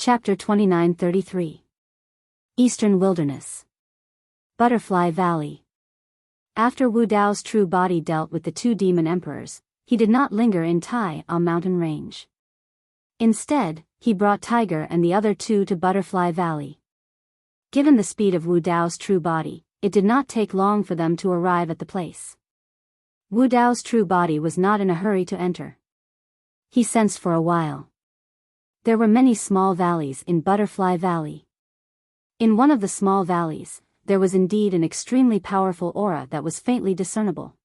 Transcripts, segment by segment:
Chapter 29-33. Eastern Wilderness. Butterfly Valley. After Wu Dao's true body dealt with the two demon emperors, he did not linger in Tai on mountain range. Instead, he brought Tiger and the other two to Butterfly Valley. Given the speed of Wu Dao's true body, it did not take long for them to arrive at the place. Wu Dao's true body was not in a hurry to enter. He sensed for a while. There were many small valleys in Butterfly Valley. In one of the small valleys, there was indeed an extremely powerful aura that was faintly discernible.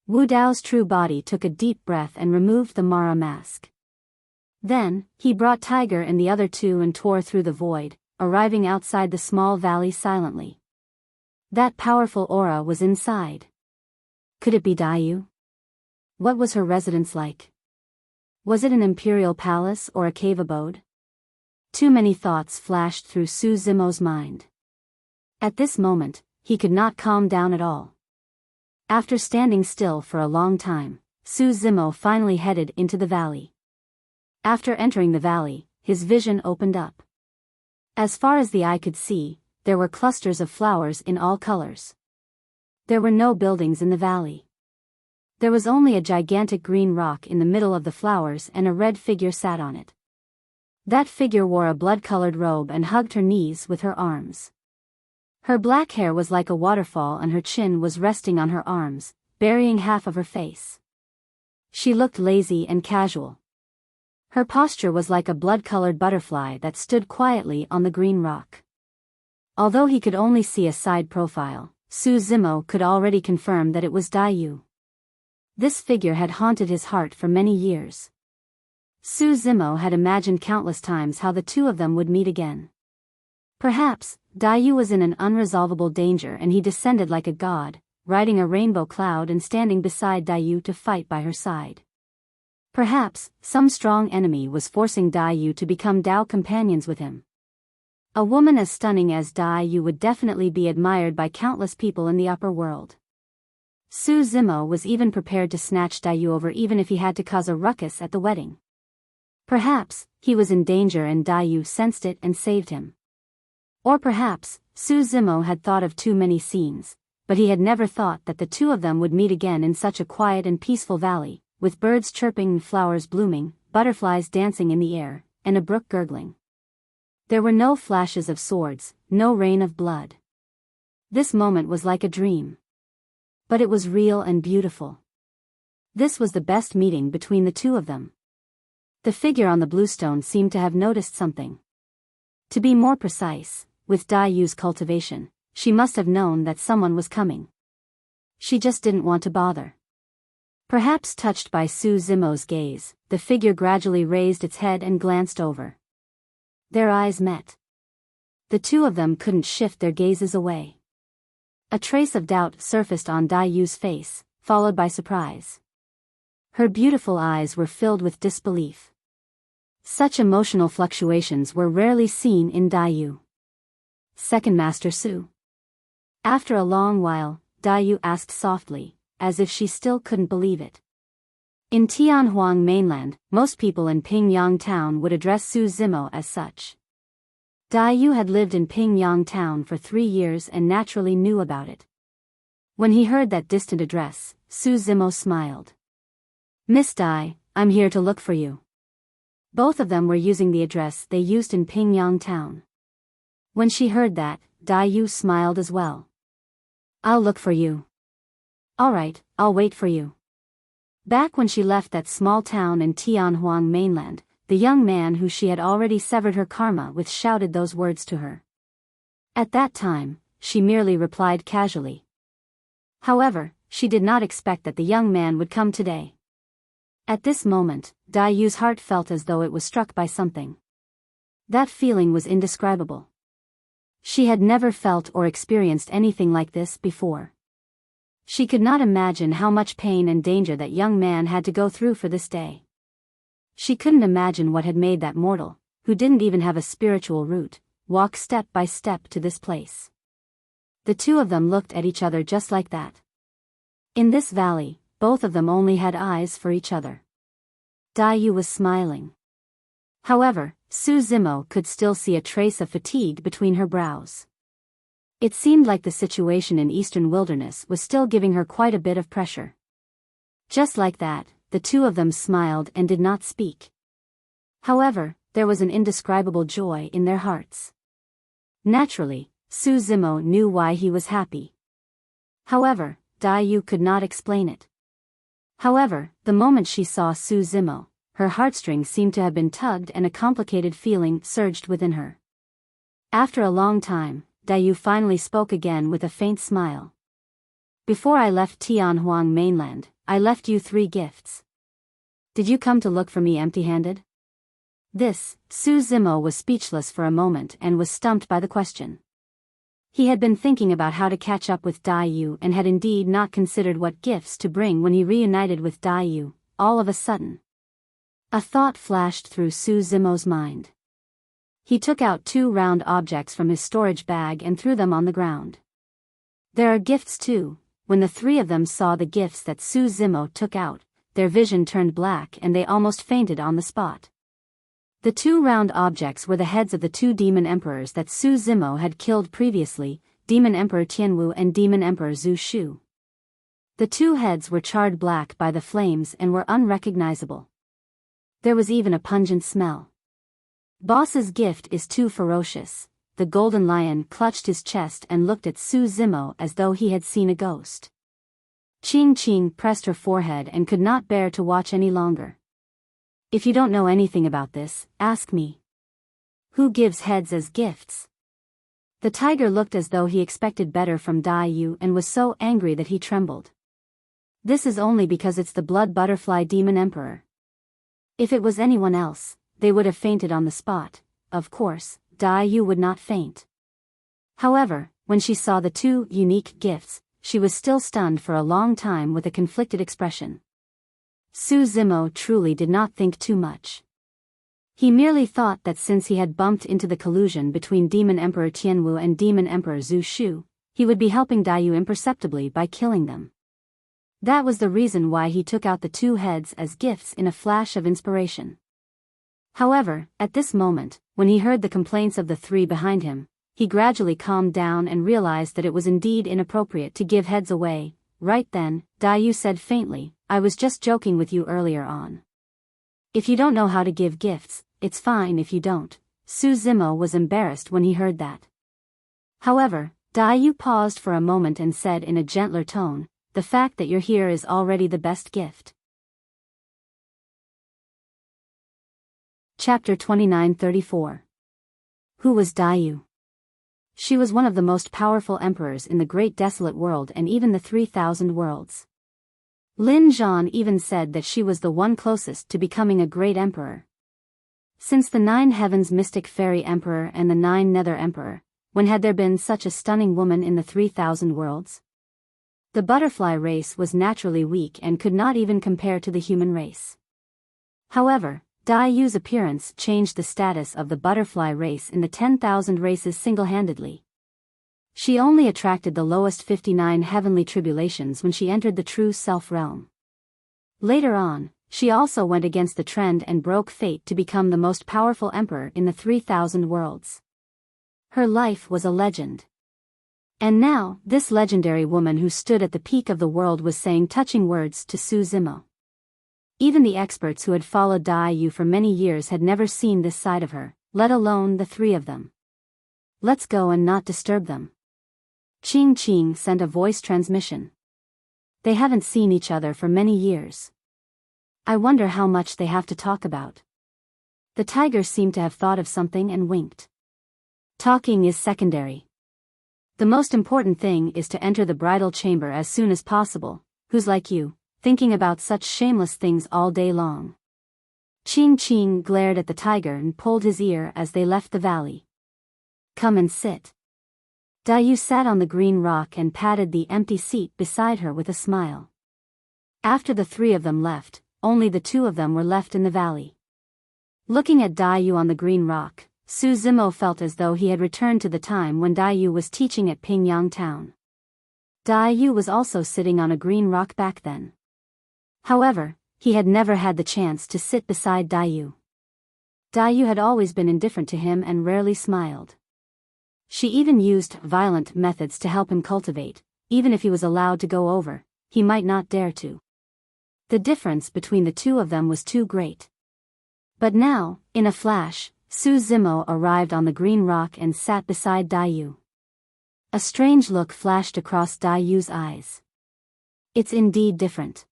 Wu Dao's true body took a deep breath and removed the Mara mask. Then, he brought Tiger and the other two and tore through the void, arriving outside the small valley silently. That powerful aura was inside. Could it be Biyao? What was her residence like? Was it an imperial palace or a cave abode? Too many thoughts flashed through Su Zimo's mind. At this moment, he could not calm down at all. After standing still for a long time, Su Zimo finally headed into the valley. After entering the valley, his vision opened up. As far as the eye could see, there were clusters of flowers in all colors. There were no buildings in the valley. There was only a gigantic green rock in the middle of the flowers and a red figure sat on it. That figure wore a blood-colored robe and hugged her knees with her arms. Her black hair was like a waterfall and her chin was resting on her arms, burying half of her face. She looked lazy and casual. Her posture was like a blood-colored butterfly that stood quietly on the green rock. Although he could only see a side profile, Su Zimo could already confirm that it was Biyao. This figure had haunted his heart for many years. Su Zimo had imagined countless times how the two of them would meet again. Perhaps, Biyao was in an unresolvable danger and he descended like a god, riding a rainbow cloud and standing beside Biyao to fight by her side. Perhaps, some strong enemy was forcing Biyao to become Dao companions with him. A woman as stunning as Biyao would definitely be admired by countless people in the upper world. Su Zimo was even prepared to snatch Biyao over even if he had to cause a ruckus at the wedding. Perhaps, he was in danger and Biyao sensed it and saved him. Or perhaps, Su Zimo had thought of too many scenes, but he had never thought that the two of them would meet again in such a quiet and peaceful valley, with birds chirping and flowers blooming, butterflies dancing in the air, and a brook gurgling. There were no flashes of swords, no rain of blood. This moment was like a dream. But it was real and beautiful. This was the best meeting between the two of them. The figure on the bluestone seemed to have noticed something. To be more precise, with Biyao's cultivation, she must have known that someone was coming. She just didn't want to bother. Perhaps touched by Su Zimo's gaze, the figure gradually raised its head and glanced over. Their eyes met. The two of them couldn't shift their gazes away. A trace of doubt surfaced on Biyao's face, followed by surprise. Her beautiful eyes were filled with disbelief. Such emotional fluctuations were rarely seen in Biyao. Second Master Su. After a long while, Biyao asked softly, as if she still couldn't believe it. In Tianhuang mainland, most people in Pingyang town would address Su Zimo as such. Biyao had lived in Pingyang town for 3 years and naturally knew about it. When he heard that distant address, Su Zimo smiled. "Miss Dai, I'm here to look for you." Both of them were using the address they used in Pingyang town. When she heard that, Biyao smiled as well. "I'll look for you." "All right, I'll wait for you." Back when she left that small town in Tianhuang mainland, the young man who she had already severed her karma with shouted those words to her. At that time, she merely replied casually. However, she did not expect that the young man would come today. At this moment, Biyao's heart felt as though it was struck by something. That feeling was indescribable. She had never felt or experienced anything like this before. She could not imagine how much pain and danger that young man had to go through for this day. She couldn't imagine what had made that mortal, who didn't even have a spiritual root, walk step by step to this place. The two of them looked at each other just like that. In this valley, both of them only had eyes for each other. Biyao was smiling. However, Su Zimo could still see a trace of fatigue between her brows. It seemed like the situation in Eastern Wilderness was still giving her quite a bit of pressure. Just like that, the two of them smiled and did not speak. However, there was an indescribable joy in their hearts. Naturally, Su Zimo knew why he was happy. However, Dai Yu could not explain it. However, the moment she saw Su Zimo, her heartstrings seemed to have been tugged and a complicated feeling surged within her. After a long time, Dai Yu finally spoke again with a faint smile. Before I left Tianhuang mainland, I left you 3 gifts. Did you come to look for me empty-handed? Su Zimo was speechless for a moment and was stumped by the question. He had been thinking about how to catch up with Dai Yu and had indeed not considered what gifts to bring when he reunited with Dai Yu. All of a sudden, a thought flashed through Su Zimo's mind. He took out 2 round objects from his storage bag and threw them on the ground. There are gifts too. When the 3 of them saw the gifts that Su Zimo took out, their vision turned black and they almost fainted on the spot. The 2 round objects were the heads of the 2 demon emperors that Su Zimo had killed previously, Demon Emperor Tianwu and Demon Emperor Zhu Shu. The 2 heads were charred black by the flames and were unrecognizable. There was even a pungent smell. Boss's gift is too ferocious. The golden lion clutched his chest and looked at Su Zimo as though he had seen a ghost. Qing Qing pressed her forehead and could not bear to watch any longer. If you don't know anything about this, ask me. Who gives heads as gifts? The tiger looked as though he expected better from Dai Yu and was so angry that he trembled. This is only because it's the blood butterfly demon emperor. If it was anyone else, they would have fainted on the spot. Of course, Dai Yu would not faint. However, when she saw the 2 unique gifts, she was still stunned for a long time with a conflicted expression. Su Zimo truly did not think too much. He merely thought that since he had bumped into the collusion between Demon Emperor Tianwu and Demon Emperor Zhu Shu, he would be helping Dai Yu imperceptibly by killing them. That was the reason why he took out the 2 heads as gifts in a flash of inspiration. However, at this moment, when he heard the complaints of the 3 behind him, he gradually calmed down and realized that it was indeed inappropriate to give heads away. Right then, Dai Yu said faintly, I was just joking with you earlier on. If you don't know how to give gifts, it's fine if you don't. Su Zimo was embarrassed when he heard that. However, Dai Yu paused for a moment and said in a gentler tone, the fact that you're here is already the best gift. Chapter 29-34. Who was Dai Yu? She was one of the most powerful emperors in the great desolate world and even the 3,000 worlds. Lin Zhan even said that she was the one closest to becoming a great emperor. Since the 9 heavens mystic fairy emperor and the 9 nether emperor, when had there been such a stunning woman in the 3,000 worlds? The butterfly race was naturally weak and could not even compare to the human race. However, Dai Yu's appearance changed the status of the butterfly race in the 10,000 races single-handedly. She only attracted the lowest 59 heavenly tribulations when she entered the true self realm. Later on, she also went against the trend and broke fate to become the most powerful emperor in the 3,000 worlds. Her life was a legend. And now, this legendary woman who stood at the peak of the world was saying touching words to Su Zimo. Even the experts who had followed Dai Yu for many years had never seen this side of her, let alone the 3 of them. Let's go and not disturb them. Qing Qing sent a voice transmission. They haven't seen each other for many years. I wonder how much they have to talk about. The tiger seemed to have thought of something and winked. Talking is secondary. The most important thing is to enter the bridal chamber as soon as possible. Who's like you, thinking about such shameless things all day long? Qing Qing glared at the tiger and pulled his ear as they left the valley. Come and sit. Dai Yu sat on the green rock and patted the empty seat beside her with a smile. After the 3 of them left, only the 2 of them were left in the valley. Looking at Dai Yu on the green rock, Su Zimo felt as though he had returned to the time when Dai Yu was teaching at Pingyang Town. Dai Yu was also sitting on a green rock back then. However, he had never had the chance to sit beside Dai Yu. Yu had always been indifferent to him and rarely smiled. She even used violent methods to help him cultivate. Even if he was allowed to go over, he might not dare to. The difference between the two of them was too great. But now, in a flash, Su Zimo arrived on the green rock and sat beside Yu. A strange look flashed across Yu's eyes. It's indeed different.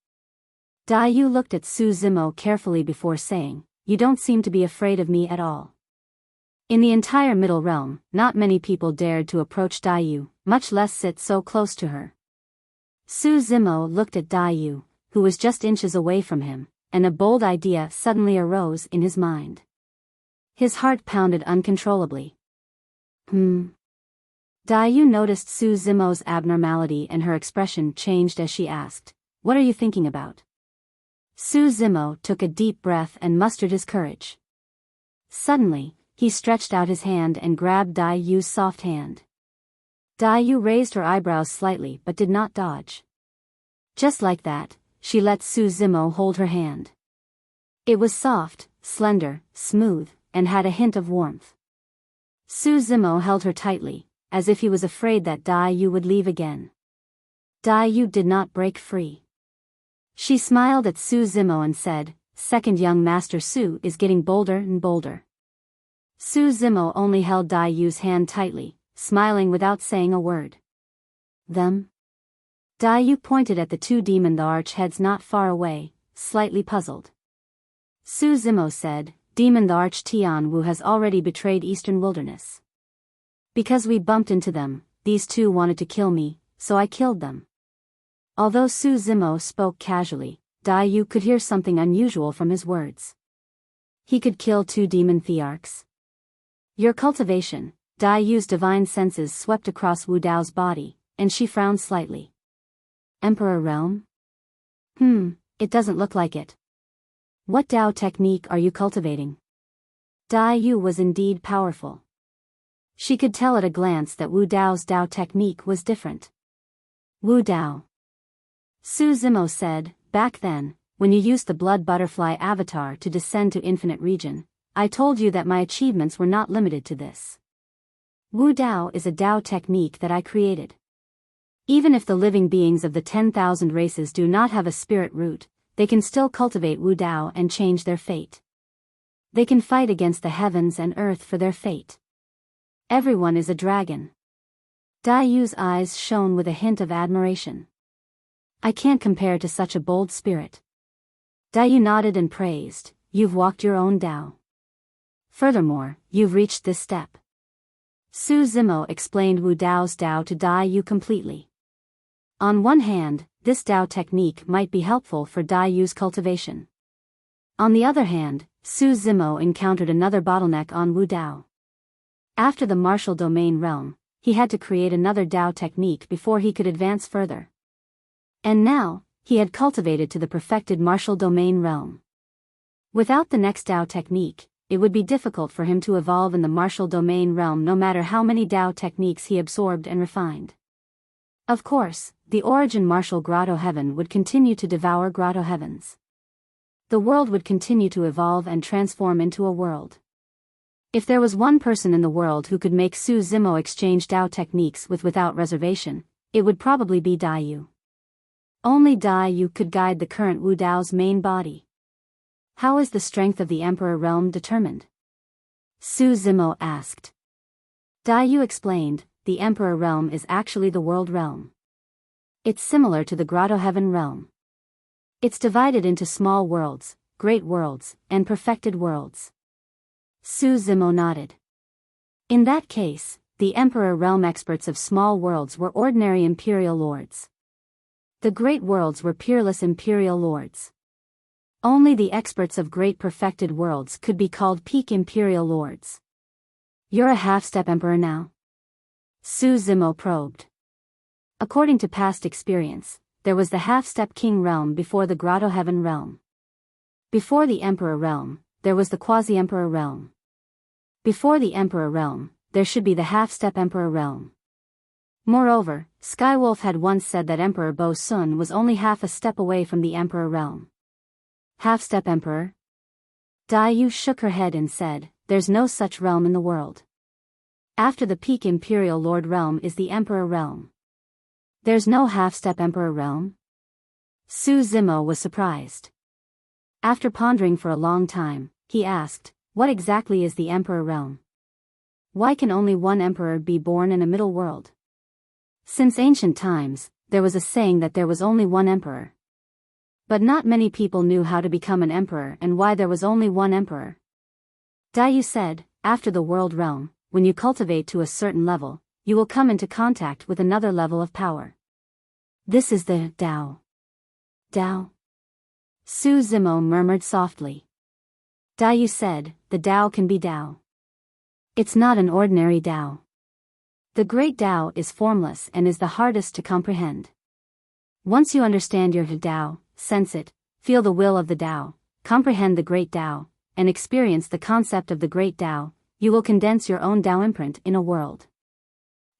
Yu looked at Su Zimo carefully before saying, "You don't seem to be afraid of me at all." In the entire Middle Realm, not many people dared to approach Yu, much less sit so close to her. Su Zimo looked at Yu, who was just inches away from him, and a bold idea suddenly arose in his mind. His heart pounded uncontrollably. Yu noticed Su Zimo's abnormality and her expression changed as she asked, "What are you thinking about?" Su Zimo took a deep breath and mustered his courage. Suddenly, he stretched out his hand and grabbed Yu's soft hand. Yu raised her eyebrows slightly but did not dodge. Just like that, she let Su Zimo hold her hand. It was soft, slender, smooth, and had a hint of warmth. Su Zimo held her tightly, as if he was afraid that Yu would leave again. Yu did not break free. She smiled at Su Zimo and said, "Second young Master Su is getting bolder and bolder." Su Zimo only held Yu's hand tightly, smiling without saying a word. "Them?" Yu pointed at the two demon arch heads not far away, slightly puzzled. Su Zimo said, "Demon the Arch Tian Wu has already betrayed Eastern Wilderness. Because we bumped into them, these two wanted to kill me, so I killed them." Although Su Zimo spoke casually, Yu could hear something unusual from his words. He could kill two demon thearchs. Your cultivation. Yu's divine senses swept across Wu Dao's body, and she frowned slightly. Emperor realm? It doesn't look like it. What Dao technique are you cultivating? Yu was indeed powerful. She could tell at a glance that Wu Dao's Dao technique was different. Wu Dao. Su Zimo said, "Back then, when you used the blood butterfly avatar to descend to infinite region, I told you that my achievements were not limited to this. Wu Dao is a Dao technique that I created. Even if the living beings of the 10,000 races do not have a spirit root, they can still cultivate Wu Dao and change their fate. They can fight against the heavens and earth for their fate. Everyone is a dragon." Yu's eyes shone with a hint of admiration. "I can't compare to such a bold spirit." Yu nodded and praised, "You've walked your own Dao. Furthermore, you've reached this step." Su Zimo explained Wu Dao's Dao to Yu completely. On one hand, this Dao technique might be helpful for Yu's cultivation. On the other hand, Su Zimo encountered another bottleneck on Wu Dao. After the martial domain realm, he had to create another Dao technique before he could advance further. And now, he had cultivated to the perfected martial domain realm. Without the next Dao technique, it would be difficult for him to evolve in the martial domain realm no matter how many Dao techniques he absorbed and refined. Of course, the origin martial grotto heaven would continue to devour grotto heavens. The world would continue to evolve and transform into a world. If there was one person in the world who could make Su Zimo exchange Dao techniques without reservation, it would probably be Yu. Only Yu could guide the current Wu Dao's main body. How is the strength of the Emperor realm determined? Su Zimo asked. Yu explained, the Emperor realm is actually the world realm. It's similar to the Grotto Heaven realm. It's divided into small worlds, great worlds, and perfected worlds. Su Zimo nodded. In that case, the Emperor realm experts of small worlds were ordinary imperial lords. The great worlds were peerless imperial lords. Only the experts of great perfected worlds could be called peak imperial lords. You're a half-step emperor now? Su Zimo probed. According to past experience, there was the half-step king realm before the Grotto Heaven realm. Before the emperor realm, there was the quasi-emperor realm. Before the emperor realm, there should be the half-step emperor realm. Moreover, Skywolf had once said that Emperor Bo Sun was only half a step away from the emperor realm. Half-step emperor? Diyu shook her head and said, "There's no such realm in the world. After the peak Imperial Lord realm is the Emperor realm. There's no half-step Emperor realm?" Su Zimo was surprised. After pondering for a long time, he asked, "What exactly is the Emperor realm? Why can only one Emperor be born in a middle world? Since ancient times, there was a saying that there was only one Emperor. But not many people knew how to become an Emperor and why there was only one Emperor." Diyu said, "After the world realm, when you cultivate to a certain level, you will come into contact with another level of power. This is the Tao." "Tao?" Su Zimo murmured softly. Diyu said, "The Tao can be Tao. It's not an ordinary Tao. The great Tao is formless and is the hardest to comprehend. Once you understand your Tao, sense it, feel the will of the Tao, comprehend the great Tao, and experience the concept of the great Tao, you will condense your own Tao imprint in a world.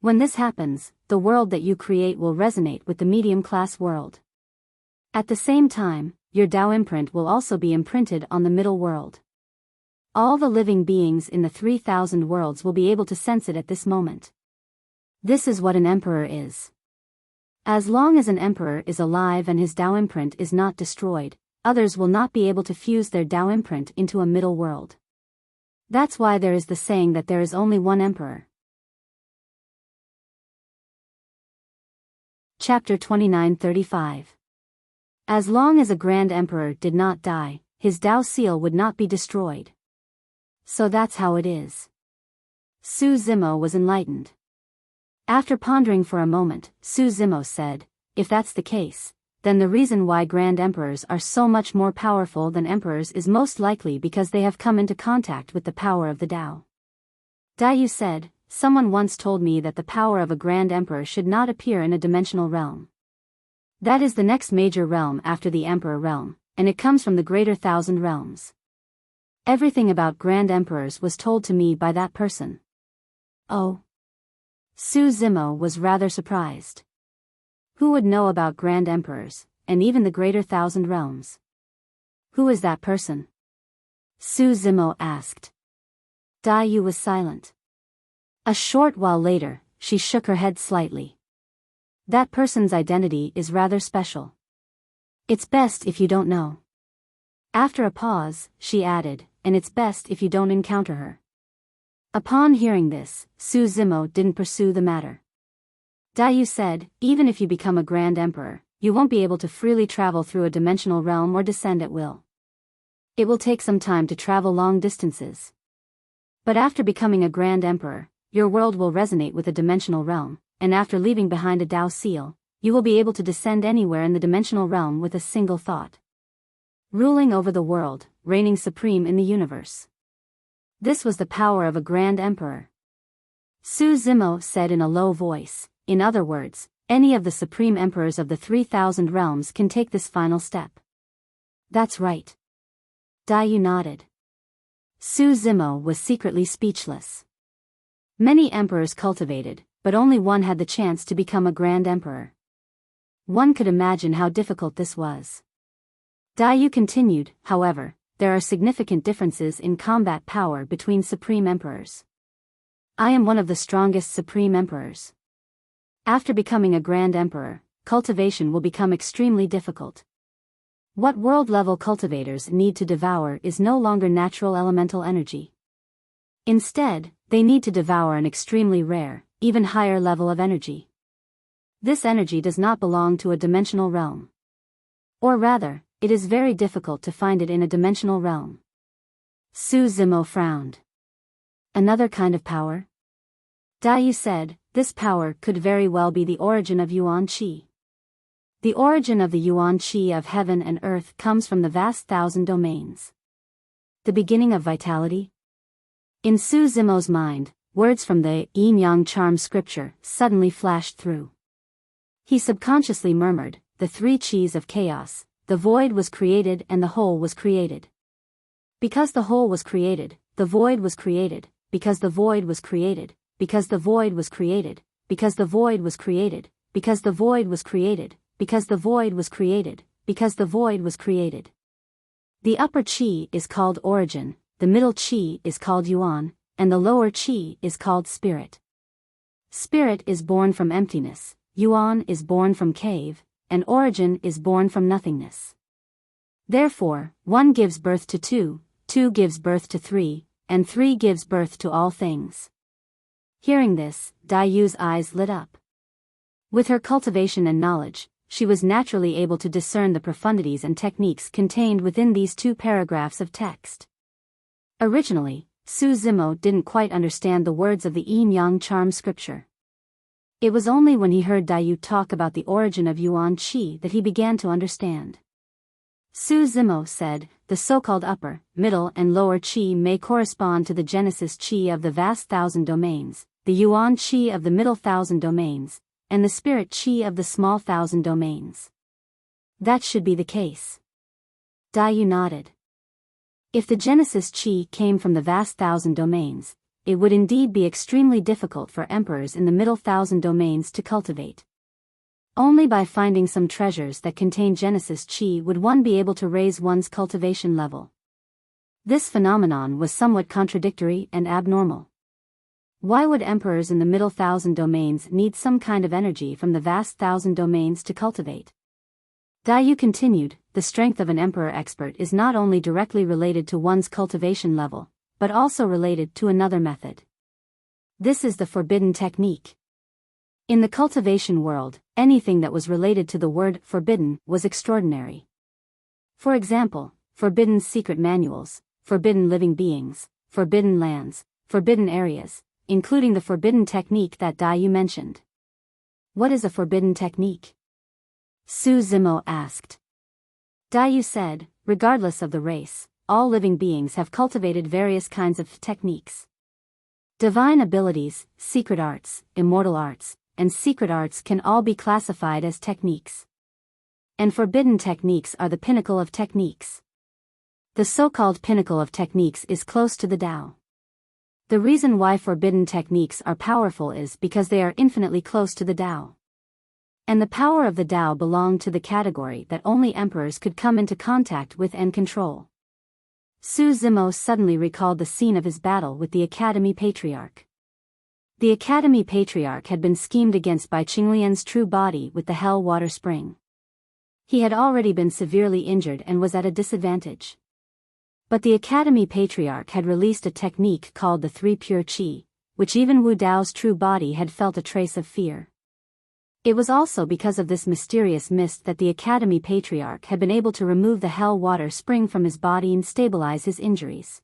When this happens, the world that you create will resonate with the medium-class world. At the same time, your Tao imprint will also be imprinted on the middle world. All the living beings in the 3,000 worlds will be able to sense it at this moment. This is what an emperor is. As long as an emperor is alive and his Tao imprint is not destroyed, others will not be able to fuse their Tao imprint into a middle world. That's why there is the saying that there is only one emperor." Chapter 29:35. As long as a grand emperor did not die, his Tao seal would not be destroyed. So that's how it is. Su Zimo was enlightened. After pondering for a moment, Su Zimo said, "If that's the case, then the reason why grand emperors are so much more powerful than emperors is most likely because they have come into contact with the power of the Tao." Diyu said, "Someone once told me that the power of a grand emperor should not appear in a dimensional realm. That is the next major realm after the emperor realm, and it comes from the greater 1,000 realms. Everything about grand emperors was told to me by that person." "Oh." Su Zimo was rather surprised. Who would know about grand emperors, and even the greater 1,000 realms? "Who is that person?" Su Zimo asked. Diyu was silent. A short while later, she shook her head slightly. "That person's identity is rather special. It's best if you don't know." After a pause, she added, "And it's best if you don't encounter her." Upon hearing this, Su Zimo didn't pursue the matter. Diyu said, "Even if you become a grand emperor, you won't be able to freely travel through a dimensional realm or descend at will. It will take some time to travel long distances. But after becoming a grand emperor, your world will resonate with a dimensional realm, and after leaving behind a Tao seal, you will be able to descend anywhere in the dimensional realm with a single thought. Ruling over the world, reigning supreme in the universe. This was the power of a grand emperor." Su Zimo said in a low voice, "In other words, any of the supreme emperors of the 3,000 realms can take this final step." "That's right." Diyu nodded. Su Zimo was secretly speechless. Many emperors cultivated, but only one had the chance to become a grand emperor. One could imagine how difficult this was. Diyu continued, "However, there are significant differences in combat power between supreme emperors. I am one of the strongest supreme emperors. After becoming a grand emperor, cultivation will become extremely difficult. What world-level cultivators need to devour is no longer natural elemental energy. Instead, they need to devour an extremely rare, even higher level of energy. This energy does not belong to a dimensional realm. Or rather, it is very difficult to find it in a dimensional realm." Su Zimo frowned. "Another kind of power?" Diyu said, "This power could very well be the origin of Yuan Qi. The origin of the Yuan Qi of heaven and earth comes from the vast 1,000 domains. The beginning of vitality?" In Su Zimo's mind, words from the Yin-Yang charm scripture suddenly flashed through. He subconsciously murmured, "The 3 Qis of chaos. The void was created and the whole was created. Because the whole was created, the void was created, because the void was created, because the void was created, because the void was created, because the void was created, because the void was created, because the void was created." The upper qi is called origin, the middle qi is called yuan, and the lower qi is called spirit. Spirit is born from emptiness, yuan is born from cave, and origin is born from nothingness. Therefore, 1 gives birth to 2, 2 gives birth to 3, and 3 gives birth to all things. Hearing this, Dai Yu's eyes lit up. With her cultivation and knowledge, she was naturally able to discern the profundities and techniques contained within these 2 paragraphs of text. Originally, Su Zimo didn't quite understand the words of the yin-yang charm scripture. It was only when he heard Dai Yu talk about the origin of Yuan Qi that he began to understand. Su Zimo said, the so-called upper, middle and lower qi may correspond to the Genesis qi of the vast 1,000 domains, the Yuan qi of the middle 1,000 domains, and the spirit qi of the small 1,000 domains. That should be the case. Dai Yu nodded. If the Genesis qi came from the vast 1,000 domains, it would indeed be extremely difficult for emperors in the middle 1,000 domains to cultivate. Only by finding some treasures that contain Genesis qi would one be able to raise one's cultivation level. This phenomenon was somewhat contradictory and abnormal. Why would emperors in the middle 1,000 domains need some kind of energy from the vast 1,000 domains to cultivate? Dai Yu continued, the strength of an emperor expert is not only directly related to one's cultivation level, but also related to another method. This is the forbidden technique. In the cultivation world, anything that was related to the word forbidden was extraordinary. For example, forbidden secret manuals, forbidden living beings, forbidden lands, forbidden areas, including the forbidden technique that Dai Yu mentioned. What is a forbidden technique? Su Zimo asked. Dai Yu said, regardless of the race, all living beings have cultivated various kinds of techniques. Divine abilities, secret arts, immortal arts, and secret arts can all be classified as techniques. And forbidden techniques are the pinnacle of techniques. The so-called pinnacle of techniques is close to the Tao. The reason why forbidden techniques are powerful is because they are infinitely close to the Tao. And the power of the Tao belonged to the category that only emperors could come into contact with and control. Su Zimo suddenly recalled the scene of his battle with the Academy Patriarch. The Academy Patriarch had been schemed against by Qinglian's true body with the Hell Water Spring. He had already been severely injured and was at a disadvantage. But the Academy Patriarch had released a technique called the 3 Pure Qi, which even Wu Dao's true body had felt a trace of fear. It was also because of this mysterious mist that the Academy Patriarch had been able to remove the Hell Water Spring from his body and stabilize his injuries.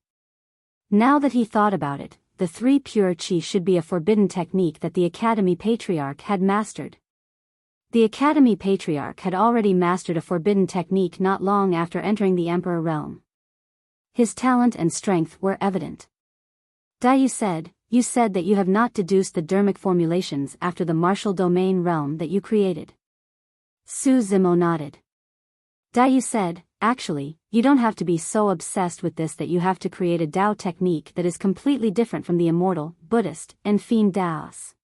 Now that he thought about it, the 3 Pure Qi should be a forbidden technique that the Academy Patriarch had mastered. The Academy Patriarch had already mastered a forbidden technique not long after entering the Emperor realm. His talent and strength were evident. Dai Yu said, you said that you have not deduced the dermic formulations after the martial domain realm that you created. Su Zimo nodded. Dai Yu said, actually, you don't have to be so obsessed with this that you have to create a Tao technique that is completely different from the immortal, Buddhist, and fiend Taos.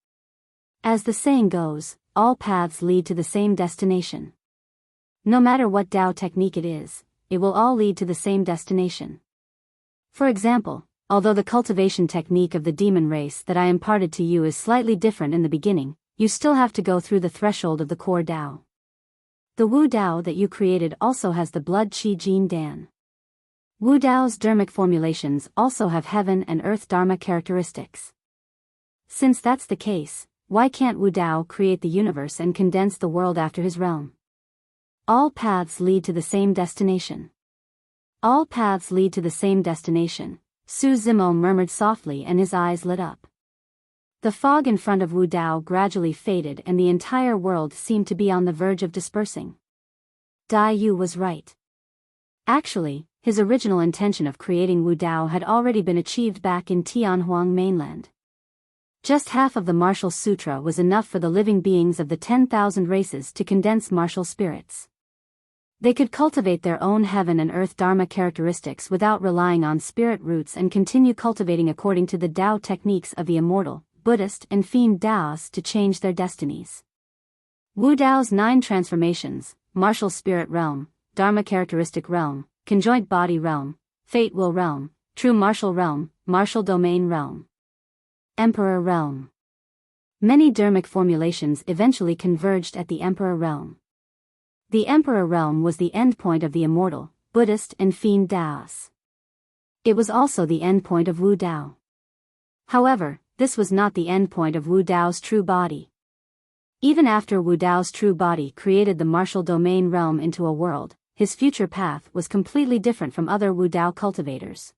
As the saying goes, all paths lead to the same destination. No matter what Tao technique it is, it will all lead to the same destination. For example, although the cultivation technique of the demon race that I imparted to you is slightly different in the beginning, you still have to go through the threshold of the core Tao. The Wu Dao that you created also has the blood Qi Jin Dan. Wu Dao's dermic formulations also have heaven and earth dharma characteristics. Since that's the case, why can't Wu Dao create the universe and condense the world after his realm? All paths lead to the same destination. All paths lead to the same destination, Su Zimo murmured softly and his eyes lit up. The fog in front of Wu Dao gradually faded and the entire world seemed to be on the verge of dispersing. Dai Yu was right. Actually, his original intention of creating Wu Dao had already been achieved back in Tianhuang mainland. Just half of the martial sutra was enough for the living beings of the 10,000 races to condense martial spirits. They could cultivate their own heaven and earth dharma characteristics without relying on spirit roots and continue cultivating according to the Tao techniques of the immortal, Buddhist and fiend Taos to change their destinies. Wu Dao's 9 transformations, martial spirit realm, dharma characteristic realm, conjoint body realm, fate will realm, true martial domain realm, emperor realm. Many dharmic formulations eventually converged at the emperor realm. The emperor realm was the endpoint of the immortal, Buddhist and fiend Taoists. It was also the endpoint of Wu Dao. However, this was not the endpoint of Wu Dao's true body. Even after Wu Dao's true body created the martial domain realm into a world, his future path was completely different from other Wu Dao cultivators.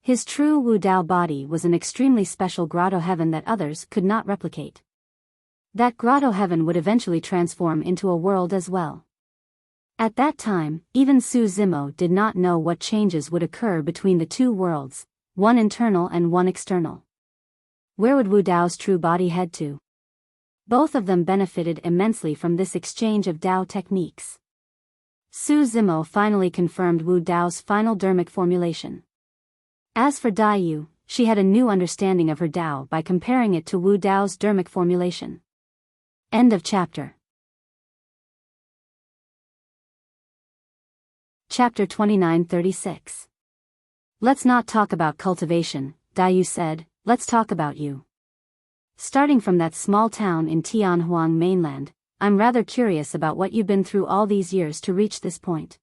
His true Wu Dao body was an extremely special grotto heaven that others could not replicate. That grotto heaven would eventually transform into a world as well. At that time, even Su Zimo did not know what changes would occur between the two worlds, one internal and one external. Where would Wu Dao's true body head to? Both of them benefited immensely from this exchange of Dao techniques. Su Zimo finally confirmed Wu Dao's final dharmic formulation. As for Dai Yu, she had a new understanding of her Dao by comparing it to Wu Dao's dharmic formulation. End of chapter. Chapter 29-36. Let's not talk about cultivation, Dai Yu said, let's talk about you. Starting from that small town in Tianhuang mainland, I'm rather curious about what you've been through all these years to reach this point.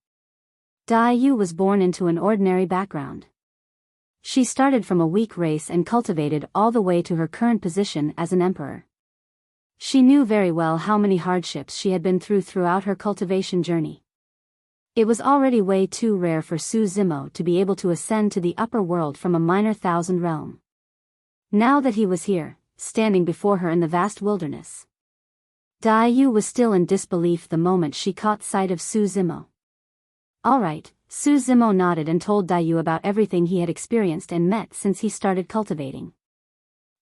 Dai Yu was born into an ordinary background. She started from a weak race and cultivated all the way to her current position as an emperor. She knew very well how many hardships she had been through throughout her cultivation journey. It was already way too rare for Su Zimo to be able to ascend to the upper world from a minor thousand realm. Now that he was here, standing before her in the vast wilderness, Dai Yu was still in disbelief the moment she caught sight of Su Zimo. All right, Su Zimo nodded and told Dai Yu about everything he had experienced and met since he started cultivating.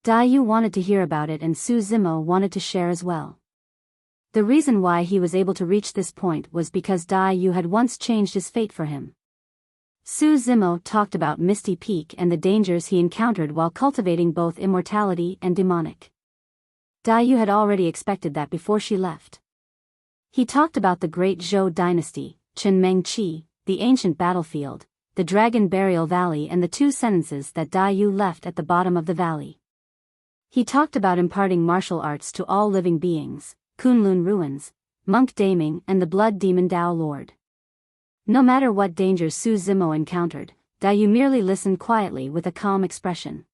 Dai Yu wanted to hear about it and Su Zimo wanted to share as well. The reason why he was able to reach this point was because Dai Yu had once changed his fate for him. Su Zimo talked about Misty Peak and the dangers he encountered while cultivating both immortality and demonic. Dai Yu had already expected that before she left. He talked about the great Zhou dynasty, Chenmeng Qi, the ancient battlefield, the Dragon Burial Valley and the two sentences that Dai Yu left at the bottom of the valley. He talked about imparting martial arts to all living beings, Kunlun ruins, Monk Daming and the Blood Demon Dao Lord. No matter what dangers Su Zimo encountered, Dai Yu merely listened quietly with a calm expression.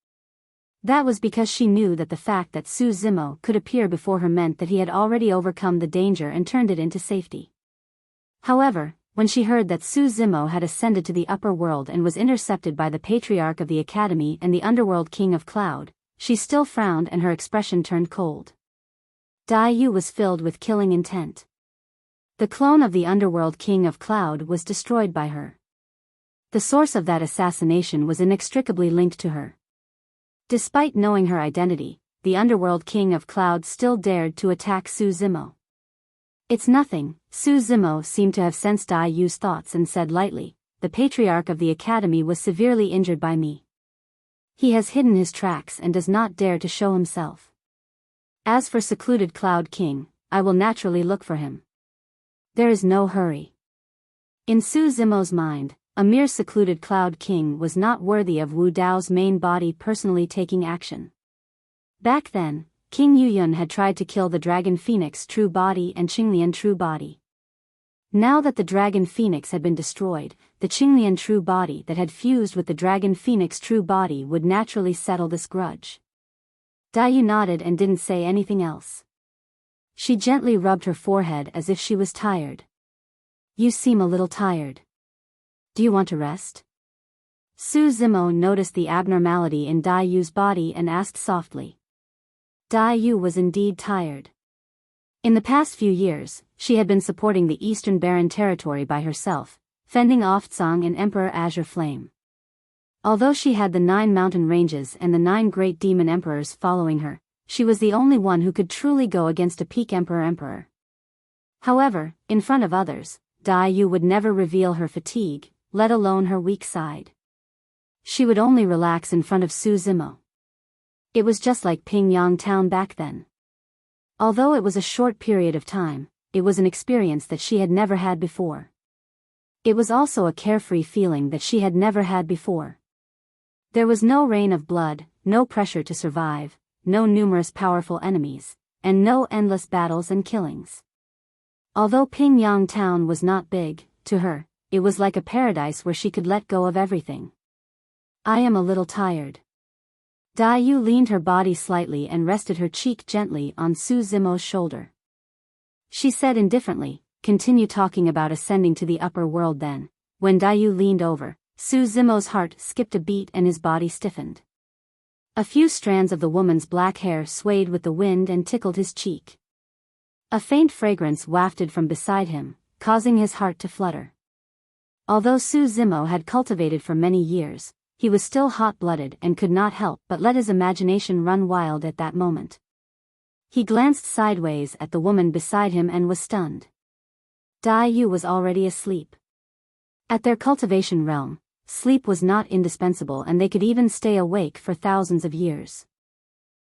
That was because she knew that the fact that Su Zimo could appear before her meant that he had already overcome the danger and turned it into safety. However, when she heard that Su Zimo had ascended to the upper world and was intercepted by the Patriarch of the Academy and the Underworld King of Cloud, she still frowned and her expression turned cold. Dai Yu was filled with killing intent. The clone of the Underworld King of Cloud was destroyed by her. The source of that assassination was inextricably linked to her. Despite knowing her identity, the Underworld King of Cloud still dared to attack Su Zimo. It's nothing, Su Zimo seemed to have sensed Dai Yu's thoughts and said lightly, the Patriarch of the Academy was severely injured by me. He has hidden his tracks and does not dare to show himself. As for secluded Cloud King, I will naturally look for him. There is no hurry. In Su Zimo's mind, a mere secluded Cloud King was not worthy of Wu Dao's main body personally taking action. Back then, King Yuyun had tried to kill the Dragon Phoenix true body and Qinglian true body. Now that the Dragon Phoenix had been destroyed, the Qinglian true body that had fused with the Dragon Phoenix true body would naturally settle this grudge. Dai Yu nodded and didn't say anything else. She gently rubbed her forehead as if she was tired. You seem a little tired. Do you want to rest? Su Zimo noticed the abnormality in Dai Yu's body and asked softly. Dai Yu was indeed tired. In the past few years, she had been supporting the Eastern Barren Territory by herself, fending off Tsang and Emperor Azure Flame. Although she had the 9 mountain ranges and the 9 great demon emperors following her, she was the only one who could truly go against a peak emperor. However, in front of others, Dai Yu would never reveal her fatigue, let alone her weak side. She would only relax in front of Su Zimo. It was just like Pingyang town back then. Although it was a short period of time, it was an experience that she had never had before. It was also a carefree feeling that she had never had before. There was no rain of blood, no pressure to survive, no numerous powerful enemies, and no endless battles and killings. Although Pingyang town was not big, to her, it was like a paradise where she could let go of everything. I am a little tired. Yu leaned her body slightly and rested her cheek gently on Su Zimo's shoulder. She said indifferently, continue talking about ascending to the upper world then. When Yu leaned over, Su Zimo's heart skipped a beat and his body stiffened. A few strands of the woman's black hair swayed with the wind and tickled his cheek. A faint fragrance wafted from beside him, causing his heart to flutter. Although Su Zimo had cultivated for many years, he was still hot-blooded and could not help but let his imagination run wild at that moment. He glanced sideways at the woman beside him and was stunned. Yu was already asleep. At their cultivation realm, sleep was not indispensable and they could even stay awake for thousands of years.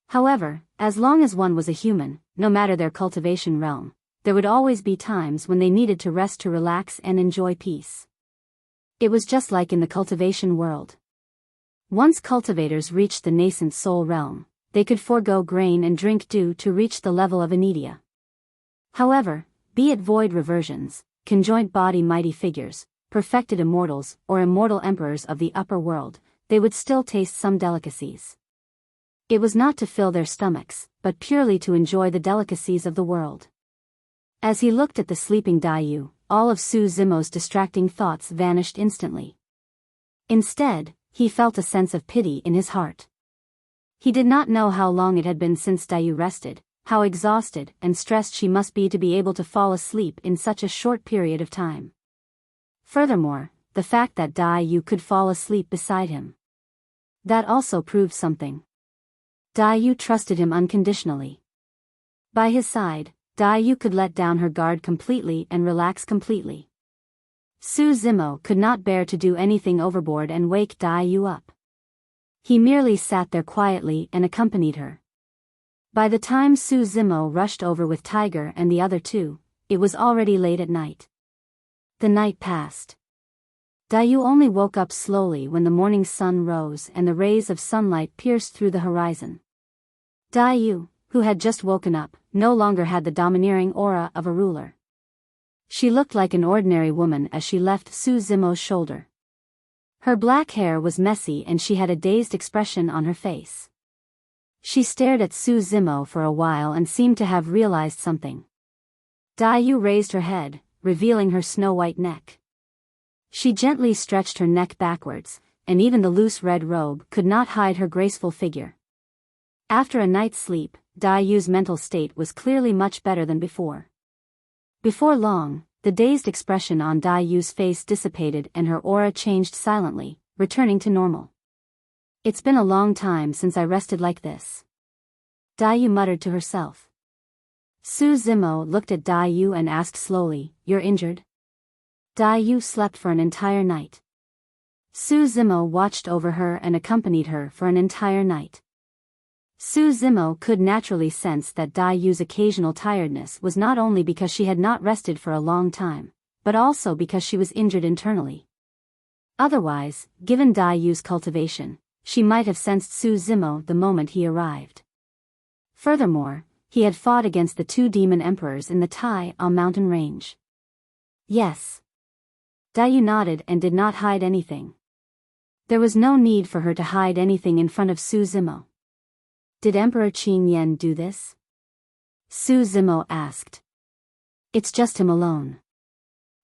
However, as long as one was a human, no matter their cultivation realm, there would always be times when they needed to rest to relax and enjoy peace. It was just like in the cultivation world. Once cultivators reached the nascent soul realm, they could forego grain and drink dew to reach the level of Anidia. However, be it void reversions, conjoint body mighty figures, perfected immortals, or immortal emperors of the upper world, they would still taste some delicacies. It was not to fill their stomachs, but purely to enjoy the delicacies of the world. As he looked at the sleeping Yu, all of Su Zimo's distracting thoughts vanished instantly. Instead, he felt a sense of pity in his heart. He did not know how long it had been since Yu rested, how exhausted and stressed she must be to be able to fall asleep in such a short period of time. Furthermore, the fact that Yu could fall asleep beside him. That also proved something. Yu trusted him unconditionally. By his side, Yu could let down her guard completely and relax completely. Su Zimo could not bear to do anything overboard and wake Yu up. He merely sat there quietly and accompanied her. By the time Su Zimo rushed over with Tiger and the other two, it was already late at night. The night passed. Yu only woke up slowly when the morning sun rose and the rays of sunlight pierced through the horizon. Yu, who had just woken up, no longer had the domineering aura of a ruler. She looked like an ordinary woman as she left Su Zimo's shoulder. Her black hair was messy and she had a dazed expression on her face. She stared at Su Zimo for a while and seemed to have realized something. Yu raised her head, revealing her snow-white neck. She gently stretched her neck backwards, and even the loose red robe could not hide her graceful figure. After a night's sleep, Yu's mental state was clearly much better than before. Before long, the dazed expression on Yu's face dissipated and her aura changed silently, returning to normal. It's been a long time since I rested like this. Yu muttered to herself. Su Zimo looked at Yu and asked slowly, "You're injured?" Yu slept for an entire night. Su Zimo watched over her and accompanied her for an entire night. Su Zimo could naturally sense that Yu's occasional tiredness was not only because she had not rested for a long time, but also because she was injured internally. Otherwise, given Yu's cultivation, she might have sensed Su Zimo the moment he arrived. Furthermore, he had fought against the two demon emperors in the Tai'ao mountain range. Yes. Yu nodded and did not hide anything. There was no need for her to hide anything in front of Su Zimo. Did Emperor Qin Yan do this? Su Zimo asked. It's just him alone.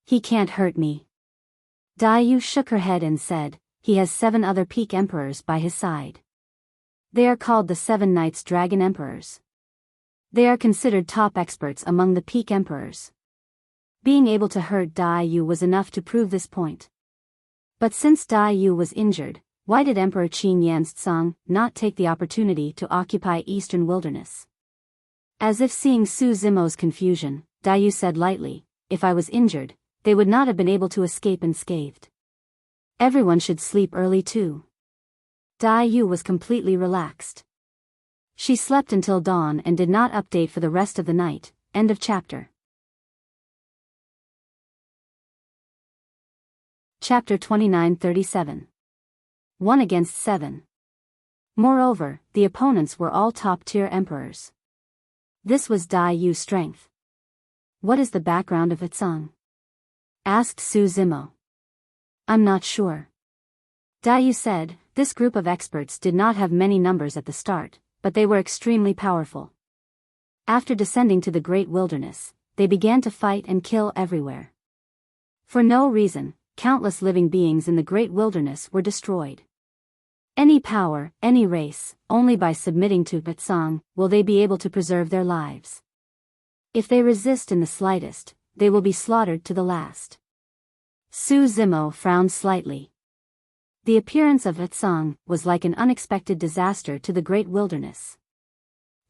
He can't hurt me. Yu shook her head and said, he has 7 other peak emperors by his side. They are called the 7 Knights Dragon Emperors. They are considered top experts among the peak emperors. Being able to hurt Yu was enough to prove this point. But since Yu was injured, why did Emperor Qin Yan's Tsang not take the opportunity to occupy Eastern Wilderness? As if seeing Su Zimo's confusion, Yu said lightly, if I was injured, they would not have been able to escape unscathed. Everyone should sleep early too. Yu was completely relaxed. She slept until dawn and did not update for the rest of the night. End of chapter. Chapter 29-37. 1 against 7. Moreover, the opponents were all top-tier emperors. This was Dai Yu's strength. What is the background of Hitsong? Asked Su Zimo. I'm not sure. Dai Yu said, this group of experts did not have many numbers at the start, but they were extremely powerful. After descending to the great wilderness, they began to fight and kill everywhere. For no reason, countless living beings in the great wilderness were destroyed. Any power, any race, only by submitting to Hitsong will they be able to preserve their lives. If they resist in the slightest, they will be slaughtered to the last. Su Zimo frowned slightly. The appearance of Hitsong was like an unexpected disaster to the great wilderness.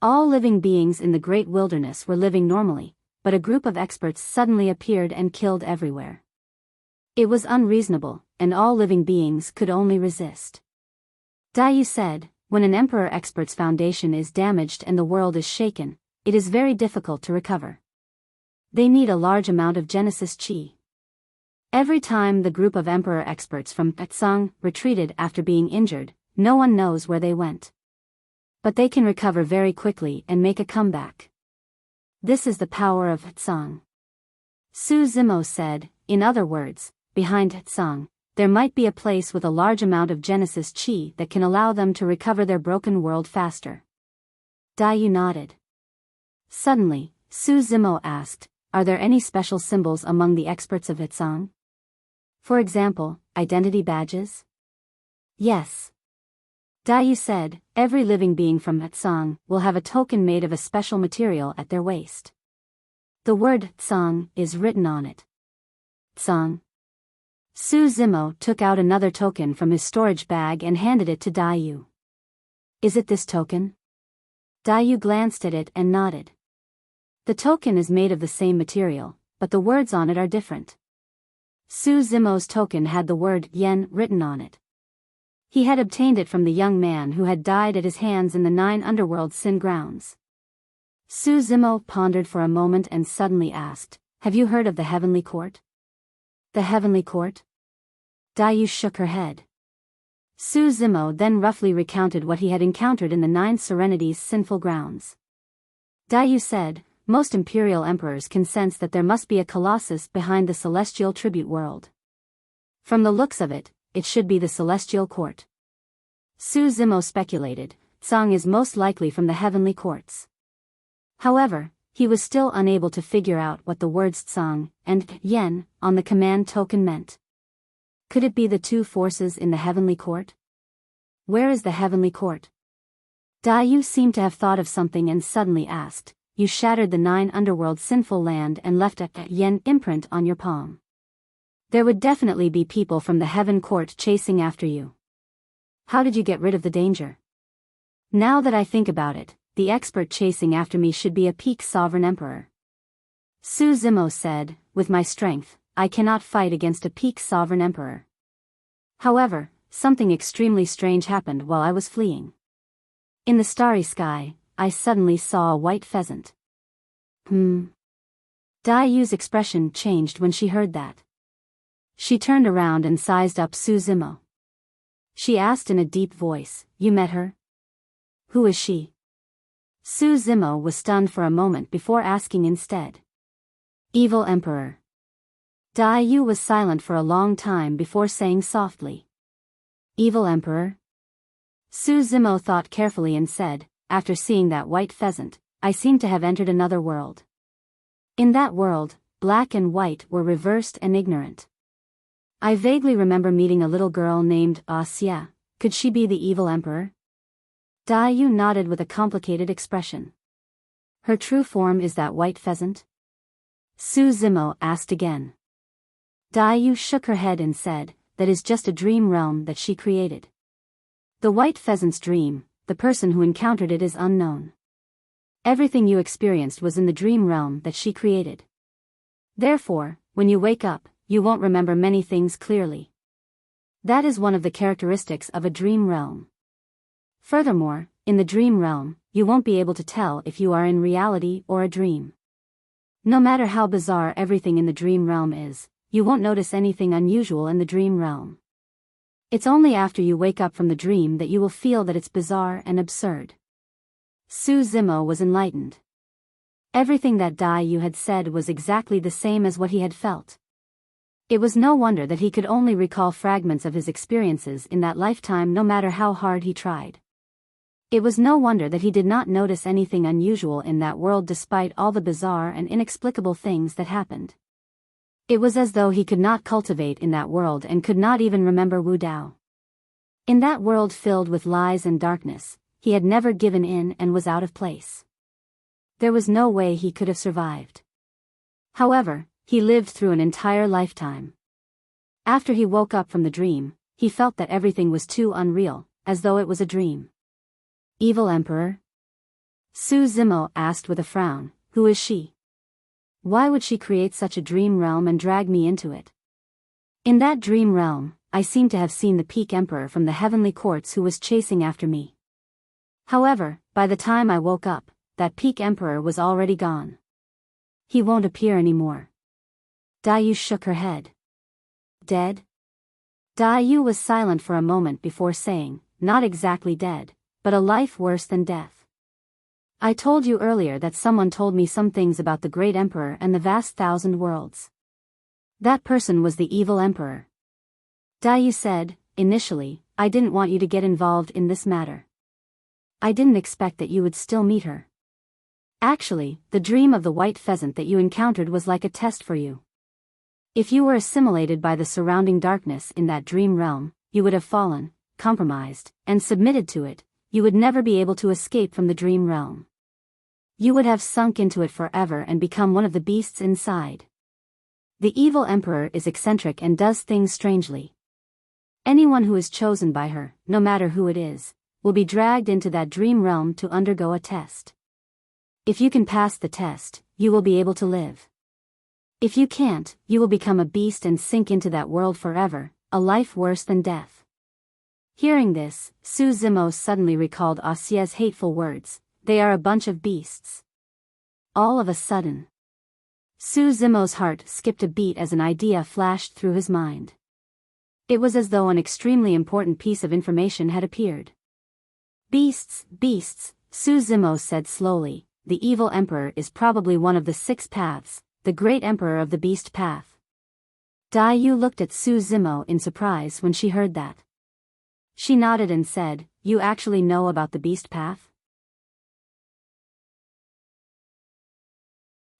All living beings in the great wilderness were living normally, but a group of experts suddenly appeared and killed everywhere. It was unreasonable, and all living beings could only resist. Dai Yu said, when an emperor expert's foundation is damaged and the world is shaken, it is very difficult to recover. They need a large amount of Genesis Qi. Every time the group of emperor experts from Hitsong retreated after being injured, no one knows where they went. But they can recover very quickly and make a comeback. This is the power of Hitsong. Su Zimo said, in other words, behind Hitsong, there might be a place with a large amount of Genesis Qi that can allow them to recover their broken world faster. Dai Yu nodded. Suddenly, Su Zimo asked, are there any special symbols among the experts of Hitsong? For example, identity badges? Yes. Dai Yu said, every living being from Hitsong will have a token made of a special material at their waist. The word Hitsong is written on it. Hitsong. Su Zimo took out another token from his storage bag and handed it to Dai Yu. Is it this token? Dai Yu glanced at it and nodded. The token is made of the same material, but the words on it are different. Su Zimo's token had the word Yen written on it. He had obtained it from the young man who had died at his hands in the 9 underworld sin grounds. Su Zimo pondered for a moment and suddenly asked, have you heard of the Heavenly Court? The Heavenly Court? Dai Yu shook her head. Su Zimo then roughly recounted what he had encountered in the 9 Serenities sinful grounds. Dai Yu said, most imperial emperors can sense that there must be a colossus behind the celestial tribute world. From the looks of it, it should be the celestial court. Su Zimo speculated, Tsang is most likely from the heavenly courts. However, he was still unable to figure out what the words Tsang and Yen on the command token meant. Could it be the 2 forces in the heavenly court? Where is the heavenly court? Dai Yu seemed to have thought of something and suddenly asked, you shattered the 9 underworld sinful land and left a Yen imprint on your palm. There would definitely be people from the heaven court chasing after you. How did you get rid of the danger? Now that I think about it, the expert chasing after me should be a peak sovereign emperor. Su Zimo said, with my strength, I cannot fight against a peak sovereign emperor. However, something extremely strange happened while I was fleeing. In the starry sky, I suddenly saw a white pheasant. Dai Yu's expression changed when she heard that. She turned around and sized up Su Zimo. She asked in a deep voice, you met her? Who is she? Su Zimo was stunned for a moment before asking instead. Evil Emperor. Dai Yu was silent for a long time before saying softly. Evil Emperor? Su Zimo thought carefully and said, after seeing that white pheasant, I seem to have entered another world. In that world, black and white were reversed and ignorant. I vaguely remember meeting a little girl named Xia. Could she be the evil emperor? Dai Yu nodded with a complicated expression. Her true form is that white pheasant? Su Zimo asked again. Dai Yu shook her head and said, that is just a dream realm that she created. The white pheasant's dream, the person who encountered it is unknown. Everything you experienced was in the dream realm that she created. Therefore, when you wake up, you won't remember many things clearly. That is one of the characteristics of a dream realm. Furthermore, in the dream realm, you won't be able to tell if you are in reality or a dream. No matter how bizarre everything in the dream realm is, you won't notice anything unusual in the dream realm. It's only after you wake up from the dream that you will feel that it's bizarre and absurd. Su Zimo was enlightened. Everything that Dai Yu had said was exactly the same as what he had felt. It was no wonder that he could only recall fragments of his experiences in that lifetime no matter how hard he tried. It was no wonder that he did not notice anything unusual in that world despite all the bizarre and inexplicable things that happened. It was as though he could not cultivate in that world and could not even remember Wu Dao. In that world filled with lies and darkness, he had never given in and was out of place. There was no way he could have survived. However, he lived through an entire lifetime. After he woke up from the dream, he felt that everything was too unreal, as though it was a dream. Evil Emperor? Su Zimo asked with a frown, who is she? Why would she create such a dream realm and drag me into it? In that dream realm, I seem to have seen the Peak Emperor from the heavenly courts who was chasing after me. However, by the time I woke up, that Peak Emperor was already gone. He won't appear anymore. Dai Yu shook her head. Dead? Dai Yu was silent for a moment before saying, not exactly dead, but a life worse than death. I told you earlier that someone told me some things about the great emperor and the vast thousand worlds. That person was the evil emperor. Dai Yu said, initially, I didn't want you to get involved in this matter. I didn't expect that you would still meet her. Actually, the dream of the white pheasant that you encountered was like a test for you. If you were assimilated by the surrounding darkness in that dream realm, you would have fallen, compromised, and submitted to it. You would never be able to escape from the dream realm. You would have sunk into it forever and become one of the beasts inside. The evil emperor is eccentric and does things strangely. Anyone who is chosen by her, no matter who it is, will be dragged into that dream realm to undergo a test. If you can pass the test, you will be able to live. If you can't, you will become a beast and sink into that world forever, a life worse than death. Hearing this, Su Zimo suddenly recalled Xia's hateful words, they are a bunch of beasts. All of a sudden, Su Zimo's heart skipped a beat as an idea flashed through his mind. It was as though an extremely important piece of information had appeared. Beasts, beasts, Su Zimo said slowly, the evil emperor is probably one of the 6 paths, the great emperor of the beast path. Dai Yu looked at Su Zimo in surprise when she heard that. She nodded and said, you actually know about the beast path?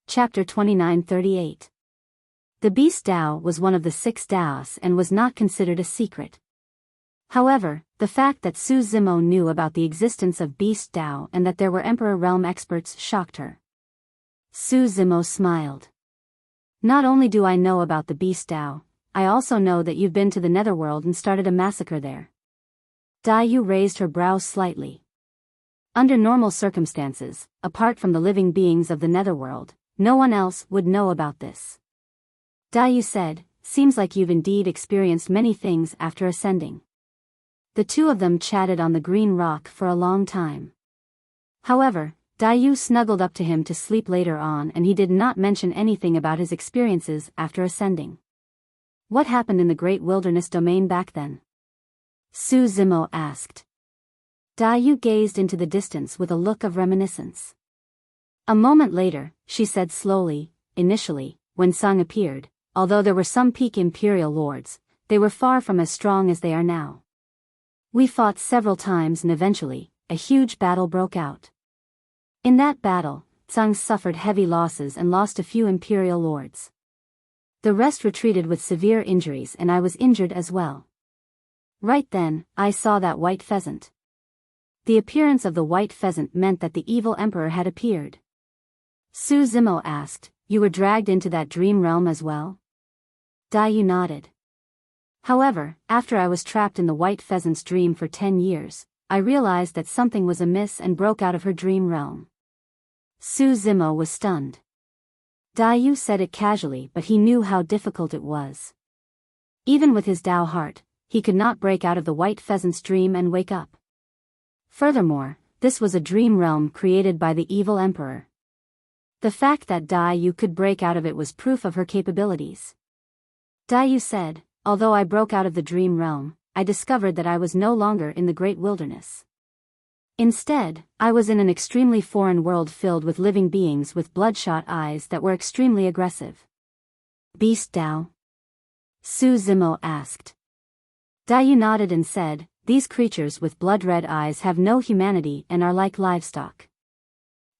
Chapter 29:38. The beast Dao was one of the 6 Daos and was not considered a secret. However, the fact that Su Zimo knew about the existence of beast Dao and that there were Emperor Realm experts shocked her. Su Zimo smiled. Not only do I know about the beast Dao, I also know that you've been to the Netherworld and started a massacre there. Dai Yu raised her brows slightly. Under normal circumstances, apart from the living beings of the Netherworld, no one else would know about this. Dai Yu said, seems like you've indeed experienced many things after ascending. The two of them chatted on the green rock for a long time. However, Dai Yu snuggled up to him to sleep later on and he did not mention anything about his experiences after ascending. What happened in the Great Wilderness Domain back then? Su Zimo asked. Dai Yu gazed into the distance with a look of reminiscence. A moment later, she said slowly, initially, when Sung appeared, although there were some peak imperial lords, they were far from as strong as they are now. We fought several times and eventually, a huge battle broke out. In that battle, Sung suffered heavy losses and lost a few imperial lords. The rest retreated with severe injuries and I was injured as well. Right then, I saw that white pheasant. The appearance of the white pheasant meant that the evil emperor had appeared. Su Zimo asked, you were dragged into that dream realm as well? Dai Yu nodded. However, after I was trapped in the white pheasant's dream for 10 years, I realized that something was amiss and broke out of her dream realm. Su Zimo was stunned. Dai Yu said it casually but he knew how difficult it was. Even with his Dao heart, he could not break out of the white pheasant's dream and wake up. Furthermore, this was a dream realm created by the evil emperor. The fact that Dai Yu could break out of it was proof of her capabilities. Yu said, although I broke out of the dream realm, I discovered that I was no longer in the great wilderness. Instead, I was in an extremely foreign world filled with living beings with bloodshot eyes that were extremely aggressive. Beast Dao? Su Zimo asked. Yu nodded and said, these creatures with blood-red eyes have no humanity and are like livestock.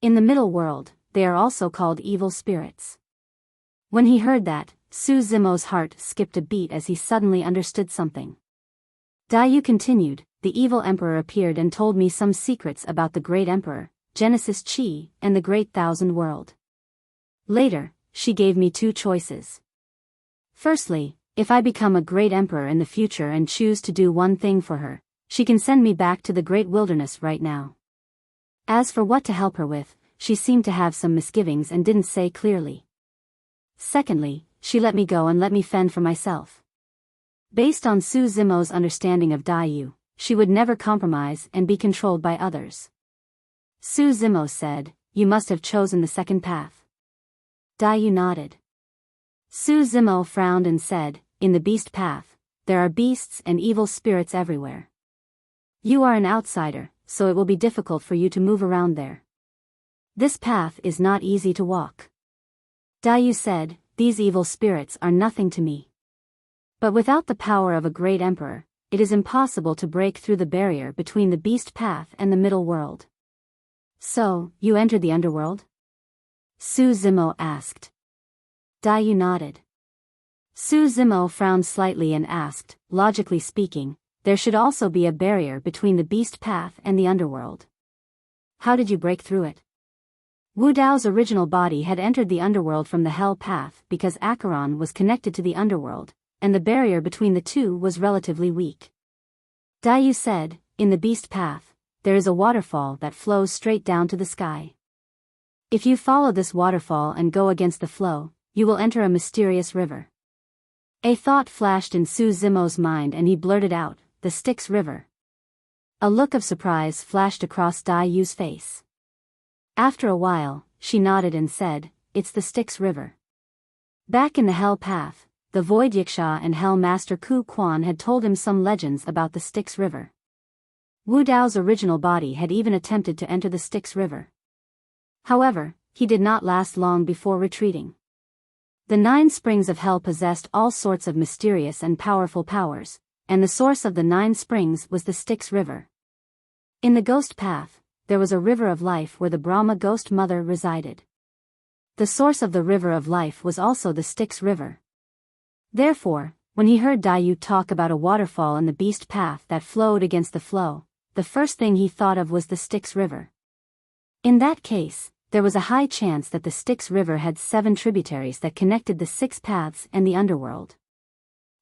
In the middle world, they are also called evil spirits. When he heard that, Su Zimo's heart skipped a beat as he suddenly understood something. Yu continued, the evil emperor appeared and told me some secrets about the great emperor, Genesis Chi, and the great thousand world. Later, she gave me two choices. Firstly, if I become a great emperor in the future and choose to do one thing for her, she can send me back to the great wilderness right now. As for what to help her with, she seemed to have some misgivings and didn't say clearly. Secondly, she let me go and let me fend for myself. Based on Su Zimo's understanding of Yu, she would never compromise and be controlled by others. Su Zimo said, you must have chosen the second path. Yu nodded. Su Zimo frowned and said, in the beast path, there are beasts and evil spirits everywhere. You are an outsider, so it will be difficult for you to move around there. This path is not easy to walk. Yu said, these evil spirits are nothing to me. But without the power of a great emperor, it is impossible to break through the barrier between the beast path and the middle world. So, you entered the underworld? Su Zimo asked. Yu nodded. Su Zimo frowned slightly and asked, logically speaking, there should also be a barrier between the beast path and the underworld. How did you break through it? Wu Dao's original body had entered the underworld from the hell path because Acheron was connected to the underworld, and the barrier between the two was relatively weak. Yu said, in the beast path, there is a waterfall that flows straight down to the sky. If you follow this waterfall and go against the flow, you will enter a mysterious river. A thought flashed in Su Zimo's mind and he blurted out, the Styx River. A look of surprise flashed across Yu's face. After a while, she nodded and said, it's the Styx River. Back in the Hell Path, the Void Yiksha and Hell Master Ku Quan had told him some legends about the Styx River. Wu Dao's original body had even attempted to enter the Styx River. However, he did not last long before retreating. The 9 springs of hell possessed all sorts of mysterious and powerful powers, and the source of the 9 springs was the Styx River. In the Ghost Path, there was a river of life where the Brahma Ghost Mother resided. The source of the river of life was also the Styx River. Therefore, when he heard Yu talk about a waterfall in the beast path that flowed against the flow, the first thing he thought of was the Styx River. In that case, there was a high chance that the Styx River had 7 tributaries that connected the 6 paths and the underworld.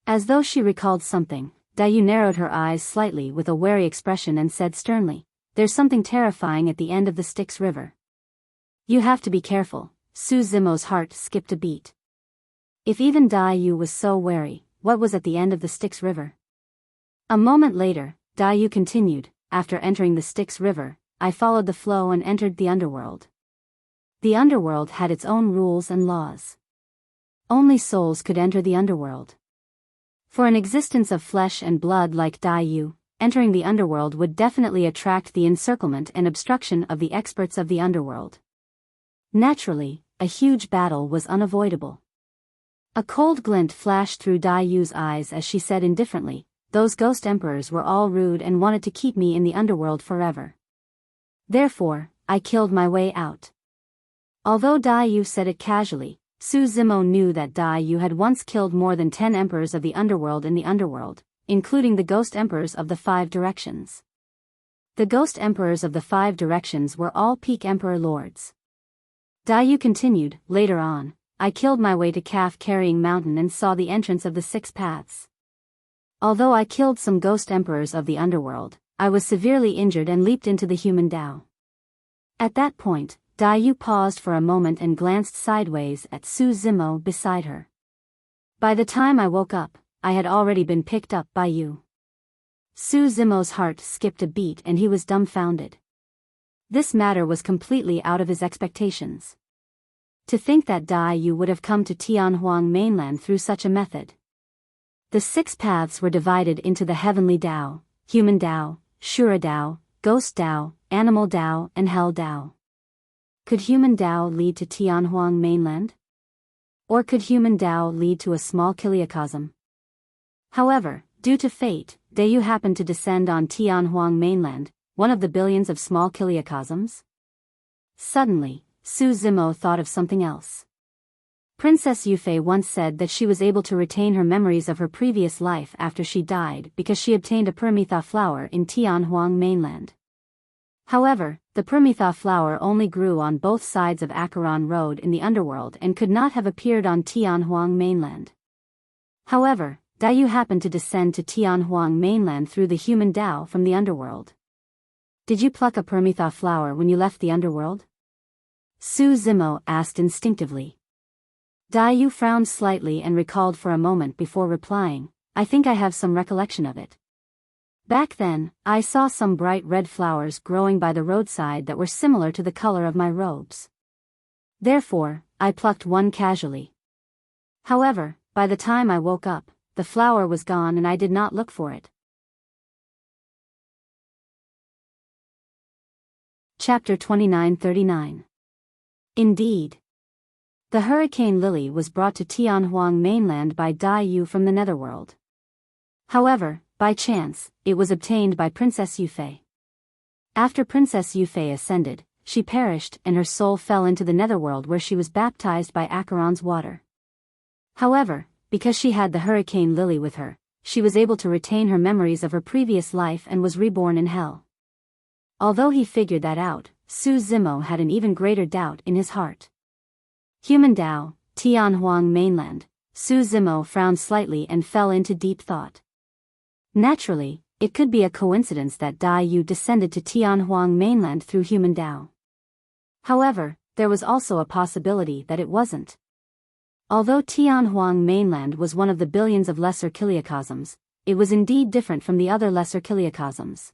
As though she recalled something, Yu narrowed her eyes slightly with a wary expression and said sternly, there's something terrifying at the end of the Styx River. You have to be careful. Su Zimo's heart skipped a beat. If even Yu was so wary, what was at the end of the Styx River? A moment later, Yu continued, after entering the Styx River, I followed the flow and entered the underworld. The underworld had its own rules and laws. Only souls could enter the underworld. For an existence of flesh and blood like Yu, entering the underworld would definitely attract the encirclement and obstruction of the experts of the underworld. Naturally, a huge battle was unavoidable. A cold glint flashed through Yu's eyes as she said indifferently, those ghost emperors were all rude and wanted to keep me in the underworld forever. Therefore, I killed my way out. Although Yu said it casually, Su Zimo knew that Yu had once killed more than 10 emperors of the underworld in the underworld, including the ghost emperors of the 5 directions. The ghost emperors of the 5 directions were all peak emperor lords. Yu continued, later on, I killed my way to Calf-Carrying Mountain and saw the entrance of the 6 paths. Although I killed some ghost emperors of the underworld, I was severely injured and leaped into the human Dao. At that point, Yu paused for a moment and glanced sideways at Su Zimo beside her. By the time I woke up, I had already been picked up by you. Su Zimo's heart skipped a beat and he was dumbfounded. This matter was completely out of his expectations. To think that Yu would have come to Tianhuang mainland through such a method. The 6 paths were divided into the heavenly Tao, human Tao, Shura Tao, ghost Tao, animal Tao, and hell Tao. Could human Tao lead to Tianhuang mainland? Or could human Tao lead to a small kiliacosm? However, due to fate, Dayu happened to descend on Tianhuang mainland, one of the billions of small kiliacosms. Suddenly, Su Zimo thought of something else. Princess Yufei once said that she was able to retain her memories of her previous life after she died because she obtained a Permitha flower in Tianhuang mainland. However, the Permitha flower only grew on both sides of Acheron Road in the underworld and could not have appeared on Tianhuang mainland. However, Dayu happened to descend to Tianhuang mainland through the human Tao from the underworld. Did you pluck a Permitha flower when you left the underworld? Su Zimo asked instinctively. Dayu frowned slightly and recalled for a moment before replying, I think I have some recollection of it. Back then, I saw some bright red flowers growing by the roadside that were similar to the color of my robes. Therefore, I plucked one casually. However, by the time I woke up, the flower was gone and I did not look for it. Chapter 2939. Indeed. The hurricane lily was brought to Tianhuang mainland by Dayu from the netherworld. However, by chance, it was obtained by Princess Yufei. After Princess Yufei ascended, she perished and her soul fell into the netherworld where she was baptized by Acheron's water. However, because she had the hurricane lily with her, she was able to retain her memories of her previous life and was reborn in hell. Although he figured that out, Su Zimo had an even greater doubt in his heart. Human Tao, Tianhuang mainland. Su Zimo frowned slightly and fell into deep thought. Naturally, it could be a coincidence that Dayu descended to Tianhuang mainland through human Tao. However, there was also a possibility that it wasn't. Although Tianhuang mainland was one of the billions of lesser kiliacosms, it was indeed different from the other lesser kiliacosms.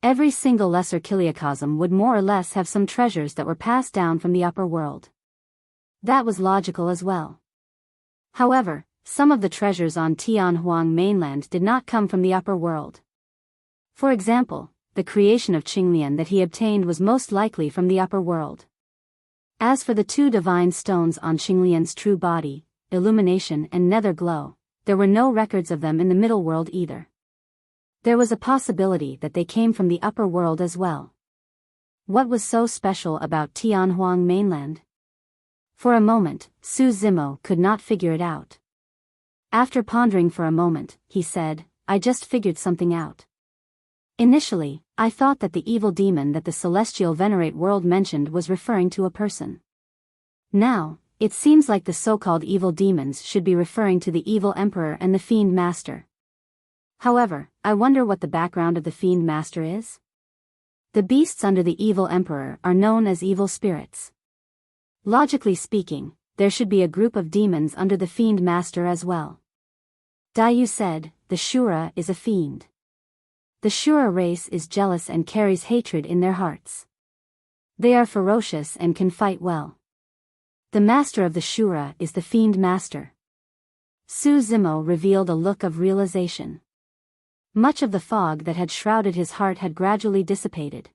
Every single lesser kiliacosm would more or less have some treasures that were passed down from the upper world. That was logical as well. However, some of the treasures on Tianhuang mainland did not come from the upper world. For example, the creation of Qinglian that he obtained was most likely from the upper world. As for the 2 divine stones on Qinglian's true body, illumination and nether glow, there were no records of them in the middle world either. There was a possibility that they came from the upper world as well. What was so special about Tianhuang mainland? For a moment, Su Zimo could not figure it out. After pondering for a moment, he said, I just figured something out. Initially, I thought that the evil demon that the celestial venerate world mentioned was referring to a person. Now, it seems like the so-called evil demons should be referring to the evil emperor and the fiend master. However, I wonder what the background of the fiend master is? The beasts under the evil emperor are known as evil spirits. Logically speaking, there should be a group of demons under the fiend master as well. Dayu said, the Shura is a fiend. The Shura race is jealous and carries hatred in their hearts. They are ferocious and can fight well. The master of the Shura is the fiend master. Su Zimo revealed a look of realization. Much of the fog that had shrouded his heart had gradually dissipated.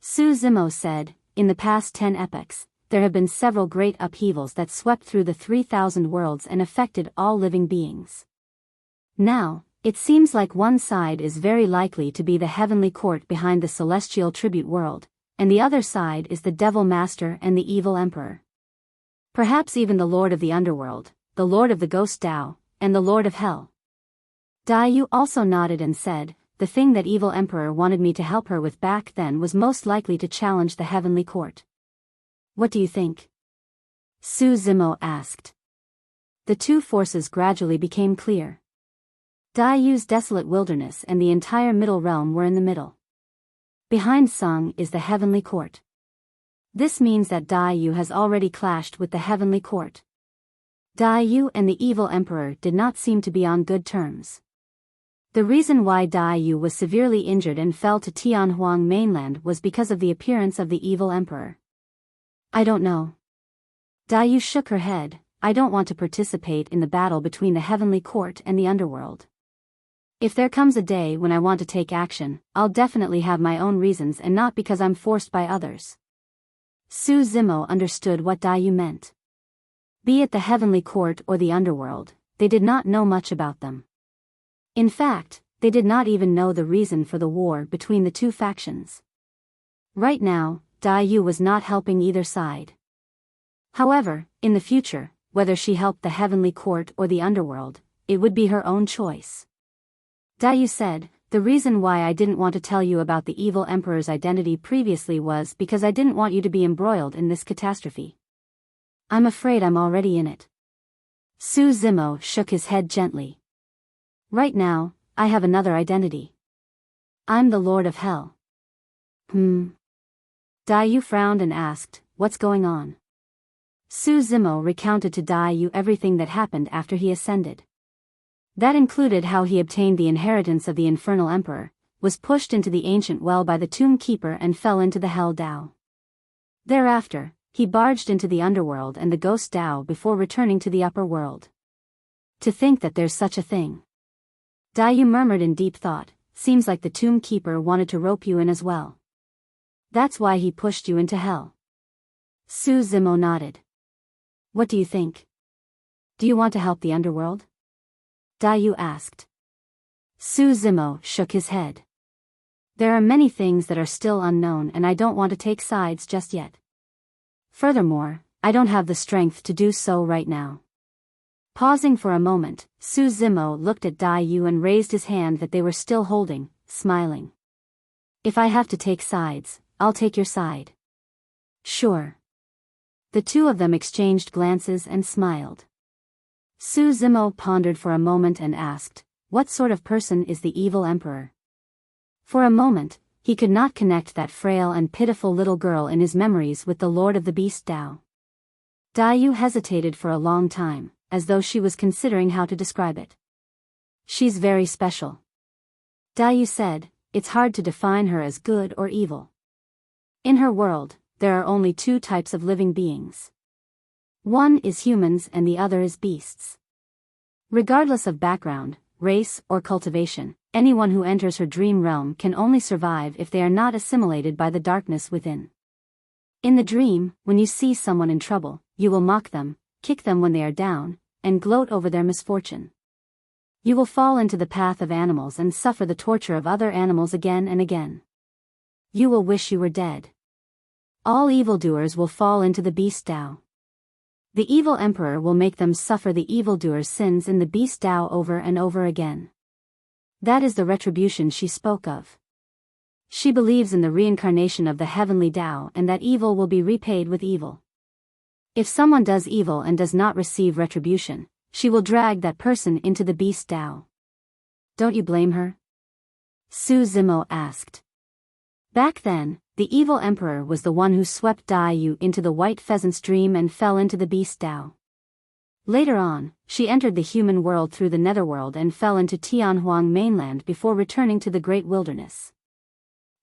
Su Zimo said, in the past 10 epochs, there have been several great upheavals that swept through the 3,000 worlds and affected all living beings. Now, it seems like one side is very likely to be the heavenly court behind the celestial tribute world, and the other side is the devil master and the evil emperor. Perhaps even the lord of the underworld, the lord of the ghost Tao, and the lord of hell. Dayu also nodded and said, the thing that evil emperor wanted me to help her with back then was most likely to challenge the heavenly court. What do you think? Su Zimo asked. The 2 forces gradually became clear. Dayu's desolate wilderness and the entire middle realm were in the middle. Behind Sung is the heavenly court. This means that Dayu has already clashed with the heavenly court. Dayu and the evil emperor did not seem to be on good terms. The reason why Dayu was severely injured and fell to Tianhuang mainland was because of the appearance of the evil emperor. I don't know. Dayu shook her head, I don't want to participate in the battle between the heavenly court and the underworld. If there comes a day when I want to take action, I'll definitely have my own reasons and not because I'm forced by others. Su Zimo understood what Dayu meant. Be it the heavenly court or the underworld, they did not know much about them. In fact, they did not even know the reason for the war between the two factions. Right now, Dayu was not helping either side. However, in the future, whether she helped the heavenly court or the underworld, it would be her own choice. Dayu said, "The reason why I didn't want to tell you about the evil emperor's identity previously was because I didn't want you to be embroiled in this catastrophe. I'm afraid I'm already in it." Su Zimo shook his head gently. "Right now, I have another identity. I'm the Lord of Hell." Dayu frowned and asked, "What's going on?" Su Zimo recounted to Dayu everything that happened after he ascended. That included how he obtained the inheritance of the Infernal Emperor, was pushed into the ancient well by the Tomb Keeper and fell into the Hell Dao. Thereafter, he barged into the underworld and the Ghost Dao before returning to the upper world. To think that there's such a thing. Dayu murmured in deep thought, "Seems like the Tomb Keeper wanted to rope you in as well. That's why he pushed you into hell." Su Zimo nodded. "What do you think? Do you want to help the underworld?" Dayu asked. Su Zimo shook his head. "There are many things that are still unknown and I don't want to take sides just yet. Furthermore, I don't have the strength to do so right now." Pausing for a moment, Su Zimo looked at Dayu and raised his hand that they were still holding, smiling. "If I have to take sides, I'll take your side." "Sure." The two of them exchanged glances and smiled. Su Zimo pondered for a moment and asked, "What sort of person is the evil emperor?" For a moment, he could not connect that frail and pitiful little girl in his memories with the Lord of the Beast Dao. Dayu hesitated for a long time, as though she was considering how to describe it. "She's very special." Dayu said, "It's hard to define her as good or evil. In her world, there are only two types of living beings. One is humans and the other is beasts. Regardless of background, race, or cultivation, anyone who enters her dream realm can only survive if they are not assimilated by the darkness within. In the dream, when you see someone in trouble, you will mock them, kick them when they are down, and gloat over their misfortune. You will fall into the path of animals and suffer the torture of other animals again and again. You will wish you were dead. All evildoers will fall into the Beast Dao. The evil emperor will make them suffer the evildoer's sins in the Beast Dao over and over again. That is the retribution she spoke of. She believes in the reincarnation of the heavenly Dao and that evil will be repaid with evil. If someone does evil and does not receive retribution, she will drag that person into the Beast Dao. Don't you blame her?" Su Zimo asked. Back then, the evil emperor was the one who swept Dayu into the white pheasant's dream and fell into the Beast Dao. Later on, she entered the human world through the netherworld and fell into Tianhuang mainland before returning to the great wilderness.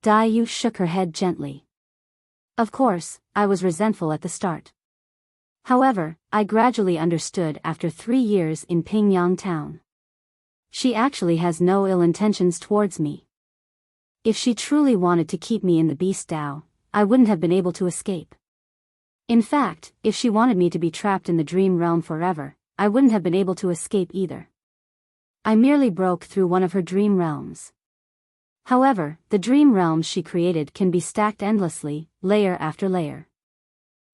Dayu shook her head gently. "Of course, I was resentful at the start. However, I gradually understood after 3 years in Pingyang town. She actually has no ill intentions towards me. If she truly wanted to keep me in the Beast Dao, I wouldn't have been able to escape. In fact, if she wanted me to be trapped in the dream realm forever, I wouldn't have been able to escape either. I merely broke through one of her dream realms. However, the dream realms she created can be stacked endlessly, layer after layer.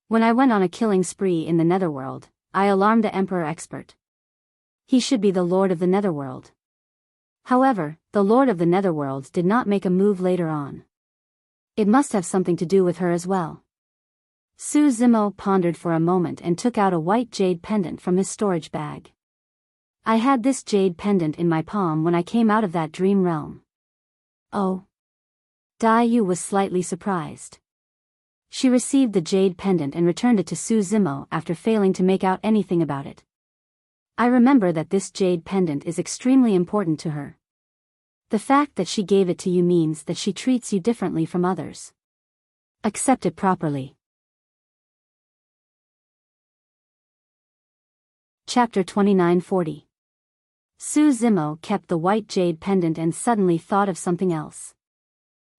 When I went on a killing spree in the netherworld, I alarmed the Emperor Expert. He should be the Lord of the Netherworld. However, the Lord of the Netherworld did not make a move later on. It must have something to do with her as well." Su Zimo pondered for a moment and took out a white jade pendant from his storage bag. "I had this jade pendant in my palm when I came out of that dream realm." "Oh." Dayu was slightly surprised. She received the jade pendant and returned it to Su Zimo after failing to make out anything about it. "I remember that this jade pendant is extremely important to her. The fact that she gave it to you means that she treats you differently from others. Accept it properly." Chapter 2940. Su Zimo kept the white jade pendant and suddenly thought of something else.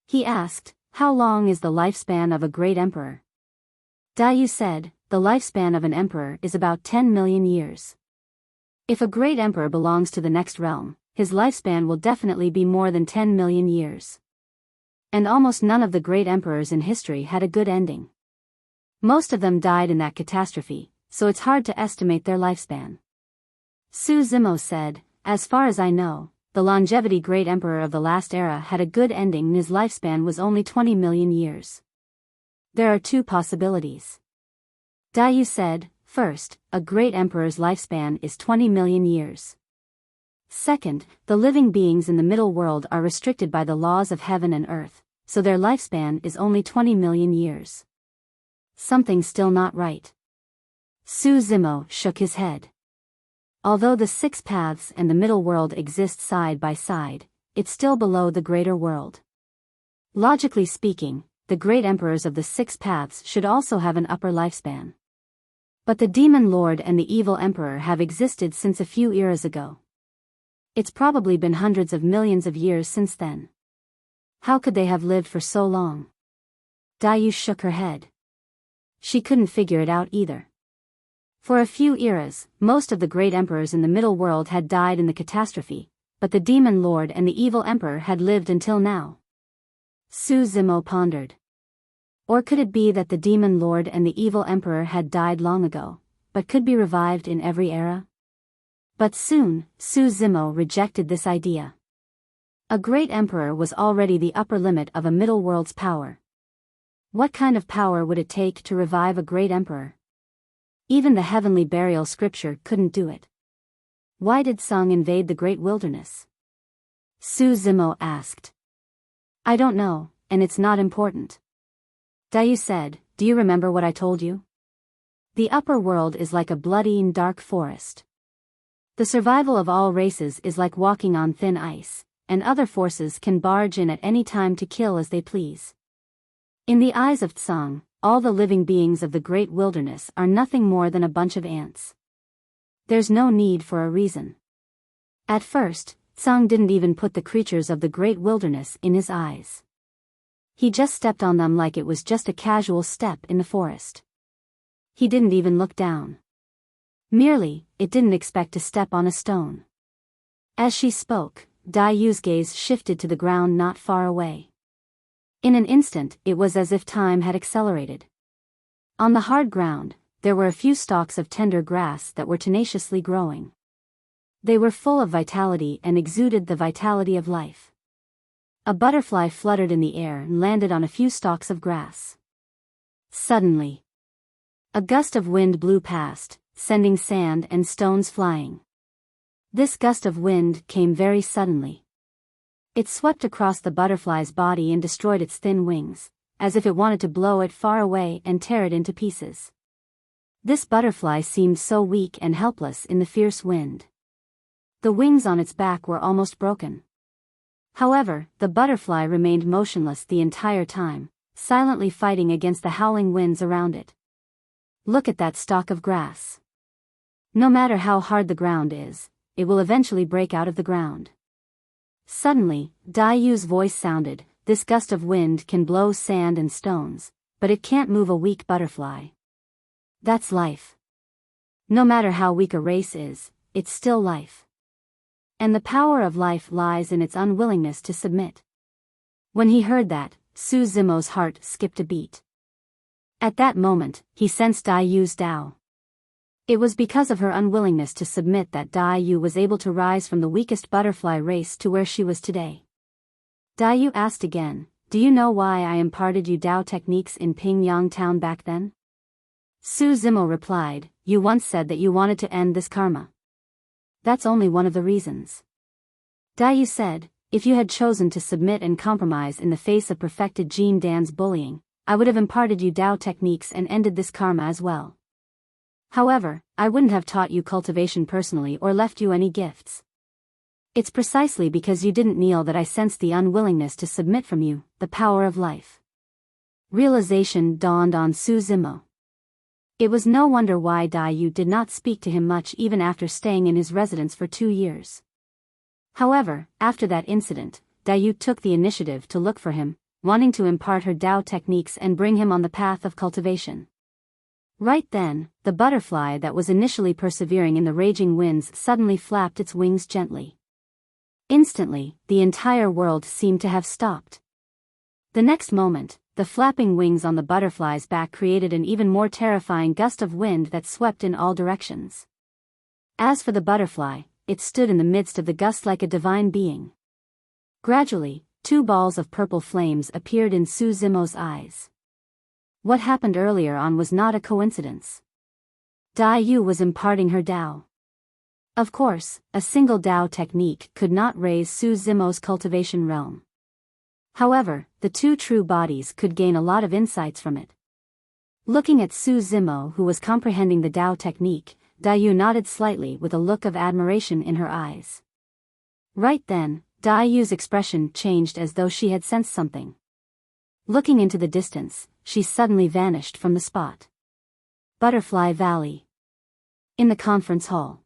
He asked, "How long is the lifespan of a great emperor?" Dayu said, "The lifespan of an emperor is about 10 million years. If a great emperor belongs to the next realm, his lifespan will definitely be more than 10 million years. And almost none of the great emperors in history had a good ending. Most of them died in that catastrophe, so it's hard to estimate their lifespan." Su Zimo said, "As far as I know, the longevity great emperor of the last era had a good ending and his lifespan was only 20 million years. There are two possibilities." Dayu said, "First, a great emperor's lifespan is 20 million years. Second, the living beings in the middle world are restricted by the laws of heaven and earth, so their lifespan is only 20 million years. Something's still not right." Su Zimo shook his head. Although the six paths and the middle world exist side by side, it's still below the greater world. Logically speaking, the great emperors of the six paths should also have an upper lifespan. But the demon lord and the evil emperor have existed since a few eras ago. It's probably been hundreds of millions of years since then. How could they have lived for so long? Dayu shook her head. She couldn't figure it out either. For a few eras, most of the great emperors in the middle world had died in the catastrophe, but the demon lord and the evil emperor had lived until now. Su Zimo pondered. Or could it be that the demon lord and the evil emperor had died long ago, but could be revived in every era? But soon, Su Zimo rejected this idea. A great emperor was already the upper limit of a middle world's power. What kind of power would it take to revive a great emperor? Even the heavenly burial scripture couldn't do it. Why did Song invade the great wilderness? Su Zimo asked. "I don't know, and it's not important." Dayu said, "Do you remember what I told you? The upper world is like a bloody and dark forest. The survival of all races is like walking on thin ice, and other forces can barge in at any time to kill as they please. In the eyes of Tsang, all the living beings of the great wilderness are nothing more than a bunch of ants. There's no need for a reason." At first, Tsang didn't even put the creatures of the great wilderness in his eyes. He just stepped on them like it was just a casual step in the forest. He didn't even look down. Merely, it didn't expect to step on a stone. As she spoke, Dayu's gaze shifted to the ground not far away. In an instant, it was as if time had accelerated. On the hard ground, there were a few stalks of tender grass that were tenaciously growing. They were full of vitality and exuded the vitality of life. A butterfly fluttered in the air and landed on a few stalks of grass. Suddenly, a gust of wind blew past, sending sand and stones flying. This gust of wind came very suddenly. It swept across the butterfly's body and destroyed its thin wings, as if it wanted to blow it far away and tear it into pieces. This butterfly seemed so weak and helpless in the fierce wind. The wings on its back were almost broken. However, the butterfly remained motionless the entire time, silently fighting against the howling winds around it. Look at that stalk of grass. No matter how hard the ground is, it will eventually break out of the ground. Suddenly, Dayu's voice sounded, "This gust of wind can blow sand and stones, but it can't move a weak butterfly. That's life. No matter how weak a race is, it's still life. And the power of life lies in its unwillingness to submit." When he heard that, Su Zimo's heart skipped a beat. At that moment, he sensed Dayu's Tao. It was because of her unwillingness to submit that Dayu was able to rise from the weakest butterfly race to where she was today. Dayu asked again, "Do you know why I imparted you Tao techniques in Pingyang town back then?" Su Zimo replied, "You once said that you wanted to end this karma. That's only one of the reasons." Dayu said, "If you had chosen to submit and compromise in the face of perfected Jean Dan's bullying, I would have imparted you Tao techniques and ended this karma as well. However, I wouldn't have taught you cultivation personally or left you any gifts. It's precisely because you didn't kneel that I sensed the unwillingness to submit from you, the power of life." Realization dawned on Su Zimo. It was no wonder why Yu did not speak to him much even after staying in his residence for 2 years. However, after that incident, Yu took the initiative to look for him, wanting to impart her Tao techniques and bring him on the path of cultivation. Right then, the butterfly that was initially persevering in the raging winds suddenly flapped its wings gently. Instantly, the entire world seemed to have stopped. The next moment, the flapping wings on the butterfly's back created an even more terrifying gust of wind that swept in all directions. As for the butterfly, it stood in the midst of the gust like a divine being. Gradually, 2 balls of purple flames appeared in Su Zimo's eyes. What happened earlier on was not a coincidence. Yu was imparting her Tao. Of course, a single Tao technique could not raise Su Zimo's cultivation realm. However, the 2 true bodies could gain a lot of insights from it. Looking at Su Zimo, who was comprehending the Tao technique, Yu nodded slightly with a look of admiration in her eyes. Right then, Yu's expression changed as though she had sensed something. Looking into the distance, she suddenly vanished from the spot. Butterfly Valley. In the conference hall.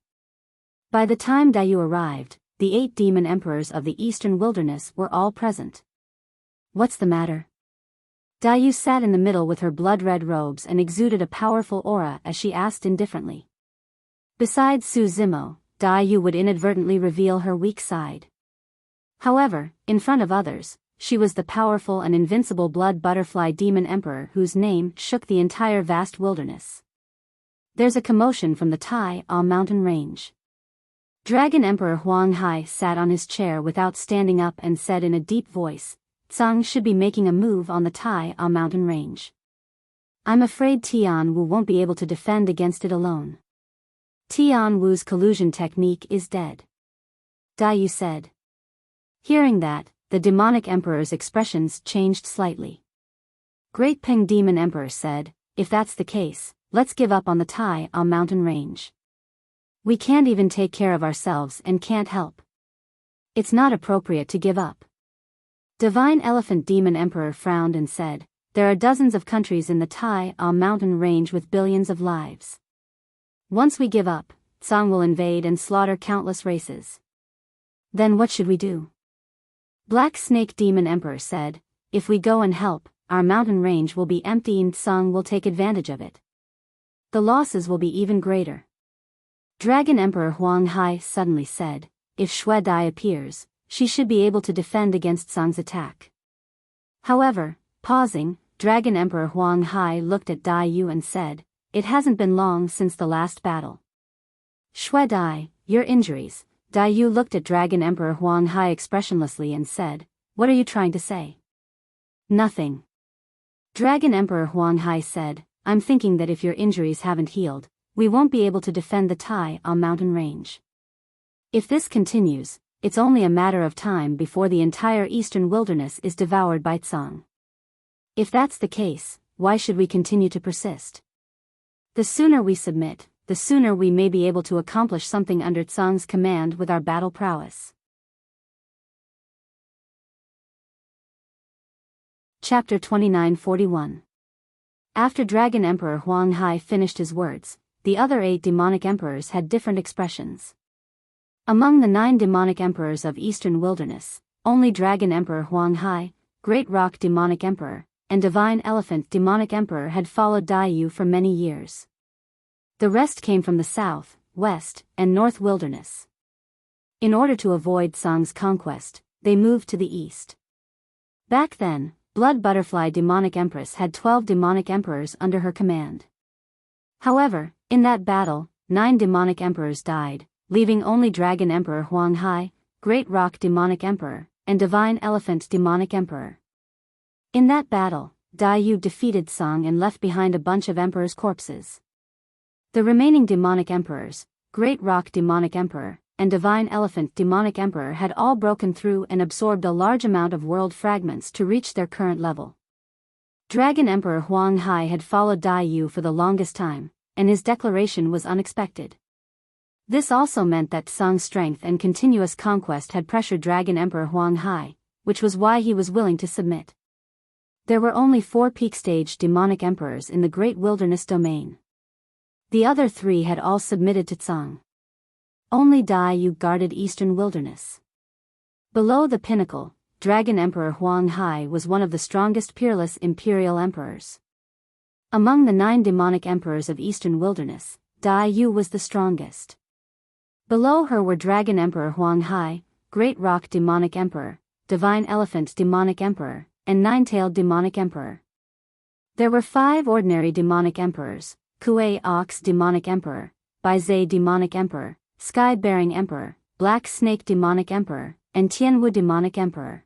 By the time Yu arrived, the 8 demon emperors of the eastern wilderness were all present. What's the matter? Yu sat in the middle with her blood-red robes and exuded a powerful aura as she asked indifferently. Besides Su Zimo, Yu would inadvertently reveal her weak side. However, in front of others, she was the powerful and invincible blood butterfly demon emperor whose name shook the entire vast wilderness. There's a commotion from the Tai A mountain range. Dragon Emperor Huang Hai sat on his chair without standing up and said in a deep voice, Tsang should be making a move on the Tai A mountain range. I'm afraid Tian Wu won't be able to defend against it alone. Tian Wu's collusion technique is dead. Yu said. Hearing that, the demonic emperor's expressions changed slightly. Great Peng Demon Emperor said, if that's the case, let's give up on the Tai A mountain range. We can't even take care of ourselves and can't help. It's not appropriate to give up. Divine Elephant Demon Emperor frowned and said, there are dozens of countries in the Tai A mountain range with billions of lives. Once we give up, Tsang will invade and slaughter countless races. Then what should we do? Black Snake Demon Emperor said, if we go and help, our mountain range will be empty and Tsang will take advantage of it. The losses will be even greater. Dragon Emperor Huang Hai suddenly said, if Shui Dai appears, she should be able to defend against Tsang's attack. However, pausing, Dragon Emperor Huang Hai looked at Yu and said, it hasn't been long since the last battle. Shui Dai, your injuries. Yu looked at Dragon Emperor Huang Hai expressionlessly and said, what are you trying to say? Nothing. Dragon Emperor Huang Hai said, I'm thinking that if your injuries haven't healed, we won't be able to defend the Tai A mountain range. If this continues, it's only a matter of time before the entire eastern wilderness is devoured by Tsang. If that's the case, why should we continue to persist? The sooner we submit, the sooner we may be able to accomplish something under Tsang's command with our battle prowess. Chapter 2941. After Dragon Emperor Huang Hai finished his words, the other 8 demonic emperors had different expressions. Among the 9 demonic emperors of Eastern Wilderness, only Dragon Emperor Huang Hai, Great Rock Demonic Emperor, and Divine Elephant Demonic Emperor had followed Yu for many years. The rest came from the south, west, and north wilderness. In order to avoid Tsang's conquest, they moved to the east. Back then, Blood Butterfly Demonic Empress had 12 demonic emperors under her command. However, in that battle, 9 demonic emperors died, leaving only Dragon Emperor Huang Hai, Great Rock Demonic Emperor, and Divine Elephant Demonic Emperor. In that battle, Yu defeated Tsang and left behind a bunch of emperors' corpses. The remaining demonic emperors, Great Rock Demonic Emperor, and Divine Elephant Demonic Emperor had all broken through and absorbed a large amount of world fragments to reach their current level. Dragon Emperor Huang Hai had followed Yu for the longest time, and his declaration was unexpected. This also meant that Tsang's strength and continuous conquest had pressured Dragon Emperor Huang Hai, which was why he was willing to submit. There were only 4 peak-stage demonic emperors in the Great Wilderness domain. The other three had all submitted to Tsang. Only Dai Yu guarded Eastern Wilderness. Below the pinnacle, Dragon Emperor Huang Hai was one of the strongest peerless imperial emperors. Among the 9 demonic emperors of Eastern Wilderness, Dai Yu was the strongest. Below her were Dragon Emperor Huang Hai, Great Rock Demonic Emperor, Divine Elephant Demonic Emperor, and Nine-Tailed Demonic Emperor. There were 5 ordinary demonic emperors: Kuei Ox Demonic Emperor, Baizai Demonic Emperor, Sky-Bearing Emperor, Black Snake Demonic Emperor, and Tianwu Demonic Emperor.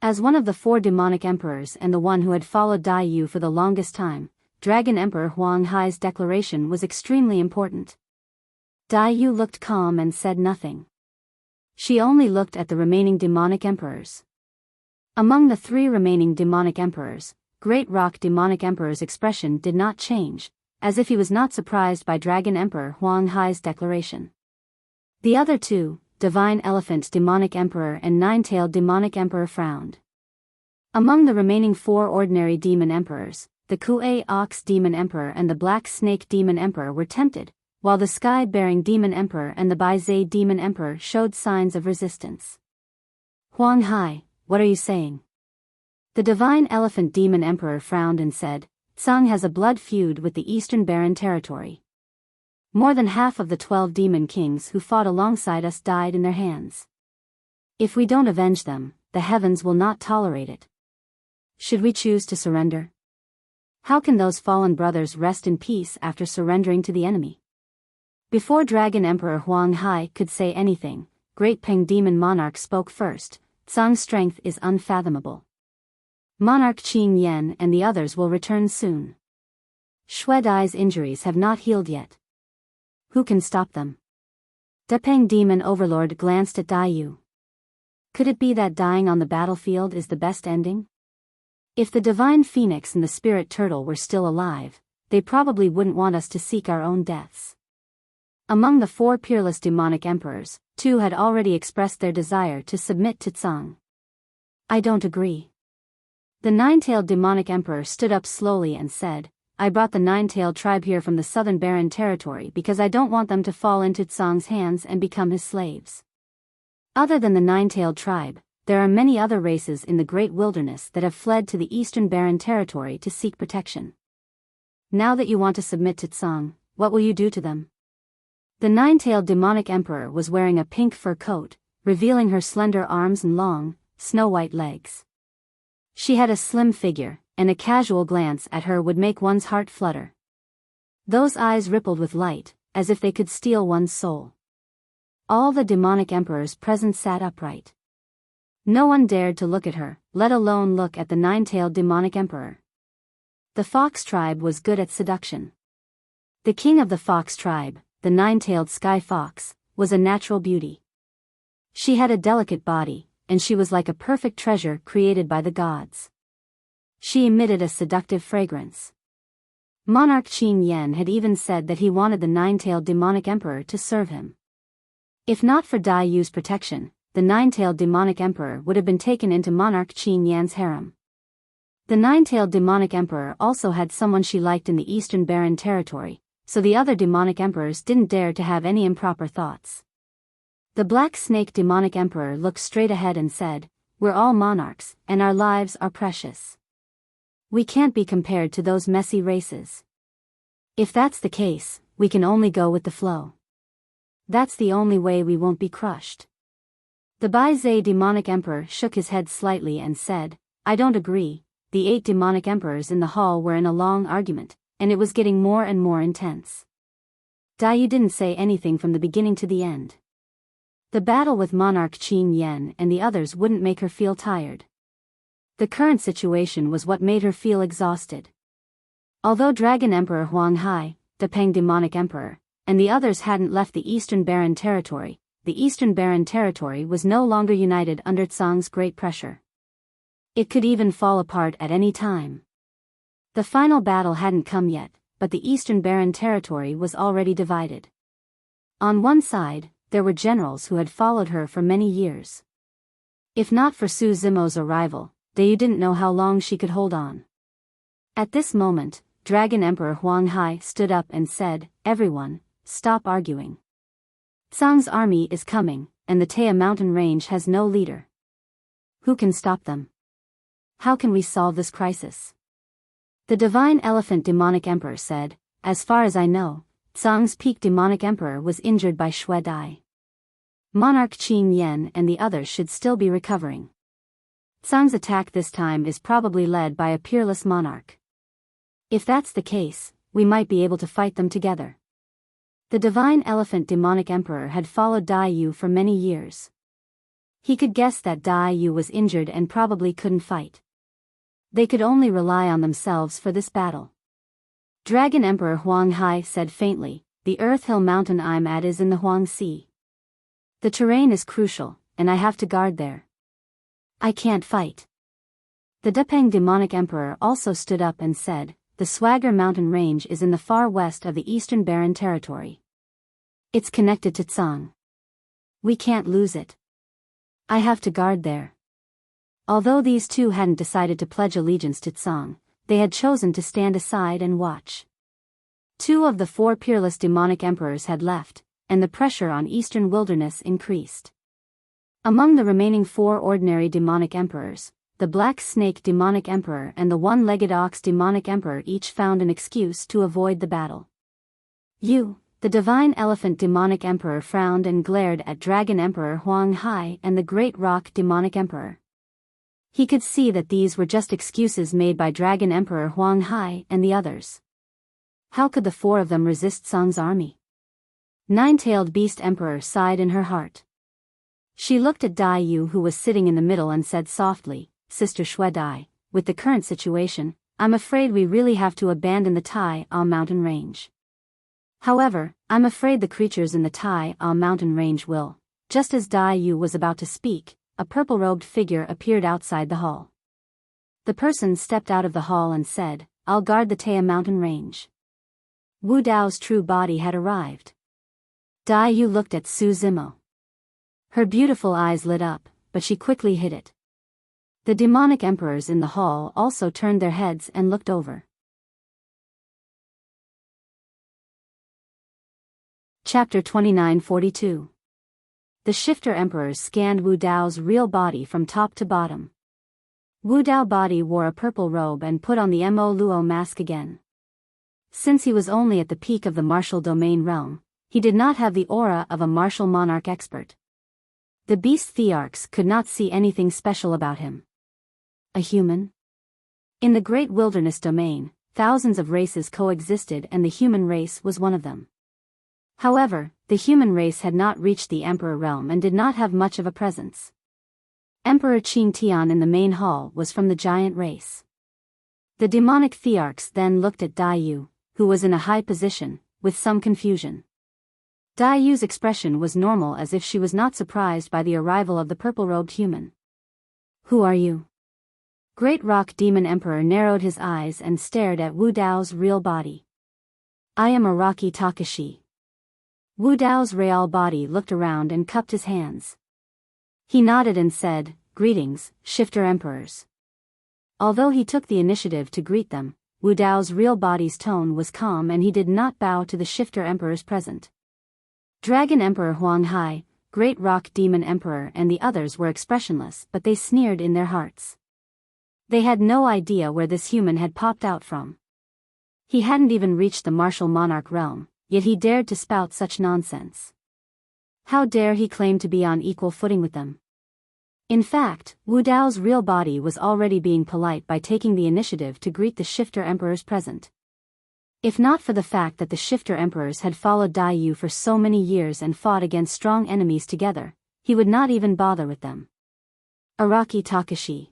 As one of the 4 demonic emperors and the one who had followed Dai Yu for the longest time, Dragon Emperor Huang Hai's declaration was extremely important. Dai Yu looked calm and said nothing. She only looked at the remaining demonic emperors. Among the 3 remaining demonic emperors, Great Rock Demonic Emperor's expression did not change, as if he was not surprised by Dragon Emperor Huang Hai's declaration. The other 2, Divine Elephant Demonic Emperor and Nine-Tailed Demonic Emperor, frowned. Among the remaining 4 ordinary demon emperors, the Kuei Ox Demon Emperor and the Black Snake Demon Emperor were tempted, while the Sky-Bearing Demon Emperor and the Baizai Demon Emperor showed signs of resistance. Huang Hai, what are you saying? The Divine Elephant Demon Emperor frowned and said, Tsang has a blood feud with the Eastern Barren Territory. More than half of the 12 demon kings who fought alongside us died in their hands. If we don't avenge them, the heavens will not tolerate it. Should we choose to surrender? How can those fallen brothers rest in peace after surrendering to the enemy? Before Dragon Emperor Huang Hai could say anything, Great Peng Demon Monarch spoke first. Tsang's strength is unfathomable. Monarch Qing Yan and the others will return soon. Xue Dai's injuries have not healed yet. Who can stop them? Depeng Demon Overlord glanced at Dai Yu. Could it be that dying on the battlefield is the best ending? If the Divine Phoenix and the Spirit Turtle were still alive, they probably wouldn't want us to seek our own deaths. Among the 4 peerless demonic emperors, 2 had already expressed their desire to submit to Tsang. I don't agree. The Nine-Tailed Demonic Emperor stood up slowly and said, I brought the Nine-Tailed tribe here from the Southern Barren Territory because I don't want them to fall into Tsang's hands and become his slaves. Other than the Nine-Tailed tribe, there are many other races in the Great Wilderness that have fled to the Eastern Barren Territory to seek protection. Now that you want to submit to Tsang, what will you do to them? The Nine-Tailed Demonic Emperor was wearing a pink fur coat, revealing her slender arms and long, snow-white legs. She had a slim figure, and a casual glance at her would make one's heart flutter. Those eyes rippled with light, as if they could steal one's soul. All the demonic emperors present sat upright. No one dared to look at her, let alone look at the Nine-Tailed Demonic Emperor. The Fox tribe was good at seduction. The king of the Fox tribe, the Nine-Tailed Sky Fox, was a natural beauty. She had a delicate body, and she was like a perfect treasure created by the gods. She emitted a seductive fragrance. Monarch Qin Yan had even said that he wanted the Nine-Tailed Demonic Emperor to serve him. If not for Dai Yu's protection, the Nine-Tailed Demonic Emperor would have been taken into Monarch Qin Yan's harem. The Nine-Tailed Demonic Emperor also had someone she liked in the Eastern Barren Territory, so the other demonic emperors didn't dare to have any improper thoughts. The Black Snake Demonic Emperor looked straight ahead and said, We're all monarchs, and our lives are precious. We can't be compared to those messy races. If that's the case, we can only go with the flow. That's the only way we won't be crushed. The Baizai Demonic Emperor shook his head slightly and said, I don't agree. The 8 demonic emperors in the hall were in a long argument, and it was getting more and more intense. Dai Yu didn't say anything from the beginning to the end. The battle with Monarch Qin Yan and the others wouldn't make her feel tired. The current situation was what made her feel exhausted. Although Dragon Emperor Huang Hai, the Peng Demonic Emperor, and the others hadn't left the Eastern Barren Territory, the Eastern Barren Territory was no longer united under Tsang's great pressure. It could even fall apart at any time. The final battle hadn't come yet, but the Eastern Barren Territory was already divided. On one side, there were generals who had followed her for many years. If not for Su Zimo's arrival, Dai Yu didn't know how long she could hold on. At this moment, Dragon Emperor Huang Hai stood up and said, "Everyone, stop arguing. Tsang's army is coming, and the Taya mountain range has no leader. Who can stop them? How can we solve this crisis?" The Divine Elephant Demonic Emperor said, "As far as I know, Tsang's peak demonic emperor was injured by Shui Dai. Monarch Qin Yen and the others should still be recovering. Tsang's attack this time is probably led by a peerless monarch. If that's the case, we might be able to fight them together." The Divine Elephant Demonic Emperor had followed Dai Yu for many years. He could guess that Dai Yu was injured and probably couldn't fight. They could only rely on themselves for this battle. Dragon Emperor Huang Hai said faintly, "The Earth Hill mountain I'm at is in the Huang Sea. The terrain is crucial, and I have to guard there. I can't fight." The Depeng Demonic Emperor also stood up and said, "The Swagger mountain range is in the far west of the Eastern Barren Territory. It's connected to Tsang. We can't lose it. I have to guard there." Although these two hadn't decided to pledge allegiance to Tsang, they had chosen to stand aside and watch. 2 of the 4 peerless demonic emperors had left, and the pressure on Eastern Wilderness increased. Among the remaining 4 ordinary demonic emperors, the Black Snake Demonic Emperor and the One-Legged Ox Demonic Emperor each found an excuse to avoid the battle. The Divine Elephant Demonic Emperor frowned and glared at Dragon Emperor Huang Hai and the Great Rock Demonic Emperor. He could see that these were just excuses made by Dragon Emperor Huang Hai and the others. How could the 4 of them resist Tsang's army? Nine-Tailed Beast Emperor sighed in her heart. She looked at Dai Yu, who was sitting in the middle, and said softly, "Sister Shui Dai, with the current situation, I'm afraid we really have to abandon the Tai A mountain range. However, I'm afraid the creatures in the Tai A mountain range will." Just as Dai Yu was about to speak, a purple-robed figure appeared outside the hall. The person stepped out of the hall and said, "I'll guard the Taya mountain range." Wu Dao's true body had arrived. Dai Yu looked at Su Zimo. Her beautiful eyes lit up, but she quickly hid it. The demonic emperors in the hall also turned their heads and looked over. Chapter 2942. The Shifter Emperors scanned Wu Dao's real body from top to bottom. Wu Dao body wore a purple robe and put on the Mo Luo mask again. Since he was only at the peak of the martial domain realm, he did not have the aura of a martial monarch expert. The beast thearchs could not see anything special about him. A human? In the great wilderness domain, thousands of races coexisted and the human race was one of them. However, the human race had not reached the Emperor realm and did not have much of a presence. Emperor Qin Tian in the main hall was from the giant race. The demonic thearchs then looked at Dai Yu, who was in a high position, with some confusion. Dai Yu's expression was normal, as if she was not surprised by the arrival of the purple-robed human. "Who are you?" Great Rock Demon Emperor narrowed his eyes and stared at Wu Dao's real body. "I am Araki Takashi." Wu Dao's real body looked around and cupped his hands. He nodded and said, "Greetings, Shifter Emperors." Although he took the initiative to greet them, Wu Dao's real body's tone was calm and he did not bow to the Shifter Emperors present. Dragon Emperor Huang Hai, Great Rock Demon Emperor and the others were expressionless, but they sneered in their hearts. They had no idea where this human had popped out from. He hadn't even reached the martial monarch realm, yet he dared to spout such nonsense. How dare he claim to be on equal footing with them? In fact, Wu Dao's real body was already being polite by taking the initiative to greet the Shifter Emperors present. If not for the fact that the Shifter Emperors had followed Dai Yu for so many years and fought against strong enemies together, he would not even bother with them. Araki Takashi.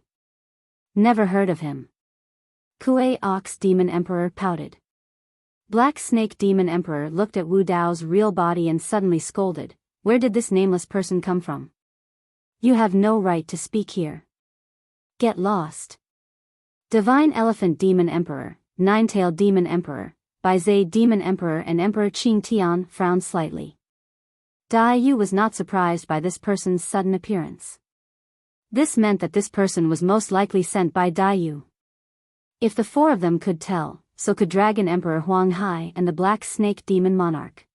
Never heard of him. Kue Ox Demon Emperor pouted. Black Snake Demon Emperor looked at Wu Dao's real body and suddenly scolded, "Where did this nameless person come from? You have no right to speak here. Get lost." Divine Elephant Demon Emperor, Nine-Tailed Demon Emperor, Baizai Demon Emperor and Emperor Qing Tian frowned slightly. Dai Yu was not surprised by this person's sudden appearance. This meant that this person was most likely sent by Dai Yu. If the 4 of them could tell, so could Dragon Emperor Huang Hai and the Black Snake Demon Monarch.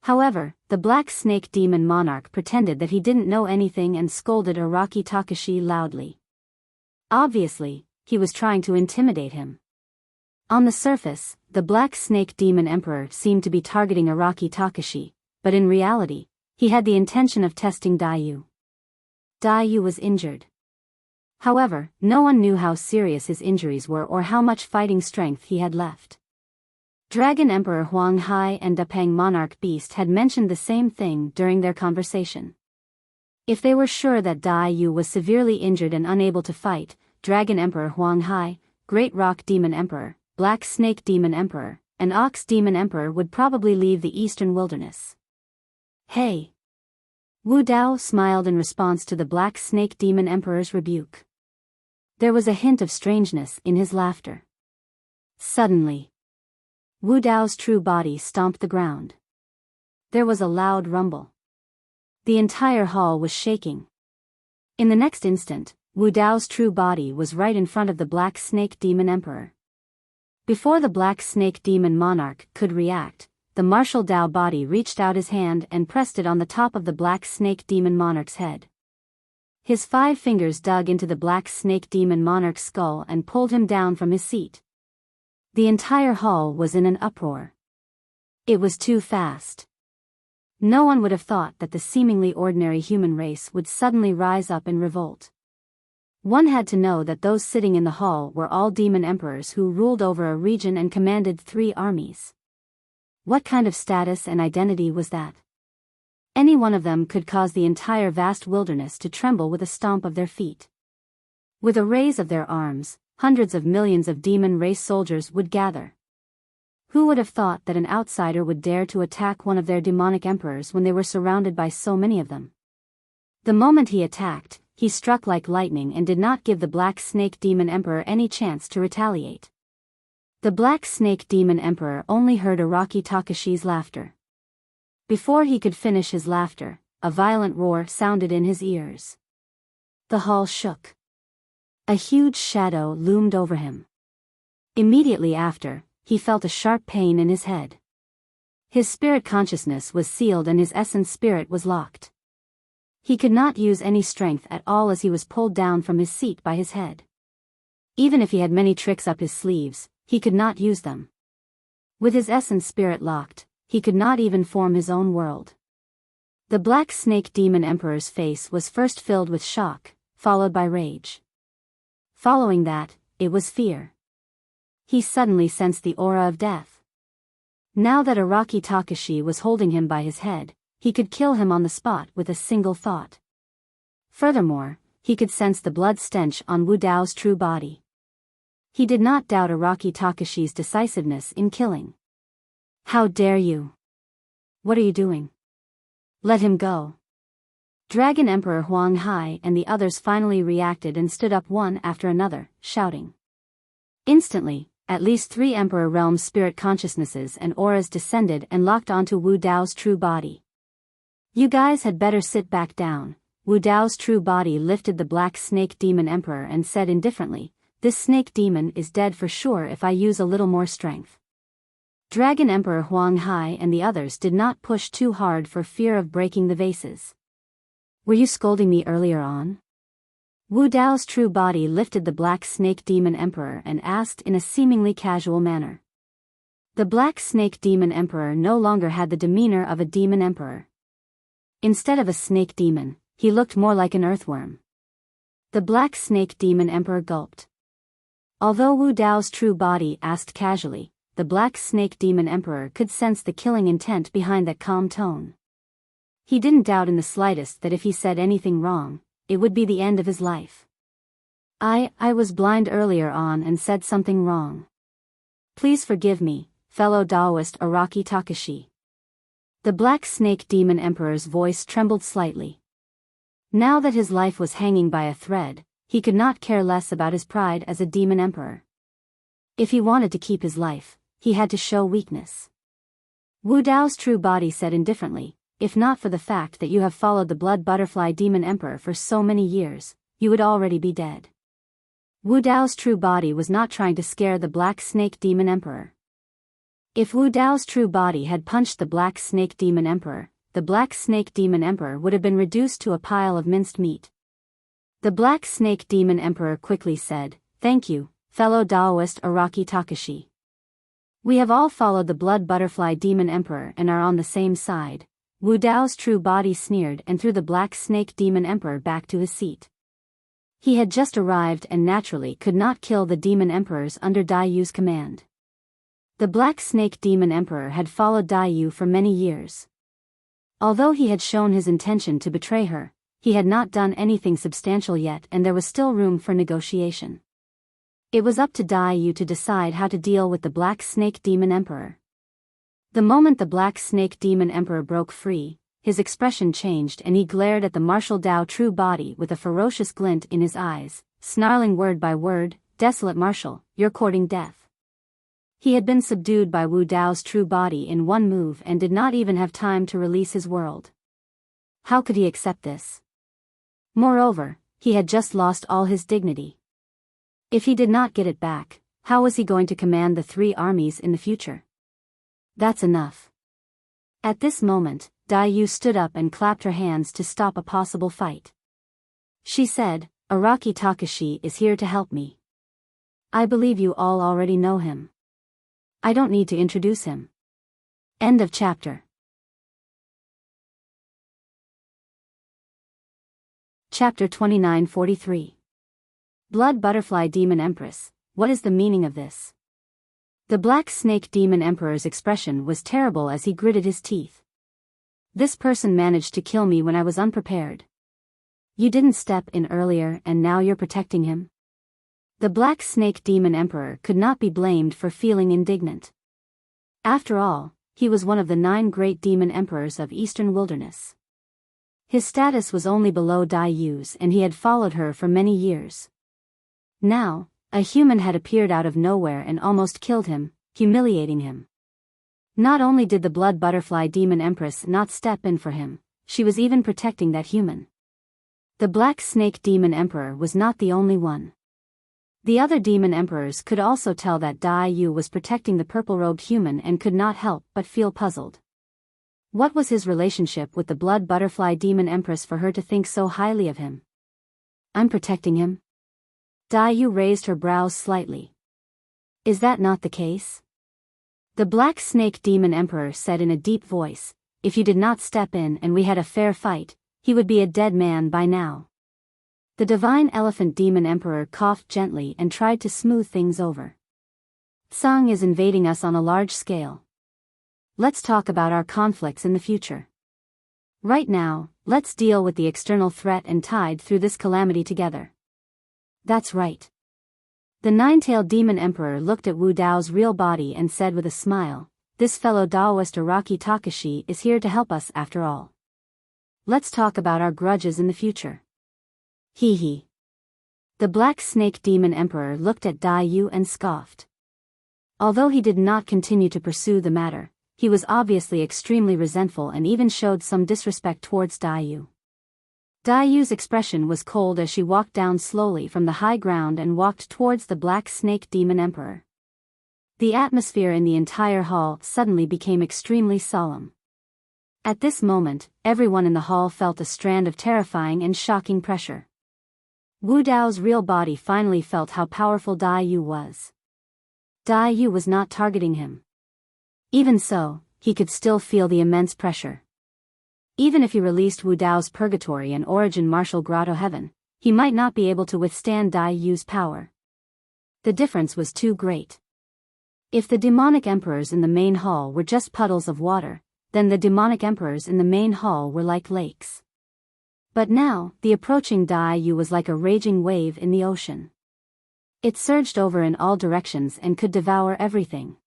However, the Black Snake Demon Monarch pretended that he didn't know anything and scolded Araki Takashi loudly. Obviously, he was trying to intimidate him. On the surface, the Black Snake Demon Emperor seemed to be targeting Araki Takashi, but in reality, he had the intention of testing Dayu. Dayu was injured. However, no one knew how serious his injuries were or how much fighting strength he had left. Dragon Emperor Huang Hai and Dapeng Monarch Beast had mentioned the same thing during their conversation. If they were sure that Dayu was severely injured and unable to fight, Dragon Emperor Huang Hai, Great Rock Demon Emperor, Black Snake Demon Emperor, and Ox Demon Emperor would probably leave the eastern wilderness. Hey! Wu Dao smiled in response to the Black Snake Demon Emperor's rebuke. There was a hint of strangeness in his laughter. Suddenly, Wu Dao's true body stomped the ground. There was a loud rumble. The entire hall was shaking. In the next instant, Wu Dao's true body was right in front of the Black Snake Demon Emperor. Before the Black Snake Demon Monarch could react, the martial Dao body reached out his hand and pressed it on the top of the Black Snake Demon Monarch's head. His 5 fingers dug into the Black Snake Demon Monarch's skull and pulled him down from his seat. The entire hall was in an uproar. It was too fast. No one would have thought that the seemingly ordinary human race would suddenly rise up in revolt. One had to know that those sitting in the hall were all demon emperors who ruled over a region and commanded 3 armies. What kind of status and identity was that? Any one of them could cause the entire vast wilderness to tremble with a stomp of their feet. With a raise of their arms, hundreds of millions of demon race soldiers would gather. Who would have thought that an outsider would dare to attack one of their demonic emperors when they were surrounded by so many of them? The moment he attacked, he struck like lightning and did not give the Black Snake Demon Emperor any chance to retaliate. The Black Snake Demon Emperor only heard Araki Takashi's laughter. Before he could finish his laughter, a violent roar sounded in his ears. The hall shook. A huge shadow loomed over him. Immediately after, he felt a sharp pain in his head. His spirit consciousness was sealed and his essence spirit was locked. He could not use any strength at all as he was pulled down from his seat by his head. Even if he had many tricks up his sleeves, he could not use them. With his essence spirit locked, he could not even form his own world. The Black Snake Demon Emperor's face was first filled with shock, followed by rage. Following that, it was fear. He suddenly sensed the aura of death. Now that Araki Takashi was holding him by his head, he could kill him on the spot with a single thought. Furthermore, he could sense the blood stench on Wu Dao's true body. He did not doubt Araki Takashi's decisiveness in killing. How dare you? What are you doing? Let him go. Dragon Emperor Huang Hai and the others finally reacted and stood up one after another, shouting. Instantly, at least 3 Emperor Realm spirit consciousnesses and auras descended and locked onto Wu Dao's true body. You guys had better sit back down. Wu Dao's true body lifted the Black Snake Demon Emperor and said indifferently, "This snake demon is dead for sure if I use a little more strength." Dragon Emperor Huang Hai and the others did not push too hard for fear of breaking the vases. Were you scolding me earlier on? Wu Dao's true body lifted the Black Snake Demon Emperor and asked in a seemingly casual manner. The Black Snake Demon Emperor no longer had the demeanor of a demon emperor. Instead of a snake demon, he looked more like an earthworm. The Black Snake Demon Emperor gulped. Although Wu Dao's true body asked casually, the Black Snake Demon Emperor could sense the killing intent behind that calm tone. He didn't doubt in the slightest that if he said anything wrong, it would be the end of his life. I was blind earlier on and said something wrong. Please forgive me, fellow Taoist Araki Takashi. The Black Snake Demon Emperor's voice trembled slightly. Now that his life was hanging by a thread, he could not care less about his pride as a demon emperor. If he wanted to keep his life, he had to show weakness. Wu Dao's true body said indifferently, "If not for the fact that you have followed the Blood Butterfly Demon Emperor for so many years, you would already be dead." Wu Dao's true body was not trying to scare the Black Snake Demon Emperor. If Wu Dao's true body had punched the Black Snake Demon Emperor, the Black Snake Demon Emperor would have been reduced to a pile of minced meat. The Black Snake Demon Emperor quickly said, "Thank you, fellow Daoist Araki Takashi. We have all followed the Blood Butterfly Demon Emperor and are on the same side." Wu Dao's true body sneered and threw the Black Snake Demon Emperor back to his seat. He had just arrived and naturally could not kill the Demon Emperors under Dai Yu's command. The Black Snake Demon Emperor had followed Dai Yu for many years. Although he had shown his intention to betray her, he had not done anything substantial yet and there was still room for negotiation. It was up to Dai Yu to decide how to deal with the Black Snake Demon Emperor. The moment the Black Snake Demon Emperor broke free, his expression changed and he glared at the martial Dao true body with a ferocious glint in his eyes, snarling word by word, "Desolate Marshal, you're courting death." He had been subdued by Wu Dao's true body in one move and did not even have time to release his world. How could he accept this? Moreover, he had just lost all his dignity. If he did not get it back, how was he going to command the 3 armies in the future? That's enough. At this moment, Dai Yu stood up and clapped her hands to stop a possible fight. She said, "Araki Takashi is here to help me. I believe you all already know him. I don't need to introduce him." End of chapter. Chapter 2943. Blood Butterfly Demon Empress, what is the meaning of this? The Black Snake Demon Emperor's expression was terrible as he gritted his teeth. This person managed to kill me when I was unprepared. You didn't step in earlier and now you're protecting him? The Black Snake Demon Emperor could not be blamed for feeling indignant. After all, he was one of the 9 great demon emperors of Eastern Wilderness. His status was only below Dai Yu's and he had followed her for many years. Now, a human had appeared out of nowhere and almost killed him, humiliating him. Not only did the Blood Butterfly Demon Empress not step in for him, she was even protecting that human. The Black Snake Demon Emperor was not the only one. The other demon emperors could also tell that Dai Yu was protecting the purple-robed human and could not help but feel puzzled. What was his relationship with the Blood Butterfly Demon Empress for her to think so highly of him? I'm protecting him? Dai Yu raised her brows slightly. Is that not the case? The Black Snake Demon Emperor said in a deep voice, "If you did not step in and we had a fair fight, he would be a dead man by now." The Divine Elephant Demon Emperor coughed gently and tried to smooth things over. Tsang is invading us on a large scale. Let's talk about our conflicts in the future. Right now, let's deal with the external threat and tide through this calamity together. That's right. The 9-tailed Demon Emperor looked at Wu Dao's real body and said with a smile, "This fellow Daoist Araki Takashi is here to help us after all. Let's talk about our grudges in the future." Hee hee. The Black Snake Demon Emperor looked at Dai Yu and scoffed. Although he did not continue to pursue the matter, he was obviously extremely resentful and even showed some disrespect towards Dai Yu. Dai Yu's expression was cold as she walked down slowly from the high ground and walked towards the Black Snake Demon Emperor. The atmosphere in the entire hall suddenly became extremely solemn. At this moment, everyone in the hall felt a strand of terrifying and shocking pressure. Wu Dao's real body finally felt how powerful Dai Yu was. Dai Yu was not targeting him. Even so, he could still feel the immense pressure. Even if he released Wu Dao's Purgatory and Origin Martial Grotto Heaven, he might not be able to withstand Dai Yu's power. The difference was too great. If the demonic emperors in the main hall were just puddles of water, then the demonic emperors in the main hall were like lakes. But now, the approaching Dai Yu was like a raging wave in the ocean. It surged over in all directions and could devour everything.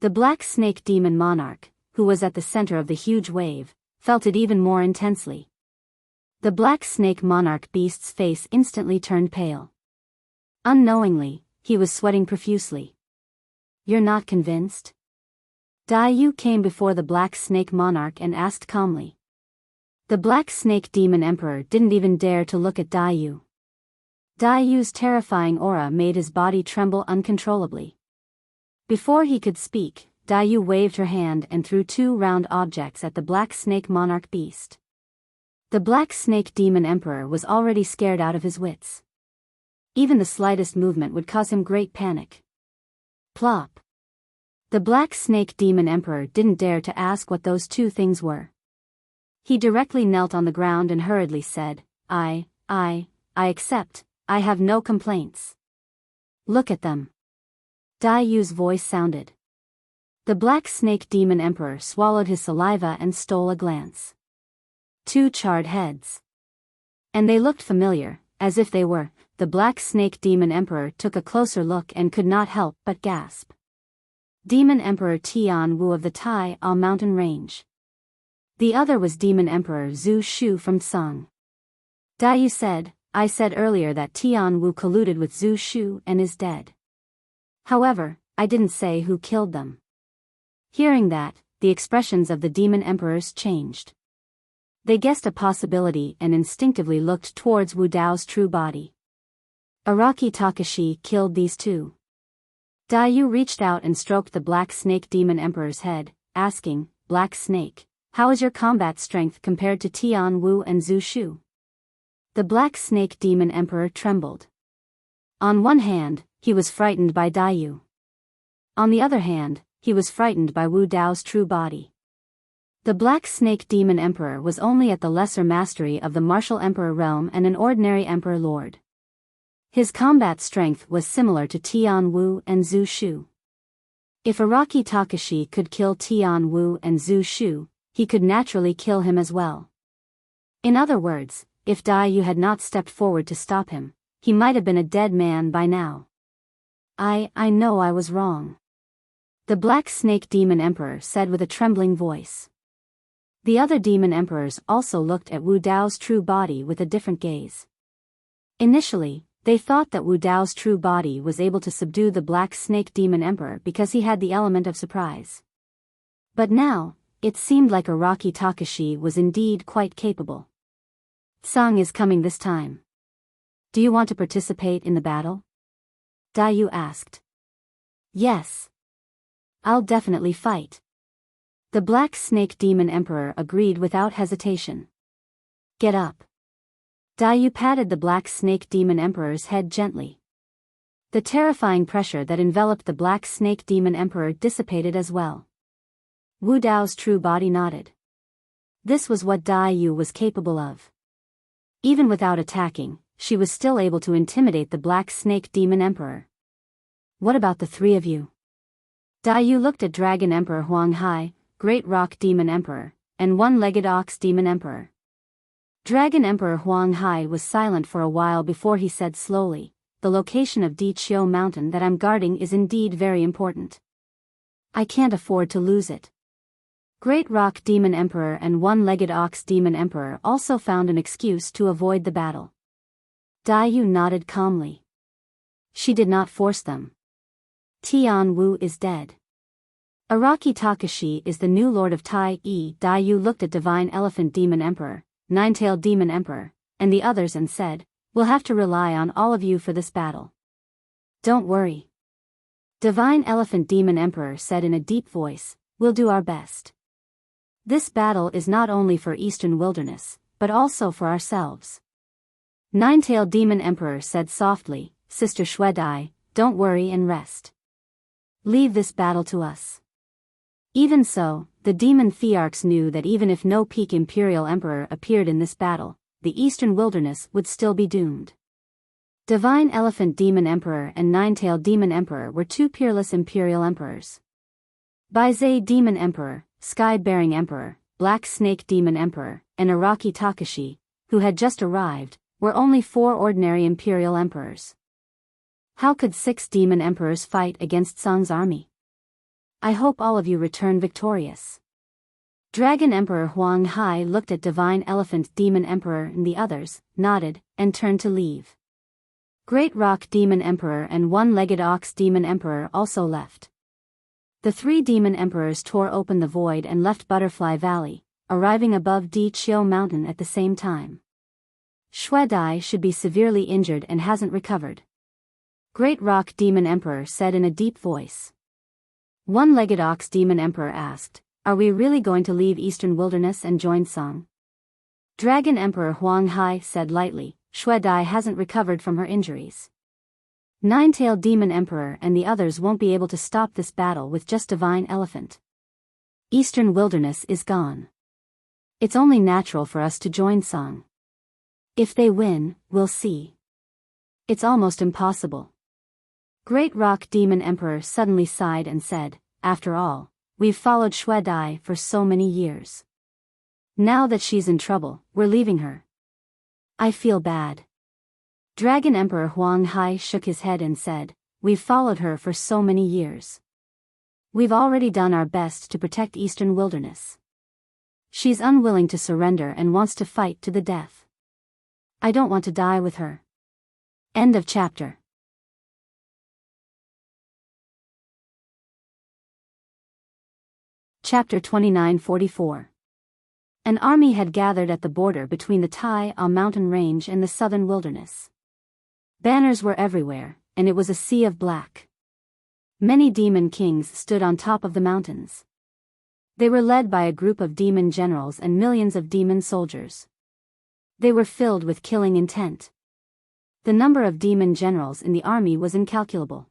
The Black Snake Demon Monarch, who was at the center of the huge wave, felt it even more intensely. The Black Snake Monarch beast's face instantly turned pale. Unknowingly, he was sweating profusely. You're not convinced? Dai Yu came before the Black Snake Monarch and asked calmly. The Black Snake Demon Emperor didn't even dare to look at Dai Yu. Yu's terrifying aura made his body tremble uncontrollably. Before he could speak, Yu waved her hand and threw two round objects at the black snake monarch beast. The black snake demon emperor was already scared out of his wits. Even the slightest movement would cause him great panic. Plop. The black snake demon emperor didn't dare to ask what those two things were. He directly knelt on the ground and hurriedly said, I accept, I have no complaints. Look at them. Yu's voice sounded. The black snake demon emperor swallowed his saliva and stole a glance. Two charred heads. And they looked familiar, as if they were. The black snake demon emperor took a closer look and could not help but gasp. Demon Emperor Tian Wu of the Tai A mountain range. The other was Demon Emperor Zhu Shu from Tsang. Yu said, I said earlier that Tian Wu colluded with Zhu Shu and is dead. However, I didn't say who killed them. Hearing that, the expressions of the demon emperors changed. They guessed a possibility and instinctively looked towards Wu Dao's true body. Araki Takashi killed these two. Yu reached out and stroked the black snake demon emperor's head, asking, Black Snake, how is your combat strength compared to Tian Wu and Zhu Shu? The black snake demon emperor trembled. On one hand, he was frightened by Yu. On the other hand, he was frightened by Wu Dao's true body. The black snake demon emperor was only at the lesser mastery of the martial emperor realm and an ordinary emperor lord. His combat strength was similar to Tian Wu and Zhu Shu. If Araki Takashi could kill Tian Wu and Zhu Shu, he could naturally kill him as well. In other words, if Yu had not stepped forward to stop him, he might have been a dead man by now. I know I was wrong. The black snake demon emperor said with a trembling voice. The other demon emperors also looked at Wu Dao's true body with a different gaze. Initially, they thought that Wu Dao's true body was able to subdue the black snake demon emperor because he had the element of surprise. But now, it seemed like Araki Takashi was indeed quite capable. Tsang is coming this time. Do you want to participate in the battle? Yu asked. Yes. I'll definitely fight. The black snake demon emperor agreed without hesitation. Get up. Yu patted the black snake demon emperor's head gently. The terrifying pressure that enveloped the black snake demon emperor dissipated as well. Wu Dao's true body nodded. This was what Yu was capable of. Even without attacking, she was still able to intimidate the black snake demon emperor. What about the three of you? Yu looked at Dragon Emperor Huang Hai, Great Rock Demon Emperor, and One-Legged Ox Demon Emperor. Dragon Emperor Huang Hai was silent for a while before he said slowly, the location of Di Chiu Mountain that I'm guarding is indeed very important. I can't afford to lose it. Great Rock Demon Emperor and One-Legged Ox Demon Emperor also found an excuse to avoid the battle. Yu nodded calmly. She did not force them. Tian Wu is dead. Araki Takashi is the new Lord of Tai E. Yu looked at Divine Elephant Demon Emperor, Nine-Tailed Demon Emperor, and the others and said, we'll have to rely on all of you for this battle. Don't worry. Divine Elephant Demon Emperor said in a deep voice, we'll do our best. This battle is not only for Eastern Wilderness, but also for ourselves. Nine-Tailed Demon Emperor said softly, Sister Shuedai, don't worry and rest. Leave this battle to us. Even so, the demon thearchs knew that even if no peak Imperial Emperor appeared in this battle, the Eastern Wilderness would still be doomed. Divine Elephant Demon Emperor and Nine-Tailed Demon Emperor were two peerless Imperial Emperors. Baizei Demon Emperor, Sky-Bearing Emperor, Black Snake Demon Emperor, and Araki Takashi, who had just arrived, were only 4 ordinary Imperial Emperors. How could 6 Demon Emperors fight against Tsang's army? I hope all of you return victorious. Dragon Emperor Huang Hai looked at Divine Elephant Demon Emperor and the others, nodded, and turned to leave. Great Rock Demon Emperor and One-Legged Ox Demon Emperor also left. The 3 Demon Emperors tore open the void and left Butterfly Valley, arriving above Di Chiu Mountain at the same time. Shui Dai should be severely injured and hasn't recovered. Great Rock Demon Emperor said in a deep voice. One-legged Ox Demon Emperor asked, are we really going to leave Eastern Wilderness and join Song? Dragon Emperor Huang Hai said lightly, Shui Dai hasn't recovered from her injuries. Nine-tailed Demon Emperor and the others won't be able to stop this battle with just Divine Elephant. Eastern Wilderness is gone. It's only natural for us to join Song. If they win, we'll see. It's almost impossible. Great Rock Demon Emperor suddenly sighed and said, after all, we've followed Shui Dai for so many years. Now that she's in trouble, we're leaving her. I feel bad. Dragon Emperor Huang Hai shook his head and said, we've followed her for so many years. We've already done our best to protect Eastern Wilderness. She's unwilling to surrender and wants to fight to the death. I don't want to die with her. End of chapter. Chapter 2944. An army had gathered at the border between the Tai A mountain range and the southern wilderness. Banners were everywhere, and it was a sea of black. Many demon kings stood on top of the mountains. They were led by a group of demon generals and millions of demon soldiers. They were filled with killing intent. The number of demon generals in the army was incalculable.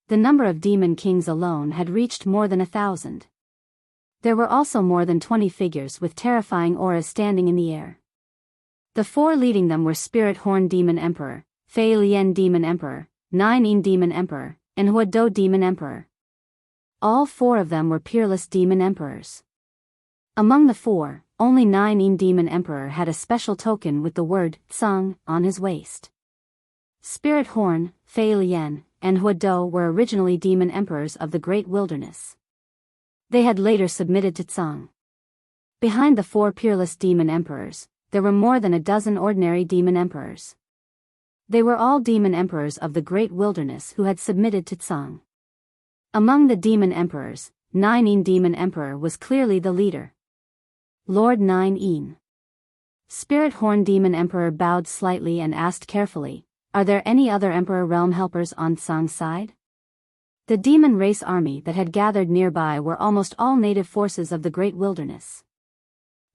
The number of demon kings alone had reached more than 1,000. There were also more than 20 figures with terrifying auras standing in the air. The four leading them were Spirit Horn Demon Emperor, Fei Lian Demon Emperor, Nine Yin Demon Emperor, and Hua Dou Demon Emperor. All four of them were peerless demon emperors. Among the four, only Nine Yin Demon Emperor had a special token with the word Tsang on his waist. Spirit Horn, Fei Lian, and Hua Dou were originally demon emperors of the Great Wilderness. They had later submitted to Tsang. Behind the four peerless demon emperors, there were more than a dozen ordinary demon emperors. They were all demon emperors of the Great Wilderness who had submitted to Tsang. Among the demon emperors, Nine Yin Demon Emperor was clearly the leader. Lord Nine Yin. Spirit Horn Demon Emperor bowed slightly and asked carefully, are there any other Emperor Realm helpers on Tsang's side? The demon race army that had gathered nearby were almost all native forces of the Great Wilderness.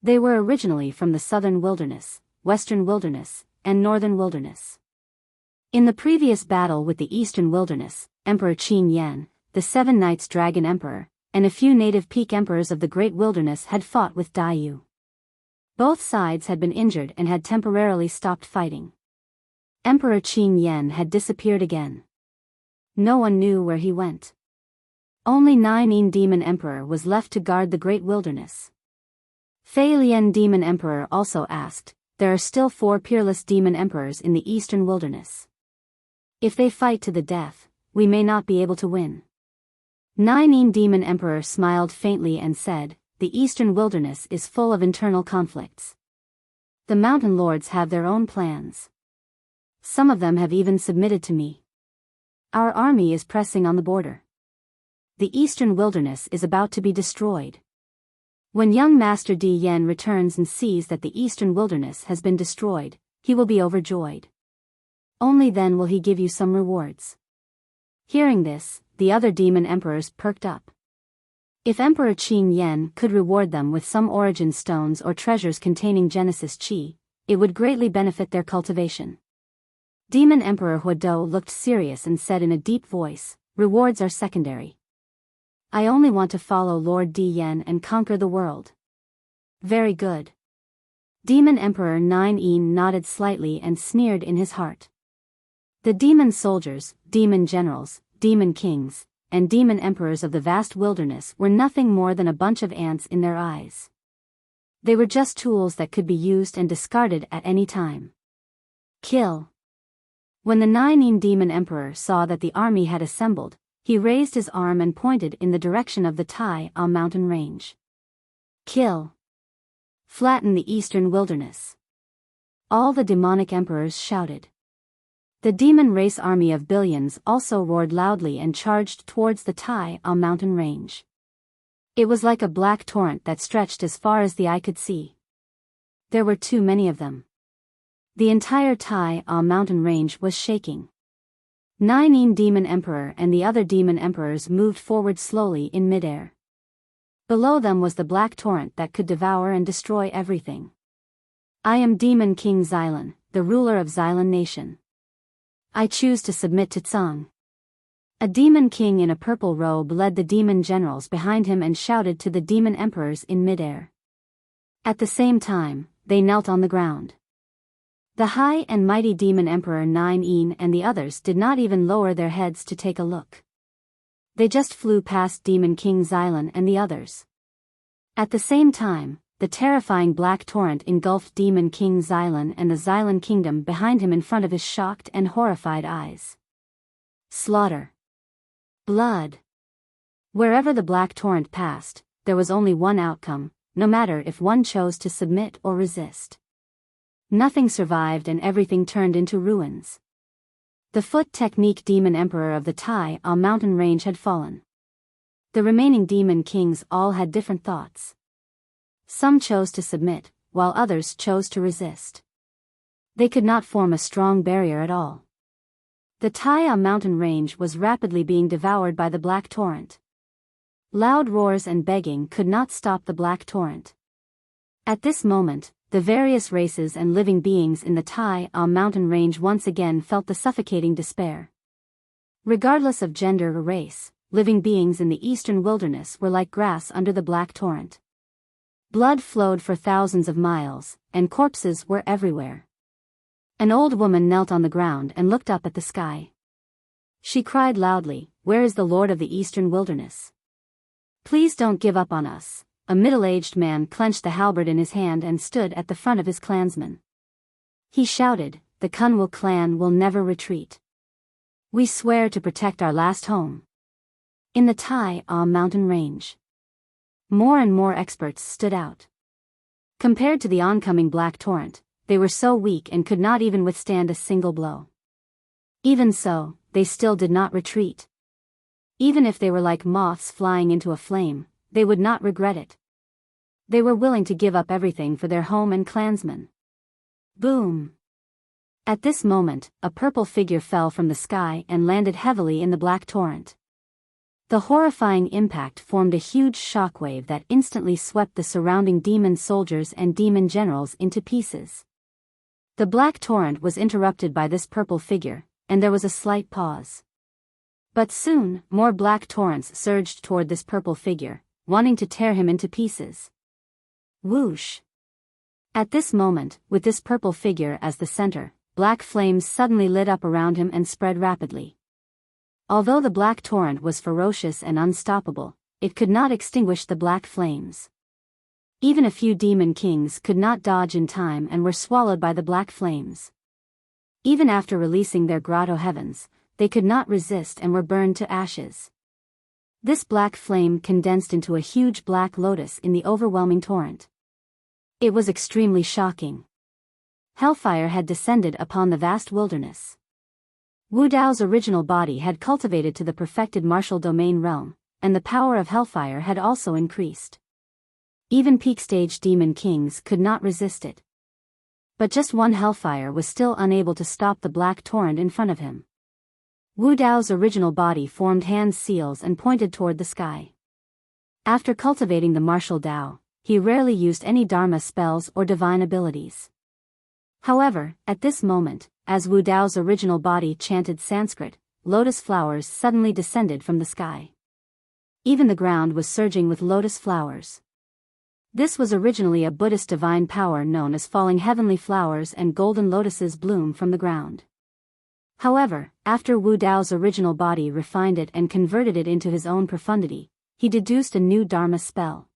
They were originally from the Southern Wilderness, Western Wilderness, and Northern Wilderness. In the previous battle with the Eastern Wilderness, Emperor Qin Yan, the Seven Knights Dragon Emperor, and a few native peak emperors of the Great Wilderness had fought with Daiyu. Both sides had been injured and had temporarily stopped fighting. Emperor Qin Yan had disappeared again. No one knew where he went. Only Nine Yin Demon Emperor was left to guard the Great Wilderness. Fei Lian Demon Emperor also asked, there are still four peerless demon emperors in the Eastern Wilderness. If they fight to the death, we may not be able to win. Nine Yin Demon Emperor smiled faintly and said, the Eastern Wilderness is full of internal conflicts. The Mountain Lords have their own plans. Some of them have even submitted to me. Our army is pressing on the border. The Eastern Wilderness is about to be destroyed. When young Master Di Yen returns and sees that the Eastern Wilderness has been destroyed, he will be overjoyed. Only then will he give you some rewards. Hearing this, the other demon emperors perked up. If Emperor Qin Yan could reward them with some origin stones or treasures containing Genesis Qi, it would greatly benefit their cultivation. Demon Emperor Hua Dou looked serious and said in a deep voice, rewards are secondary. I only want to follow Lord Di Yen and conquer the world. Very good. Demon Emperor Nine Yin nodded slightly and sneered in his heart. The demon soldiers, demon generals, demon kings, and demon emperors of the vast wilderness were nothing more than a bunch of ants in their eyes. They were just tools that could be used and discarded at any time. Kill. When the Nine Yin Demon Emperor saw that the army had assembled, he raised his arm and pointed in the direction of the Tai A mountain range. Kill. Flatten the Eastern Wilderness. All the demonic emperors shouted. The demon race army of billions also roared loudly and charged towards the Tai A mountain range. It was like a black torrent that stretched as far as the eye could see. There were too many of them. The entire Tai mountain range was shaking. Nine Demon Emperor and the other demon emperors moved forward slowly in midair. Below them was the black torrent that could devour and destroy everything. I am Demon King Xylan, the ruler of Xylan Nation. I choose to submit to Tsang. A demon king in a purple robe led the demon generals behind him and shouted to the demon emperors in midair. At the same time, they knelt on the ground. The high and mighty demon emperor Nine and the others did not even lower their heads to take a look. They just flew past Demon King Xylan and the others. At the same time, the terrifying black torrent engulfed Demon King Xylan and the Xylan kingdom behind him in front of his shocked and horrified eyes. Slaughter. Blood. Wherever the black torrent passed, there was only one outcome, no matter if one chose to submit or resist. Nothing survived and everything turned into ruins. The foot technique demon emperor of the Tai mountain range had fallen. The remaining demon kings all had different thoughts. Some chose to submit, while others chose to resist. They could not form a strong barrier at all. The Tai mountain range was rapidly being devoured by the black torrent. Loud roars and begging could not stop the black torrent. At this moment, the various races and living beings in the Tai mountain range once again felt the suffocating despair. Regardless of gender or race, living beings in the eastern wilderness were like grass under the black torrent. Blood flowed for thousands of miles, and corpses were everywhere. An old woman knelt on the ground and looked up at the sky. She cried loudly, "Where is the Lord of the Eastern Wilderness? Please don't give up on us." A middle-aged man clenched the halberd in his hand and stood at the front of his clansmen. He shouted, "The Kunwal clan will never retreat. We swear to protect our last home." In the Tai mountain range, more and more experts stood out. Compared to the oncoming black torrent, they were so weak and could not even withstand a single blow. Even so, they still did not retreat. Even if they were like moths flying into a flame, they would not regret it. They were willing to give up everything for their home and clansmen. Boom! At this moment, a purple figure fell from the sky and landed heavily in the black torrent. The horrifying impact formed a huge shockwave that instantly swept the surrounding demon soldiers and demon generals into pieces. The black torrent was interrupted by this purple figure, and there was a slight pause. But soon, more black torrents surged toward this purple figure, wanting to tear him into pieces. Whoosh! At this moment, with this purple figure as the center, black flames suddenly lit up around him and spread rapidly. Although the black torrent was ferocious and unstoppable, it could not extinguish the black flames. Even a few demon kings could not dodge in time and were swallowed by the black flames. Even after releasing their grotto heavens, they could not resist and were burned to ashes. This black flame condensed into a huge black lotus in the overwhelming torrent. It was extremely shocking. Hellfire had descended upon the vast wilderness. Wu Dao's original body had cultivated to the perfected martial domain realm, and the power of hellfire had also increased. Even peak-stage demon kings could not resist it. But just one hellfire was still unable to stop the black torrent in front of him. Wu Dao's original body formed hand seals and pointed toward the sky. After cultivating the martial Dao, he rarely used any Dharma spells or divine abilities. However, at this moment, as Wu Dao's original body chanted Sanskrit, lotus flowers suddenly descended from the sky. Even the ground was surging with lotus flowers. This was originally a Buddhist divine power known as falling heavenly flowers, and golden lotuses bloom from the ground. However, after Wu Dao's original body refined it and converted it into his own profundity, he deduced a new Dharma spell.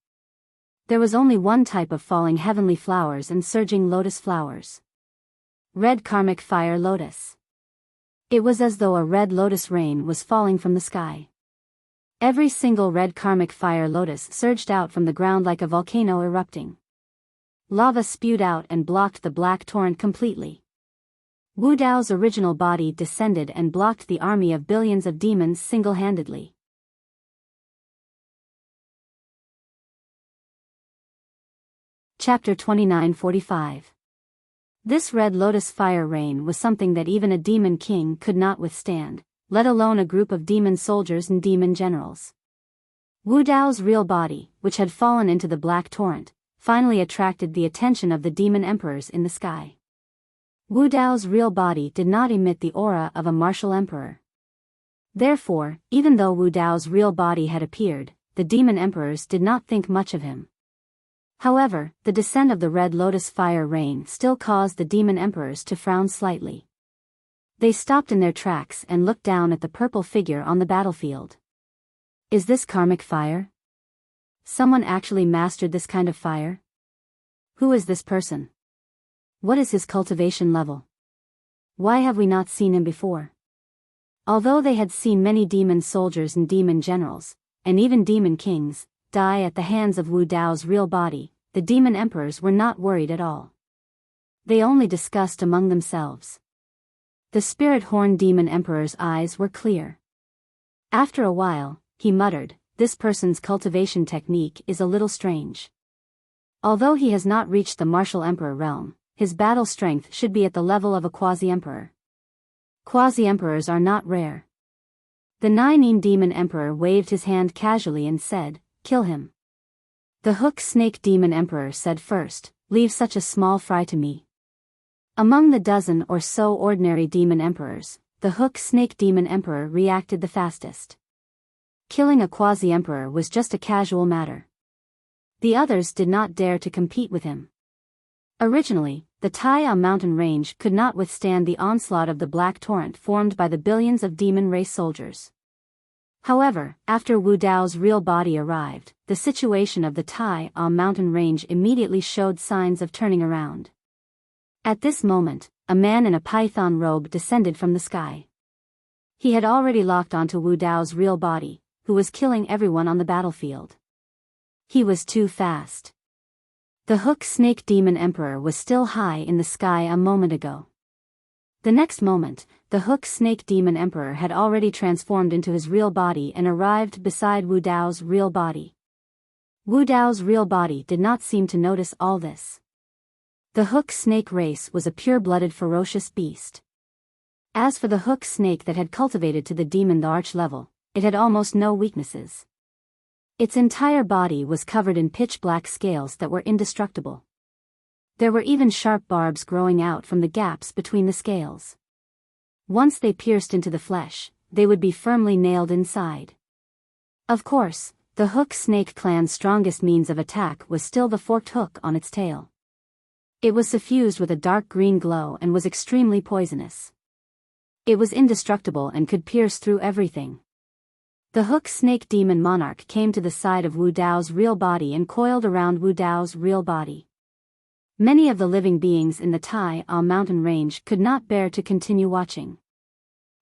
There was only one type of falling heavenly flowers and surging lotus flowers. Red karmic fire lotus. It was as though a red lotus rain was falling from the sky. Every single red karmic fire lotus surged out from the ground like a volcano erupting. Lava spewed out and blocked the black torrent completely. Wu Dao's original body descended and blocked the army of billions of demons single-handedly. Chapter 29:45. This red lotus fire rain was something that even a demon king could not withstand, let alone a group of demon soldiers and demon generals. Wu Dao's real body, which had fallen into the black torrent, finally attracted the attention of the demon emperors in the sky. Wu Dao's real body did not emit the aura of a martial emperor. Therefore, even though Wu Dao's real body had appeared, the demon emperors did not think much of him. However, the descent of the red lotus fire rain still caused the demon emperors to frown slightly. They stopped in their tracks and looked down at the purple figure on the battlefield. Is this karmic fire? Someone actually mastered this kind of fire? Who is this person? What is his cultivation level? Why have we not seen him before? Although they had seen many demon soldiers and demon generals, and even demon kings, die at the hands of Wu Dao's real body, the demon emperors were not worried at all. They only discussed among themselves. The spirit horn demon emperor's eyes were clear. After a while, he muttered, "This person's cultivation technique is a little strange. Although he has not reached the martial emperor realm, his battle strength should be at the level of a quasi-emperor. Quasi-emperors are not rare." The Nine demon emperor waved his hand casually and said, "Kill him." The hook snake demon emperor said first, "Leave such a small fry to me." Among the dozen or so ordinary demon emperors, the hook snake demon emperor reacted the fastest. Killing a quasi-emperor was just a casual matter. The others did not dare to compete with him. Originally, the Taiya mountain range could not withstand the onslaught of the black torrent formed by the billions of demon race soldiers. However, after Wu Dao's real body arrived, the situation of the Taiya mountain range immediately showed signs of turning around. At this moment, a man in a python robe descended from the sky. He had already locked onto Wu Dao's real body, who was killing everyone on the battlefield. He was too fast. The hook snake demon emperor was still high in the sky a moment ago. The next moment, the hook snake demon emperor had already transformed into his real body and arrived beside Wu Dao's real body. Wu Dao's real body did not seem to notice all this. The hook snake race was a pure-blooded ferocious beast. As for the hook snake that had cultivated to the demon arch level, it had almost no weaknesses. Its entire body was covered in pitch-black scales that were indestructible. There were even sharp barbs growing out from the gaps between the scales. Once they pierced into the flesh, they would be firmly nailed inside. Of course, the hook snake clan's strongest means of attack was still the forked hook on its tail. It was suffused with a dark green glow and was extremely poisonous. It was indestructible and could pierce through everything. The hook snake demon monarch came to the side of Wu Dao's real body and coiled around Wu Dao's real body. Many of the living beings in the Taiya mountain range could not bear to continue watching.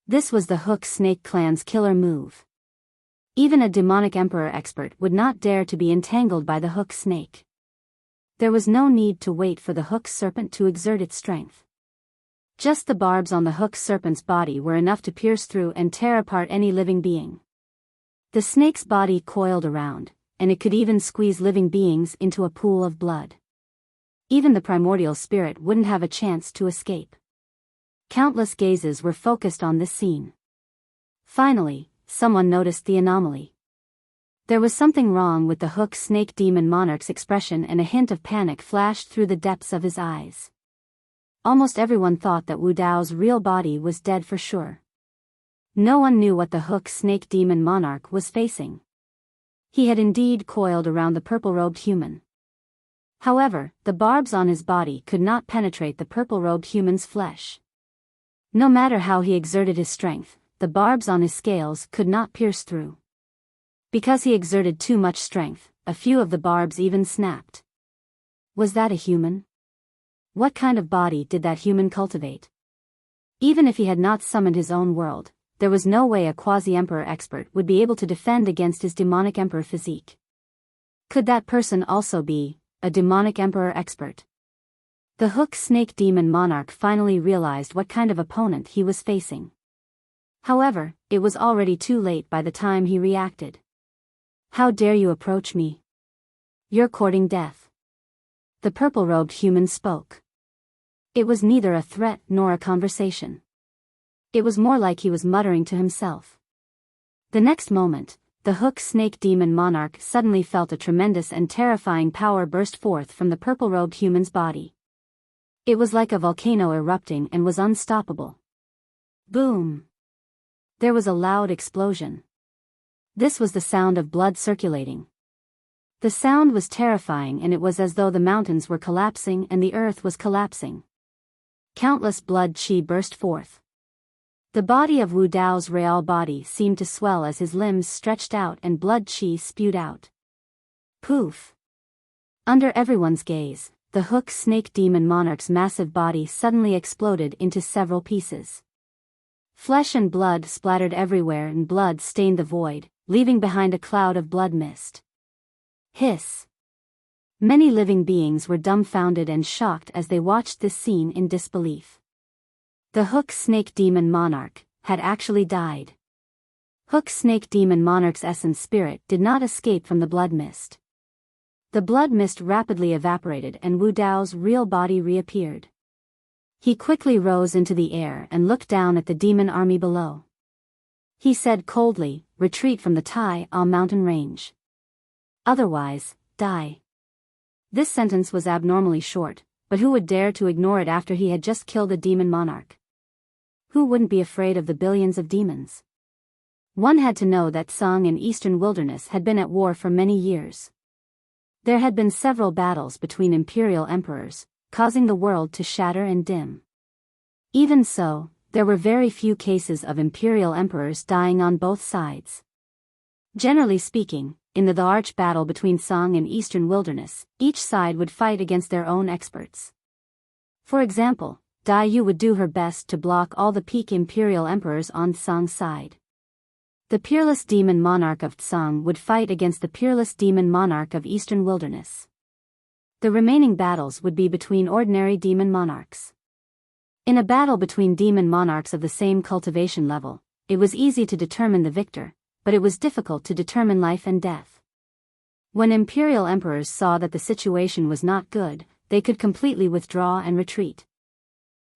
This was the hook snake clan's killer move. Even a demonic emperor expert would not dare to be entangled by the hook snake. There was no need to wait for the hook serpent to exert its strength. Just the barbs on the hook serpent's body were enough to pierce through and tear apart any living being. The snake's body coiled around, and it could even squeeze living beings into a pool of blood. Even the primordial spirit wouldn't have a chance to escape. Countless gazes were focused on this scene. Finally, someone noticed the anomaly. There was something wrong with the hook snake demon monarch's expression, and a hint of panic flashed through the depths of his eyes. Almost everyone thought that Wu Dao's real body was dead for sure. No one knew what the hook snake demon monarch was facing. He had indeed coiled around the purple-robed human. However, the barbs on his body could not penetrate the purple-robed human's flesh. No matter how he exerted his strength, the barbs on his scales could not pierce through. Because he exerted too much strength, a few of the barbs even snapped. Was that a human? What kind of body did that human cultivate? Even if he had not summoned his own world, there was no way a quasi-emperor expert would be able to defend against his demonic emperor physique. Could that person also be a demonic emperor expert? The hook snake demon monarch finally realized what kind of opponent he was facing. However, it was already too late by the time he reacted. "How dare you approach me? You're courting death." The purple-robed human spoke. It was neither a threat nor a conversation. It was more like he was muttering to himself. The next moment, the hook snake demon monarch suddenly felt a tremendous and terrifying power burst forth from the purple-robed human's body. It was like a volcano erupting and was unstoppable. Boom! There was a loud explosion. This was the sound of blood circulating. The sound was terrifying, and it was as though the mountains were collapsing and the earth was collapsing. Countless blood qi burst forth. The body of Wu Dao's real body seemed to swell as his limbs stretched out and blood qi spewed out. Poof! Under everyone's gaze, the hook snake demon monarch's massive body suddenly exploded into several pieces. Flesh and blood splattered everywhere and blood stained the void, leaving behind a cloud of blood mist. Hiss! Many living beings were dumbfounded and shocked as they watched this scene in disbelief. The hook snake demon monarch had actually died. Hook snake demon monarch's essence spirit did not escape from the blood mist. The blood mist rapidly evaporated and Wu Dao's real body reappeared. He quickly rose into the air and looked down at the demon army below. He said coldly, "Retreat from the Tai A mountain range. Otherwise, die." This sentence was abnormally short, but who would dare to ignore it after he had just killed a demon monarch? Who wouldn't be afraid of the billions of demons? One had to know that Song and Eastern Wilderness had been at war for many years. There had been several battles between imperial emperors, causing the world to shatter and dim. Even so, there were very few cases of imperial emperors dying on both sides. Generally speaking, in the arch battle between Song and Eastern Wilderness, each side would fight against their own experts. For example, Dai Yu would do her best to block all the peak imperial emperors on Song's side. The peerless demon monarch of Tsang would fight against the peerless demon monarch of Eastern Wilderness. The remaining battles would be between ordinary demon monarchs. In a battle between demon monarchs of the same cultivation level, it was easy to determine the victor, but it was difficult to determine life and death. When imperial emperors saw that the situation was not good, they could completely withdraw and retreat.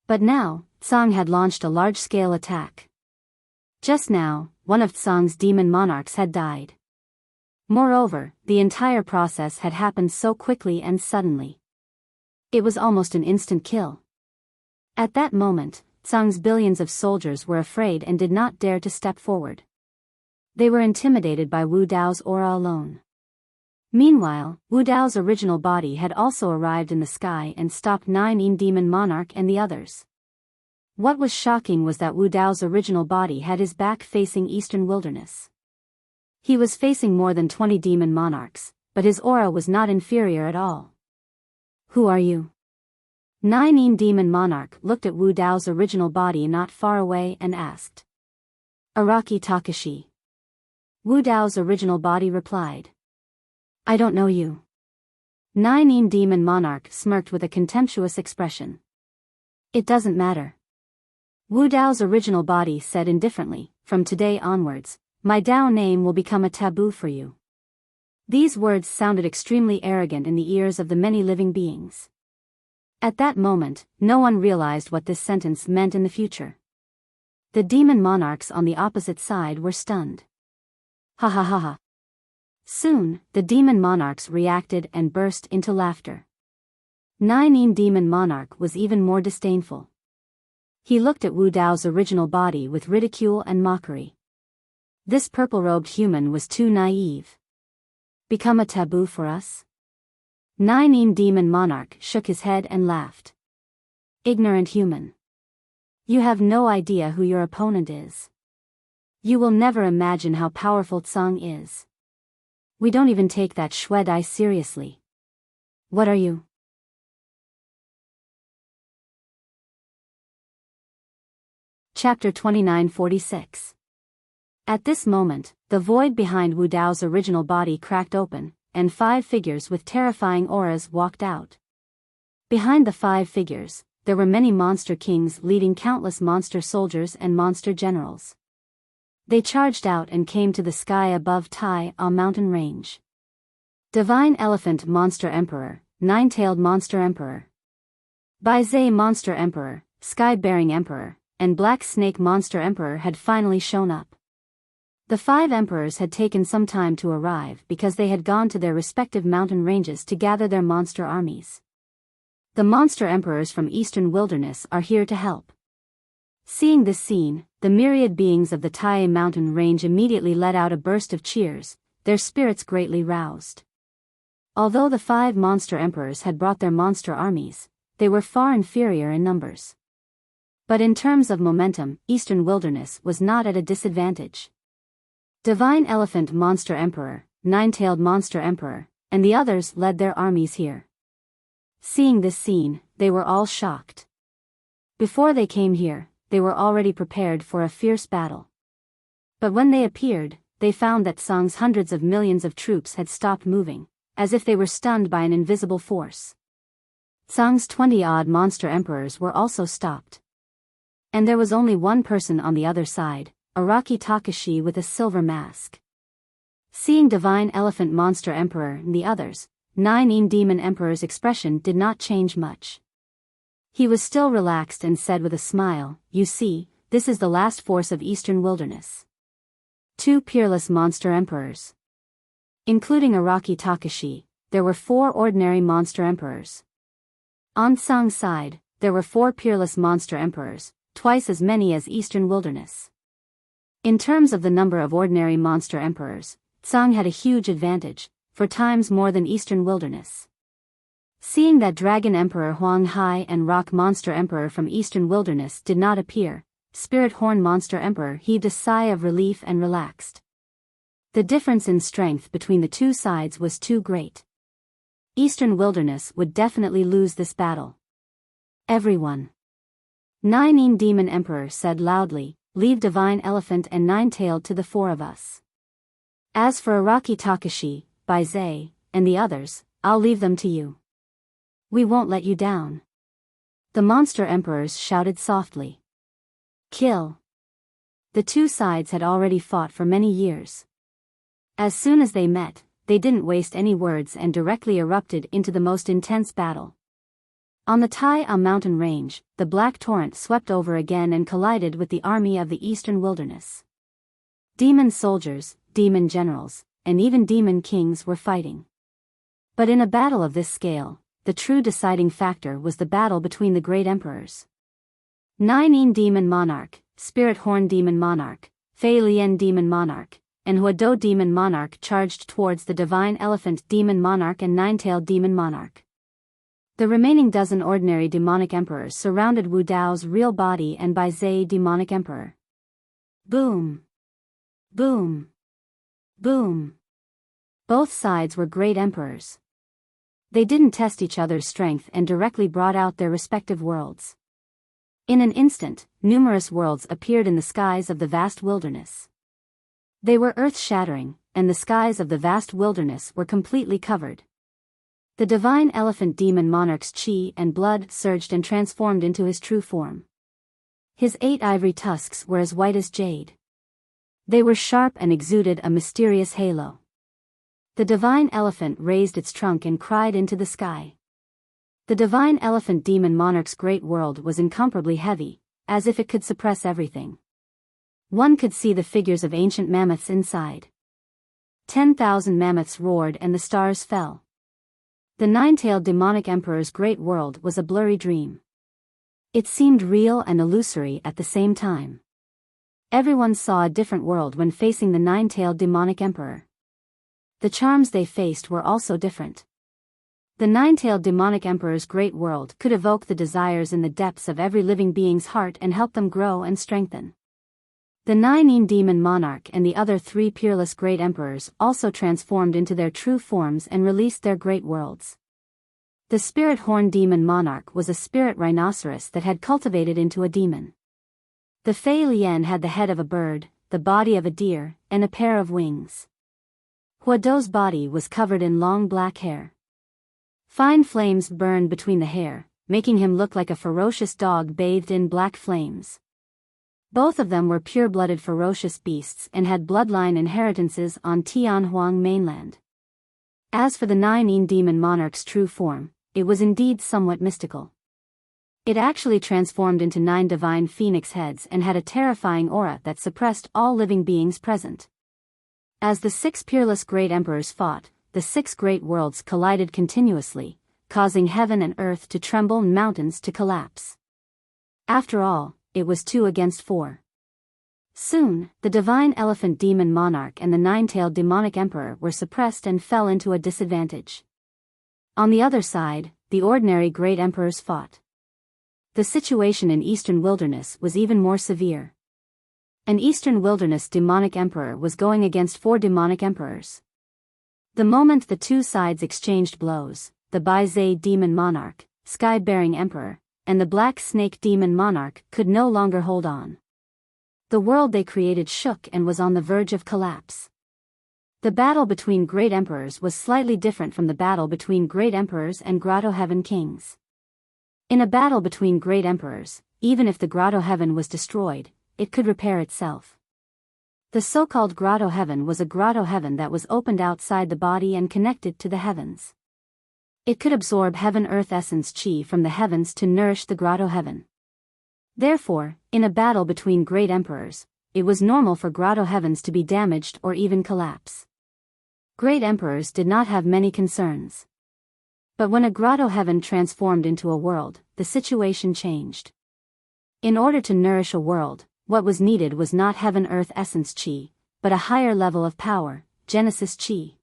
But now, Tsang had launched a large-scale attack. Just now, one of Tsang's demon monarchs had died. Moreover, the entire process had happened so quickly and suddenly. It was almost an instant kill. At that moment, Tsang's billions of soldiers were afraid and did not dare to step forward. They were intimidated by Wu Dao's aura alone. Meanwhile, Wu Dao's original body had also arrived in the sky and stopped Nine Demon Monarch and the others. What was shocking was that Wu Dao's original body had his back facing Eastern Wilderness. He was facing more than 20 demon monarchs, but his aura was not inferior at all. "Who are you?" Nine demon monarch looked at Wu Dao's original body not far away and asked. "Araki Takashi." Wu Dao's original body replied. "I don't know you." Nine demon monarch smirked with a contemptuous expression. "It doesn't matter." Wu Dao's original body said indifferently, "From today onwards, my Dao name will become a taboo for you." These words sounded extremely arrogant in the ears of the many living beings. At that moment, no one realized what this sentence meant in the future. The demon monarchs on the opposite side were stunned. Ha ha ha ha. Soon, the demon monarchs reacted and burst into laughter. Nine demon monarch was even more disdainful. He looked at Wu Dao's original body with ridicule and mockery. This purple-robed human was too naive. Become a taboo for us? Nine demon monarch shook his head and laughed. Ignorant human. You have no idea who your opponent is. You will never imagine how powerful Tsang is. We don't even take that Shui Dai seriously. What are you? Chapter 2946. At this moment, the void behind Wu Dao's original body cracked open, and 5 figures with terrifying auras walked out. Behind the 5 figures, there were many monster kings leading countless monster soldiers and monster generals. They charged out and came to the sky above Tai A mountain range. Divine Elephant Monster Emperor, Nine-Tailed Monster Emperor. Biyao Monster Emperor, Sky-Bearing Emperor, and Black Snake Monster Emperor had finally shown up. The 5 emperors had taken some time to arrive because they had gone to their respective mountain ranges to gather their monster armies. The monster emperors from Eastern Wilderness are here to help. Seeing this scene, the myriad beings of the Tai mountain range immediately let out a burst of cheers, their spirits greatly roused. Although the 5 monster emperors had brought their monster armies, they were far inferior in numbers. But in terms of momentum, Eastern Wilderness was not at a disadvantage. Divine Elephant Monster Emperor, Nine-Tailed Monster Emperor, and the others led their armies here. Seeing this scene, they were all shocked. Before they came here, they were already prepared for a fierce battle. But when they appeared, they found that Song's hundreds of millions of troops had stopped moving, as if they were stunned by an invisible force. Song's 20-odd monster emperors were also stopped. And there was only one person on the other side, Araki Takashi with a silver mask. Seeing Divine Elephant Monster Emperor and the others, 9 Demon Emperor's expression did not change much. He was still relaxed and said with a smile, "You see, this is the last force of Eastern Wilderness. 2 peerless monster emperors." Including Araki Takashi, there were 4 ordinary monster emperors. On Song's side, there were 4 peerless monster emperors, twice as many as Eastern Wilderness. In terms of the number of ordinary monster emperors, Song had a huge advantage, 4 times more than Eastern Wilderness. Seeing that Dragon Emperor Huang Hai and Rock Monster Emperor from Eastern Wilderness did not appear, Spirit Horn Monster Emperor heaved a sigh of relief and relaxed. The difference in strength between the 2 sides was too great. Eastern Wilderness would definitely lose this battle. Everyone. 9 Demon Emperor said loudly, "Leave Divine Elephant and Nine-Tailed to the 4 of us. As for Araki Takashi, Biyao, and the others, I'll leave them to you. We won't let you down." The monster emperors shouted softly. Kill. The 2 sides had already fought for many years. As soon as they met, they didn't waste any words and directly erupted into the most intense battle. On the Tai mountain range, the Black Torrent swept over again and collided with the army of the Eastern Wilderness. Demon soldiers, demon generals, and even demon kings were fighting. But in a battle of this scale, the true deciding factor was the battle between the great emperors. 9 Demon Monarch, Spirit Horn Demon Monarch, Fei Lian Demon Monarch, and Huado Demon Monarch charged towards the Divine Elephant Demon Monarch and Nine-Tailed Demon Monarch. The remaining dozen ordinary demonic emperors surrounded Wu Dao's real body and Biyao demonic emperor. Boom! Boom! Boom! Both sides were great emperors. They didn't test each other's strength and directly brought out their respective worlds. In an instant, numerous worlds appeared in the skies of the vast wilderness. They were earth-shattering, and the skies of the vast wilderness were completely covered. The Divine Elephant Demon Monarch's chi and blood surged and transformed into his true form. His 8 ivory tusks were as white as jade. They were sharp and exuded a mysterious halo. The Divine Elephant raised its trunk and cried into the sky. The Divine Elephant Demon Monarch's great world was incomparably heavy, as if it could suppress everything. One could see the figures of ancient mammoths inside. 10,000 mammoths roared and the stars fell. The Nine-Tailed Demonic Emperor's great world was a blurry dream. It seemed real and illusory at the same time. Everyone saw a different world when facing the Nine-Tailed Demonic Emperor. The charms they faced were also different. The Nine-Tailed Demonic Emperor's great world could evoke the desires in the depths of every living being's heart and help them grow and strengthen. The 9 Demon Monarch and the other 3 peerless great emperors also transformed into their true forms and released their great worlds. The Spirit Horn Demon Monarch was a spirit rhinoceros that had cultivated into a demon. The Fei Lian had the head of a bird, the body of a deer, and a pair of wings. Huado's body was covered in long black hair. Fine flames burned between the hair, making him look like a ferocious dog bathed in black flames. Both of them were pure-blooded ferocious beasts and had bloodline inheritances on Tianhuang mainland. As for the 9 Demon Monarch's true form, it was indeed somewhat mystical. It actually transformed into 9 divine phoenix heads and had a terrifying aura that suppressed all living beings present. As the 6 peerless great emperors fought, the 6 great worlds collided continuously, causing heaven and earth to tremble and mountains to collapse. After all, it was 2 against 4. Soon, the divine elephant demon monarch and the 9-tailed demonic emperor were suppressed and fell into a disadvantage. On the other side, the ordinary great emperors fought. The situation in Eastern Wilderness was even more severe. An Eastern Wilderness demonic emperor was going against 4 demonic emperors. The moment the 2 sides exchanged blows, the Biyao demon monarch, sky-bearing emperor, and the black snake demon monarch could no longer hold on. The world they created shook and was on the verge of collapse. The battle between great emperors was slightly different from the battle between great emperors and Grotto Heaven kings. In a battle between great emperors, even if the Grotto Heaven was destroyed, it could repair itself. The so-called Grotto Heaven was a Grotto Heaven that was opened outside the body and connected to the heavens. It could absorb heaven-earth essence chi from the heavens to nourish the Grotto Heaven. Therefore, in a battle between great emperors, it was normal for Grotto Heavens to be damaged or even collapse. Great emperors did not have many concerns. But when a Grotto Heaven transformed into a world, the situation changed. In order to nourish a world, what was needed was not heaven-earth essence chi, but a higher level of power, Genesis chi.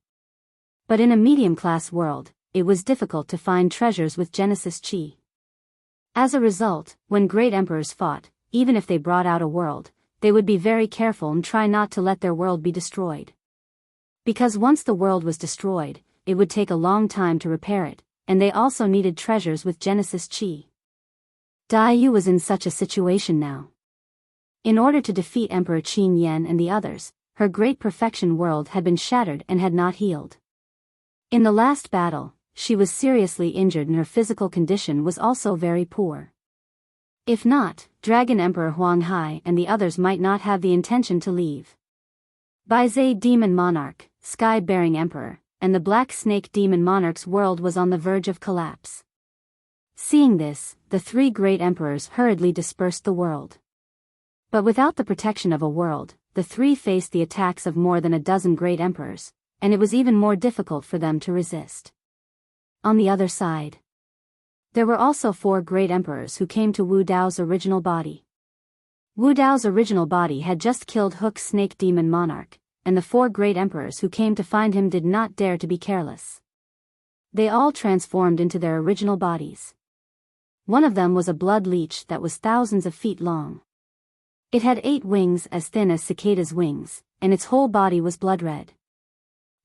But in a medium-class world, it was difficult to find treasures with Genesis chi. As a result, when great emperors fought, even if they brought out a world, they would be very careful and try not to let their world be destroyed. Because once the world was destroyed, it would take a long time to repair it, and they also needed treasures with Genesis chi. Daiyu was in such a situation now. In order to defeat Emperor Qin Yan and the others, her great perfection world had been shattered and had not healed. In the last battle, she was seriously injured and her physical condition was also very poor. If not, Dragon Emperor Huang Hai and the others might not have the intention to leave. Biyao Demon Monarch, Sky-bearing Emperor, and the Black Snake Demon Monarch's world was on the verge of collapse. Seeing this, the 3 great emperors hurriedly dispersed the world. But without the protection of a world, the 3 faced the attacks of more than a dozen great emperors, and it was even more difficult for them to resist. On the other side, there were also 4 great emperors who came to Wu Dao's original body. Wu Dao's original body had just killed Hook's snake demon monarch, and the 4 great emperors who came to find him did not dare to be careless. They all transformed into their original bodies. One of them was a blood leech that was thousands of feet long. It had 8 wings as thin as cicada's wings, and its whole body was blood red.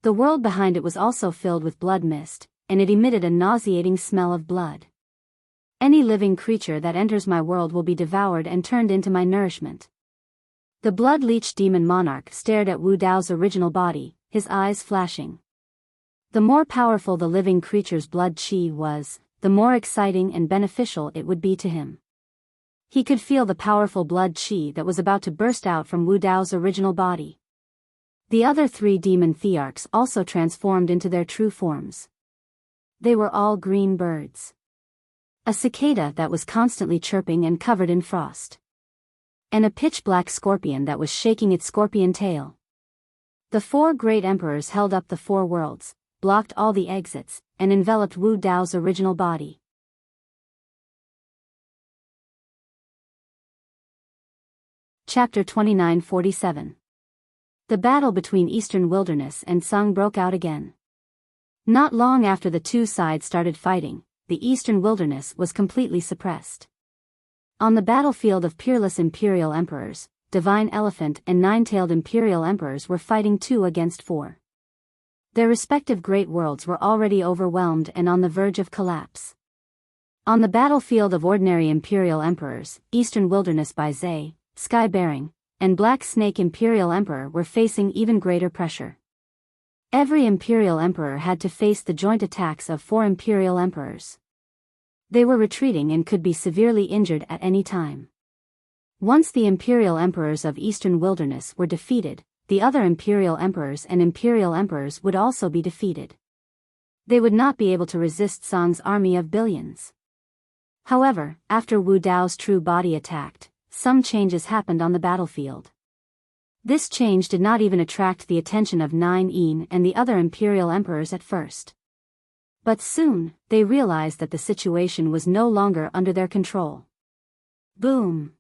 The world behind it was also filled with blood mist, and it emitted a nauseating smell of blood. Any living creature that enters my world will be devoured and turned into my nourishment. The blood leech demon monarch stared at Wu Dao's original body, his eyes flashing. The more powerful the living creature's blood chi was, the more exciting and beneficial it would be to him. He could feel the powerful blood chi that was about to burst out from Wu Dao's original body. The other 3 demon thearchs also transformed into their true forms. They were all green birds. A cicada that was constantly chirping and covered in frost. And a pitch-black scorpion that was shaking its scorpion tail. The 4 great emperors held up the 4 worlds, blocked all the exits, and enveloped Wu Dao's original body. Chapter 2947. The battle between Eastern Wilderness and Sung broke out again. Not long after the 2 sides started fighting, the Eastern Wilderness was completely suppressed. On the battlefield of peerless imperial emperors, Divine Elephant and 9-tailed imperial emperors were fighting 2 against 4. Their respective great worlds were already overwhelmed and on the verge of collapse. On the battlefield of ordinary imperial emperors, Eastern Wilderness Biyao, Sky-bearing, and Black Snake imperial emperor were facing even greater pressure. Every imperial emperor had to face the joint attacks of 4 imperial emperors. They were retreating and could be severely injured at any time. Once the imperial emperors of Eastern Wilderness were defeated, the other imperial emperors and imperial emperors would also be defeated. They would not be able to resist Song's army of billions. However, after Wu Dao's true body attacked, some changes happened on the battlefield. This change did not even attract the attention of Nine Yin and the other imperial emperors at first. But soon, they realized that the situation was no longer under their control. Boom!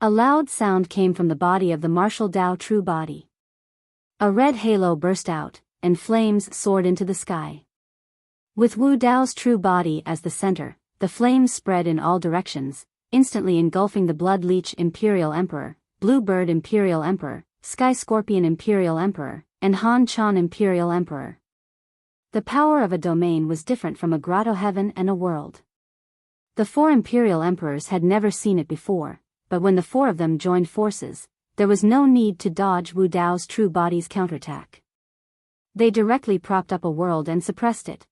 A loud sound came from the body of the martial Dao true body. A red halo burst out, and flames soared into the sky. With Wu Dao's true body as the center, the flames spread in all directions, instantly engulfing the Blood Leech Imperial Emperor, Blue Bird Imperial Emperor, Sky Scorpion Imperial Emperor, and Han Chan Imperial Emperor. The power of a domain was different from a grotto heaven and a world. The four imperial emperors had never seen it before, but when the four of them joined forces, there was no need to dodge Wu Dao's true body's counterattack. They directly propped up a world and suppressed it.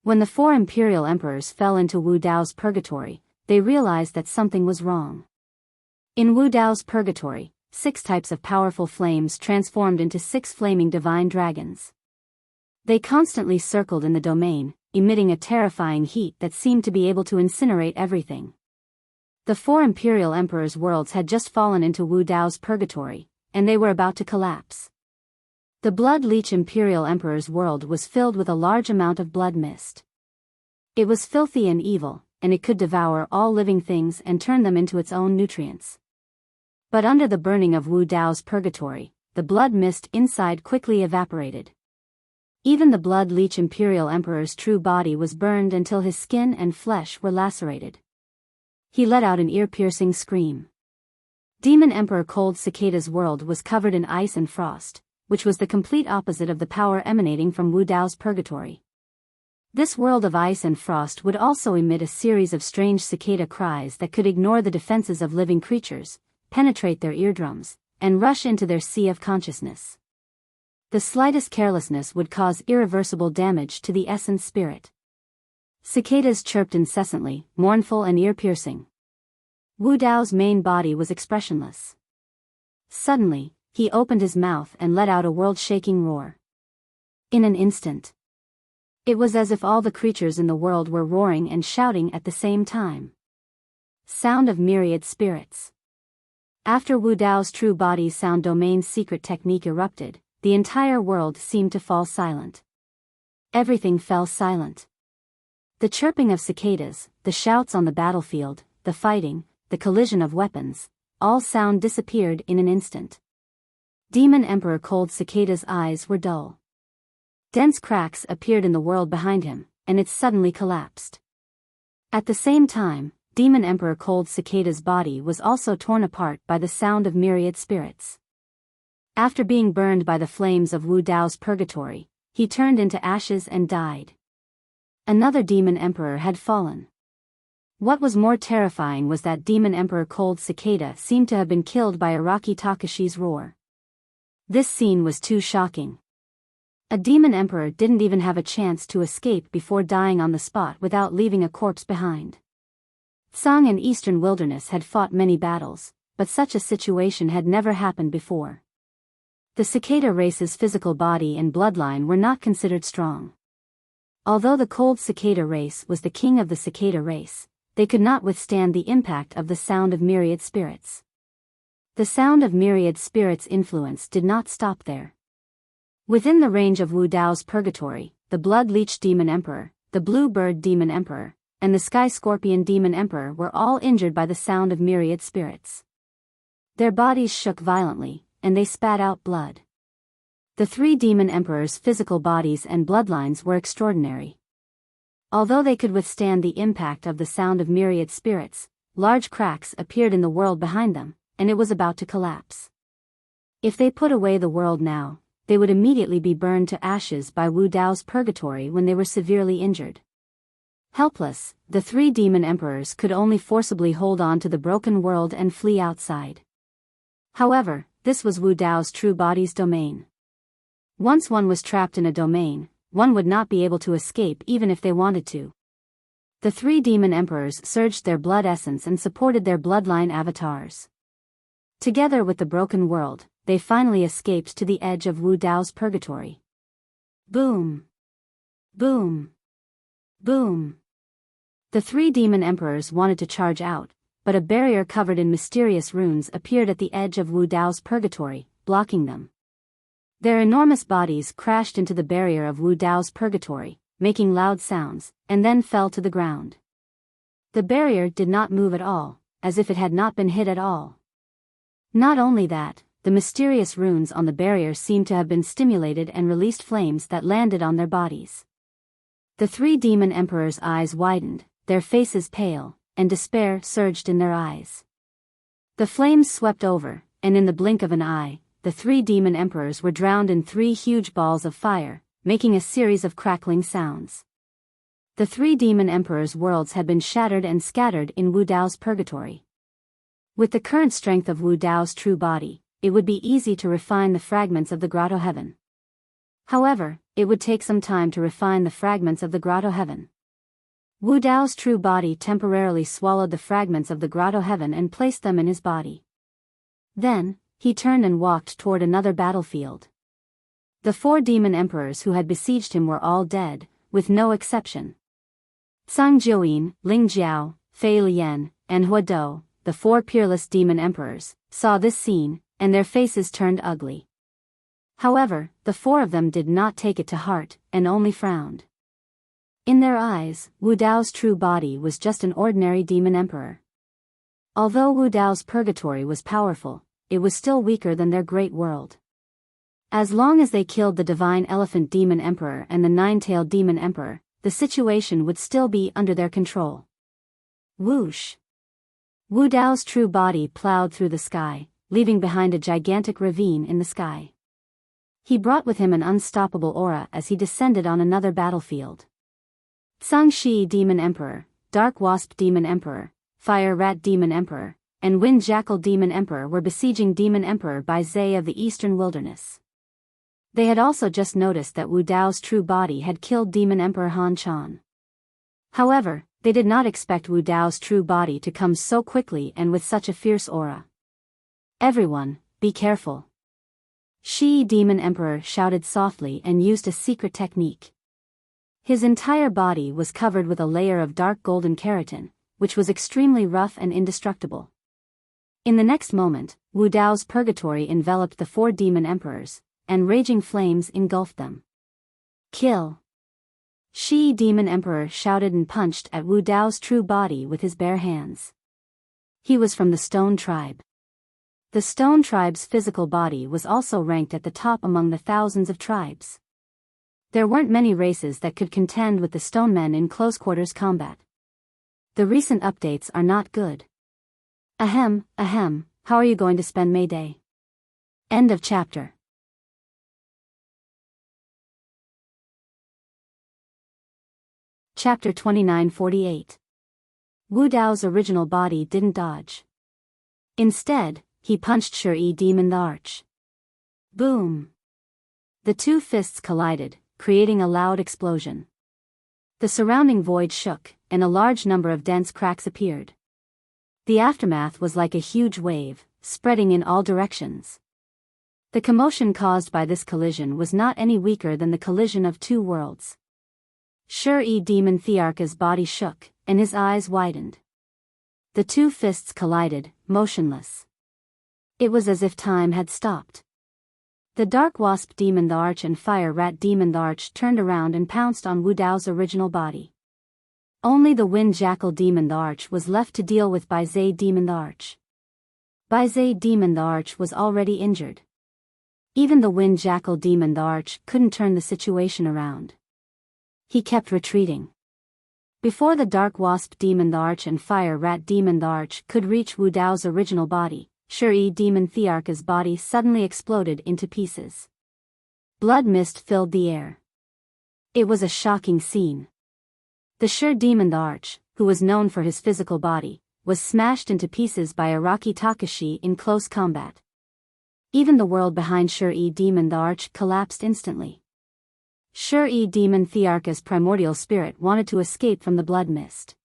When the four imperial emperors fell into Wu Dao's purgatory, they realized that something was wrong. In Wu Dao's purgatory, 6 types of powerful flames transformed into 6 flaming divine dragons. They constantly circled in the domain, emitting a terrifying heat that seemed to be able to incinerate everything. The 4 imperial emperors' worlds had just fallen into Wu Dao's purgatory, and they were about to collapse. The Blood Leech Imperial Emperor's world was filled with a large amount of blood mist. It was filthy and evil, and it could devour all living things and turn them into its own nutrients. But under the burning of Wu Dao's purgatory, the blood mist inside quickly evaporated. Even the Blood Leech Imperial Emperor's true body was burned until his skin and flesh were lacerated. He let out an ear-piercing scream. Demon Emperor Cold Cicada's world was covered in ice and frost, which was the complete opposite of the power emanating from Wu Dao's purgatory. This world of ice and frost would also emit a series of strange cicada cries that could ignore the defenses of living creatures, penetrate their eardrums, and rush into their sea of consciousness. The slightest carelessness would cause irreversible damage to the essence spirit. Cicadas chirped incessantly, mournful and ear-piercing. Wu Dao's main body was expressionless. Suddenly, he opened his mouth and let out a world-shaking roar. In an instant, it was as if all the creatures in the world were roaring and shouting at the same time. Sound of myriad spirits. After Wu Dao's true body's sound domain's secret technique erupted, the entire world seemed to fall silent. Everything fell silent. The chirping of cicadas, the shouts on the battlefield, the fighting, the collision of weapons, all sound disappeared in an instant. Demon Emperor Cold Cicada's eyes were dull. Dense cracks appeared in the world behind him, and it suddenly collapsed. At the same time, Demon Emperor Cold Cicada's body was also torn apart by the sound of myriad spirits. After being burned by the flames of Wu Dao's purgatory, he turned into ashes and died. Another Demon Emperor had fallen. What was more terrifying was that Demon Emperor Cold Cicada seemed to have been killed by Araki Takashi's roar. This scene was too shocking. A demon emperor didn't even have a chance to escape before dying on the spot without leaving a corpse behind. Tsang and Eastern Wilderness had fought many battles, but such a situation had never happened before. The cicada race's physical body and bloodline were not considered strong. Although the Cold Cicada race was the king of the cicada race, they could not withstand the impact of the sound of myriad spirits. The sound of myriad spirits' influence did not stop there. Within the range of Wu Dao's purgatory, the Blood Leech Demon Emperor, the Blue Bird Demon Emperor, and the Sky Scorpion Demon Emperor were all injured by the sound of myriad spirits. Their bodies shook violently, and they spat out blood. The 3 demon emperors' physical bodies and bloodlines were extraordinary. Although they could withstand the impact of the sound of myriad spirits, large cracks appeared in the world behind them, and it was about to collapse. If they put away the world now, they would immediately be burned to ashes by Wu Dao's purgatory when they were severely injured. Helpless, the 3 demon emperors could only forcibly hold on to the broken world and flee outside. However, this was Wu Dao's true body's domain. Once one was trapped in a domain, one would not be able to escape even if they wanted to. The 3 demon emperors surged their blood essence and supported their bloodline avatars. Together with the broken world, they finally escaped to the edge of Wu Dao's purgatory. Boom! Boom! Boom! The three demon emperors wanted to charge out, but a barrier covered in mysterious runes appeared at the edge of Wu Dao's purgatory, blocking them. Their enormous bodies crashed into the barrier of Wu Dao's purgatory, making loud sounds, and then fell to the ground. The barrier did not move at all, as if it had not been hit at all. Not only that, the mysterious runes on the barrier seemed to have been stimulated and released flames that landed on their bodies. The three demon emperors' eyes widened, their faces pale, and despair surged in their eyes. The flames swept over, and in the blink of an eye, the three demon emperors were drowned in three huge balls of fire, making a series of crackling sounds. The three demon emperors' worlds had been shattered and scattered in Wu Dao's purgatory. With the current strength of Wu Dao's true body, it would be easy to refine the fragments of the grotto heaven. However, it would take some time to refine the fragments of the grotto heaven. Wu Dao's true body temporarily swallowed the fragments of the grotto heaven and placed them in his body. Then, he turned and walked toward another battlefield. The four demon emperors who had besieged him were all dead, with no exception. Zhang Jiuyin, Ling Jiao, Fei Lian, and Hua Dou, the four peerless demon emperors, saw this scene, and their faces turned ugly. However, the four of them did not take it to heart, and only frowned. In their eyes, Wu Dao's true body was just an ordinary demon emperor. Although Wu Dao's purgatory was powerful, it was still weaker than their great world. As long as they killed the divine elephant demon emperor and the nine-tailed demon emperor, the situation would still be under their control. Whoosh! Wu Dao's true body plowed through the sky, leaving behind a gigantic ravine in the sky. He brought with him an unstoppable aura as he descended on another battlefield. Zhang Shi Demon Emperor, Dark Wasp Demon Emperor, Fire Rat Demon Emperor, and Wind Jackal Demon Emperor were besieging Demon Emperor Biyao of the Eastern Wilderness. They had also just noticed that Wu Dao's true body had killed Demon Emperor Han Chan. However, they did not expect Wu Dao's true body to come so quickly and with such a fierce aura. Everyone, be careful. Shi Demon Emperor shouted softly and used a secret technique. His entire body was covered with a layer of dark golden keratin, which was extremely rough and indestructible. In the next moment, Wu Dao's purgatory enveloped the four demon emperors, and raging flames engulfed them. Kill! Shi Demon Emperor shouted and punched at Wu Dao's true body with his bare hands. He was from the Stone Tribe. The Stone Tribe's physical body was also ranked at the top among the thousands of tribes. There weren't many races that could contend with the Stone Men in close-quarters combat. The recent updates are not good. Ahem, how are you going to spend May Day? End of chapter. Chapter 2948. Wu Dao's original body didn't dodge. Instead, he punched Shi Demon the Arch. Boom! The two fists collided, creating a loud explosion. The surrounding void shook, and a large number of dense cracks appeared. The aftermath was like a huge wave, spreading in all directions. The commotion caused by this collision was not any weaker than the collision of two worlds. Shi Demon Thearka's body shook, and his eyes widened. The two fists collided, motionless. It was as if time had stopped. The Dark Wasp Demon the Arch and Fire Rat Demon the Arch turned around and pounced on Wu Dao's original body. Only the Wind Jackal Demon the Arch was left to deal with Biyao Demon the Arch. Biyao Demon the Arch was already injured. Even the Wind Jackal Demon the Arch couldn't turn the situation around. He kept retreating. Before the Dark Wasp Demon the Arch and Fire Rat Demon the Arch could reach Wu Dao's original body, Shi Demon Thearka's body suddenly exploded into pieces. Blood mist filled the air. It was a shocking scene. The Shi Demon the Arch, who was known for his physical body, was smashed into pieces by Araki Takashi in close combat. Even the world behind Shi Demon the Arch collapsed instantly. Shi Demon Thearka's primordial spirit wanted to escape from the blood mist.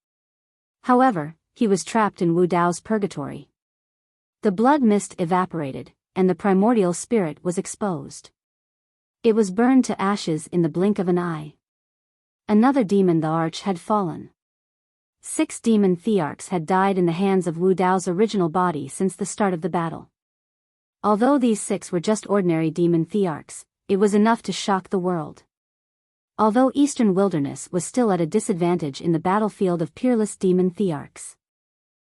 However, he was trapped in Wu Dao's purgatory. The blood mist evaporated, and the primordial spirit was exposed. It was burned to ashes in the blink of an eye. Another demon the Arch had fallen. 6 demon thearchs had died in the hands of Wu Dao's original body since the start of the battle. Although these 6 were just ordinary demon thearchs, it was enough to shock the world. Although Eastern Wilderness was still at a disadvantage in the battlefield of peerless demon thearchs.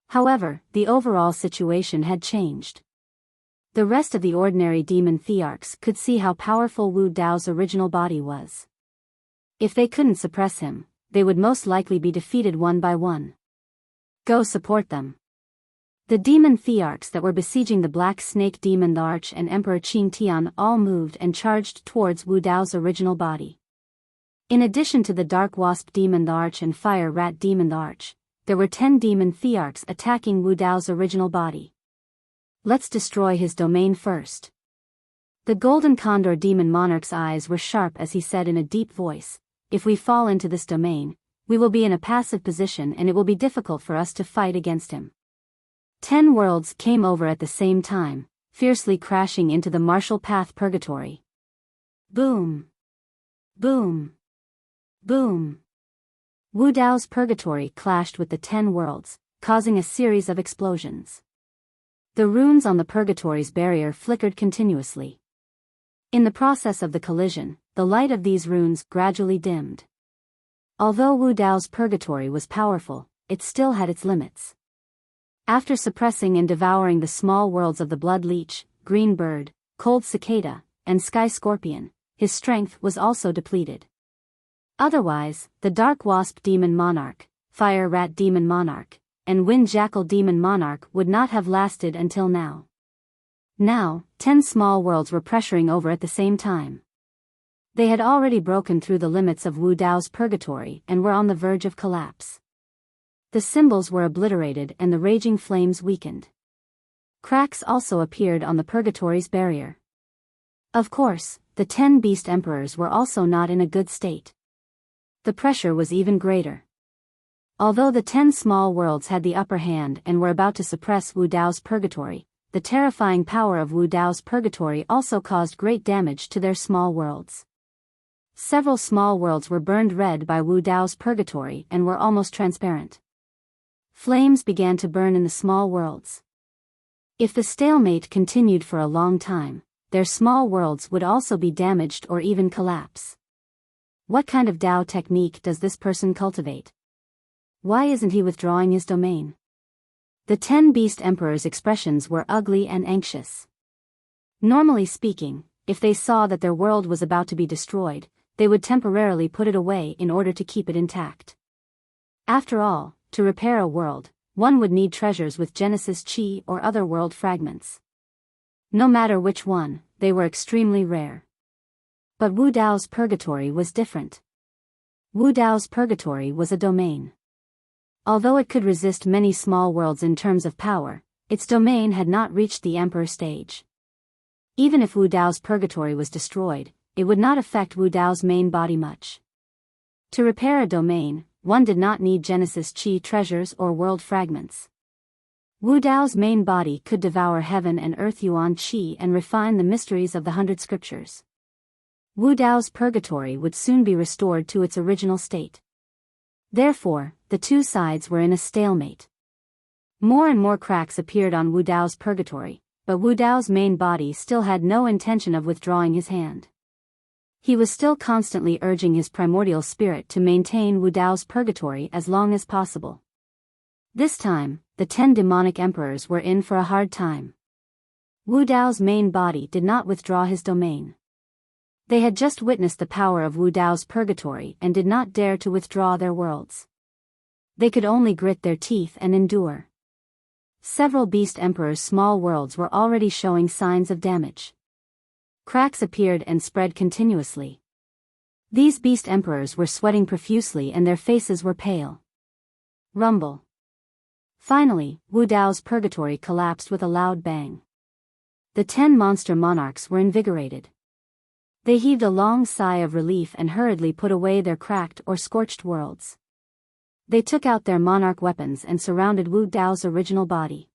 However, the overall situation had changed. The rest of the ordinary demon thearchs could see how powerful Wu Dao's original body was. If they couldn't suppress him, they would most likely be defeated one by one. Go support them. The demon thearchs that were besieging the Black Snake Demon Arch and Emperor Qing Tian all moved and charged towards Wu Dao's original body. In addition to the Dark Wasp Demon Arch and Fire Rat Demon Arch, there were 10 demon thearchs attacking Wu Dao's original body. Let's destroy his domain first. The Golden Condor Demon Monarch's eyes were sharp as he said in a deep voice, if we fall into this domain, we will be in a passive position and it will be difficult for us to fight against him. 10 worlds came over at the same time, fiercely crashing into the martial path purgatory. Boom! Boom! Boom! Wu Dao's purgatory clashed with the 10 worlds, causing a series of explosions. The runes on the purgatory's barrier flickered continuously. In the process of the collision, the light of these runes gradually dimmed. Although Wu Dao's purgatory was powerful, it still had its limits. After suppressing and devouring the small worlds of the Blood Leech, Green Bird, Cold Cicada, and Sky Scorpion, his strength was also depleted. Otherwise, the Dark Wasp Demon Monarch, Fire Rat Demon Monarch, and Wind Jackal Demon Monarch would not have lasted until now. Now, 10 small worlds were pressuring over at the same time. They had already broken through the limits of Wu Dao's purgatory and were on the verge of collapse. The symbols were obliterated and the raging flames weakened. Cracks also appeared on the purgatory's barrier. Of course, the 10 beast emperors were also not in a good state. The pressure was even greater. Although the 10 small worlds had the upper hand and were about to suppress Wu Dao's purgatory, the terrifying power of Wu Dao's purgatory also caused great damage to their small worlds. Several small worlds were burned red by Wu Dao's purgatory and were almost transparent. Flames began to burn in the small worlds. If the stalemate continued for a long time, their small worlds would also be damaged or even collapse. What kind of Dao technique does this person cultivate? Why isn't he withdrawing his domain? The 10 beast emperors' expressions were ugly and anxious. Normally speaking, if they saw that their world was about to be destroyed, they would temporarily put it away in order to keep it intact. After all, to repair a world, one would need treasures with Genesis Chi or other world fragments. No matter which one, they were extremely rare. But Wu Dao's purgatory was different. Wu Dao's purgatory was a domain. Although it could resist many small worlds in terms of power, its domain had not reached the emperor stage. Even if Wu Dao's purgatory was destroyed, it would not affect Wu Dao's main body much. To repair a domain, one did not need Genesis Chi treasures or world fragments. Wu Dao's main body could devour heaven and earth Yuan Qi and refine the mysteries of the 100 scriptures. Wu Dao's purgatory would soon be restored to its original state. Therefore, the two sides were in a stalemate. More and more cracks appeared on Wu Dao's purgatory, but Wu Dao's main body still had no intention of withdrawing his hand. He was still constantly urging his primordial spirit to maintain Wu Dao's purgatory as long as possible. This time, the 10 demonic emperors were in for a hard time. Wu Dao's main body did not withdraw his domain. They had just witnessed the power of Wu Dao's purgatory and did not dare to withdraw their worlds. They could only grit their teeth and endure. Several beast emperors' small worlds were already showing signs of damage. Cracks appeared and spread continuously. These beast emperors were sweating profusely and their faces were pale. Rumble. Finally, Wu Dao's purgatory collapsed with a loud bang. The 10 monster monarchs were invigorated. They heaved a long sigh of relief and hurriedly put away their cracked or scorched worlds. They took out their monarch weapons and surrounded Wu Dao's original body.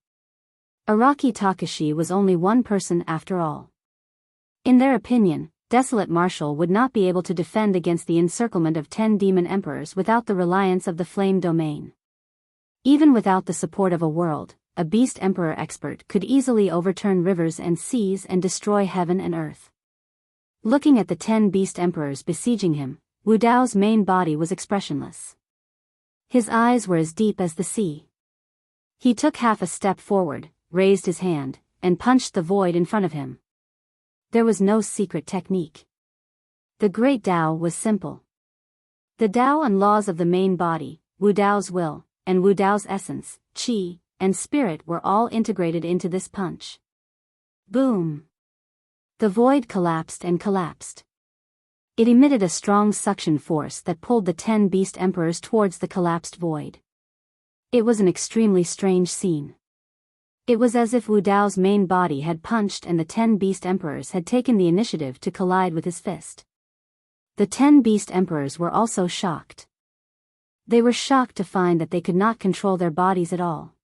Araki Takashi was only one person after all. In their opinion, Desolate Marshal would not be able to defend against the encirclement of 10 demon emperors without the reliance of the flame domain. Even without the support of a world, a beast emperor expert could easily overturn rivers and seas and destroy heaven and earth. Looking at the 10 beast emperors besieging him, Wu Dao's main body was expressionless. His eyes were as deep as the sea. He took half a step forward, raised his hand, and punched the void in front of him. There was no secret technique. The great Tao was simple. The Tao and laws of the main body, Wu Dao's will, and Wu Dao's essence, qi, and spirit were all integrated into this punch. Boom! The void collapsed and collapsed. It emitted a strong suction force that pulled the 10 beast emperors towards the collapsed void. It was an extremely strange scene. It was as if Wu Dao's main body had punched and the 10 beast emperors had taken the initiative to collide with his fist. The 10 beast emperors were also shocked. They were shocked to find that they could not control their bodies at all.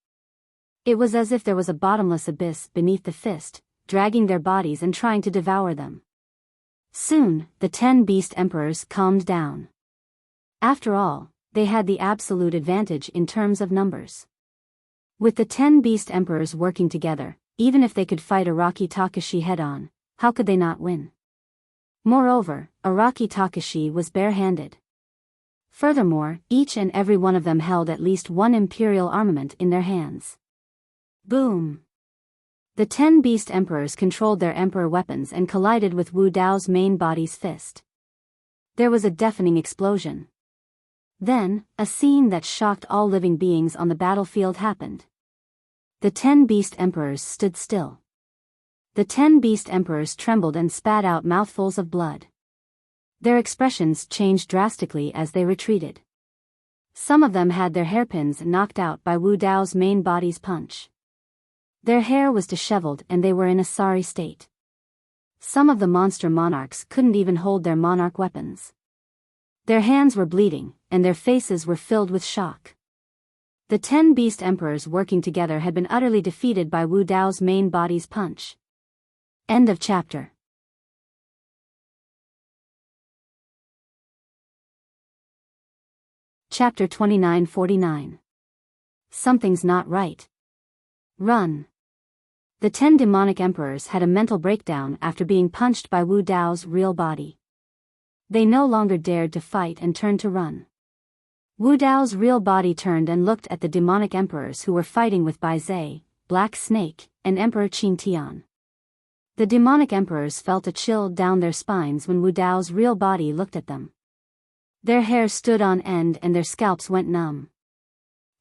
It was as if there was a bottomless abyss beneath the fist, dragging their bodies and trying to devour them. Soon, the 10 beast emperors calmed down. After all, they had the absolute advantage in terms of numbers. With the 10 beast emperors working together, even if they could fight Araki Takashi head-on, how could they not win? Moreover, Araki Takashi was bare-handed. Furthermore, each and every one of them held at least one imperial armament in their hands. Boom! The 10 beast emperors controlled their emperor weapons and collided with Wu Dao's main body's fist. There was a deafening explosion. Then, a scene that shocked all living beings on the battlefield happened. The 10 beast emperors stood still. The 10 beast emperors trembled and spat out mouthfuls of blood. Their expressions changed drastically as they retreated. Some of them had their hairpins knocked out by Wu Dao's main body's punch. Their hair was disheveled and they were in a sorry state. Some of the monster monarchs couldn't even hold their monarch weapons. Their hands were bleeding, and their faces were filled with shock. The 10 beast emperors working together had been utterly defeated by Wu Dao's main body's punch. End of chapter. Chapter 2949. Something's not right. Run. The 10 demonic emperors had a mental breakdown after being punched by Wu Dao's real body. They no longer dared to fight and turned to run. Wu Dao's real body turned and looked at the demonic emperors who were fighting with Bai Zhe, Black Snake, and Emperor Qin Tian. The demonic emperors felt a chill down their spines when Wu Dao's real body looked at them. Their hair stood on end and their scalps went numb.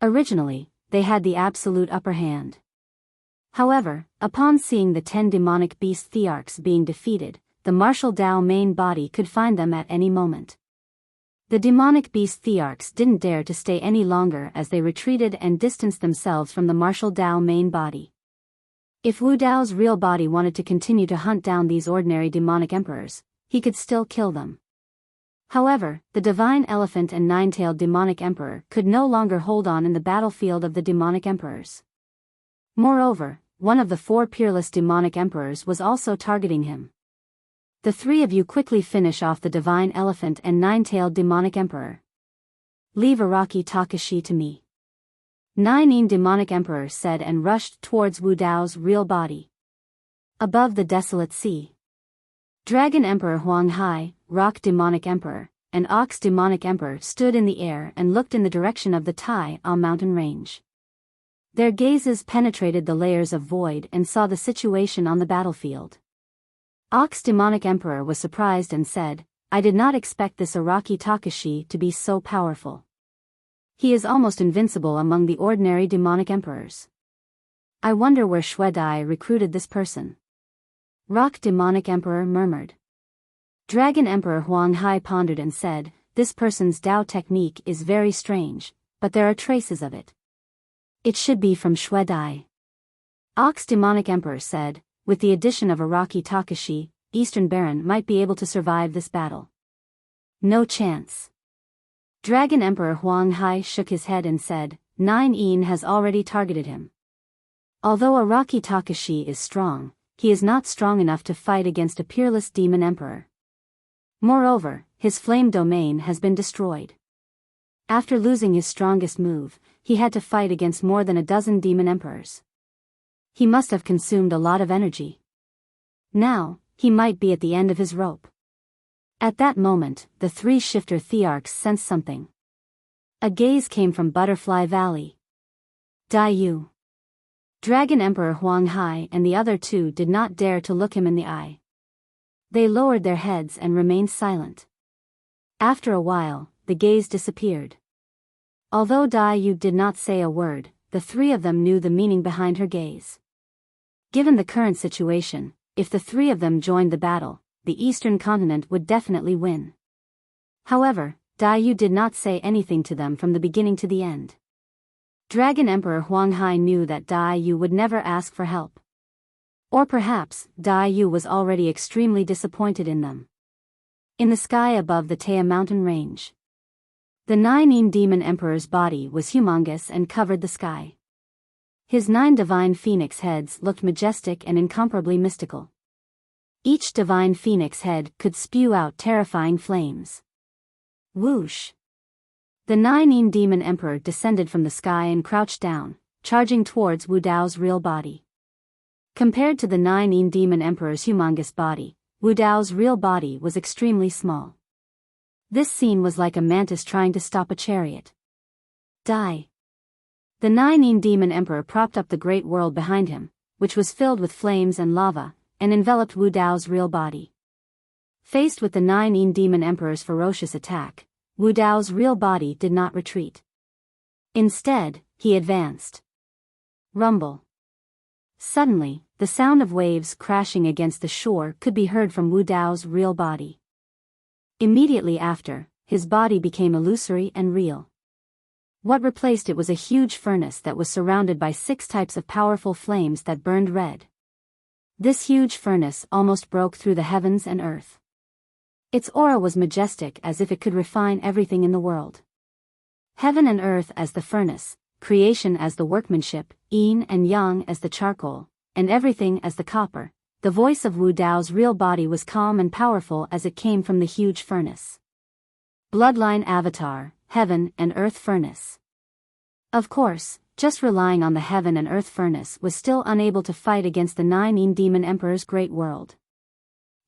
Originally, they had the absolute upper hand. However, upon seeing the 10 demonic beast thearchs being defeated, the martial Dao main body could find them at any moment. The demonic beast thearchs didn't dare to stay any longer as they retreated and distanced themselves from the martial Dao main body. If Wu Dao's real body wanted to continue to hunt down these ordinary demonic emperors, he could still kill them. However, the divine elephant and nine-tailed demonic emperor could no longer hold on in the battlefield of the demonic emperors. Moreover, one of the 4 peerless demonic emperors was also targeting him. The 3 of you quickly finish off the divine elephant and nine-tailed demonic emperor. Leave Araki Takashi to me. Nine demonic emperor said and rushed towards Wu Dao's real body. Above the desolate sea, Dragon Emperor Huang Hai, Rock Demonic Emperor, and Ox Demonic Emperor stood in the air and looked in the direction of the Tai A mountain range. Their gazes penetrated the layers of void and saw the situation on the battlefield. Ox Demonic Emperor was surprised and said, "I did not expect this Araki Takashi to be so powerful. He is almost invincible among the ordinary demonic emperors. I wonder where Shuedai recruited this person." Rock Demonic Emperor murmured. Dragon Emperor Huang Hai pondered and said, "This person's Dao technique is very strange, but there are traces of it. It should be from Shuedai." Ox Demonic Emperor said, "With the addition of Araki Takashi, Eastern Baron might be able to survive this battle." No chance. Dragon Emperor Huang Hai shook his head and said, "Nine has already targeted him. Although Araki Takashi is strong, he is not strong enough to fight against a peerless demon emperor. Moreover, his flame domain has been destroyed. After losing his strongest move, he had to fight against more than a dozen demon emperors. He must have consumed a lot of energy. Now, he might be at the end of his rope. At that moment, the three shifter thearchs sensed something. A gaze came from Butterfly Valley. Dai Yu, Dragon Emperor Huang Hai and the other two did not dare to look him in the eye. They lowered their heads and remained silent. After a while, the gaze disappeared. Although Dai Yu did not say a word, the three of them knew the meaning behind her gaze. Given the current situation, if the three of them joined the battle, the Eastern continent would definitely win. However, Dai Yu did not say anything to them from the beginning to the end. Dragon Emperor Huang Hai knew that Dai Yu would never ask for help. Or perhaps, Dai Yu was already extremely disappointed in them. In the sky above the Taya mountain range, the 9 demon emperor's body was humongous and covered the sky. His 9 divine phoenix heads looked majestic and incomparably mystical. Each divine phoenix head could spew out terrifying flames. Whoosh! The 9 demon emperor descended from the sky and crouched down, charging towards Wu Dao's real body. Compared to the 9 demon emperor's humongous body, Wu Dao's real body was extremely small. This scene was like a mantis trying to stop a chariot. Die! The 9 demon emperor propped up the great world behind him, which was filled with flames and lava, and enveloped Wu Dao's real body. Faced with the 9 demon emperor's ferocious attack, Wu Dao's real body did not retreat. Instead, he advanced. Rumble. Suddenly, the sound of waves crashing against the shore could be heard from Wu Dao's real body. Immediately after, his body became illusory and real. What replaced it was a huge furnace that was surrounded by 6 types of powerful flames that burned red. This huge furnace almost broke through the heavens and earth. Its aura was majestic as if it could refine everything in the world. Heaven and earth as the furnace, creation as the workmanship, yin and yang as the charcoal, and everything as the copper. The voice of Wu Dao's real body was calm and powerful as it came from the huge furnace. Bloodline Avatar, Heaven and Earth Furnace. Of course, just relying on the Heaven and Earth Furnace was still unable to fight against the 9 demon emperor's great world.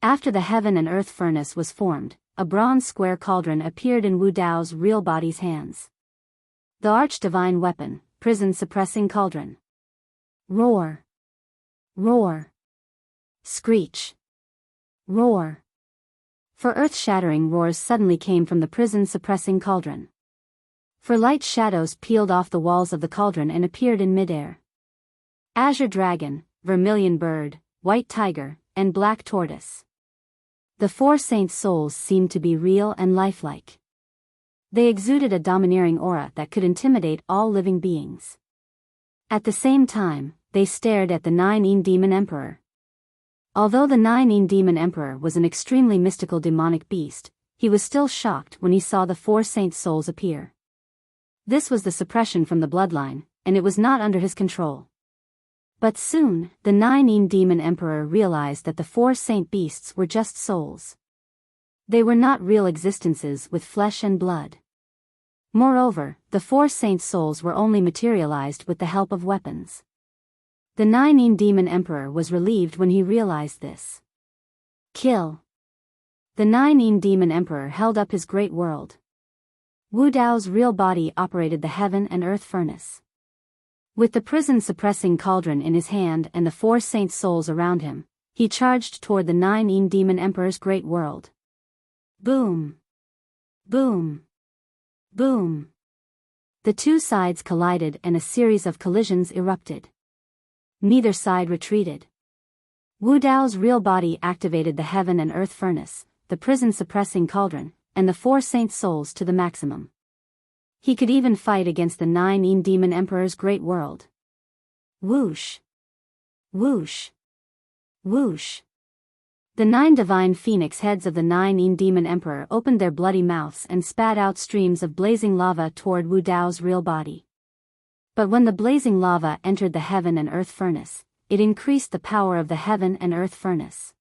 After the Heaven and Earth Furnace was formed, a bronze square cauldron appeared in Wu Dao's real body's hands. The arch-divine weapon, prison-suppressing cauldron. Roar! Roar! Screech! Roar! For earth-shattering roars suddenly came from the prison-suppressing cauldron. For light shadows peeled off the walls of the cauldron and appeared in midair. Azure dragon, vermilion bird, white tiger, and black tortoise. The 4 saint souls seemed to be real and lifelike. They exuded a domineering aura that could intimidate all living beings. At the same time, they stared at the 9 demon emperor. Although the 9 demon emperor was an extremely mystical demonic beast, he was still shocked when he saw the 4 saint souls appear. This was the suppression from the bloodline, and it was not under his control. But soon, the 9 demon emperor realized that the 4 saint beasts were just souls. They were not real existences with flesh and blood. Moreover, the 4 saint souls were only materialized with the help of weapons. The 9 demon emperor was relieved when he realized this. Kill! The 9 demon emperor held up his great world. Wu Dao's real body operated the Heaven and Earth Furnace. With the prison-suppressing cauldron in his hand and the 4 saint souls around him, he charged toward the 9 demon emperor's great world. Boom! Boom! Boom! The 2 sides collided and a series of collisions erupted. Neither side retreated. Wu Dao's real body activated the Heaven and Earth Furnace, the prison-suppressing cauldron, and the 4 saint souls to the maximum. He could even fight against the 9 demon emperor's great world. Whoosh! Whoosh! Whoosh! The 9 divine phoenix heads of the 9 demon emperor opened their bloody mouths and spat out streams of blazing lava toward Wu Dao's real body. But when the blazing lava entered the Heaven and Earth Furnace, it increased the power of the Heaven and Earth Furnace.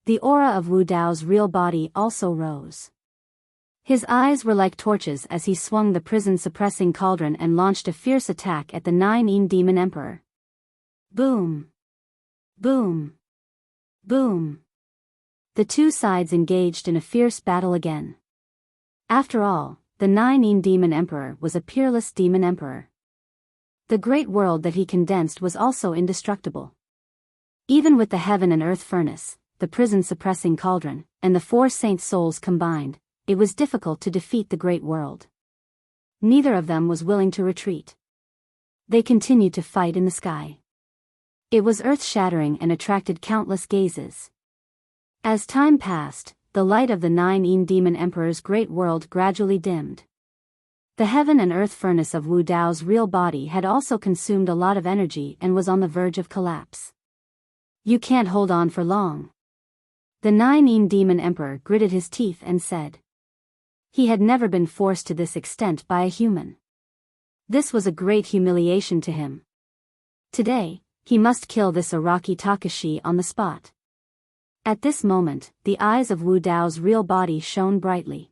The aura of Wu Dao's real body also rose. His eyes were like torches as he swung the prison-suppressing cauldron and launched a fierce attack at the 9 Demon Emperor. Boom! Boom! Boom! The two sides engaged in a fierce battle again. After all, the 9 Demon Emperor was a peerless demon emperor. The great world that he condensed was also indestructible. Even with the heaven and earth furnace, the prison-suppressing cauldron, and the 4 saint souls combined, it was difficult to defeat the great world. Neither of them was willing to retreat. They continued to fight in the sky. It was earth-shattering and attracted countless gazes. As time passed, the light of the 9 Demon Emperor's great world gradually dimmed. The heaven and earth furnace of Wu Dao's real body had also consumed a lot of energy and was on the verge of collapse. You can't hold on for long. The 9 Demon Emperor gritted his teeth and said. He had never been forced to this extent by a human. This was a great humiliation to him. Today, he must kill this Araki Takashi on the spot. At this moment, the eyes of Wu Dao's real body shone brightly.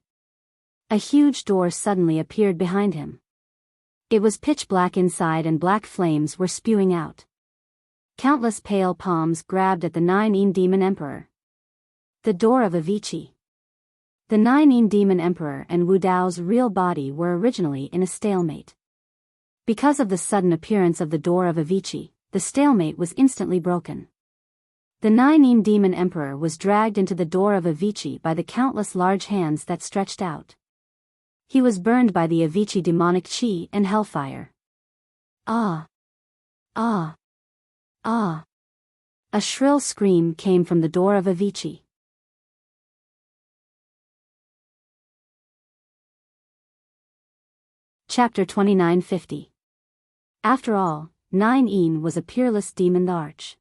A huge door suddenly appeared behind him. It was pitch black inside and black flames were spewing out. Countless pale palms grabbed at the 9 Demon Emperor. The door of Avicii. The 9 Demon Emperor and Wu Dao's real body were originally in a stalemate. Because of the sudden appearance of the door of Avicii, the stalemate was instantly broken. The 9 Demon Emperor was dragged into the door of Avicii by the countless large hands that stretched out. He was burned by the Avicii demonic chi and hellfire. Ah! Ah! Ah! A shrill scream came from the door of Avicii. Chapter 2950. After all, 9 was a peerless demon arch.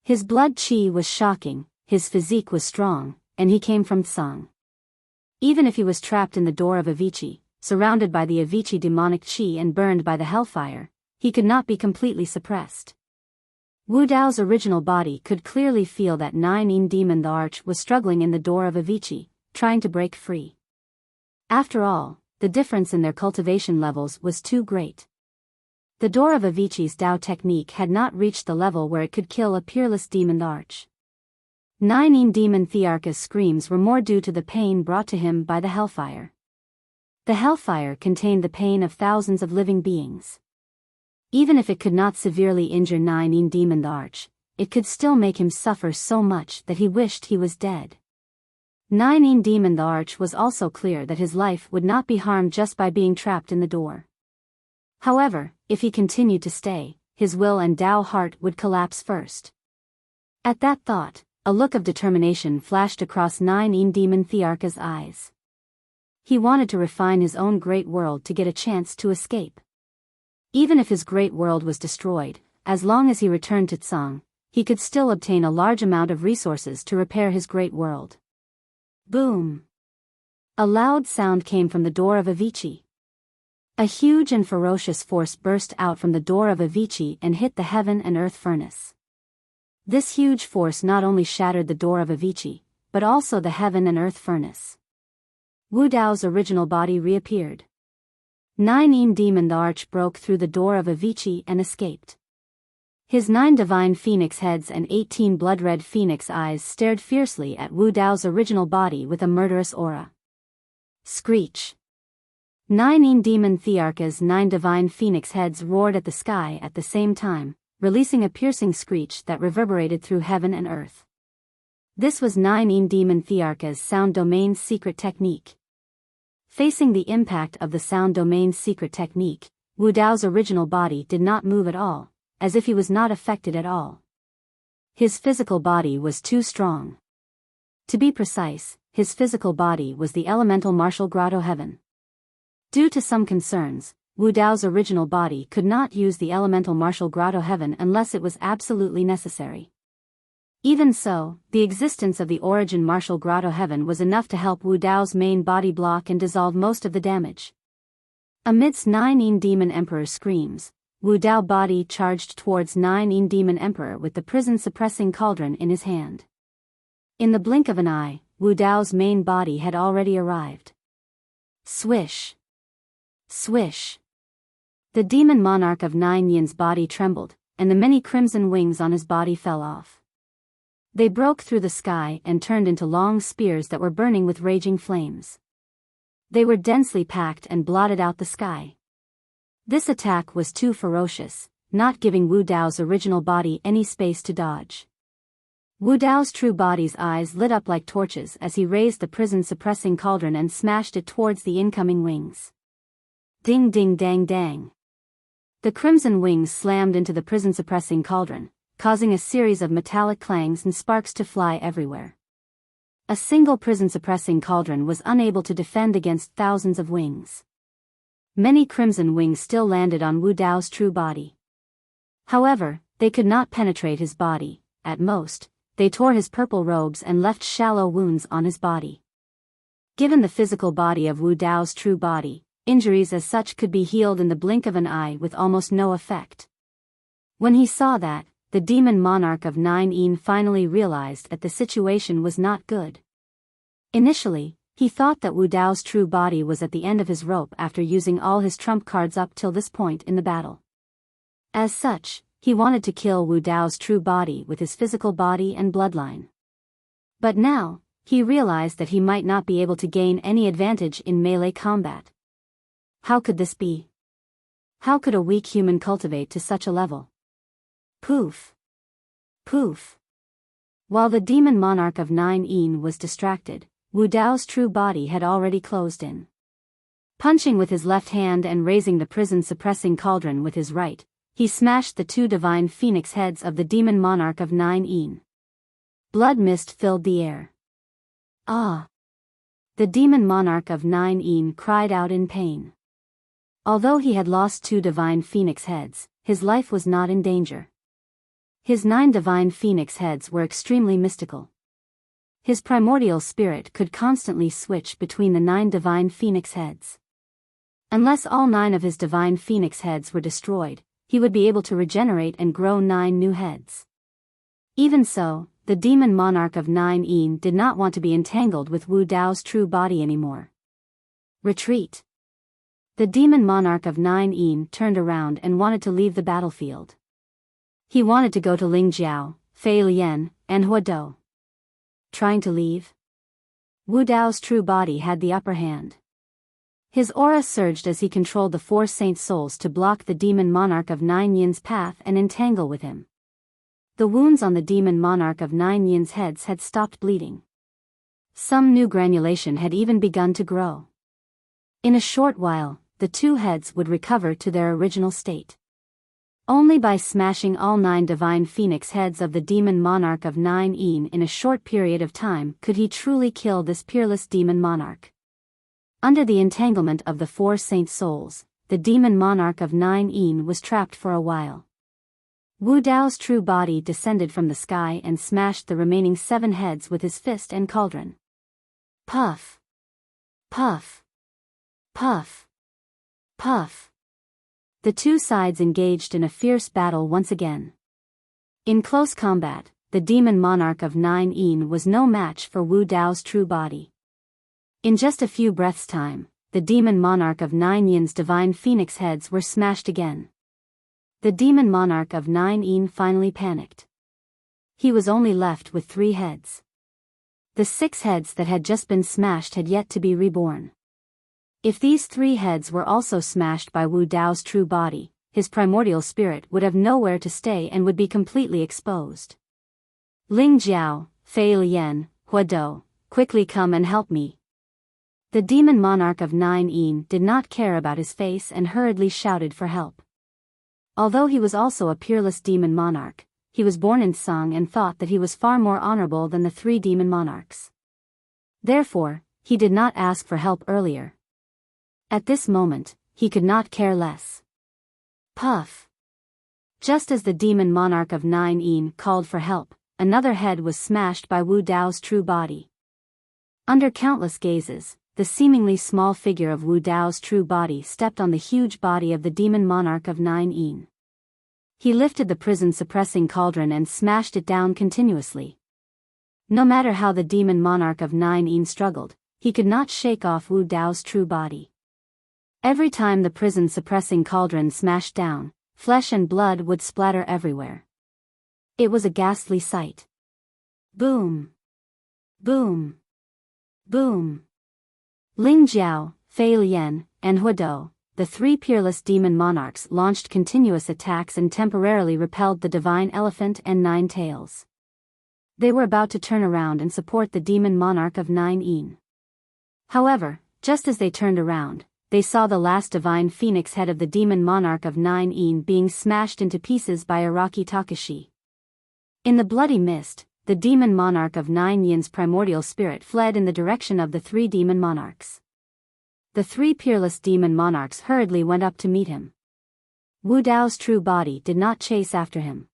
His blood chi was shocking, his physique was strong, and he came from Tsang. Even if he was trapped in the door of Avicii, surrounded by the Avicii demonic chi and burned by the hellfire, he could not be completely suppressed. Wu Dao's original body could clearly feel that 9 Demon Arch was struggling in the door of Avicii, trying to break free. After all, the difference in their cultivation levels was too great. The door of Avicii's Dao technique had not reached the level where it could kill a peerless demon arch. 9 Demon Thearcha's screams were more due to the pain brought to him by the hellfire. The hellfire contained the pain of thousands of living beings. Even if it could not severely injure 9 Demon Arch, it could still make him suffer so much that he wished he was dead. 9 Demon Arch was also clear that his life would not be harmed just by being trapped in the door. However, if he continued to stay, his will and Dao heart would collapse first. At that thought, a look of determination flashed across 9 Demon Thearcha's eyes. He wanted to refine his own great world to get a chance to escape. Even if his great world was destroyed, as long as he returned to Tsang, he could still obtain a large amount of resources to repair his great world. Boom! A loud sound came from the door of Avicii. A huge and ferocious force burst out from the door of Avicii and hit the heaven and earth furnace. This huge force not only shattered the door of Avicii, but also the heaven and earth furnace. Wu Dao's original body reappeared. 9 Demon Arch broke through the door of Avicii and escaped. His 9 divine phoenix heads and 18 blood-red phoenix eyes stared fiercely at Wu Dao's original body with a murderous aura. Screech! 9 Demon Thearcha's 9 divine phoenix heads roared at the sky at the same time, releasing a piercing screech that reverberated through heaven and earth. This was 9 Demon Thearcha's sound domain's secret technique. Facing the impact of the sound domain's secret technique, Wu Dao's original body did not move at all, as if he was not affected at all. His physical body was too strong. To be precise, his physical body was the elemental martial grotto heaven. Due to some concerns, Wu Dao's original body could not use the elemental martial grotto heaven unless it was absolutely necessary. Even so, the existence of the origin martial grotto heaven was enough to help Wu Dao's main body block and dissolve most of the damage. Amidst 9 Demon Emperor's screams, Wu Dao body charged towards 9 Demon Emperor with the prison-suppressing cauldron in his hand. In the blink of an eye, Wu Dao's main body had already arrived. Swish. Swish. The demon monarch of 9 Yin's body trembled, and the many crimson wings on his body fell off. They broke through the sky and turned into long spears that were burning with raging flames. They were densely packed and blotted out the sky. This attack was too ferocious, not giving Wu Dao's original body any space to dodge. Wu Dao's true body's eyes lit up like torches as he raised the prison-suppressing cauldron and smashed it towards the incoming wings. Ding ding dang dang. The crimson wings slammed into the prison-suppressing cauldron, causing a series of metallic clangs and sparks to fly everywhere. A single prison-suppressing cauldron was unable to defend against thousands of wings. Many crimson wings still landed on Wu Dao's true body. However, they could not penetrate his body. At most, they tore his purple robes and left shallow wounds on his body. Given the physical body of Wu Dao's true body, injuries as such could be healed in the blink of an eye with almost no effect. When he saw that, the demon monarch of 9 Yin finally realized that the situation was not good. Initially, he thought that Wu Dao's true body was at the end of his rope after using all his trump cards up till this point in the battle. As such, he wanted to kill Wu Dao's true body with his physical body and bloodline. But now, he realized that he might not be able to gain any advantage in melee combat. How could this be? How could a weak human cultivate to such a level? Poof. Poof. While the demon monarch of 9 Yin was distracted, Wu Dao's true body had already closed in. Punching with his left hand and raising the prison-suppressing cauldron with his right, he smashed the 2 divine phoenix heads of the demon monarch of 9 Yin. Blood mist filled the air. Ah! The demon monarch of 9 Yin cried out in pain. Although he had lost 2 divine phoenix heads, his life was not in danger. His 9 divine phoenix heads were extremely mystical. His primordial spirit could constantly switch between the 9 divine phoenix heads. Unless all 9 of his divine phoenix heads were destroyed, he would be able to regenerate and grow 9 new heads. Even so, the demon monarch of 9 Yin did not want to be entangled with Wu Dao's true body anymore. Retreat. The demon monarch of 9 Yin turned around and wanted to leave the battlefield. He wanted to go to Lingjiao, Fei Lian, and Huadou. Trying to leave? Wu Dao's true body had the upper hand. His aura surged as he controlled the 4 saint souls to block the demon monarch of 9 Yin's path and entangle with him. The wounds on the demon monarch of 9 Yin's heads had stopped bleeding. Some new granulation had even begun to grow. In a short while, the 2 heads would recover to their original state. Only by smashing all 9 divine phoenix heads of the demon monarch of 9 Yin in a short period of time could he truly kill this peerless demon monarch. Under the entanglement of the 4 saint souls, the demon monarch of 9 Yin was trapped for a while. Wu Dao's true body descended from the sky and smashed the remaining 7 heads with his fist and cauldron. Puff. Puff. Puff. Puff. The 2 sides engaged in a fierce battle once again. In close combat, the demon monarch of 9 Yin was no match for Wu Dao's true body. In just a few breaths' time, the demon monarch of 9 Yin's divine phoenix heads were smashed again. The demon monarch of 9 Yin finally panicked. He was only left with 3 heads. The 6 heads that had just been smashed had yet to be reborn. If these 3 heads were also smashed by Wu Dao's true body, his primordial spirit would have nowhere to stay and would be completely exposed. Lingjiao, Fei Lian, Huadou, quickly come and help me. The demon monarch of 9 Yin did not care about his face and hurriedly shouted for help. Although he was also a peerless demon monarch, he was born in Song and thought that he was far more honorable than the 3 demon monarchs. Therefore, he did not ask for help earlier. At this moment, he could not care less. Puff. Just as the demon monarch of 9 Yin called for help, another head was smashed by Wu Dao's true body. Under countless gazes, the seemingly small figure of Wu Dao's true body stepped on the huge body of the demon monarch of 9 Yin. He lifted the prison-suppressing cauldron and smashed it down continuously. No matter how the demon monarch of 9 Yin struggled, he could not shake off Wu Dao's true body. Every time the prison-suppressing cauldron smashed down, flesh and blood would splatter everywhere. It was a ghastly sight. Boom! Boom! Boom! Ling Jiao, Fei Lian, and Huodou, the three peerless demon monarchs, launched continuous attacks and temporarily repelled the divine elephant and nine tails. They were about to turn around and support the demon monarch of Nine Yin. However, just as they turned around, they saw the last divine phoenix head of the demon monarch of Nine Yin being smashed into pieces by Araki Takashi. In the bloody mist, the demon monarch of Nine Yin's primordial spirit fled in the direction of the three demon monarchs. The three peerless demon monarchs hurriedly went up to meet him. Wu Dao's true body did not chase after him.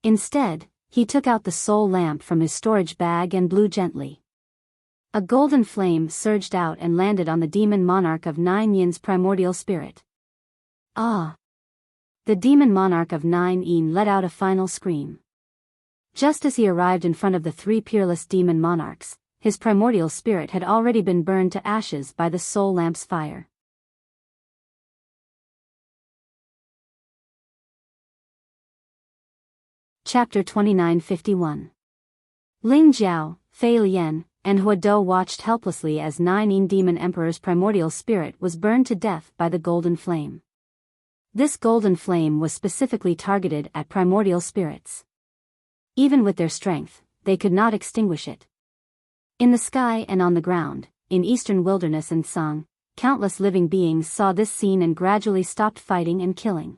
Instead, he took out the soul lamp from his storage bag and blew gently. A golden flame surged out and landed on the demon monarch of Nine Yin's primordial spirit. Ah! The demon monarch of Nine Yin let out a final scream. Just as he arrived in front of the three peerless demon monarchs, his primordial spirit had already been burned to ashes by the soul lamp's fire. Chapter 2951. Ling Jiao, Fei Lian, and Huodou watched helplessly as Nine Yin Demon Emperor's primordial spirit was burned to death by the golden flame. This golden flame was specifically targeted at primordial spirits. Even with their strength, they could not extinguish it. In the sky and on the ground, in eastern wilderness and Song, countless living beings saw this scene and gradually stopped fighting and killing.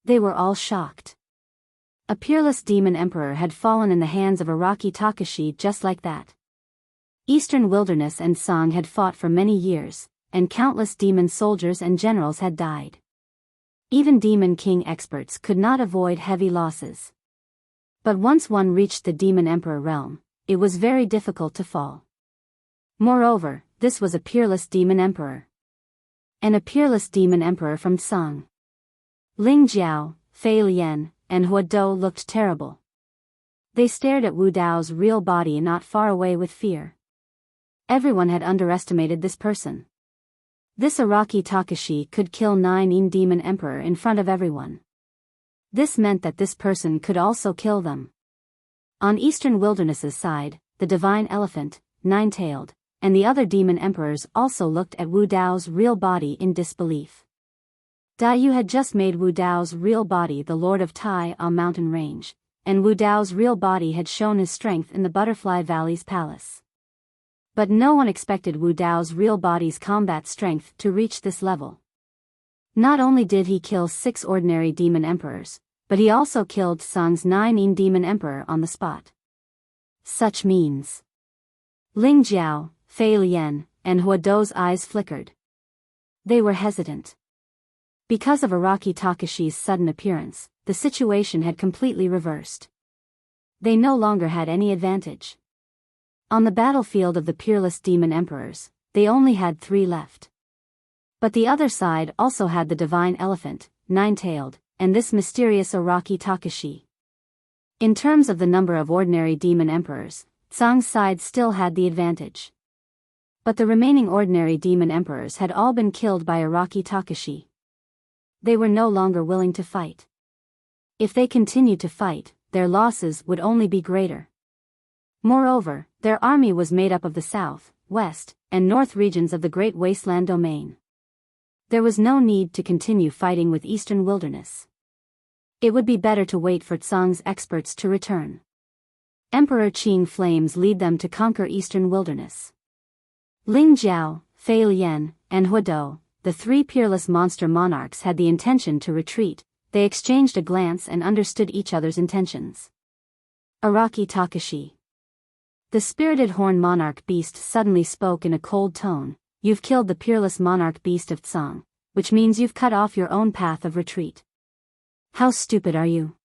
They were all shocked. A peerless demon emperor had fallen in the hands of Araki Takashi just like that. Eastern wilderness and Song had fought for many years, and countless demon soldiers and generals had died. Even Demon King experts could not avoid heavy losses. But once one reached the demon emperor realm, it was very difficult to fall. Moreover, this was a peerless demon emperor. And a peerless demon emperor from Song. Ling Jiao, Fei Lian, and Huodou looked terrible. They stared at Wu Dao's real body not far away with fear. Everyone had underestimated this person. This Araki Takashi could kill Nine Yin Demon Emperor in front of everyone. This meant that this person could also kill them. On Eastern Wilderness's side, the divine elephant, nine-tailed, and the other demon emperors also looked at Wu Dao's real body in disbelief. Yu had just made Wu Dao's real body the Lord of Tai on mountain range, and Wu Dao's real body had shown his strength in the Butterfly Valley's palace. But no one expected Wu Dao's real body's combat strength to reach this level. Not only did he kill 6 ordinary demon emperors, but he also killed Song's 9 Yin demon emperor on the spot. Such means. Ling Jiao, Fei Lian, and Huodou's eyes flickered. They were hesitant. Because of Araki Takashi's sudden appearance, the situation had completely reversed. They no longer had any advantage. On the battlefield of the peerless demon emperors, they only had 3 left. But the other side also had the divine elephant, nine-tailed, and this mysterious Araki Takashi. In terms of the number of ordinary demon emperors, Song's side still had the advantage. But the remaining ordinary demon emperors had all been killed by Araki Takashi. They were no longer willing to fight. If they continued to fight, their losses would only be greater. Moreover, their army was made up of the south, west, and north regions of the Great Wasteland domain. There was no need to continue fighting with Eastern Wilderness. It would be better to wait for Tsang's experts to return. Emperor Qing Flames lead them to conquer Eastern Wilderness. Ling Jiao, Fei Lian, and Huodou, the 3 peerless monster monarchs, had the intention to retreat. They exchanged a glance and understood each other's intentions. Araki Takashi. The spirited horn monarch beast suddenly spoke in a cold tone. You've killed the peerless monarch beast of Tsang, which means you've cut off your own path of retreat. How stupid are you?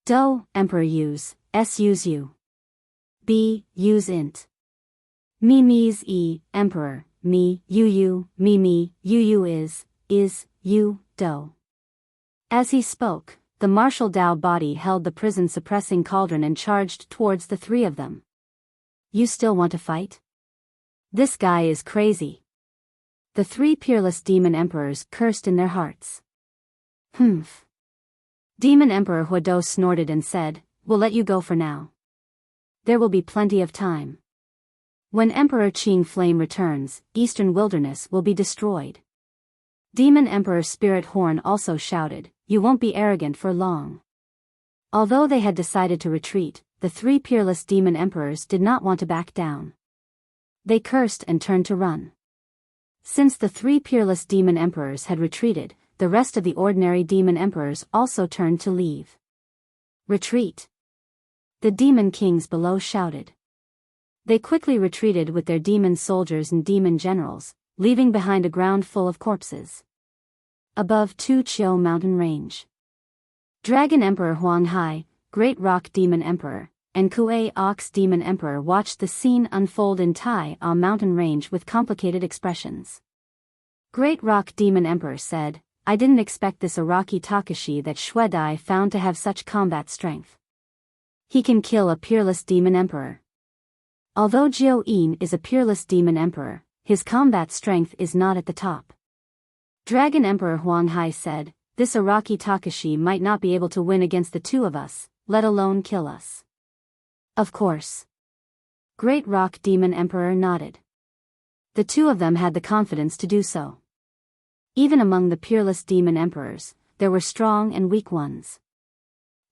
Do, Emperor use, S use you. B, use int. Me me's E, Emperor, me, you, me, you is, you, do. As he spoke, the martial Dao body held the prison-suppressing cauldron and charged towards the 3 of them. You still want to fight? This guy is crazy. The three peerless demon emperors cursed in their hearts. Humph. Demon Emperor Huado snorted and said, "We'll let you go for now. There will be plenty of time. When Emperor Qing Flame returns, Eastern Wilderness will be destroyed." Demon Emperor Spirit Horn also shouted, "You won't be arrogant for long." Although they had decided to retreat, the three peerless demon emperors did not want to back down. They cursed and turned to run. Since the three peerless demon emperors had retreated, the rest of the ordinary demon emperors also turned to leave. "Retreat!" The demon kings below shouted. They quickly retreated with their demon soldiers and demon generals, leaving behind a ground full of corpses. Above Tuqiu mountain range, Dragon Emperor Huang Hai, Great Rock Demon Emperor, and Kuei Ox Demon Emperor watched the scene unfold in Tai A mountain range with complicated expressions. Great Rock Demon Emperor said, "I didn't expect this Araki Takashi that Shuedai found to have such combat strength. He can kill a peerless demon emperor. Although Jiao Yin is a peerless demon emperor, his combat strength is not at the top." Dragon Emperor Huang Hai said, "This Araki Takashi might not be able to win against the two of us, let alone kill us." "Of course." Great Rock Demon Emperor nodded. The two of them had the confidence to do so. Even among the peerless demon emperors, there were strong and weak ones.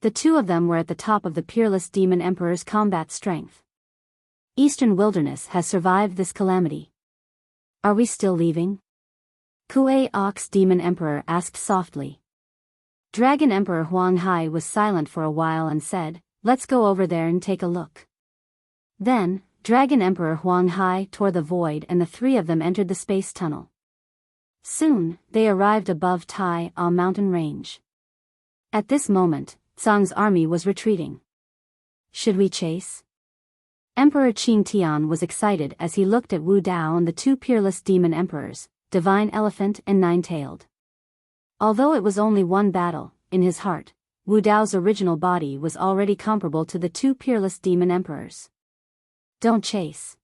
The two of them were at the top of the peerless demon emperor's combat strength. Eastern Wilderness has survived this calamity. "Are we still leaving?" Kuei Ox Demon Emperor asked softly. Dragon Emperor Huang Hai was silent for a while and said, "Let's go over there and take a look." Then, Dragon Emperor Huang Hai tore the void and the three of them entered the space tunnel. Soon, they arrived above Tai A mountain range. At this moment, Zhang's army was retreating. "Should we chase?" Emperor Qing Tian was excited as he looked at Wu Dao and the two peerless demon emperors, Divine Elephant and Nine-Tailed. Although it was only one battle, in his heart, Wu Dao's original body was already comparable to the two peerless demon emperors. "Don't chase."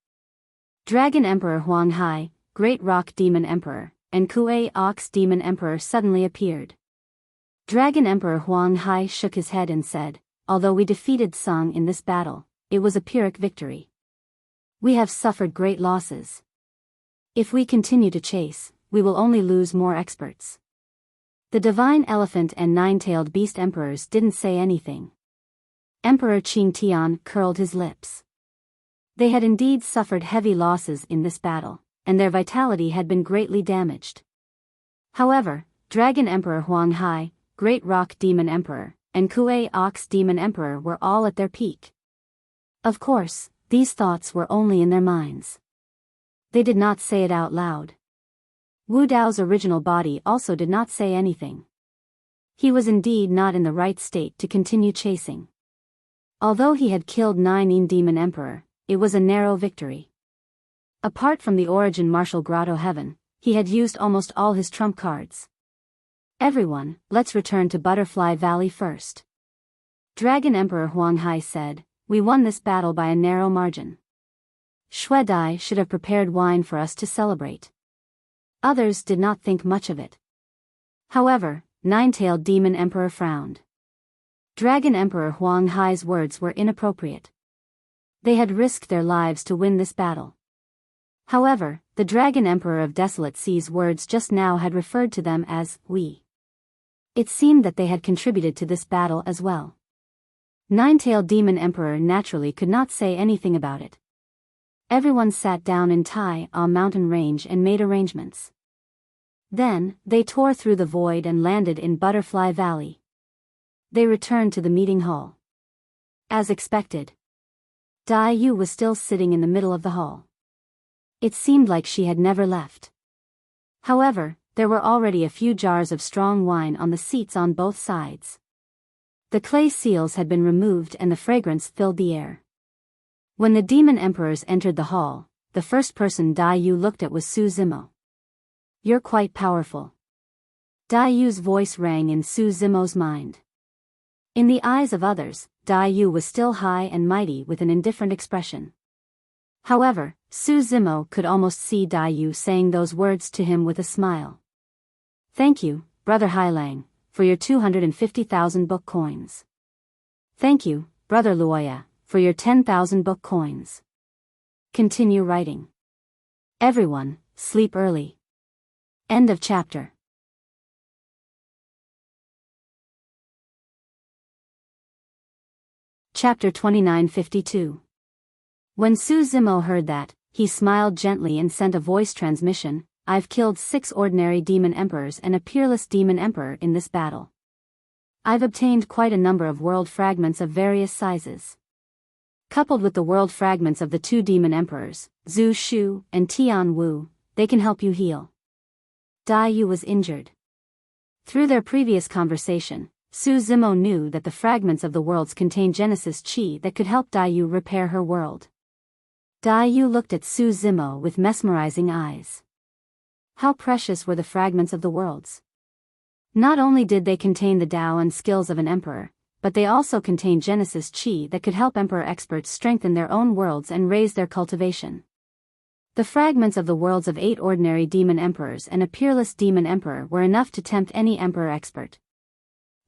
Dragon Emperor Huang Hai, Great Rock Demon Emperor, and Kuei Ox Demon Emperor suddenly appeared. Dragon Emperor Huang Hai shook his head and said, "Although we defeated Song in this battle, it was a Pyrrhic victory. We have suffered great losses. If we continue to chase, we will only lose more experts." The Divine Elephant and Nine-Tailed Beast Emperors didn't say anything. Emperor Qing Tian curled his lips. They had indeed suffered heavy losses in this battle, and their vitality had been greatly damaged. However, Dragon Emperor Huang Hai, Great Rock Demon Emperor, and Kuei Ox Demon Emperor were all at their peak. Of course, these thoughts were only in their minds. They did not say it out loud. Wu Dao's original body also did not say anything. He was indeed not in the right state to continue chasing. Although he had killed 9 Demon Emperor, it was a narrow victory. Apart from the Origin Martial Grotto Heaven, he had used almost all his trump cards. "Everyone, let's return to Butterfly Valley first." Dragon Emperor Huang Hai said, "We won this battle by a narrow margin. Shuedai should have prepared wine for us to celebrate." Others did not think much of it. However, Nine-Tailed Demon Emperor frowned. Dragon Emperor Huang Hai's words were inappropriate. They had risked their lives to win this battle. However, the Dragon Emperor of Desolate Sea's words just now had referred to them as "we." It seemed that they had contributed to this battle as well. Nine-Tailed Demon Emperor naturally could not say anything about it. Everyone sat down in Tai A mountain range and made arrangements. Then, they tore through the void and landed in Butterfly Valley. They returned to the meeting hall. As expected, Dai Yu was still sitting in the middle of the hall. It seemed like she had never left. However, there were already a few jars of strong wine on the seats on both sides. The clay seals had been removed and the fragrance filled the air. When the demon emperors entered the hall, the first person Dai Yu looked at was Su Zimo. "You're quite powerful." Dai Yu's voice rang in Su Zimo's mind. In the eyes of others, Dai Yu was still high and mighty with an indifferent expression. However, Su Zimo could almost see Dai Yu saying those words to him with a smile. Thank you, Brother Hailang, for your 250,000 book coins. Thank you, Brother Luoya, for your 10,000 book coins. Continue writing. Everyone, sleep early. End of chapter. Chapter 2952. When Su Zimo heard that, he smiled gently and sent a voice transmission. I've killed 6 ordinary demon emperors and a peerless demon emperor in this battle. I've obtained quite a number of world fragments of various sizes. Coupled with the world fragments of the 2 demon emperors, Zhu Shu and Tian Wu, they can help you heal. Dai Yu was injured. Through their previous conversation, Su Zimo knew that the fragments of the worlds contained Genesis Qi that could help Dai Yu repair her world. Dai Yu looked at Su Zimo with mesmerizing eyes. How precious were the fragments of the worlds. Not only did they contain the Tao and skills of an emperor, but they also contained Genesis Qi that could help emperor experts strengthen their own worlds and raise their cultivation. The fragments of the worlds of 8 ordinary demon emperors and a peerless demon emperor were enough to tempt any emperor expert.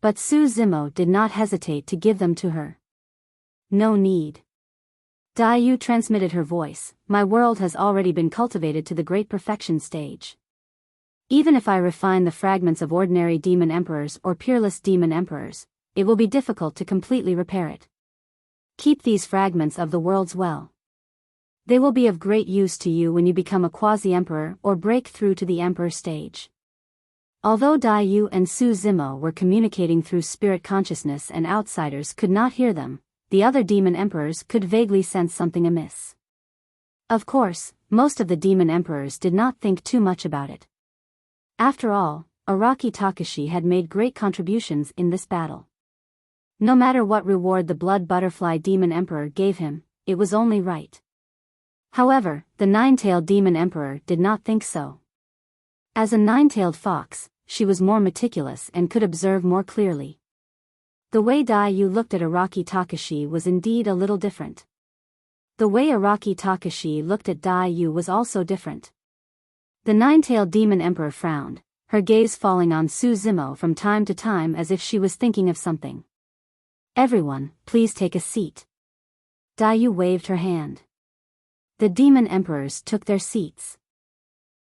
But Su Zimo did not hesitate to give them to her. No need. Dai Yu transmitted her voice. My world has already been cultivated to the great perfection stage. Even if I refine the fragments of ordinary demon emperors or peerless demon emperors, it will be difficult to completely repair it. Keep these fragments of the worlds well. They will be of great use to you when you become a quasi-emperor or break through to the emperor stage. Although Dai Yu and Su Zimo were communicating through spirit consciousness and outsiders could not hear them, the other demon emperors could vaguely sense something amiss. Of course, most of the demon emperors did not think too much about it. After all, Araki Takashi had made great contributions in this battle. No matter what reward the Blood Butterfly Demon Emperor gave him, it was only right. However, the Nine-Tailed Demon Emperor did not think so. As a nine-tailed fox, she was more meticulous and could observe more clearly. The way Dai Yu looked at Araki Takashi was indeed a little different. The way Araki Takashi looked at Dai Yu was also different. The Nine-Tailed Demon Emperor frowned, her gaze falling on Su Zimo from time to time as if she was thinking of something. Everyone, please take a seat. Dai Yu waved her hand. The demon emperors took their seats.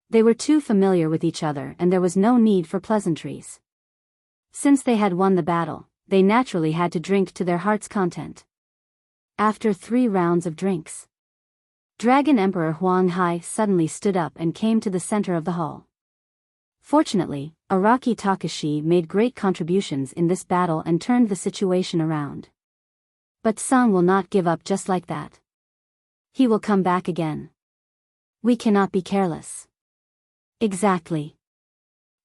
They were too familiar with each other and there was no need for pleasantries. Since they had won the battle, they naturally had to drink to their heart's content. After 3 rounds of drinks, Dragon Emperor Huang Hai suddenly stood up and came to the center of the hall. Fortunately, Araki Takashi made great contributions in this battle and turned the situation around. But Sung will not give up just like that. He will come back again. We cannot be careless. Exactly.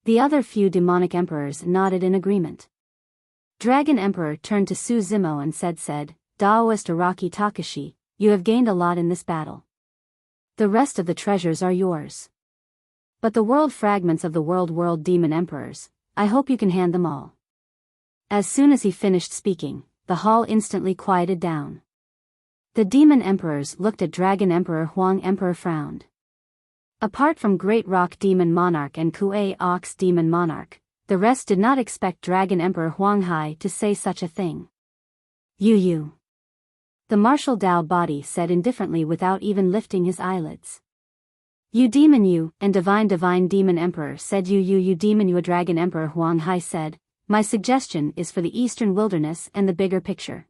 The other few demonic emperors nodded in agreement. Dragon Emperor turned to Su Zimo and said, Daoist Araki Takashi, you have gained a lot in this battle. The rest of the treasures are yours. But the world fragments of the world demon emperors, I hope you can hand them all. As soon as he finished speaking, the hall instantly quieted down. The demon emperors looked at Dragon Emperor Huang Emperor frowned. Apart from Great Rock Demon Monarch and Kuei Ox Demon Monarch, the rest did not expect Dragon Emperor Huang Hai to say such a thing. You. The martial Dao body said indifferently without even lifting his eyelids. You demon you, and divine demon emperor said you demon you. A Dragon Emperor Huang Hai said, my suggestion is for the eastern wilderness and the bigger picture.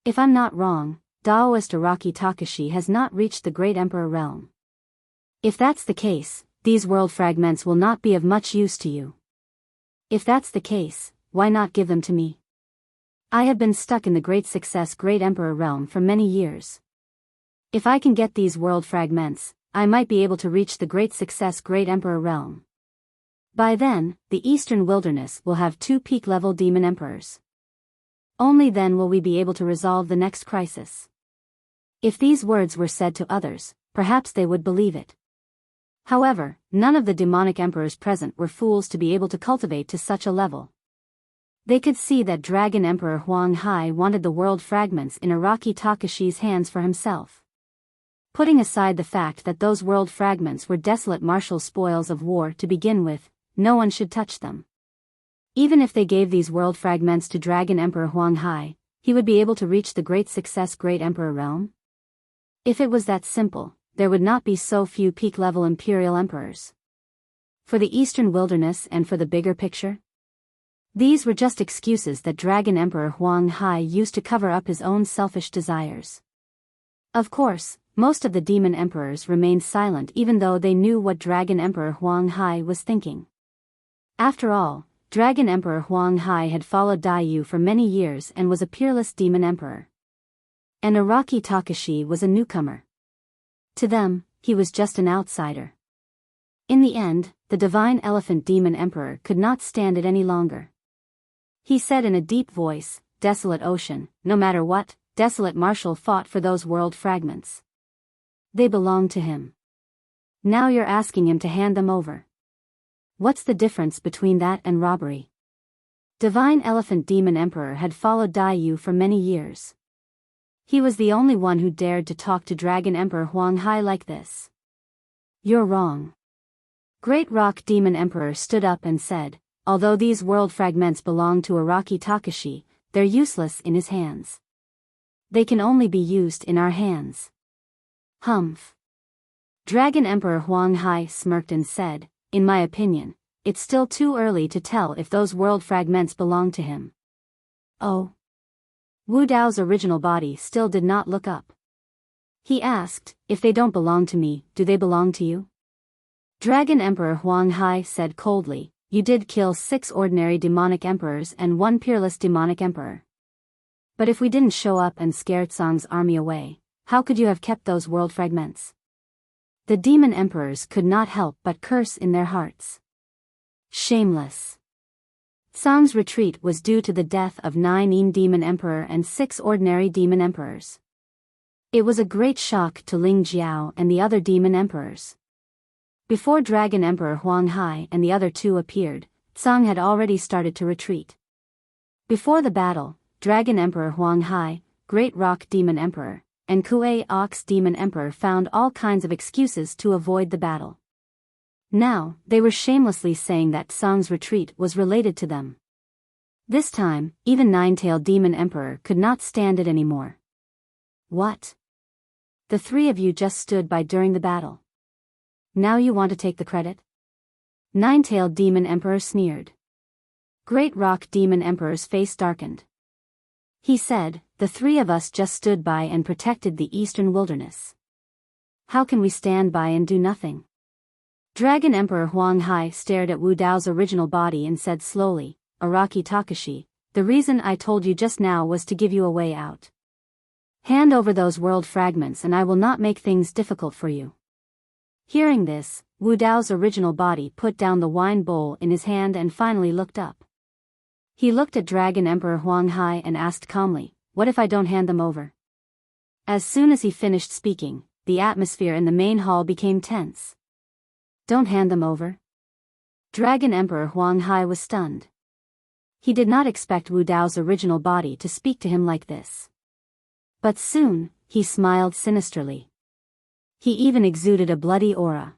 If I'm not wrong, Daoist Araki Takashi has not reached the Great Emperor realm. If that's the case, these world fragments will not be of much use to you. If that's the case, why not give them to me? I have been stuck in the Great Success Great Emperor realm for many years. If I can get these world fragments, I might be able to reach the Great Success Great Emperor realm. By then, the Eastern Wilderness will have 2 peak-level demon emperors. Only then will we be able to resolve the next crisis. If these words were said to others, perhaps they would believe it. However, none of the demonic emperors present were fools to be able to cultivate to such a level. They could see that Dragon Emperor Huang Hai wanted the world fragments in Araki Takashi's hands for himself. Putting aside the fact that those world fragments were desolate martial spoils of war to begin with, no one should touch them. Even if they gave these world fragments to Dragon Emperor Huang Hai, he would be able to reach the great success Great Emperor realm? If it was that simple, there would not be so few peak-level imperial emperors. For the Eastern Wilderness and for the bigger picture? These were just excuses that Dragon Emperor Huang Hai used to cover up his own selfish desires. Of course, most of the demon emperors remained silent even though they knew what Dragon Emperor Huang Hai was thinking. After all, Dragon Emperor Huang Hai had followed Daiyu for many years and was a peerless demon emperor. And Araki Takashi was a newcomer. To them, he was just an outsider. In the end, the divine elephant demon emperor could not stand it any longer. He said in a deep voice, "Desolate ocean, no matter what, desolate marshal fought for those world fragments. They belong to him. Now you're asking him to hand them over. What's the difference between that and robbery?" Divine Elephant Demon Emperor had followed Daiyu for many years. He was the only one who dared to talk to Dragon Emperor Huang Hai like this. "You're wrong." Great Rock Demon Emperor stood up and said, "Although these world fragments belong to Araki Takashi, they're useless in his hands. They can only be used in our hands." Humph. Dragon Emperor Huang Hai smirked and said, "In my opinion, it's still too early to tell if those world fragments belong to him." Oh. Wu Dao's original body still did not look up. He asked, "If they don't belong to me, do they belong to you?" Dragon Emperor Huang Hai said coldly, "You did kill 6 ordinary demonic emperors and 1 peerless demonic emperor. But if we didn't show up and scare Tsang's army away, how could you have kept those world fragments?" The demon emperors could not help but curse in their hearts. Shameless. Tsang's retreat was due to the death of 9 demon emperor and 6 ordinary demon emperors. It was a great shock to Ling Jiao and the other demon emperors. Before Dragon Emperor Huang Hai and the other 2 appeared, Tsang had already started to retreat. Before the battle, Dragon Emperor Huang Hai, Great Rock Demon Emperor, and Kuei Ox Demon Emperor found all kinds of excuses to avoid the battle. Now, they were shamelessly saying that Tsang's retreat was related to them. This time, even Nine-Tailed Demon Emperor could not stand it anymore. "What? The 3 of you just stood by during the battle. Now you want to take the credit?" Nine-Tailed Demon Emperor sneered. Great Rock Demon Emperor's face darkened. He said, "The 3 of us just stood by and protected the Eastern Wilderness. How can we stand by and do nothing?" Dragon Emperor Huang Hai stared at Wu Dao's original body and said slowly, "Araki Takashi, the reason I told you just now was to give you a way out. Hand over those world fragments and I will not make things difficult for you." Hearing this, Wu Dao's original body put down the wine bowl in his hand and finally looked up. He looked at Dragon Emperor Huang Hai and asked calmly, "What if I don't hand them over?" As soon as he finished speaking, the atmosphere in the main hall became tense. "Don't hand them over?" Dragon Emperor Huang Hai was stunned. He did not expect Wu Dao's original body to speak to him like this. But soon, he smiled sinisterly. He even exuded a bloody aura.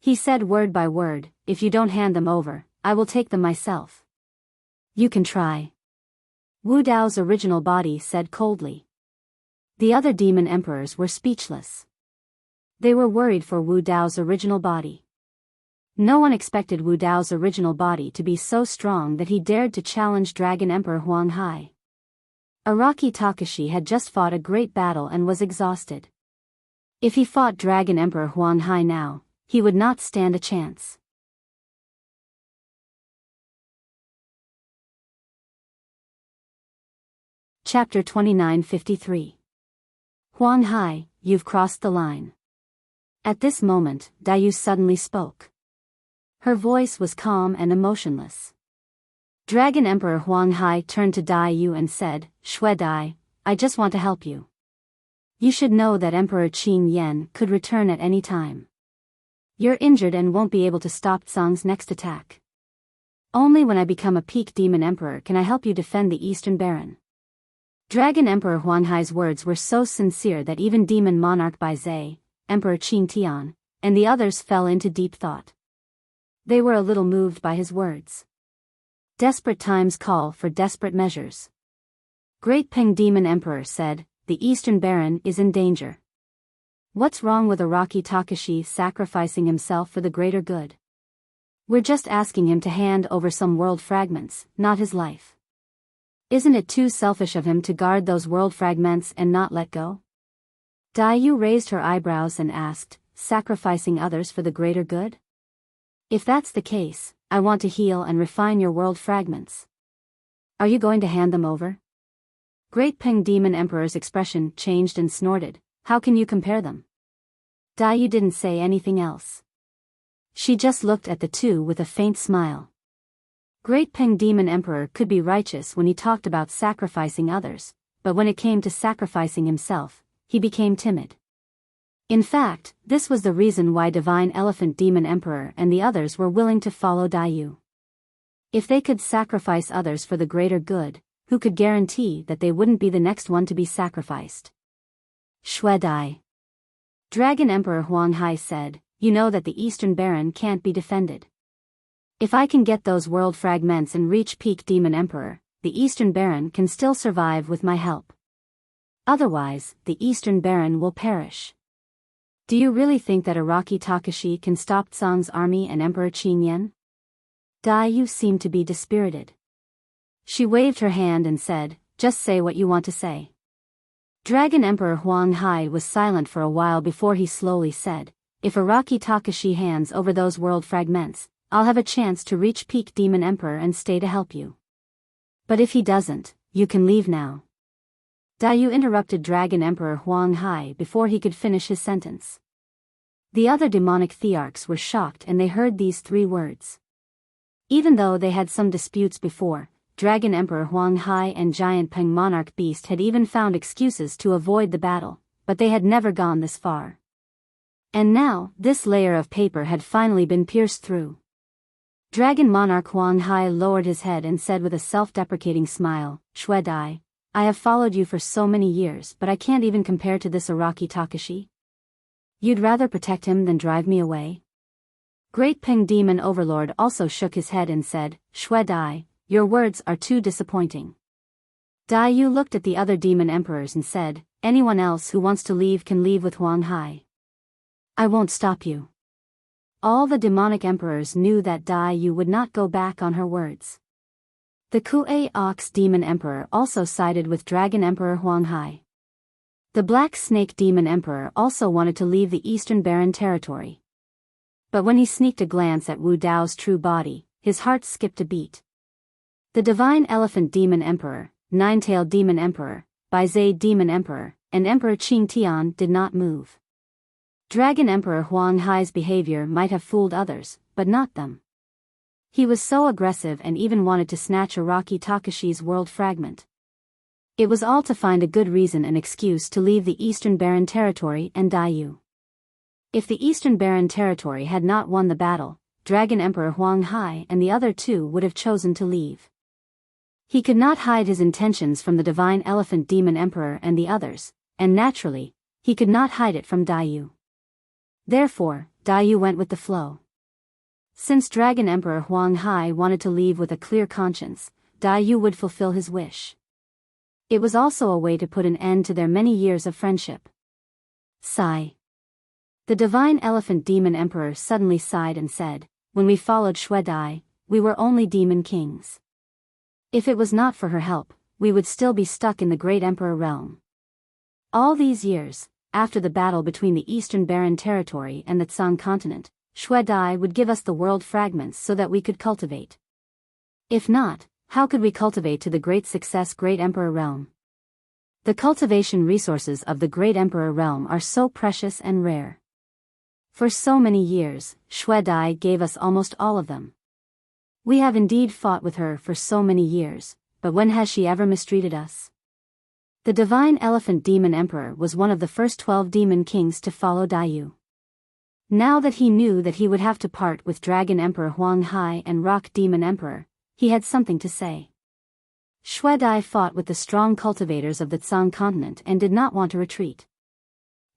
He said word by word, "If you don't hand them over, I will take them myself." "You can try." Wu Dao's original body said coldly. The other demon emperors were speechless. They were worried for Wu Dao's original body. No one expected Wu Dao's original body to be so strong that he dared to challenge Dragon Emperor Huang Hai. Araki Takashi had just fought a great battle and was exhausted. If he fought Dragon Emperor Huang Hai now, he would not stand a chance. Chapter 2953. Huang Hai, you've crossed the line. At this moment, Daiyu suddenly spoke. Her voice was calm and emotionless. Dragon Emperor Huang Hai turned to Daiyu and said, "Shui Dai, I just want to help you. You should know that Emperor Qin Yan could return at any time. You're injured and won't be able to stop Tsang's next attack. Only when I become a peak demon emperor can I help you defend the Eastern Baron." Dragon Emperor Huanghai's words were so sincere that even Demon Monarch Biyao, Emperor Qingtian, and the others fell into deep thought. They were a little moved by his words. Desperate times call for desperate measures. Great Peng Demon Emperor said, the Eastern Baron is in danger. What's wrong with Araki Takashi sacrificing himself for the greater good? We're just asking him to hand over some world fragments, not his life. Isn't it too selfish of him to guard those world fragments and not let go? Dayu raised her eyebrows and asked, sacrificing others for the greater good? If that's the case, I want to heal and refine your world fragments. Are you going to hand them over? Great Peng Demon Emperor's expression changed and snorted, how can you compare them? Dayu didn't say anything else. She just looked at the two with a faint smile. Great Peng Demon Emperor could be righteous when he talked about sacrificing others, but when it came to sacrificing himself, he became timid. In fact, this was the reason why Divine Elephant Demon Emperor and the others were willing to follow Dayu. If they could sacrifice others for the greater good, who could guarantee that they wouldn't be the next one to be sacrificed? Shui Dai. Dragon Emperor Huanghai said, you know that the Eastern Baron can't be defended. If I can get those world fragments and reach peak Demon Emperor, the Eastern Baron can still survive with my help. Otherwise, the Eastern Baron will perish. Do you really think that Araki Takashi can stop Tsang's army and Emperor Qingyan? Dayu seemed to be dispirited. She waved her hand and said, just say what you want to say. Dragon Emperor Huanghai was silent for a while before he slowly said, if Araki Takashi hands over those world fragments, I'll have a chance to reach peak Demon Emperor and stay to help you. But if he doesn't, you can leave now. Dayu interrupted Dragon Emperor Huanghai before he could finish his sentence. The other demonic thearchs were shocked and they heard these three words. Even though they had some disputes before, Dragon Emperor Huanghai and Giant Peng Monarch Beast had even found excuses to avoid the battle, but they had never gone this far. And now, this layer of paper had finally been pierced through. Dragon Monarch Huanghai lowered his head and said with a self-deprecating smile, Shui Dai, I have followed you for so many years but I can't even compare to this Araki Takashi. You'd rather protect him than drive me away? Great Peng Demon Overlord also shook his head and said, Shui Dai, your words are too disappointing. Dayu looked at the other demon emperors and said, anyone else who wants to leave can leave with Huanghai. I won't stop you. All the demonic emperors knew that Dayu would not go back on her words. The Kuei Ox Demon Emperor also sided with Dragon Emperor Huanghai. The Black Snake Demon Emperor also wanted to leave the Eastern Baron territory. But when he sneaked a glance at Wu Dao's true body, his heart skipped a beat. The Divine Elephant Demon Emperor, Nine-Tailed Demon Emperor, Biyao Demon Emperor, and Emperor Qingtian did not move. Dragon Emperor Huanghai's behavior might have fooled others, but not them. He was so aggressive and even wanted to snatch Araki Takashi's world fragment. It was all to find a good reason and excuse to leave the Eastern Baron territory and Dayu. If the Eastern Baron territory had not won the battle, Dragon Emperor Huanghai and the other two would have chosen to leave. He could not hide his intentions from the Divine Elephant Demon Emperor and the others, and naturally, he could not hide it from Dayu. Therefore, Dayu went with the flow. Since Dragon Emperor Huanghai wanted to leave with a clear conscience, Dayu would fulfill his wish. It was also a way to put an end to their many years of friendship. Sigh. The Divine Elephant Demon Emperor suddenly sighed and said, when we followed Shui Dai, we were only demon kings. If it was not for her help, we would still be stuck in the Great Emperor realm. All these years, after the battle between the Eastern Baron territory and the Tsang continent, Shui Dai would give us the world fragments so that we could cultivate. If not, how could we cultivate to the great success Great Emperor realm? The cultivation resources of the Great Emperor realm are so precious and rare. For so many years, Shui Dai gave us almost all of them. We have indeed fought with her for so many years, but when has she ever mistreated us? The Divine Elephant Demon Emperor was one of the first 12 demon kings to follow Dayu. Now that he knew that he would have to part with Dragon Emperor Huanghai and Rock Demon Emperor, he had something to say. Shui Dai fought with the strong cultivators of the Tsang continent and did not want to retreat.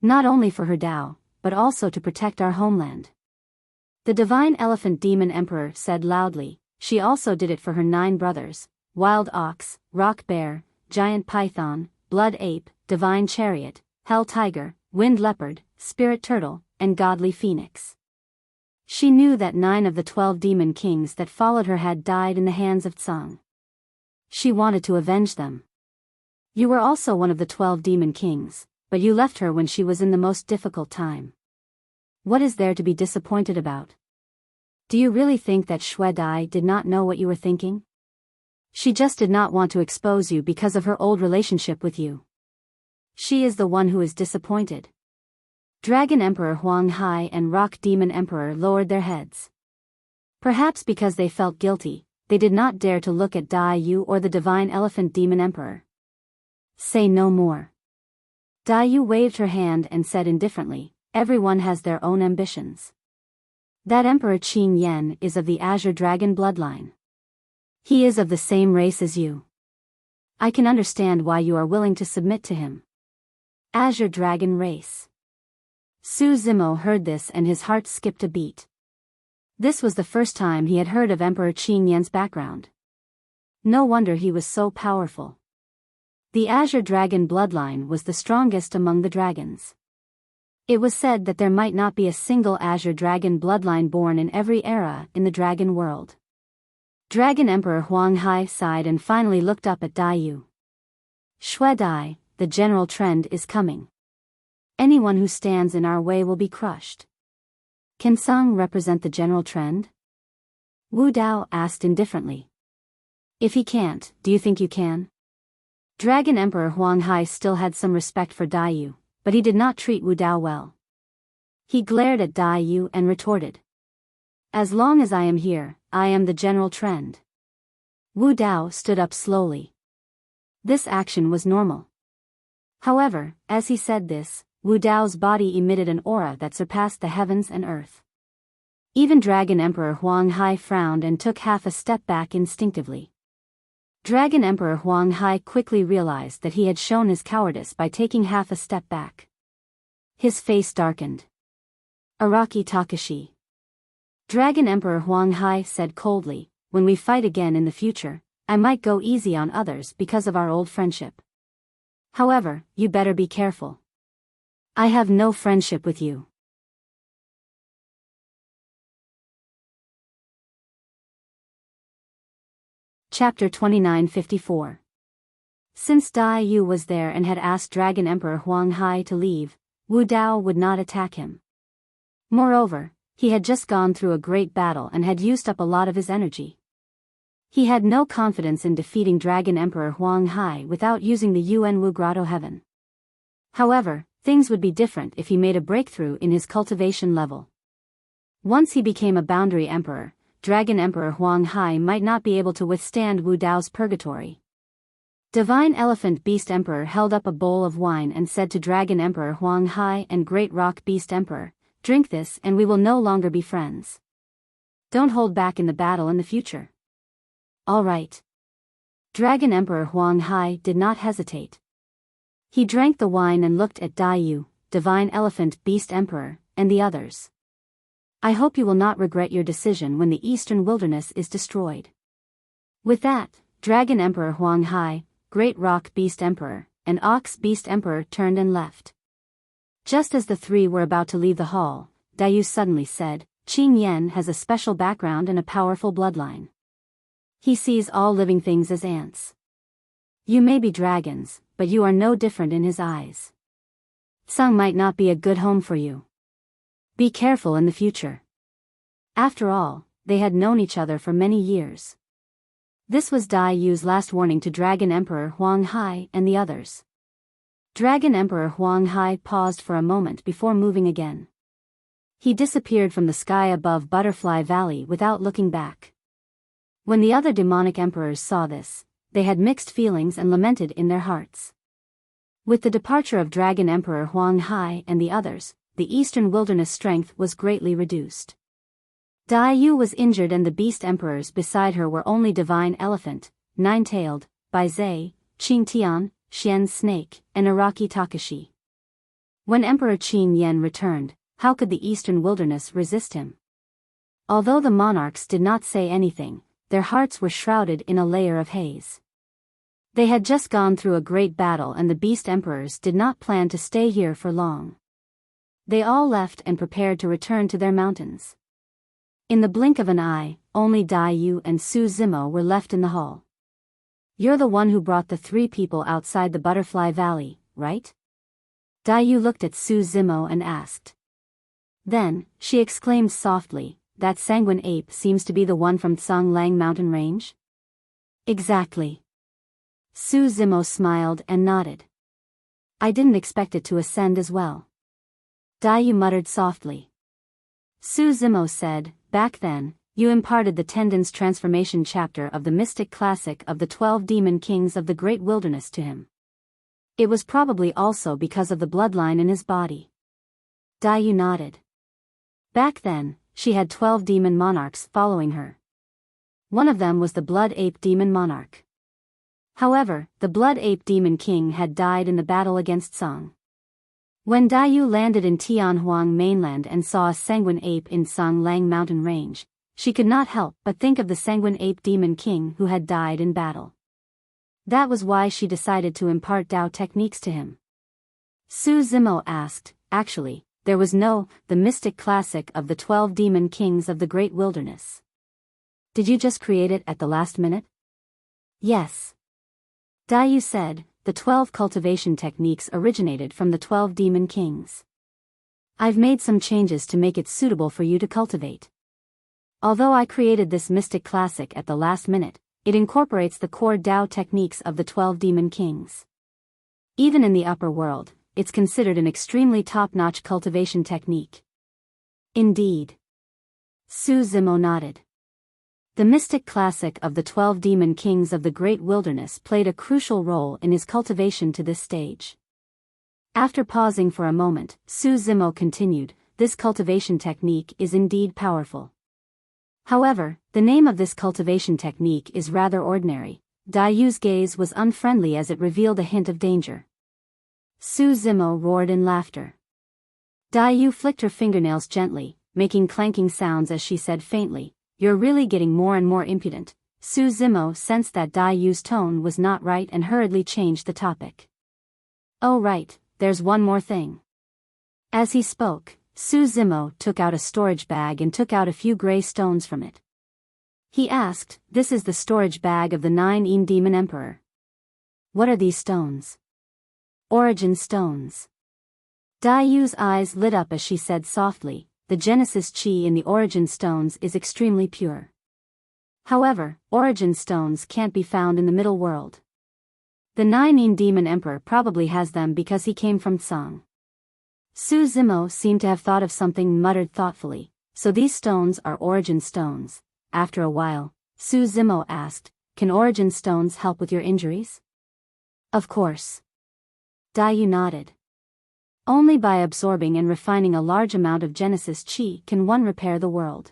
Not only for her Tao, but also to protect our homeland. The divine elephant demon emperor said loudly. She also did it for her 9 brothers, wild ox, rock bear, giant python, blood ape, divine chariot, hell tiger, wind leopard, spirit turtle, and godly phoenix. She knew that 9 of the 12 demon kings that followed her had died in the hands of Tsang. She wanted to avenge them. You were also one of the 12 demon kings, but you left her when she was in the most difficult time. What is there to be disappointed about? Do you really think that Shui Dai did not know what you were thinking? She just did not want to expose you because of her old relationship with you. She is the one who is disappointed. Dragon Emperor Huang Hai and Rock Demon Emperor lowered their heads. Perhaps because they felt guilty, they did not dare to look at Dai Yu or the Divine Elephant Demon Emperor. Say no more. Dai Yu waved her hand and said indifferently, everyone has their own ambitions. That Emperor Qing Yan is of the Azure Dragon bloodline. He is of the same race as you. I can understand why you are willing to submit to him. Azure Dragon race. Su Zimo heard this and his heart skipped a beat. This was the first time he had heard of Emperor Qing Yan's background. No wonder he was so powerful. The Azure Dragon bloodline was the strongest among the dragons. It was said that there might not be a single Azure Dragon bloodline born in every era in the dragon world. Dragon Emperor Huang Hai sighed and finally looked up at Dai Yu. Shui Dai, the general trend is coming. Anyone who stands in our way will be crushed. Can Tsang represent the general trend? Wu Dao asked indifferently. If he can't, do you think you can? Dragon Emperor Huang Hai still had some respect for Dai Yu, but he did not treat Wu Dao well. He glared at Dai Yu and retorted. As long as I am here, I am the general trend. Wu Dao stood up slowly. This action was normal. However, as he said this, Wu Dao's body emitted an aura that surpassed the heavens and earth. Even Dragon Emperor Huang Hai frowned and took half a step back instinctively. Dragon Emperor Huang Hai quickly realized that he had shown his cowardice by taking half a step back. His face darkened. Araki Takashi. Dragon Emperor Huang Hai said coldly, when we fight again in the future, I might go easy on others because of our old friendship. However, you better be careful. I have no friendship with you. Chapter 2954. Since Dai Yu was there and had asked Dragon Emperor Huang Hai to leave, Wu Dao would not attack him. Moreover, he had just gone through a great battle and had used up a lot of his energy. He had no confidence in defeating Dragon Emperor Huang Hai without using the Yuan Wu Grotto Heaven. However, things would be different if he made a breakthrough in his cultivation level. Once he became a boundary emperor, Dragon Emperor Huang Hai might not be able to withstand Wu Dao's purgatory. Divine Elephant Beast Emperor held up a bowl of wine and said to Dragon Emperor Huang Hai and Great Rock Beast Emperor, drink this and we will no longer be friends. Don't hold back in the battle in the future. All right. Dragon Emperor Huang Hai did not hesitate. He drank the wine and looked at Dai Yu, Divine Elephant Beast Emperor, and the others. I hope you will not regret your decision when the eastern wilderness is destroyed. With that, Dragon Emperor Huang Hai, Great Rock Beast Emperor, and Ox Beast Emperor turned and left. Just as the three were about to leave the hall, Dai Yu suddenly said, Qing Yan has a special background and a powerful bloodline. He sees all living things as ants. You may be dragons, but you are no different in his eyes. Tsang might not be a good home for you. Be careful in the future. After all, they had known each other for many years. This was Dai Yu's last warning to Dragon Emperor Huang Hai and the others. Dragon Emperor Huang Hai paused for a moment before moving again. He disappeared from the sky above Butterfly Valley without looking back. When the other demonic emperors saw this, they had mixed feelings and lamented in their hearts. With the departure of Dragon Emperor Huang Hai and the others, the eastern wilderness strength was greatly reduced. Dai Yu was injured and the beast emperors beside her were only Divine Elephant, Nine-Tailed, Bai Zai, Qing Tian, Xian's snake, and Araki Takashi. When Emperor Qin Yen returned, how could the eastern wilderness resist him? Although the monarchs did not say anything, their hearts were shrouded in a layer of haze. They had just gone through a great battle and the beast emperors did not plan to stay here for long. They all left and prepared to return to their mountains. In the blink of an eye, only Dai Yu and Su Zimo were left in the hall. "You're the one who brought the 3 people outside the Butterfly Valley, right?" Dai Yu looked at Su Zimo and asked. Then, she exclaimed softly, "That sanguine ape seems to be the one from Tsanglang mountain range?" "Exactly." Su Zimo smiled and nodded. "I didn't expect it to ascend as well." Dai Yu muttered softly. Su Zimo said, "Back then, you imparted the Tendon's transformation chapter of the mystic classic of the 12 demon kings of the great wilderness to him. It was probably also because of the bloodline in his body." Dai Yu nodded. Back then, she had 12 demon monarchs following her. One of them was the Blood Ape Demon Monarch. However, the Blood Ape Demon King had died in the battle against Song. When Dai Yu landed in Tianhuang mainland and saw a sanguine ape in Tsanglang mountain range, she could not help but think of the sanguine ape demon king who had died in battle. That was why she decided to impart Dao techniques to him. Su Zimo asked, "Actually, there was the mystic classic of the 12 demon kings of the great wilderness. Did you just create it at the last minute?" "Yes." Dai Yu said, "The 12 cultivation techniques originated from the 12 demon kings. I've made some changes to make it suitable for you to cultivate. Although I created this mystic classic at the last minute, it incorporates the core Dao techniques of the 12 demon kings. Even in the upper world, it's considered an extremely top-notch cultivation technique." "Indeed." Su Zimo nodded. The mystic classic of the 12 demon kings of the great wilderness played a crucial role in his cultivation to this stage. After pausing for a moment, Su Zimo continued, "This cultivation technique is indeed powerful. However, the name of this cultivation technique is rather ordinary." Dai Yu's gaze was unfriendly as it revealed a hint of danger. Su Zimo roared in laughter. Dai Yu flicked her fingernails gently, making clanking sounds as she said faintly, "You're really getting more and more impudent." Su Zimo sensed that Dai Yu's tone was not right and hurriedly changed the topic. "Oh right, there's one more thing." As he spoke, Su Zimo took out a storage bag and took out a few gray stones from it. He asked, "This is the storage bag of the 9 Demon Emperor. What are these stones?" "Origin stones." Dai Yu's eyes lit up as she said softly, "The Genesis Chi in the Origin stones is extremely pure. However, Origin stones can't be found in the middle world. The 9 Demon Emperor probably has them because he came from Tsang." Su Zimo seemed to have thought of something, muttered thoughtfully, "So these stones are Origin stones." After a while, Su Zimo asked, "Can Origin stones help with your injuries?" "Of course." Dai Yu nodded. "Only by absorbing and refining a large amount of Genesis Chi can one repair the world.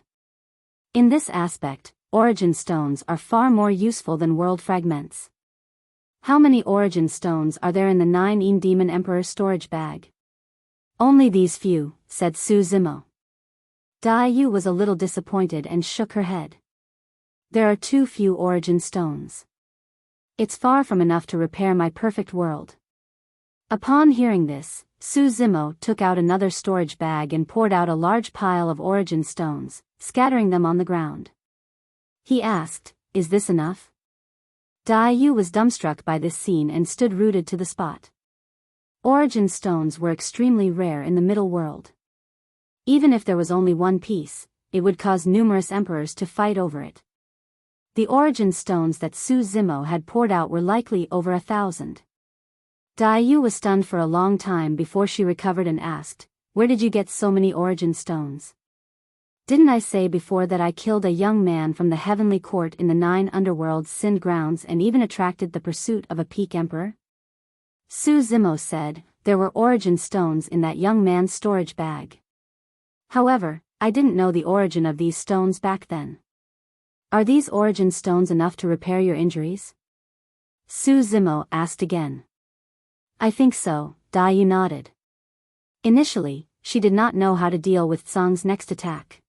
In this aspect, Origin stones are far more useful than world fragments." "How many Origin stones are there in the 9 Demon Emperor storage bag?" "Only these few," said Su Zimo. Dai Yu was a little disappointed and shook her head. "There are too few Origin stones. It's far from enough to repair my perfect world." Upon hearing this, Su Zimo took out another storage bag and poured out a large pile of Origin stones, scattering them on the ground. He asked, "Is this enough?" Dai Yu was dumbstruck by this scene and stood rooted to the spot. Origin stones were extremely rare in the middle world. Even if there was only one piece, it would cause numerous emperors to fight over it. The Origin stones that Su Zimo had poured out were likely over 1,000. Dai Yu was stunned for a long time before she recovered and asked, "Where did you get so many Origin stones?" "Didn't I say before that I killed a young man from the heavenly court in the 9 underworld's sinned grounds and even attracted the pursuit of a peak emperor?" Su Zimo said, "There were Origin stones in that young man's storage bag. However, I didn't know the origin of these stones back then. Are these Origin stones enough to repair your injuries?" Su Zimo asked again. I think so, Yu nodded. Initially, she did not know how to deal with Tsang's next attack.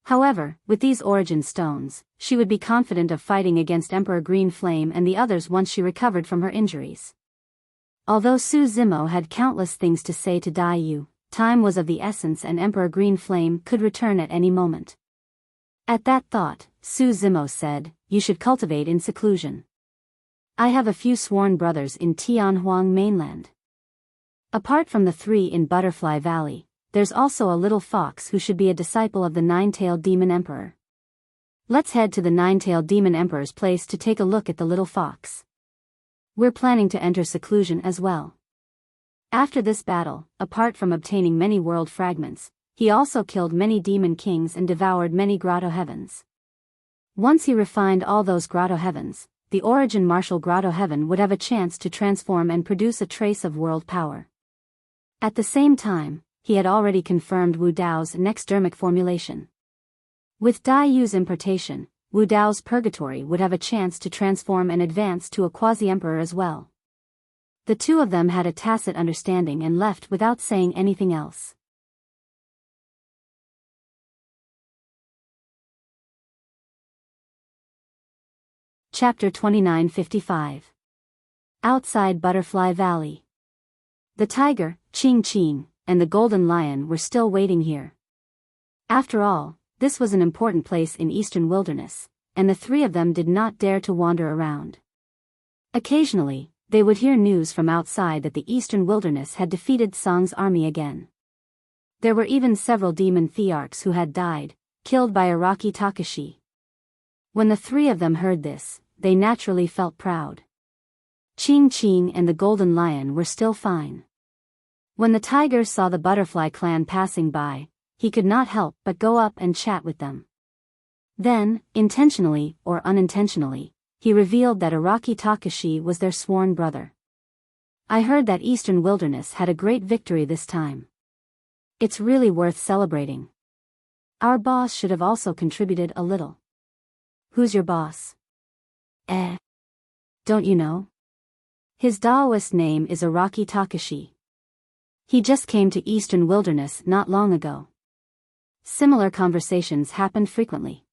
However, with these origin stones, she would be confident of fighting against Emperor Green Flame and the others once she recovered from her injuries. Although Su Zimo had countless things to say to Yu, time was of the essence and Emperor Green Flame could return at any moment. At that thought, Su Zimo said, you should cultivate in seclusion. I have a few sworn brothers in Tianhuang mainland. Apart from the 3 in Butterfly Valley, there's also a little fox who should be a disciple of the Nine-Tailed Demon Emperor. Let's head to the Nine-Tailed Demon Emperor's place to take a look at the little fox. We're planning to enter seclusion as well. After this battle, apart from obtaining many world fragments, he also killed many demon kings and devoured many grotto heavens. Once he refined all those grotto heavens, the origin martial grotto heaven would have a chance to transform and produce a trace of world power. At the same time, he had already confirmed Wu Dao's next dermic formulation. With Yu's importation, Wu Dao's purgatory would have a chance to transform and advance to a quasi-emperor as well. The two of them had a tacit understanding and left without saying anything else. Chapter 2955. Outside Butterfly Valley. The tiger, Qing, and the golden lion were still waiting here. After all, this was an important place in eastern wilderness, and the 3 of them did not dare to wander around. Occasionally, they would hear news from outside that the eastern wilderness had defeated Song's army again. There were even several demon thearchs who had died, killed by Araki Takashi. When the 3 of them heard this, they naturally felt proud. Qing and the golden lion were still fine. When the tiger saw the butterfly clan passing by, he could not help but go up and chat with them. Then, intentionally or unintentionally, he revealed that Araki Takashi was their sworn brother. I heard that Eastern Wilderness had a great victory this time. It's really worth celebrating. Our boss should have also contributed a little. Who's your boss? Don't you know? His Daoist name is Araki Takashi. He just came to Eastern Wilderness not long ago. Similar conversations happened frequently.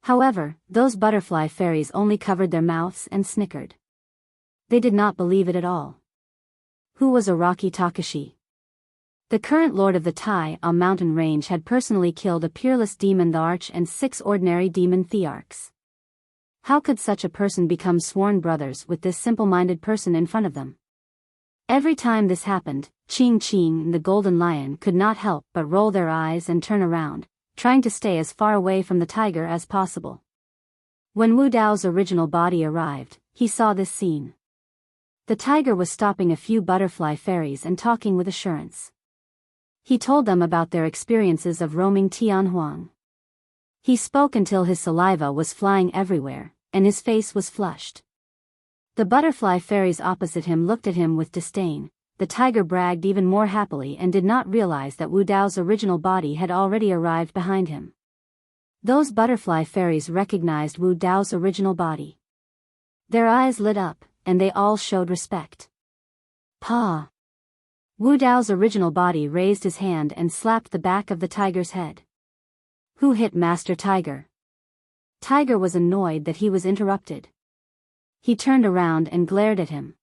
However, those butterfly fairies only covered their mouths and snickered. They did not believe it at all. Who was Araki Takashi? The current lord of the Tai mountain range had personally killed a peerless demon thearch and 6 ordinary demon thearchs. How could such a person become sworn brothers with this simple-minded person in front of them? Every time this happened, Qing and the golden lion could not help but roll their eyes and turn around, trying to stay as far away from the tiger as possible. When Wu Dao's original body arrived, he saw this scene. The tiger was stopping a few butterfly fairies and talking with assurance. He told them about their experiences of roaming Tianhuang. He spoke until his saliva was flying everywhere, and his face was flushed. The butterfly fairies opposite him looked at him with disdain. The tiger bragged even more happily and did not realize that Wu Dao's original body had already arrived behind him. Those butterfly fairies recognized Wu Dao's original body. Their eyes lit up, and they all showed respect. Pa! Wu Dao's original body raised his hand and slapped the back of the tiger's head. Who hit Master Tiger? Tiger was annoyed that he was interrupted. He turned around and glared at him.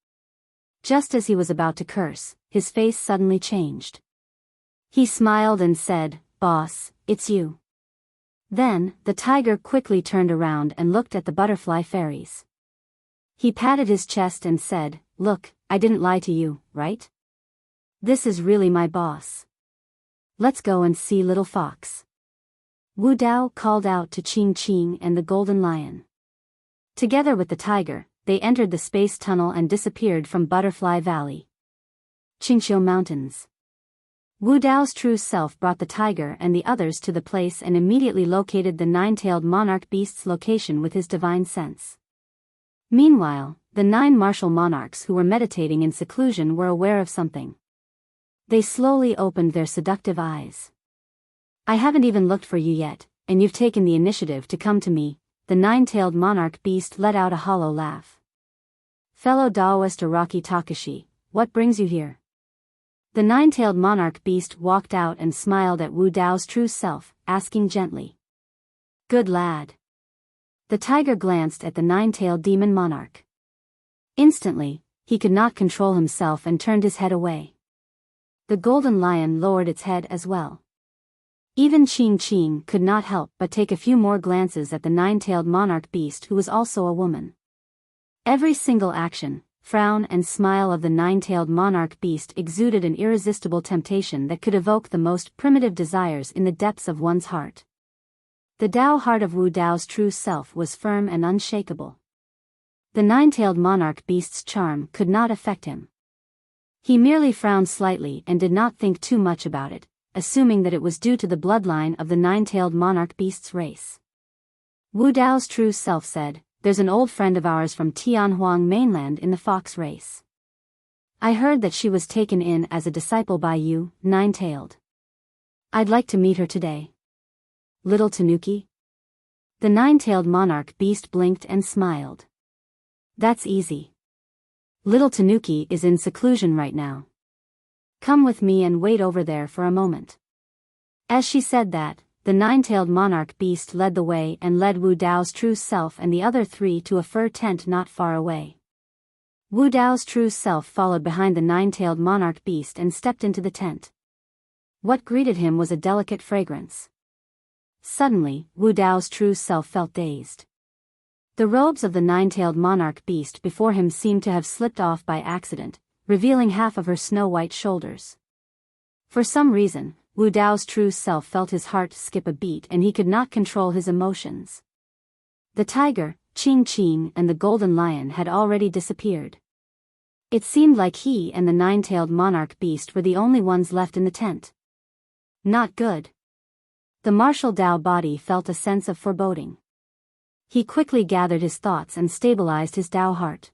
Just as he was about to curse, his face suddenly changed. He smiled and said, "Boss, it's you." Then, the tiger quickly turned around and looked at the butterfly fairies. He patted his chest and said, "Look, I didn't lie to you, right? This is really my boss. Let's go and see Little Fox." Wu Dao called out to Qing and the golden lion. Together with the tiger, they entered the space tunnel and disappeared from Butterfly Valley. Qingqiu Mountains. Wu Dao's true self brought the tiger and the others to the place and immediately located the 9-tailed monarch beast's location with his divine sense. Meanwhile, the 9 martial monarchs who were meditating in seclusion were aware of something. They slowly opened their seductive eyes. "I haven't even looked for you yet, and you've taken the initiative to come to me," the 9-tailed monarch beast let out a hollow laugh. Fellow Daoist Araki Takashi, what brings you here? The nine-tailed monarch beast walked out and smiled at Wu Dao's true self, asking gently. Good lad. The tiger glanced at the nine-tailed demon monarch. Instantly, he could not control himself and turned his head away. The golden lion lowered its head as well. Even Qing Qing could not help but take a few more glances at the nine-tailed monarch beast, who was also a woman. Every single action, frown and smile of the nine-tailed monarch beast exuded an irresistible temptation that could evoke the most primitive desires in the depths of one's heart. The Dao heart of Wu Dao's true self was firm and unshakable. The nine-tailed monarch beast's charm could not affect him. He merely frowned slightly and did not think too much about it, assuming that it was due to the bloodline of the nine-tailed monarch beast's race. Wu Dao's true self said, There's an old friend of ours from Tianhuang mainland in the fox race. I heard that she was taken in as a disciple by you, nine-tailed. I'd like to meet her today. Little Tanuki? The nine-tailed monarch beast blinked and smiled. That's easy. Little Tanuki is in seclusion right now. Come with me and wait over there for a moment. As she said that, the nine-tailed monarch beast led the way and led Wu Dao's true self and the other three to a fur tent not far away. Wu Dao's true self followed behind the nine-tailed monarch beast and stepped into the tent. What greeted him was a delicate fragrance. Suddenly, Wu Dao's true self felt dazed. The robes of the nine-tailed monarch beast before him seemed to have slipped off by accident, revealing half of her snow-white shoulders. For some reason, Wu Dao's true self felt his heart skip a beat and he could not control his emotions. The tiger, Qing Qing and the golden lion had already disappeared. It seemed like he and the nine-tailed monarch beast were the only ones left in the tent. Not good. The martial Dao body felt a sense of foreboding. He quickly gathered his thoughts and stabilized his Dao heart.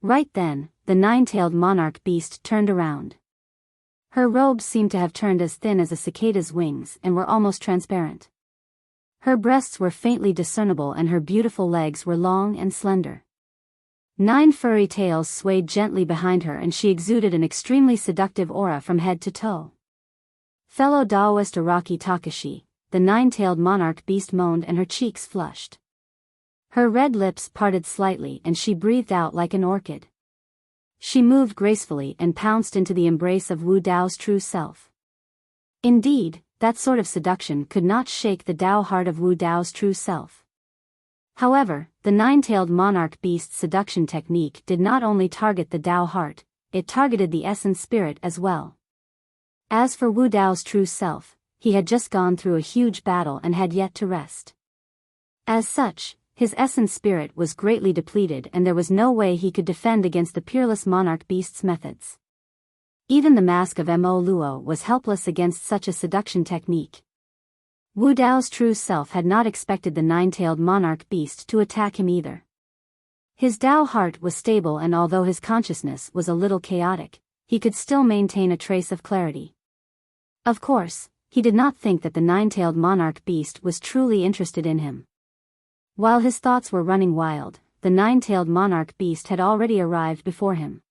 Right then, the nine-tailed monarch beast turned around. Her robes seemed to have turned as thin as a cicada's wings and were almost transparent. Her breasts were faintly discernible and her beautiful legs were long and slender. 9 furry tails swayed gently behind her and she exuded an extremely seductive aura from head to toe. Fellow Daoist Araki Takashi, the nine-tailed monarch beast moaned and her cheeks flushed. Her red lips parted slightly and she breathed out like an orchid. She moved gracefully and pounced into the embrace of Wu Dao's true self. Indeed, that sort of seduction could not shake the Dao heart of Wu Dao's true self. However, the nine-tailed monarch beast's seduction technique did not only target the Dao heart, it targeted the essence spirit as well. As for Wu Dao's true self, he had just gone through a huge battle and had yet to rest. As such, his essence spirit was greatly depleted and there was no way he could defend against the peerless monarch beast's methods. Even the mask of Mo Luo was helpless against such a seduction technique. Wu Dao's true self had not expected the nine-tailed monarch beast to attack him either. His Dao heart was stable and although his consciousness was a little chaotic, he could still maintain a trace of clarity. Of course, he did not think that the nine-tailed monarch beast was truly interested in him. While his thoughts were running wild, the nine-tailed monarch beast had already arrived before him.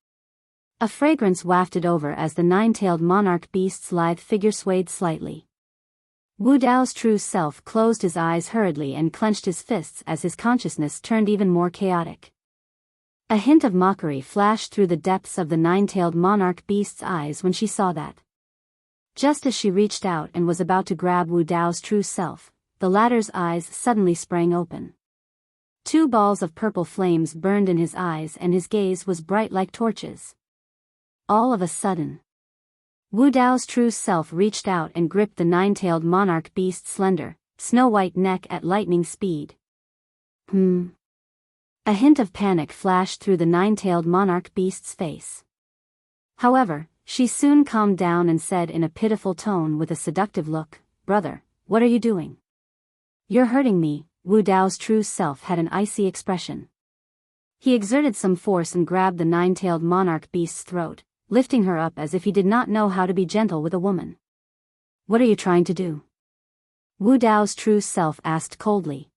A fragrance wafted over as the nine-tailed monarch beast's lithe figure swayed slightly. Wu Dao's true self closed his eyes hurriedly and clenched his fists as his consciousness turned even more chaotic. A hint of mockery flashed through the depths of the nine-tailed monarch beast's eyes when she saw that. Just as she reached out and was about to grab Wu Dao's true self, the latter's eyes suddenly sprang open. 2 balls of purple flames burned in his eyes and his gaze was bright like torches. All of a sudden, Wu Dao's true self reached out and gripped the nine-tailed monarch beast's slender, snow-white neck at lightning speed. A hint of panic flashed through the nine-tailed monarch beast's face. However, she soon calmed down and said in a pitiful tone with a seductive look, "Brother, what are you doing? You're hurting me." Wu Dao's true self had an icy expression. He exerted some force and grabbed the nine-tailed monarch beast's throat, lifting her up as if he did not know how to be gentle with a woman. "What are you trying to do?" Wu Dao's true self asked coldly.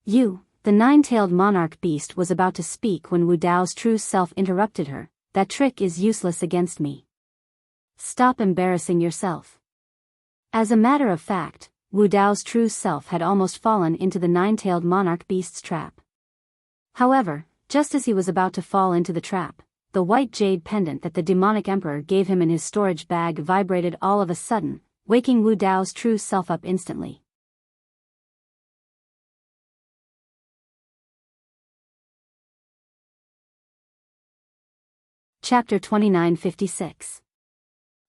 "You," The nine-tailed monarch beast was about to speak when Wu Dao's true self interrupted her. That trick is useless against me. Stop embarrassing yourself. As a matter of fact, Wu Dao's true self had almost fallen into the nine-tailed monarch beast's trap. However, just as he was about to fall into the trap, the white jade pendant that the demonic emperor gave him in his storage bag vibrated all of a sudden, waking Wu Dao's true self up instantly. Chapter 2956.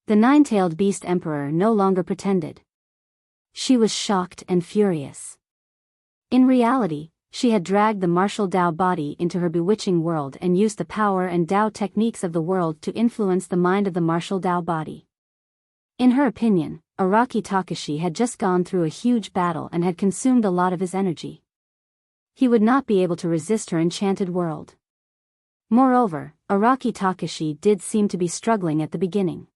The nine-tailed beast emperor no longer pretended. She was shocked and furious. In reality, she had dragged the martial Dao body into her bewitching world and used the power and Dao techniques of the world to influence the mind of the martial Dao body. In her opinion, Araki Takashi had just gone through a huge battle and had consumed a lot of his energy. He would not be able to resist her enchanted world. Moreover, Araki Takashi did seem to be struggling at the beginning.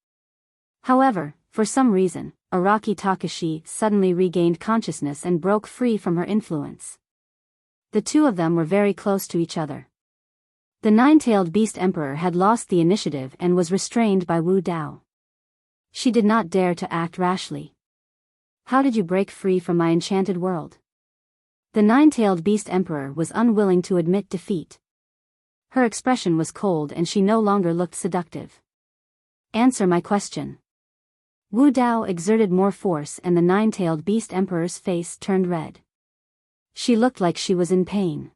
However, for some reason, Araki Takashi suddenly regained consciousness and broke free from her influence. The two of them were very close to each other. The nine-tailed beast emperor had lost the initiative and was restrained by Wu Dao. She did not dare to act rashly. How did you break free from my enchanted world? The nine-tailed beast emperor was unwilling to admit defeat. Her expression was cold and she no longer looked seductive. Answer my question. Wu Dao exerted more force and the nine-tailed beast emperor's face turned red. She looked like she was in pain.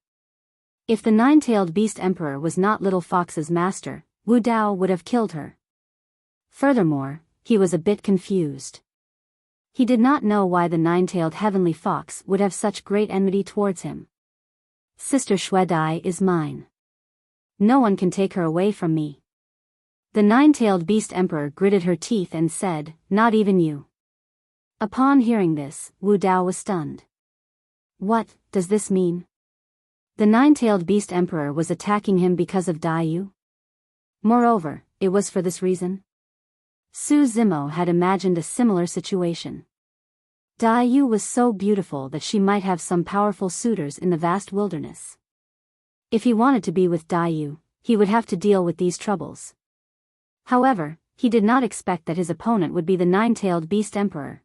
If the nine-tailed beast emperor was not Little Fox's master, Wu Dao would have killed her. Furthermore, he was a bit confused. He did not know why the nine-tailed heavenly fox would have such great enmity towards him. Sister Shuedai is mine. No one can take her away from me. The nine-tailed beast emperor gritted her teeth and said, not even you. Upon hearing this, Wu Dao was stunned. What does this mean? The nine-tailed beast emperor was attacking him because of Daiyu? Moreover, it was for this reason? Su Zimo had imagined a similar situation. Daiyu was so beautiful that she might have some powerful suitors in the vast wilderness. If he wanted to be with Daiyu, he would have to deal with these troubles. However, he did not expect that his opponent would be the nine-tailed beast emperor.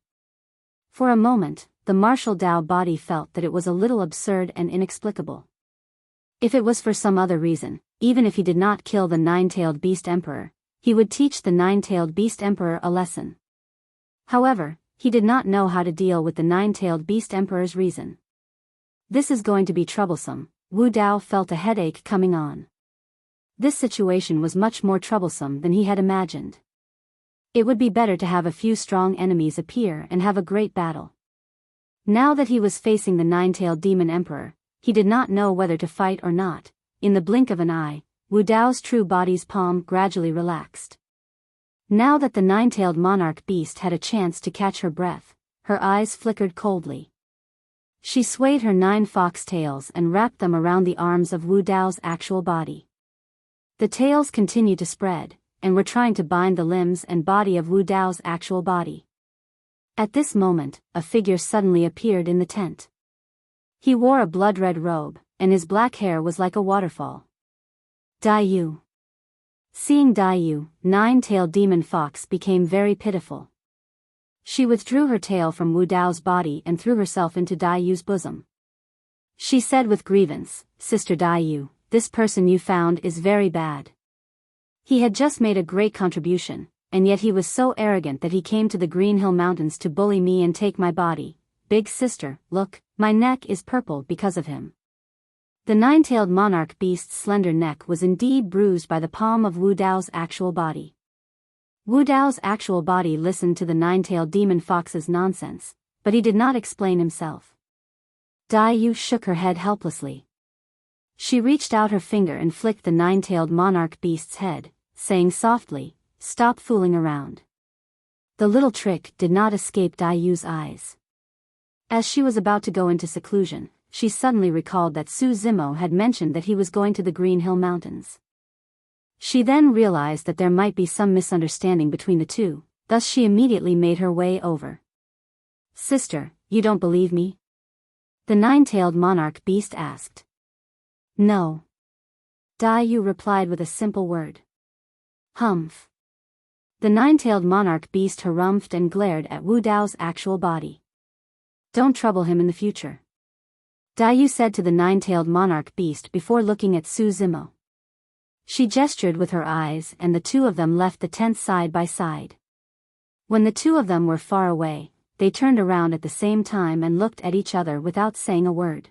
For a moment, the martial Dao body felt that it was a little absurd and inexplicable. If it was for some other reason, even if he did not kill the nine-tailed beast emperor, he would teach the nine-tailed beast emperor a lesson. However, he did not know how to deal with the nine-tailed beast emperor's reason. This is going to be troublesome. Wu Dao felt a headache coming on. This situation was much more troublesome than he had imagined. It would be better to have a few strong enemies appear and have a great battle. Now that he was facing the nine-tailed demon emperor, he did not know whether to fight or not. In the blink of an eye, Wu Dao's true body's palm gradually relaxed. Now that the nine-tailed monarch beast had a chance to catch her breath, her eyes flickered coldly. She swayed her 9 fox tails and wrapped them around the arms of Wu Dao's actual body. The tails continued to spread, and were trying to bind the limbs and body of Wu Dao's actual body. At this moment, a figure suddenly appeared in the tent. He wore a blood-red robe, and his black hair was like a waterfall. Daiyu. Seeing Daiyu, nine-tailed demon fox became very pitiful. She withdrew her tail from Wu Dao's body and threw herself into Daiyu's bosom. She said with grievance, Sister Daiyu, this person you found is very bad. He had just made a great contribution, and yet he was so arrogant that he came to the Green Hill Mountains to bully me and take my body. Big sister, look, my neck is purple because of him. The nine-tailed monarch beast's slender neck was indeed bruised by the palm of Wu Dao's actual body. Wu Dao's actual body listened to the nine-tailed demon fox's nonsense, but he did not explain himself. Daiyu shook her head helplessly. She reached out her finger and flicked the nine-tailed monarch beast's head, saying softly, stop fooling around. The little trick did not escape Daiyu's eyes. As she was about to go into seclusion, she suddenly recalled that Su Zimo had mentioned that he was going to the Green Hill Mountains. She then realized that there might be some misunderstanding between the two, thus she immediately made her way over. Sister, you don't believe me? the nine-tailed monarch beast asked. No. Dai Yu replied with a simple word. Humph. The nine-tailed monarch beast harumphed and glared at Wu Dao's actual body. Don't trouble him in the future, Dai Yu said to the nine-tailed monarch beast before looking at Su Zimo. She gestured with her eyes and the two of them left the tent side by side. When the two of them were far away, they turned around at the same time and looked at each other without saying a word.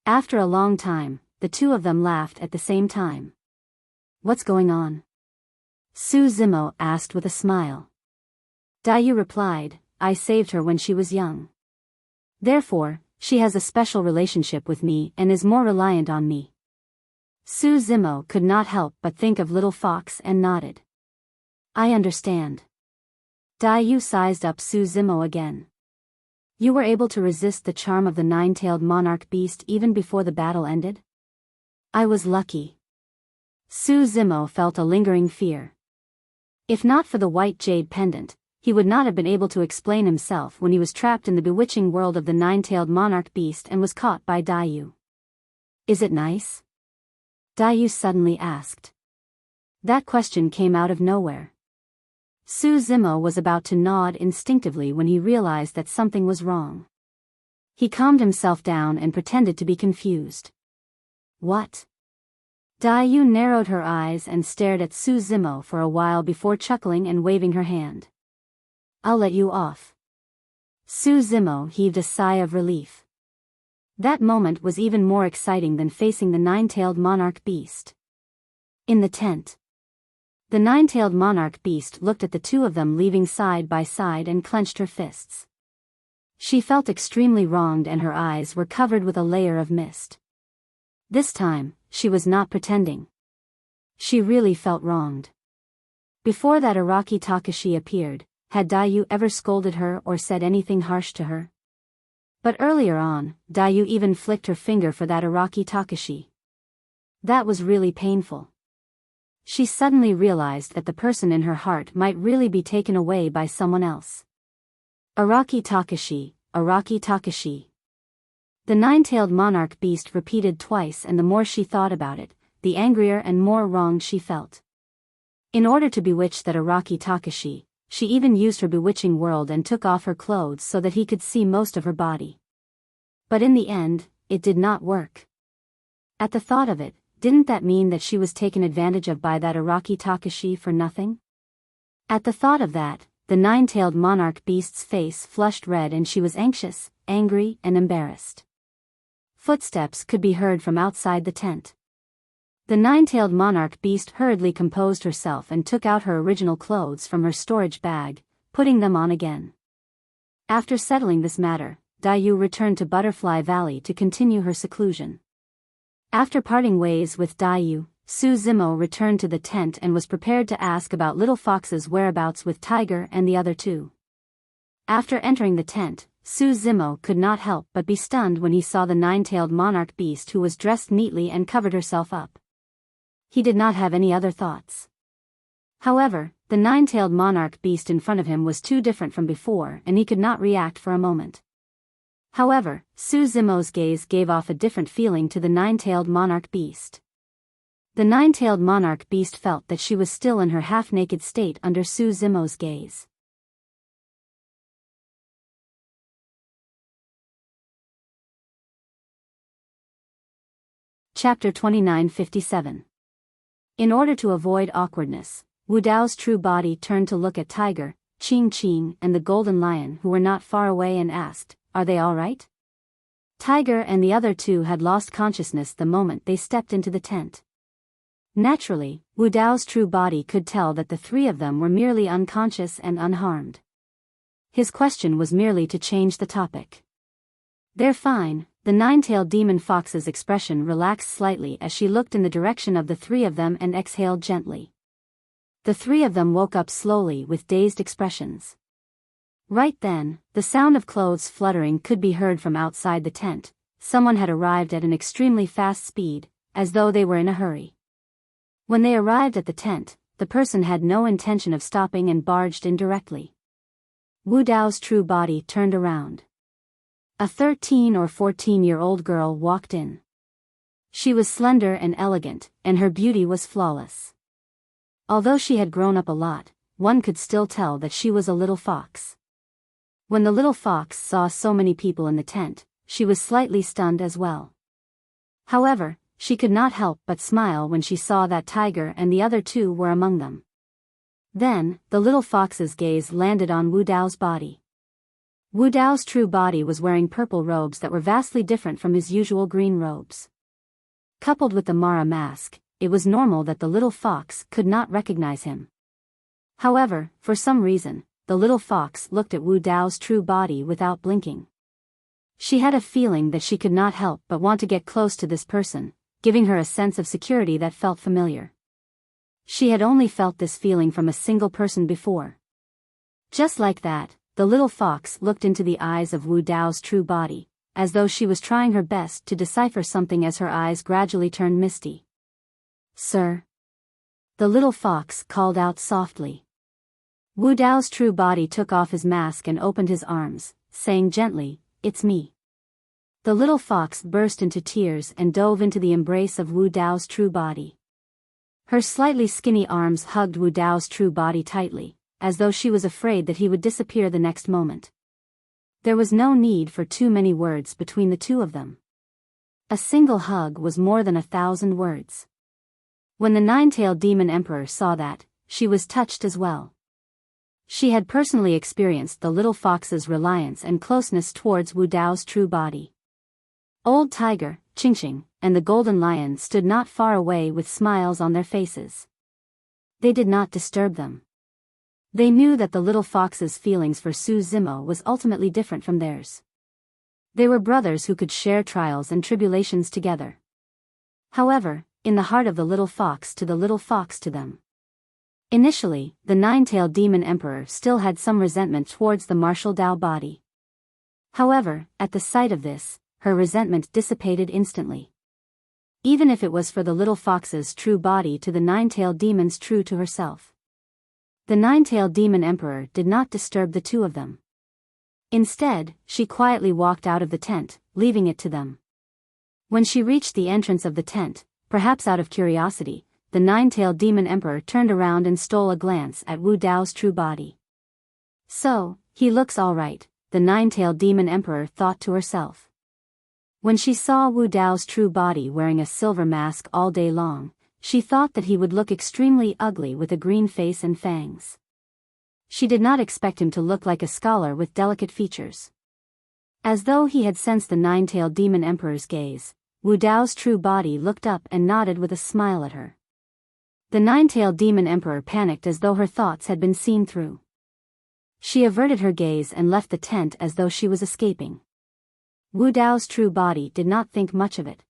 After a long time, the two of them laughed at the same time. What's going on? Su Zimo asked with a smile. Dai Yu replied, I saved her when she was young. Therefore, she has a special relationship with me and is more reliant on me. Su Zimo could not help but think of Little Fox and nodded. I understand. Dai Yu sized up Su Zimo again. You were able to resist the charm of the nine-tailed monarch beast even before the battle ended? I was lucky. Su Zimo felt a lingering fear. If not for the white jade pendant, he would not have been able to explain himself when he was trapped in the bewitching world of the nine-tailed monarch beast and was caught by Dai Yu. Is it nice? Dai Yu suddenly asked. That question came out of nowhere. Su Zimo was about to nod instinctively when he realized that something was wrong. He calmed himself down and pretended to be confused. What? Dai Yu narrowed her eyes and stared at Su Zimo for a while before chuckling and waving her hand. I'll let you off. Su Zimo heaved a sigh of relief. That moment was even more exciting than facing the nine-tailed monarch beast. In the tent, the nine-tailed monarch beast looked at the two of them leaving side by side and clenched her fists. She felt extremely wronged and her eyes were covered with a layer of mist. This time, she was not pretending. She really felt wronged. Before that Araki Takashi appeared, had Dai Yu ever scolded her or said anything harsh to her? But earlier on, Dai Yu even flicked her finger for that Araki Takashi. That was really painful. She suddenly realized that the person in her heart might really be taken away by someone else. Araki Takashi, Araki Takashi. The nine-tailed monarch beast repeated twice, and the more she thought about it, the angrier and more wronged she felt. In order to bewitch that Araki Takashi, she even used her bewitching world and took off her clothes so that he could see most of her body. But in the end, it did not work. At the thought of it, didn't that mean that she was taken advantage of by that Araki Takashi for nothing? At the thought of that, the nine-tailed monarch beast's face flushed red and she was anxious, angry, and embarrassed. Footsteps could be heard from outside the tent. The nine-tailed monarch beast hurriedly composed herself and took out her original clothes from her storage bag, putting them on again. After settling this matter, Dai Yu returned to Butterfly Valley to continue her seclusion. After parting ways with Dai Yu, Su Zimo returned to the tent and was prepared to ask about Little Fox's whereabouts with Tiger and the other two. After entering the tent, Su Zimo could not help but be stunned when he saw the nine-tailed monarch beast who was dressed neatly and covered herself up. He did not have any other thoughts. However, the nine-tailed monarch beast in front of him was too different from before and he could not react for a moment. However, Su Zimo's gaze gave off a different feeling to the nine-tailed monarch beast. The nine-tailed monarch beast felt that she was still in her half-naked state under Su Zimo's gaze. Chapter 2957. In order to avoid awkwardness, Wu Dao's true body turned to look at Tiger, Qing Qing and the golden lion who were not far away and asked, Are they all right? Tiger and the other two had lost consciousness the moment they stepped into the tent. Naturally, Wu Dao's true body could tell that the three of them were merely unconscious and unharmed. His question was merely to change the topic. They're fine. The nine-tailed demon fox's expression relaxed slightly as she looked in the direction of the three of them and exhaled gently. The three of them woke up slowly with dazed expressions. Right then, the sound of clothes fluttering could be heard from outside the tent. Someone had arrived at an extremely fast speed, as though they were in a hurry. When they arrived at the tent, the person had no intention of stopping and barged in directly. Wu Dao's true body turned around. A 13 or 14-year-old girl walked in. She was slender and elegant, and her beauty was flawless. Although she had grown up a lot, one could still tell that she was a little fox. When the little fox saw so many people in the tent, she was slightly stunned as well. However, she could not help but smile when she saw that tiger and the other two were among them. Then, the little fox's gaze landed on Wu Dao's body. Wu Dao's true body was wearing purple robes that were vastly different from his usual green robes. Coupled with the Mara mask, it was normal that the little fox could not recognize him. However, for some reason, the little fox looked at Wu Dao's true body without blinking. She had a feeling that she could not help but want to get close to this person, giving her a sense of security that felt familiar. She had only felt this feeling from a single person before. Just like that, the little fox looked into the eyes of Wu Dao's true body, as though she was trying her best to decipher something as her eyes gradually turned misty. "Sir?" the little fox called out softly. Wu Dao's true body took off his mask and opened his arms, saying gently, "It's me." The little fox burst into tears and dove into the embrace of Wu Dao's true body. Her slightly skinny arms hugged Wu Dao's true body tightly, as though she was afraid that he would disappear the next moment. There was no need for too many words between the two of them. A single hug was more than 1,000 words. When the nine-tailed demon emperor saw that, she was touched as well. She had personally experienced the little fox's reliance and closeness towards Wu Dao's true body. Old Tiger, Qingqing, and the Golden Lion stood not far away with smiles on their faces. They did not disturb them. They knew that the little fox's feelings for Su Zimo was ultimately different from theirs. They were brothers who could share trials and tribulations together. However, in the heart of the little fox to them. Initially, the nine-tailed demon emperor still had some resentment towards the martial Dao body. However, at the sight of this, her resentment dissipated instantly. Even if it was for the little fox's true body to the nine-tailed demon's true to herself. The nine-tailed demon emperor did not disturb the two of them. Instead, she quietly walked out of the tent, leaving it to them. When she reached the entrance of the tent, perhaps out of curiosity, the nine-tailed demon emperor turned around and stole a glance at Wu Dao's true body. "So, he looks all right," the nine-tailed demon emperor thought to herself. When she saw Wu Dao's true body wearing a silver mask all day long, she thought that he would look extremely ugly with a green face and fangs. She did not expect him to look like a scholar with delicate features. As though he had sensed the nine-tailed demon emperor's gaze, Wu Dao's true body looked up and nodded with a smile at her. The nine-tailed demon emperor panicked as though her thoughts had been seen through. She averted her gaze and left the tent as though she was escaping. Wu Dao's true body did not think much of it.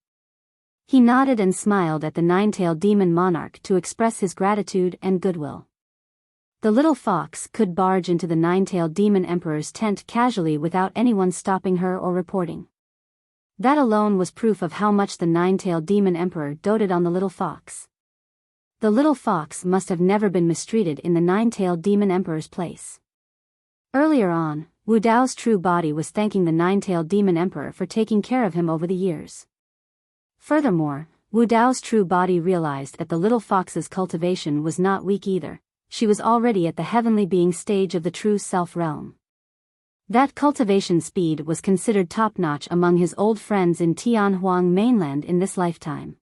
He nodded and smiled at the nine-tailed demon monarch to express his gratitude and goodwill. The little fox could barge into the nine-tailed demon emperor's tent casually without anyone stopping her or reporting. That alone was proof of how much the nine-tailed demon emperor doted on the little fox. The little fox must have never been mistreated in the nine-tailed demon emperor's place. Earlier on, Wu Dao's true body was thanking the nine-tailed demon emperor for taking care of him over the years. Furthermore, Wu Dao's true body realized that the little fox's cultivation was not weak either. She was already at the heavenly being stage of the true self realm. That cultivation speed was considered top-notch among his old friends in Tianhuang mainland in this lifetime.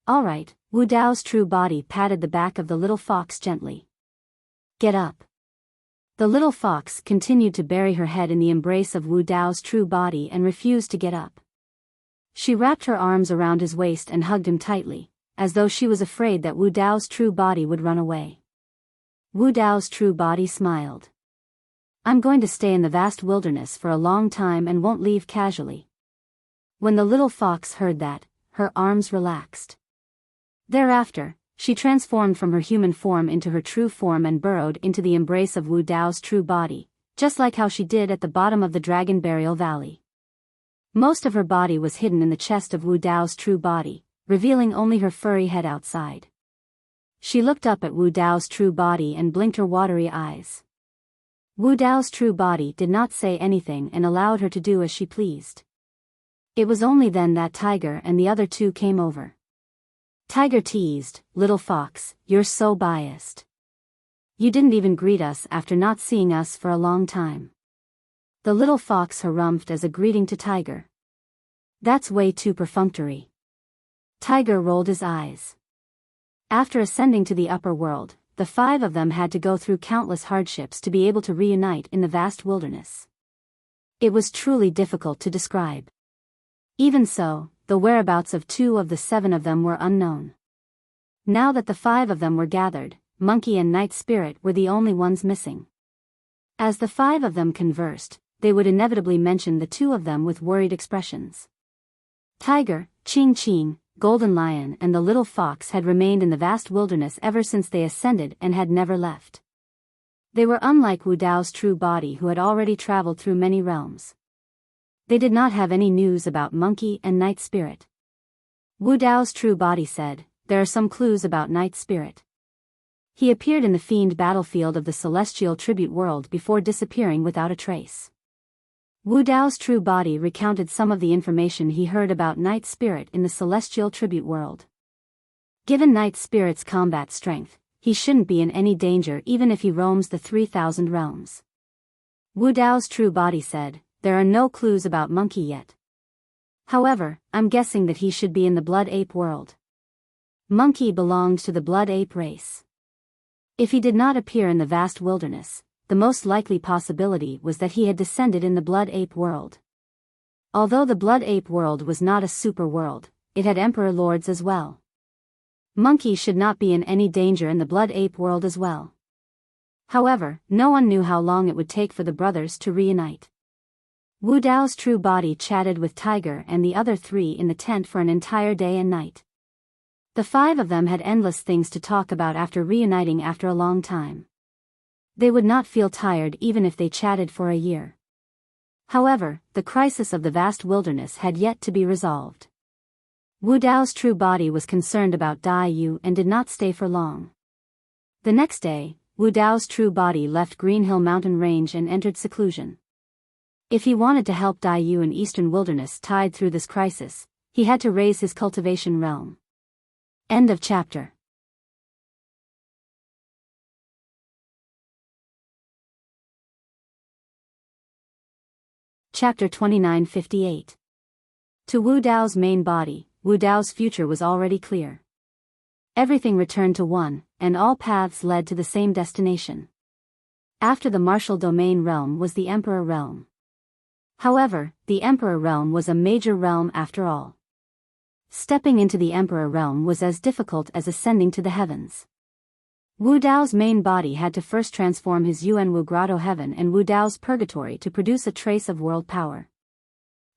"All right," Wu Dao's true body patted the back of the little fox gently. "Get up." The little fox continued to bury her head in the embrace of Wu Dao's true body and refused to get up. She wrapped her arms around his waist and hugged him tightly, as though she was afraid that Wu Dao's true body would run away. Wu Dao's true body smiled. "I'm going to stay in the vast wilderness for a long time and won't leave casually." When the little fox heard that, her arms relaxed. Thereafter, she transformed from her human form into her true form and burrowed into the embrace of Wu Dao's true body, just like how she did at the bottom of the Dragon Burial Valley. Most of her body was hidden in the chest of Wu Dao's true body, revealing only her furry head outside. She looked up at Wu Dao's true body and blinked her watery eyes. Wu Dao's true body did not say anything and allowed her to do as she pleased. It was only then that Tiger and the other two came over. Tiger teased, "Little fox, you're so biased. You didn't even greet us after not seeing us for a long time." The little fox harumphed as a greeting to Tiger. "That's way too perfunctory." Tiger rolled his eyes. After ascending to the upper world, the five of them had to go through countless hardships to be able to reunite in the vast wilderness. It was truly difficult to describe. Even so, the whereabouts of 2 of the 7 of them were unknown. Now that the 5 of them were gathered, Monkey and Night Spirit were the only ones missing. As the 5 of them conversed, they would inevitably mention the 2 of them with worried expressions. Tiger, Ching Ching, Golden Lion and the little fox had remained in the vast wilderness ever since they ascended and had never left. They were unlike Wu Dao's true body who had already traveled through many realms. They did not have any news about Monkey and Night Spirit. Wu Dao's true body said, "There are some clues about Night Spirit. He appeared in the fiend battlefield of the celestial tribute world before disappearing without a trace." Wu Dao's true body recounted some of the information he heard about Night Spirit in the celestial tribute world. Given Night Spirit's combat strength, he shouldn't be in any danger even if he roams the 3,000 realms. Wu Dao's true body said, "There are no clues about Monkey yet. However, I'm guessing that he should be in the Blood Ape world. Monkey belonged to the Blood Ape race. If he did not appear in the vast wilderness, the most likely possibility was that he had descended in the Blood Ape world. Although the Blood Ape world was not a super world, it had Emperor Lords as well. Monkey should not be in any danger in the Blood Ape world as well. However, no one knew how long it would take for the brothers to reunite. Wu Dao's true body chatted with Tiger and the other 3 in the tent for an entire day and night. The 5 of them had endless things to talk about after reuniting after a long time. They would not feel tired even if they chatted for a year. However, the crisis of the vast wilderness had yet to be resolved. Wu Dao's true body was concerned about Dai Yu and did not stay for long. The next day, Wu Dao's true body left Green Hill Mountain Range and entered seclusion. If he wanted to help Dai Yu in Eastern Wilderness tide through this crisis, he had to raise his cultivation realm. End of chapter. Chapter 2958. To Wu Dao's main body, Wu Dao's future was already clear. Everything returned to one, and all paths led to the same destination. After the martial domain realm was the Emperor realm. However, the Emperor realm was a major realm after all. Stepping into the Emperor realm was as difficult as ascending to the heavens. Wu Dao's main body had to first transform his Yuan Wu Grotto Heaven and Wu Dao's Purgatory to produce a trace of world power.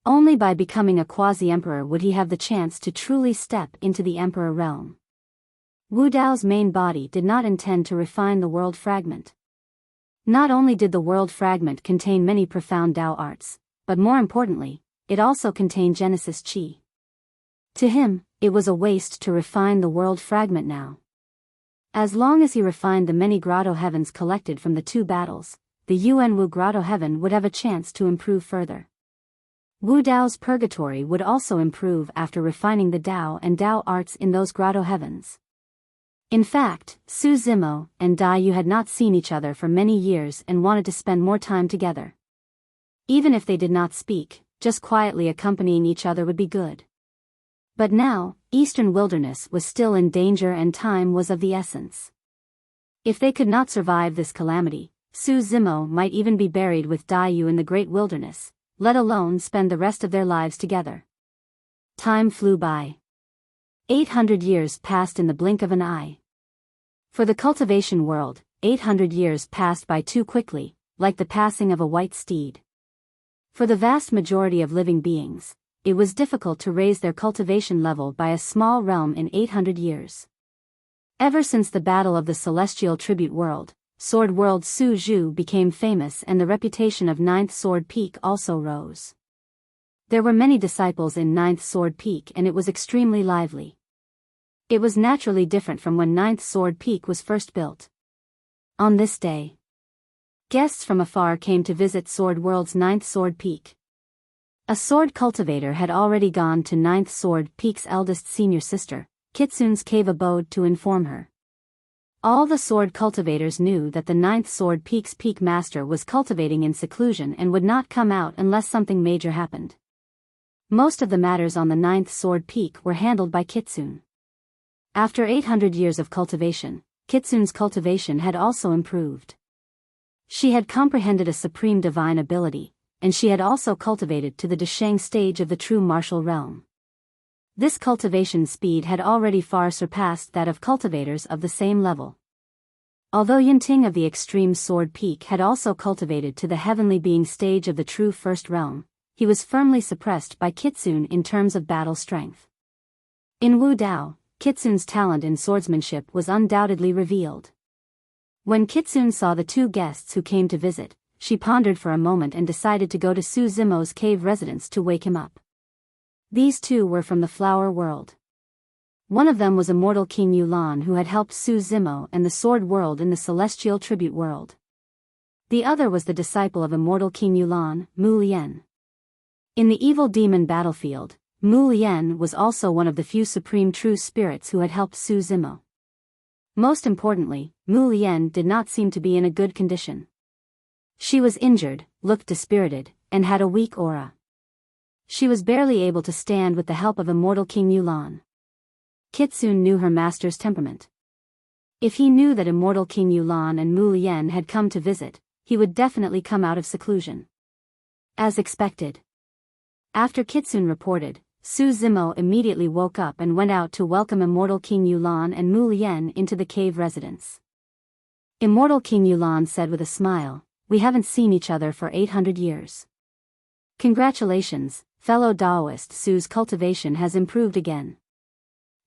Only by becoming a quasi-emperor would he have the chance to truly step into the Emperor realm. Wu Dao's main body did not intend to refine the world fragment. Not only did the world fragment contain many profound Dao arts, but more importantly, it also contained Genesis Qi. To him, it was a waste to refine the world fragment now. As long as he refined the many Grotto Heavens collected from the 2 battles, the Yuan Wu Grotto Heaven would have a chance to improve further. Wu Dao's Purgatory would also improve after refining the Dao and Dao arts in those Grotto Heavens. In fact, Su Zimo and Dai Yu had not seen each other for many years and wanted to spend more time together. Even if they did not speak, just quietly accompanying each other would be good. But now, Eastern Wilderness was still in danger and time was of the essence. If they could not survive this calamity, Su Zimo might even be buried with Dai Yu in the Great Wilderness, let alone spend the rest of their lives together. Time flew by. 800 years passed in the blink of an eye. For the cultivation world, 800 years passed by too quickly, like the passing of a white steed. For the vast majority of living beings, it was difficult to raise their cultivation level by a small realm in 800 years. Ever since the battle of the celestial tribute world, Sword World Su Zhu became famous and the reputation of Ninth Sword Peak also rose. There were many disciples in Ninth Sword Peak and it was extremely lively. It was naturally different from when Ninth Sword Peak was first built. On this day, Guests from afar came to visit Sword World's 9th Sword Peak. A sword cultivator had already gone to 9th Sword Peak's eldest senior sister, Kitsune's cave abode, to inform her. All the sword cultivators knew that the 9th Sword Peak's peak master was cultivating in seclusion and would not come out unless something major happened. Most of the matters on the 9th Sword Peak were handled by Kitsune. After 800 years of cultivation, Kitsune's cultivation had also improved. She had comprehended a supreme divine ability, and she had also cultivated to the Desheng stage of the true martial realm. This cultivation speed had already far surpassed that of cultivators of the same level. Although Yunting of the Extreme Sword Peak had also cultivated to the heavenly being stage of the true first realm, he was firmly suppressed by Kitsune in terms of battle strength. In Wu Dao, Kitsune's talent in swordsmanship was undoubtedly revealed. When Kitsune saw the two guests who came to visit, she pondered for a moment and decided to go to Su Zimo's cave residence to wake him up. These two were from the flower world. One of them was immortal King Yulan, who had helped Su Zimo and the sword world in the celestial tribute world. The other was the disciple of immortal King Yulan, Mu Lian. In the evil demon battlefield, Mu Lian was also one of the few supreme true spirits who had helped Su Zimo. Most importantly, Mu Lian did not seem to be in a good condition. She was injured, looked dispirited, and had a weak aura. She was barely able to stand with the help of immortal King Yulan. Kitsune knew her master's temperament. If he knew that immortal King Yulan and Mu Lian had come to visit, he would definitely come out of seclusion. As expected. After Kitsune reported, Su Zimo immediately woke up and went out to welcome immortal King Yulan and Mu Lian into the cave residence. Immortal King Yulan said with a smile, "We haven't seen each other for 800 years. Congratulations, fellow Daoist. Su's cultivation has improved again."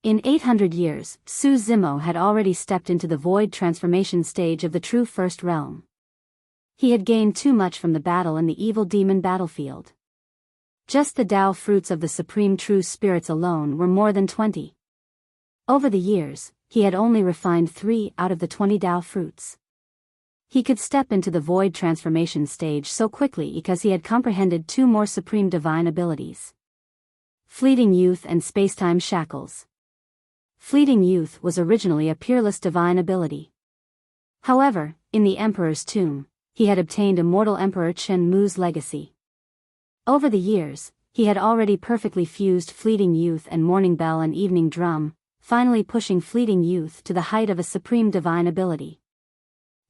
In 800 years, Su Zimo had already stepped into the void transformation stage of the true first realm. He had gained too much from the battle in the evil demon battlefield. Just the Tao fruits of the supreme true spirits alone were more than 20. Over the years, he had only refined 3 out of the 20 Tao fruits. He could step into the void transformation stage so quickly because he had comprehended 2 more supreme divine abilities. Fleeting Youth and Spacetime Shackles. Fleeting Youth was originally a peerless divine ability. However, in the Emperor's tomb, he had obtained immortal Emperor Chen Mu's legacy. Over the years, he had already perfectly fused Fleeting Youth and Morning Bell and Evening Drum, finally pushing Fleeting Youth to the height of a supreme divine ability.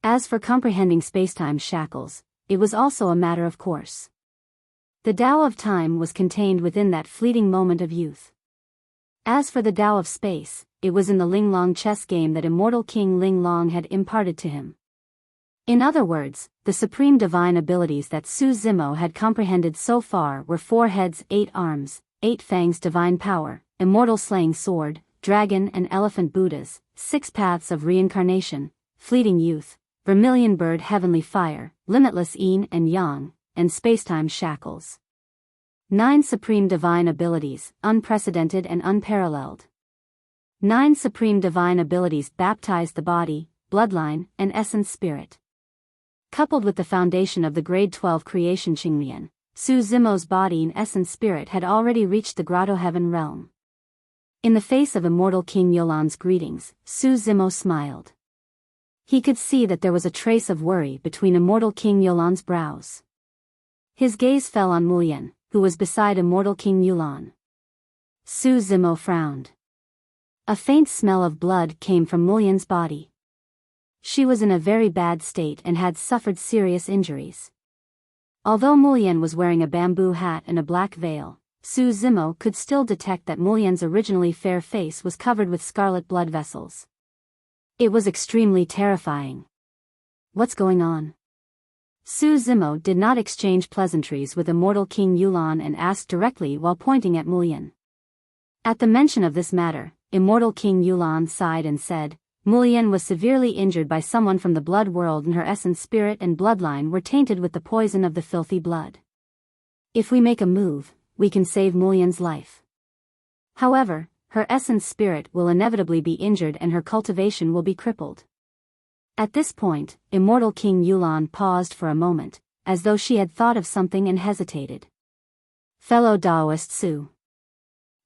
As for comprehending spacetime shackles, it was also a matter of course. The Tao of time was contained within that fleeting moment of youth. As for the Tao of space, it was in the Linglong chess game that immortal King Linglong had imparted to him. In other words, the supreme divine abilities that Su Zimo had comprehended so far were 4 heads, 8 arms, 8 fangs divine power, immortal slaying sword, dragon and elephant Buddhas, 6 paths of reincarnation, fleeting youth, vermilion bird heavenly fire, limitless yin and yang, and spacetime shackles. 9 supreme divine abilities, unprecedented and unparalleled. 9 supreme divine abilities baptized the body, bloodline, and essence spirit. Coupled with the foundation of the grade 12 creation Qinglian, Su Zimo's body and essence spirit had already reached the grotto heaven realm. In the face of immortal King Yulan's greetings, Su Zimo smiled. He could see that there was a trace of worry between immortal King Yulan's brows. His gaze fell on Mu Lian, who was beside immortal King Yulan. Su Zimo frowned. A faint smell of blood came from Mu Lian's body. She was in a very bad state and had suffered serious injuries. Although Mu Lian was wearing a bamboo hat and a black veil, Su Zimo could still detect that Mu Lian's originally fair face was covered with scarlet blood vessels. It was extremely terrifying. What's going on? Su Zimo did not exchange pleasantries with immortal King Yulan and asked directly while pointing at Mu Lian. At the mention of this matter, immortal King Yulan sighed and said, Mu Lian was severely injured by someone from the blood world and her essence spirit and bloodline were tainted with the poison of the filthy blood. If we make a move, we can save Mu Lian's life. However, her essence spirit will inevitably be injured and her cultivation will be crippled. At this point, immortal King Yulan paused for a moment, as though she had thought of something and hesitated. Fellow Daoist Su.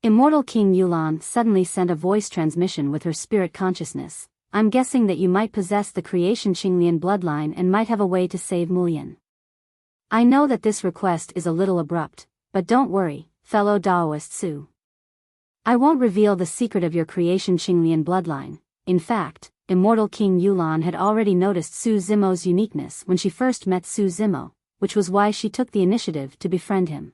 Immortal King Yulan suddenly sent a voice transmission with her spirit consciousness. I'm guessing that you might possess the creation Qinglian bloodline and might have a way to save Mulian. I know that this request is a little abrupt, but don't worry, fellow Daoist Su. I won't reveal the secret of your creation Qinglian bloodline. In fact, immortal King Yulan had already noticed Su Zimo's uniqueness when she first met Su Zimo, which was why she took the initiative to befriend him.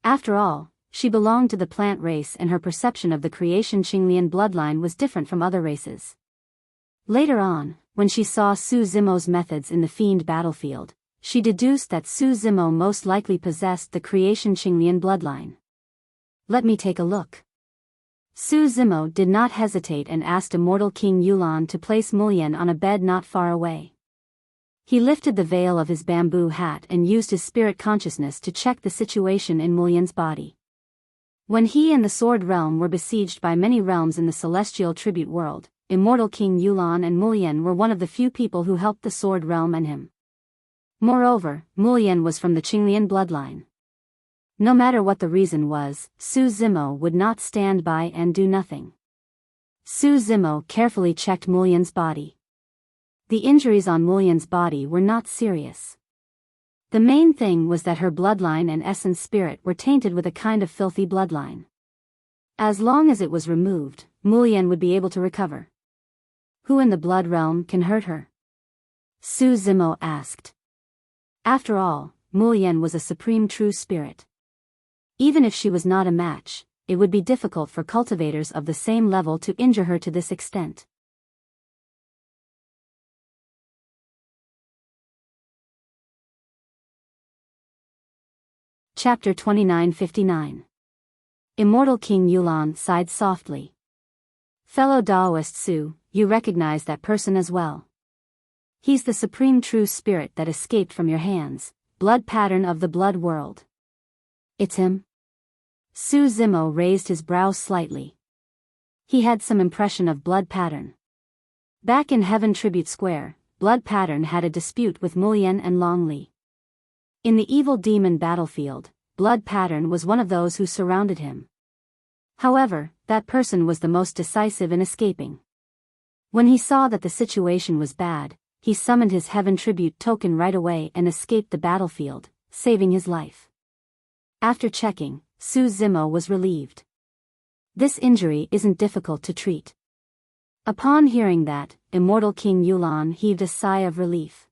After all, she belonged to the plant race and her perception of the creation Qinglian bloodline was different from other races. Later on, when she saw Su Zimo's methods in the fiend battlefield, she deduced that Su Zimo most likely possessed the creation Qinglian bloodline. Let me take a look. Su Zimo did not hesitate and asked immortal King Yulan to place Mulian on a bed not far away. He lifted the veil of his bamboo hat and used his spirit consciousness to check the situation in Mulian's body. When he and the Sword Realm were besieged by many realms in the celestial tribute world, immortal King Yulan and Mulian were one of the few people who helped the Sword Realm and him. Moreover, Mulian was from the Qinglian bloodline. No matter what the reason was, Su Zimo would not stand by and do nothing. Su Zimo carefully checked Mulian's body. The injuries on Mulian's body were not serious. The main thing was that her bloodline and essence spirit were tainted with a kind of filthy bloodline. As long as it was removed, Mulian would be able to recover. Who in the blood realm can hurt her? Su Zimo asked. After all, Mulian was a supreme true spirit. Even if she was not a match, it would be difficult for cultivators of the same level to injure her to this extent. Chapter 2959. Immortal King Yulan sighed softly. Fellow Daoist Su, you recognize that person as well. He's the supreme true spirit that escaped from your hands, blood pattern of the blood world. It's him? Su Zimo raised his brows slightly. He had some impression of blood pattern. Back in Heaven Tribute Square, blood pattern had a dispute with Mulian and Longli. In the evil demon battlefield, blood pattern was one of those who surrounded him. However, that person was the most decisive in escaping. When he saw that the situation was bad, he summoned his Heaven Tribute token right away and escaped the battlefield, saving his life. After checking, Su Zimo was relieved. This injury isn't difficult to treat. Upon hearing that, immortal King Yulan heaved a sigh of relief.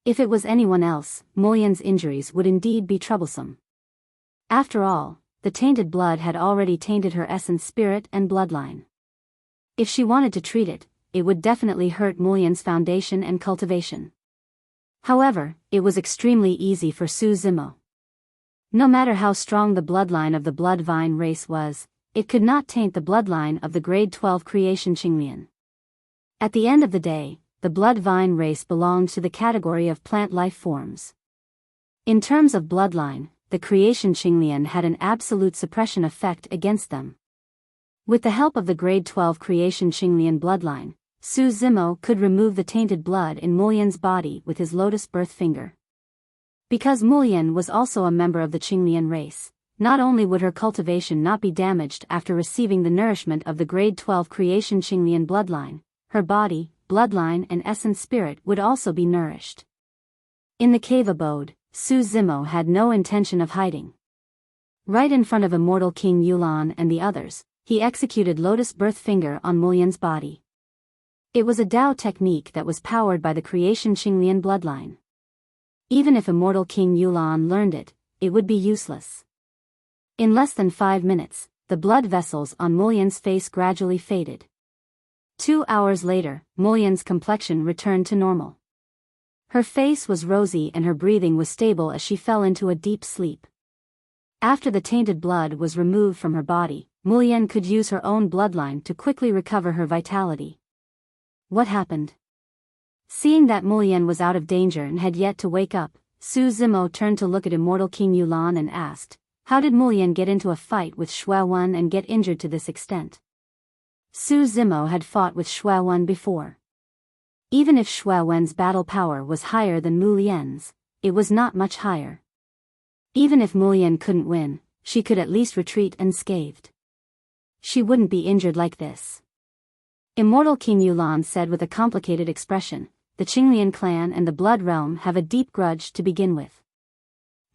If it was anyone else, Mulian's injuries would indeed be troublesome. After all, the tainted blood had already tainted her essence spirit and bloodline. If she wanted to treat it, it would definitely hurt Mulian's foundation and cultivation. However, it was extremely easy for Su Zimo. No matter how strong the bloodline of the blood vine race was, it could not taint the bloodline of the grade 12 creation Qinglian. At the end of the day, the blood vine race belonged to the category of plant life forms. In terms of bloodline, the creation Qinglian had an absolute suppression effect against them. With the help of the grade 12 creation Qinglian bloodline, Su Zimo could remove the tainted blood in Mulian's body with his lotus birth finger. Because Mulian was also a member of the Qinglian race, not only would her cultivation not be damaged after receiving the nourishment of the grade 12 creation Qinglian bloodline, her body, bloodline and essence spirit would also be nourished. In the cave abode, Su Zimo had no intention of hiding. Right in front of immortal King Yulan and the others, he executed lotus birth finger on Mulian's body. It was a Dao technique that was powered by the creation Qinglian bloodline. Even if immortal King Yulan learned it, it would be useless. In less than 5 minutes, the blood vessels on Mulian's face gradually faded. 2 hours later, Mulian's complexion returned to normal. Her face was rosy and her breathing was stable as she fell into a deep sleep. After the tainted blood was removed from her body, Mulian could use her own bloodline to quickly recover her vitality. What happened? Seeing that Mulian was out of danger and had yet to wake up, Su Zimo turned to look at immortal King Yulan and asked, how did Mulian get into a fight with Shuewan and get injured to this extent? Su Zimo had fought with Shuewan before. Even if Shui Wen's battle power was higher than Mu Lian's, it was not much higher. Even if Mu Lian couldn't win, she could at least retreat unscathed. She wouldn't be injured like this. Immortal King Yulan said with a complicated expression, the Qinglian clan and the Blood Realm have a deep grudge to begin with.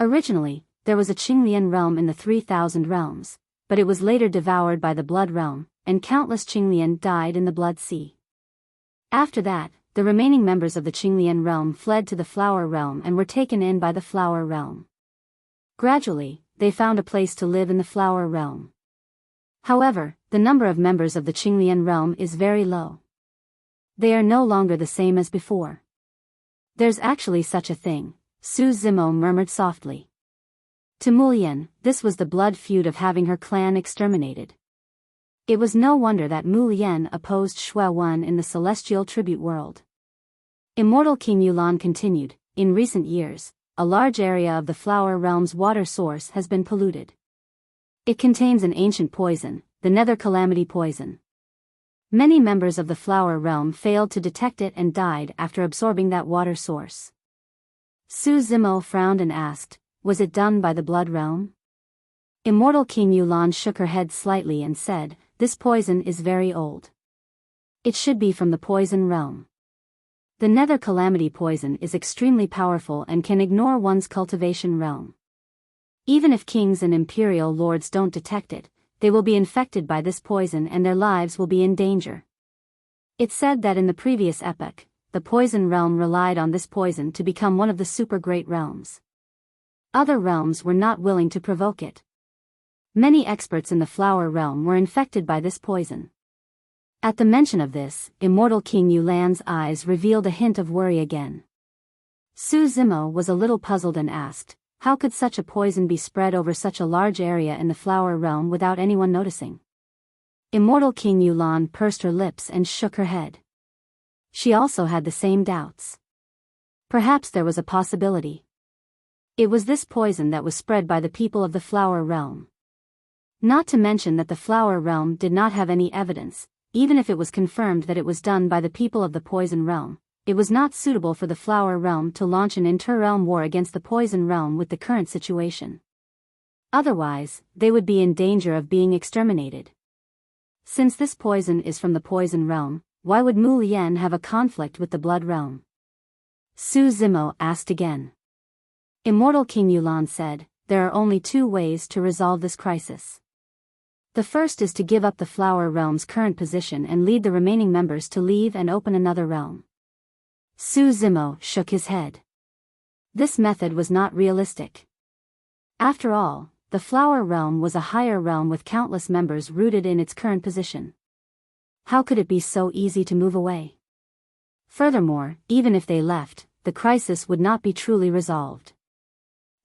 Originally, there was a Qinglian realm in the 3,000 realms, but it was later devoured by the Blood Realm, and countless Qinglian died in the Blood Sea. After that, the remaining members of the Qinglian realm fled to the Flower Realm and were taken in by the Flower Realm. Gradually, they found a place to live in the Flower Realm. However, the number of members of the Qinglian realm is very low. They are no longer the same as before. There's actually such a thing, Su Zimo murmured softly. To Mu Lian, this was the blood feud of having her clan exterminated. It was no wonder that Mu Lian opposed Shui Wen in the celestial tribute world. Immortal King Yulan continued, in recent years, a large area of the Flower Realm's water source has been polluted. It contains an ancient poison, the Nether Calamity poison. Many members of the Flower Realm failed to detect it and died after absorbing that water source. Su Zimo frowned and asked, was it done by the Blood Realm? Immortal King Yulan shook her head slightly and said, this poison is very old. It should be from the Poison Realm. The Nether Calamity poison is extremely powerful and can ignore one's cultivation realm. Even if kings and imperial lords don't detect it, they will be infected by this poison and their lives will be in danger. It's said that in the previous epoch, the Poison Realm relied on this poison to become one of the super great realms. Other realms were not willing to provoke it. Many experts in the Flower Realm were infected by this poison. At the mention of this, Immortal King Yulan's eyes revealed a hint of worry again. Su Zimo was a little puzzled and asked, how could such a poison be spread over such a large area in the Flower Realm without anyone noticing? Immortal King Yulan pursed her lips and shook her head. She also had the same doubts. Perhaps there was a possibility. It was this poison that was spread by the people of the Flower Realm. Not to mention that the Flower Realm did not have any evidence. Even if it was confirmed that it was done by the people of the Poison Realm, it was not suitable for the Flower Realm to launch an inter-realm war against the Poison Realm with the current situation. Otherwise, they would be in danger of being exterminated. Since this poison is from the Poison Realm, why would Mu Lian have a conflict with the Blood Realm? Su Zimo asked again. Immortal King Yulan said, there are only two ways to resolve this crisis. The first is to give up the Flower Realm's current position and lead the remaining members to leave and open another realm. Su Zimo shook his head. This method was not realistic. After all, the Flower Realm was a higher realm with countless members rooted in its current position. How could it be so easy to move away? Furthermore, even if they left, the crisis would not be truly resolved.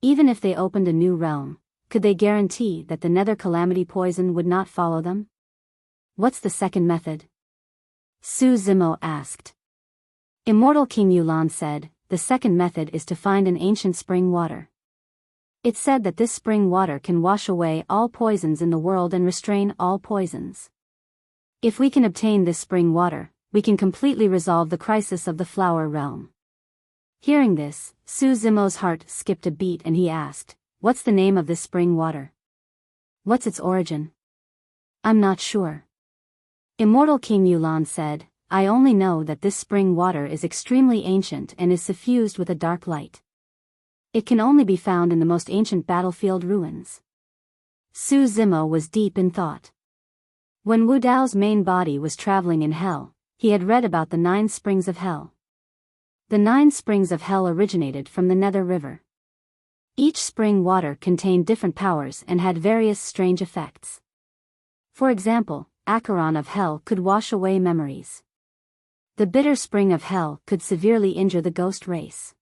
Even if they opened a new realm, could they guarantee that the Nether Calamity poison would not follow them? What's the second method? Su Zimo asked. Immortal King Yulan said, the second method is to find an ancient spring water. It's said that this spring water can wash away all poisons in the world and restrain all poisons. If we can obtain this spring water, we can completely resolve the crisis of the Flower Realm. Hearing this, Su Zimo's heart skipped a beat and he asked, what's the name of this spring water? What's its origin? I'm not sure. Immortal King Yulan said, I only know that this spring water is extremely ancient and is suffused with a dark light. It can only be found in the most ancient battlefield ruins. Su Zimo was deep in thought. When Wu Dao's main body was traveling in hell, he had read about the 9 springs of hell. The 9 springs of hell originated from the Nether River. Each spring water contained different powers and had various strange effects. For example, Acheron of hell could wash away memories. The bitter spring of hell could severely injure the ghost race.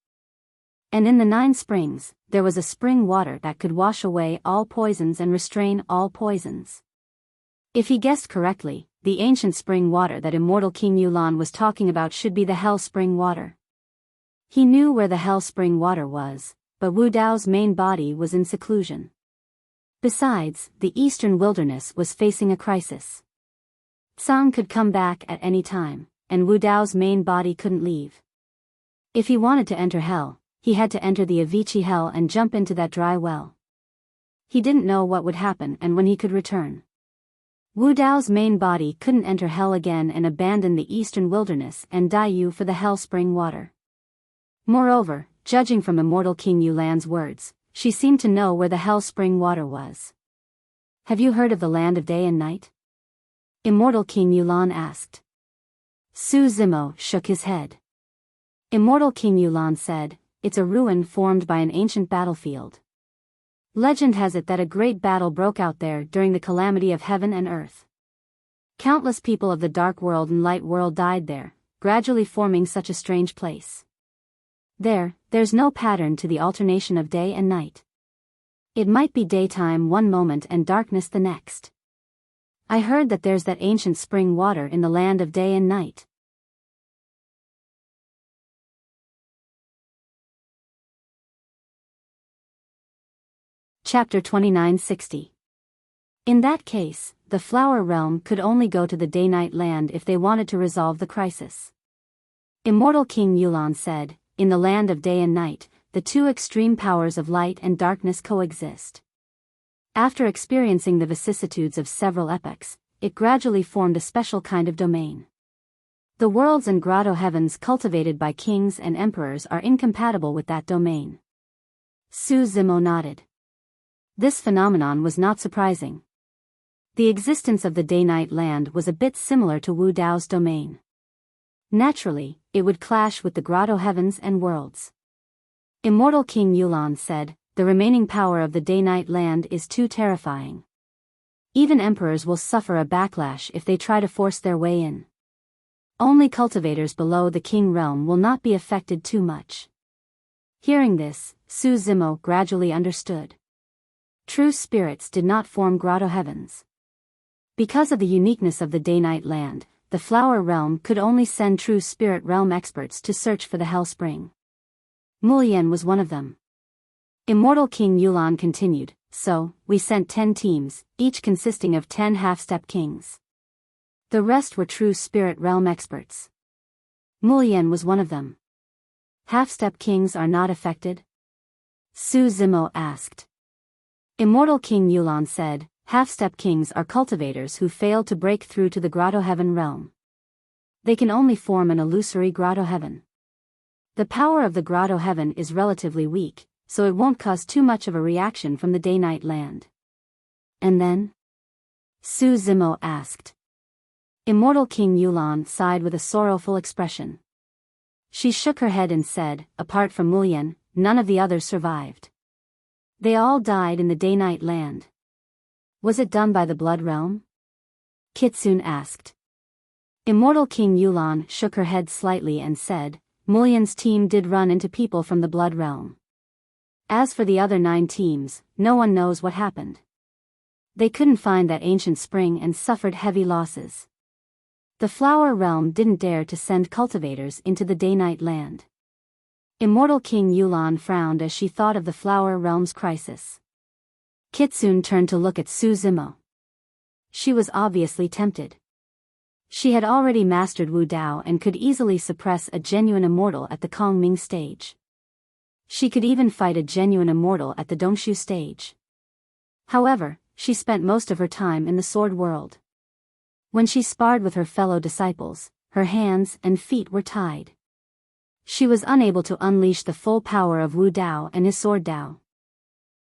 And in the 9 springs, there was a spring water that could wash away all poisons and restrain all poisons. If he guessed correctly, the ancient spring water that Immortal King Yulan was talking about should be the hell spring water. He knew where the hell spring water was, but Wu Dao's main body was in seclusion. Besides, the eastern wilderness was facing a crisis. Tsang could come back at any time, and Wu Dao's main body couldn't leave. If he wanted to enter hell, he had to enter the Avicii hell and jump into that dry well. He didn't know what would happen and when he could return. Wu Dao's main body couldn't enter hell again and abandon the eastern wilderness and die for the hell spring water. Moreover, judging from immortal King Yulan's words, she seemed to know where the hell spring water was. Have you heard of the land of day and night? Immortal King Yulan asked. Su Zimo shook his head. Immortal King Yulan said, it's a ruin formed by an ancient battlefield. Legend has it that a great battle broke out there during the calamity of heaven and earth. Countless people of the dark world and light world died there, gradually forming such a strange place. There's no pattern to the alternation of day and night. It might be daytime one moment and darkness the next. I heard that there's that ancient spring water in the land of day and night. Chapter 2960. In that case, the flower realm could only go to the day-night land if they wanted to resolve the crisis. Immortal King Yulan said, in the land of day and night, the two extreme powers of light and darkness coexist. After experiencing the vicissitudes of several epochs, it gradually formed a special kind of domain. The worlds and grotto heavens cultivated by kings and emperors are incompatible with that domain. Su Zimo nodded. This phenomenon was not surprising. The existence of the day-night land was a bit similar to Wu Dao's domain. Naturally, it would clash with the grotto heavens and worlds. Immortal King Yulan said, the remaining power of the day-night land is too terrifying. Even emperors will suffer a backlash if they try to force their way in. Only cultivators below the king realm will not be affected too much. Hearing this, Su Zimo gradually understood. True spirits did not form grotto heavens. Because of the uniqueness of the day-night land, the flower realm could only send true spirit realm experts to search for the hell spring. Mulian was one of them. Immortal King Yulan continued, so, we sent 10 teams, each consisting of 10 half-step kings. The rest were true spirit realm experts. Mulian was one of them. Half-step kings are not affected? Su Zimo asked. Immortal King Yulan said, half-step kings are cultivators who fail to break through to the grotto heaven realm. They can only form an illusory grotto heaven. The power of the grotto heaven is relatively weak, so it won't cause too much of a reaction from the day-night land. And then? Su Zimo asked. Immortal King Yulan sighed with a sorrowful expression. She shook her head and said, apart from Mulian, none of the others survived. They all died in the day-night land. Was it done by the blood realm? Kitsune asked. Immortal King Yulan shook her head slightly and said, Mulian's team did run into people from the blood realm. As for the other 9 teams, no one knows what happened. They couldn't find that ancient spring and suffered heavy losses. The flower realm didn't dare to send cultivators into the day-night land. Immortal King Yulan frowned as she thought of the flower realm's crisis. Kitsune turned to look at Su Zimo. She was obviously tempted. She had already mastered Wu Dao and could easily suppress a genuine immortal at the Kongming stage. She could even fight a genuine immortal at the Dongshu stage. However, she spent most of her time in the sword world. When she sparred with her fellow disciples, her hands and feet were tied. She was unable to unleash the full power of Wu Dao and his sword Dao.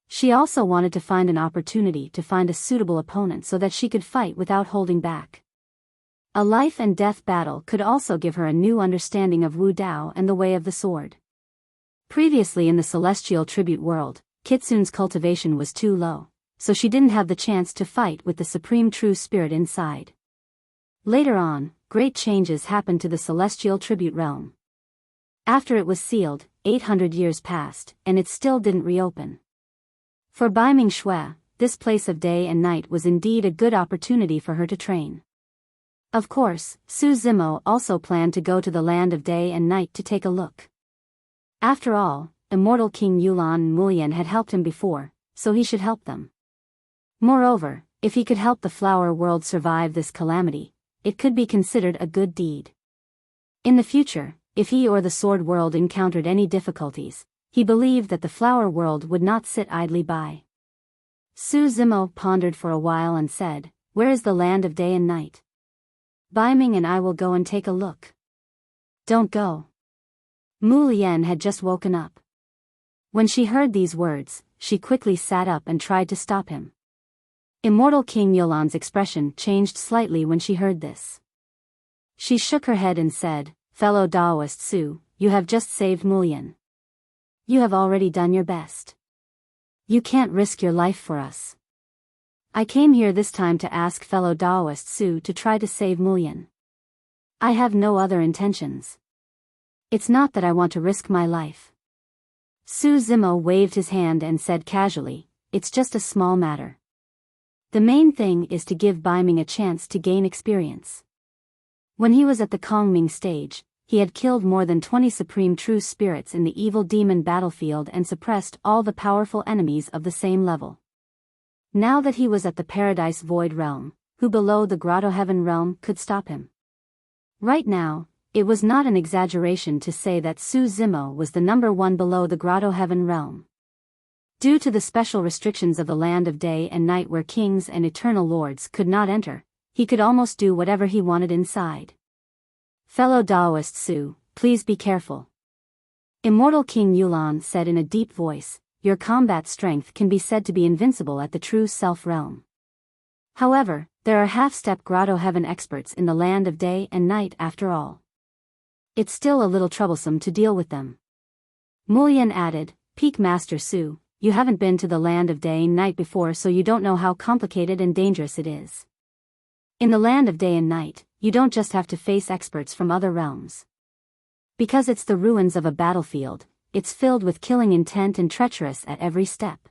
She also wanted to find an opportunity to find a suitable opponent so that she could fight without holding back. A life and death battle could also give her a new understanding of Wu Dao and the way of the sword. Previously in the celestial tribute world, Kitsune's cultivation was too low, so she didn't have the chance to fight with the supreme true spirit inside. Later on, great changes happened to the celestial tribute realm. After it was sealed, 800 years passed, and it still didn't reopen. For Bai Ming Shui, this place of day and night was indeed a good opportunity for her to train. Of course, Su Zimo also planned to go to the land of day and night to take a look. After all, immortal King Yulan and Mulian had helped him before, so he should help them. Moreover, if he could help the flower world survive this calamity, it could be considered a good deed. In the future, if he or the sword world encountered any difficulties, he believed that the flower world would not sit idly by. Su Zimo pondered for a while and said, "Where is the land of day and night? Bai Ming and I will go and take a look." "Don't go." Mu Lian had just woken up. When she heard these words, she quickly sat up and tried to stop him. Immortal King Yulan's expression changed slightly when she heard this. She shook her head and said, "Fellow Daoist Su, you have just saved Mu Lian. You have already done your best. You can't risk your life for us. I came here this time to ask fellow Daoist Su to try to save Mu Lian. I have no other intentions. It's not that I want to risk my life." Su Zimo waved his hand and said casually, "It's just a small matter. The main thing is to give Bai Ming a chance to gain experience." When he was at the Kongming stage, he had killed more than 20 supreme true spirits in the evil demon battlefield and suppressed all the powerful enemies of the same level. Now that he was at the Paradise Void realm, who below the Grotto Heaven realm could stop him? Right now, it was not an exaggeration to say that Su Zimo was the number one below the Grotto Heaven realm. Due to the special restrictions of the land of day and night where kings and eternal lords could not enter, he could almost do whatever he wanted inside. "Fellow Daoist Su, please be careful." Immortal King Yulan said in a deep voice, "Your combat strength can be said to be invincible at the true self realm. However, there are half-step Grotto Heaven experts in the land of day and night after all. It's still a little troublesome to deal with them." Mu Lian added, "Peak Master Su, you haven't been to the land of day and night before, so you don't know how complicated and dangerous it is. In the land of day and night, you don't just have to face experts from other realms. Because it's the ruins of a battlefield, it's filled with killing intent and treacherous at every step.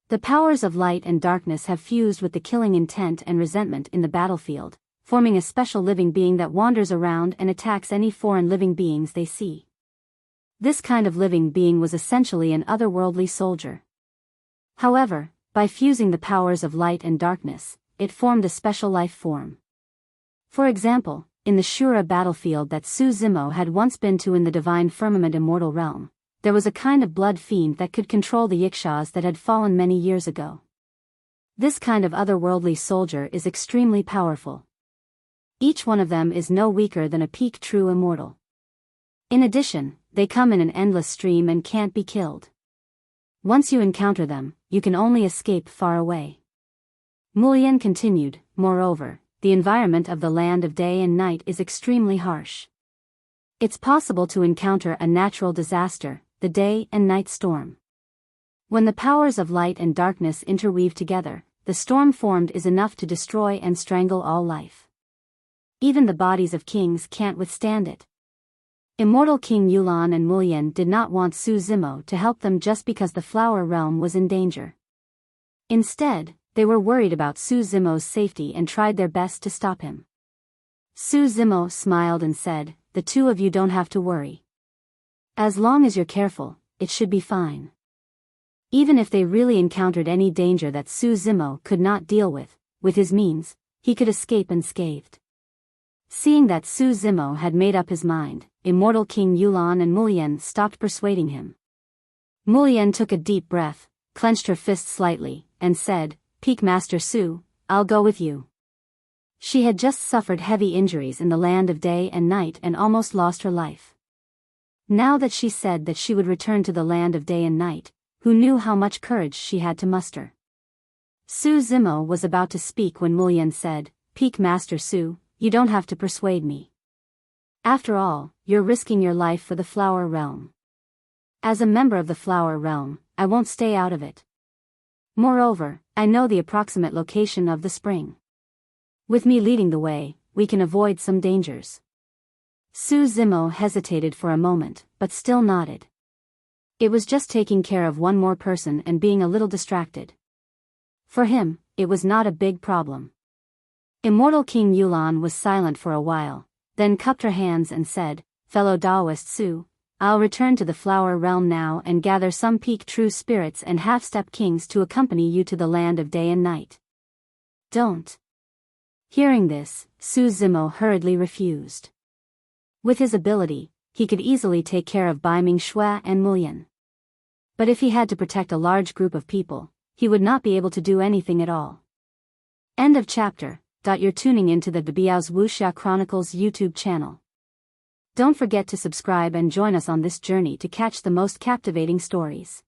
The powers of light and darkness have fused with the killing intent and resentment in the battlefield, forming a special living being that wanders around and attacks any foreign living beings they see. This kind of living being was essentially an otherworldly soldier. However, by fusing the powers of light and darkness, it formed a special life form. For example, in the Shura battlefield that Su Zimo had once been to in the Divine Firmament Immortal Realm, there was a kind of blood fiend that could control the Yikshas that had fallen many years ago. This kind of otherworldly soldier is extremely powerful. Each one of them is no weaker than a peak true immortal. In addition, they come in an endless stream and can't be killed. Once you encounter them, you can only escape far away. Mu Lian continued, "Moreover, the environment of the land of day and night is extremely harsh. It's possible to encounter a natural disaster, the day and night storm. When the powers of light and darkness interweave together, the storm formed is enough to destroy and strangle all life. Even the bodies of kings can't withstand it." Immortal King Yulan and Mu Lian did not want Su Zimo to help them just because the flower realm was in danger. Instead, they were worried about Su Zimo's safety and tried their best to stop him. Su Zimo smiled and said, "The two of you don't have to worry. As long as you're careful, it should be fine." Even if they really encountered any danger that Su Zimo could not deal with his means, he could escape unscathed. Seeing that Su Zimo had made up his mind, Immortal King Yulan and Mu Lian stopped persuading him. Mu Lian took a deep breath, clenched her fist slightly, and said, "Peak Master Su, I'll go with you." She had just suffered heavy injuries in the land of day and night and almost lost her life. Now that she said that she would return to the land of day and night, who knew how much courage she had to muster? Su Zimo was about to speak when Mu Lian said, "Peak Master Su, you don't have to persuade me. After all, you're risking your life for the flower realm. As a member of the flower realm, I won't stay out of it. Moreover, I know the approximate location of the spring. With me leading the way, we can avoid some dangers." Su Zimo hesitated for a moment, but still nodded. It was just taking care of one more person and being a little distracted. For him, it was not a big problem. Immortal King Yulan was silent for a while, then cupped her hands and said, "Fellow Daoist Su, I'll return to the flower realm now and gather some peak true spirits and half-step kings to accompany you to the land of day and night." "Don't." Hearing this, Su Zimo hurriedly refused. With his ability, he could easily take care of Bai Ming Shui and Mulyan. But if he had to protect a large group of people, he would not be able to do anything at all. End of chapter. You're tuning into the Biyao's Wuxia Chronicles YouTube channel. Don't forget to subscribe and join us on this journey to catch the most captivating stories.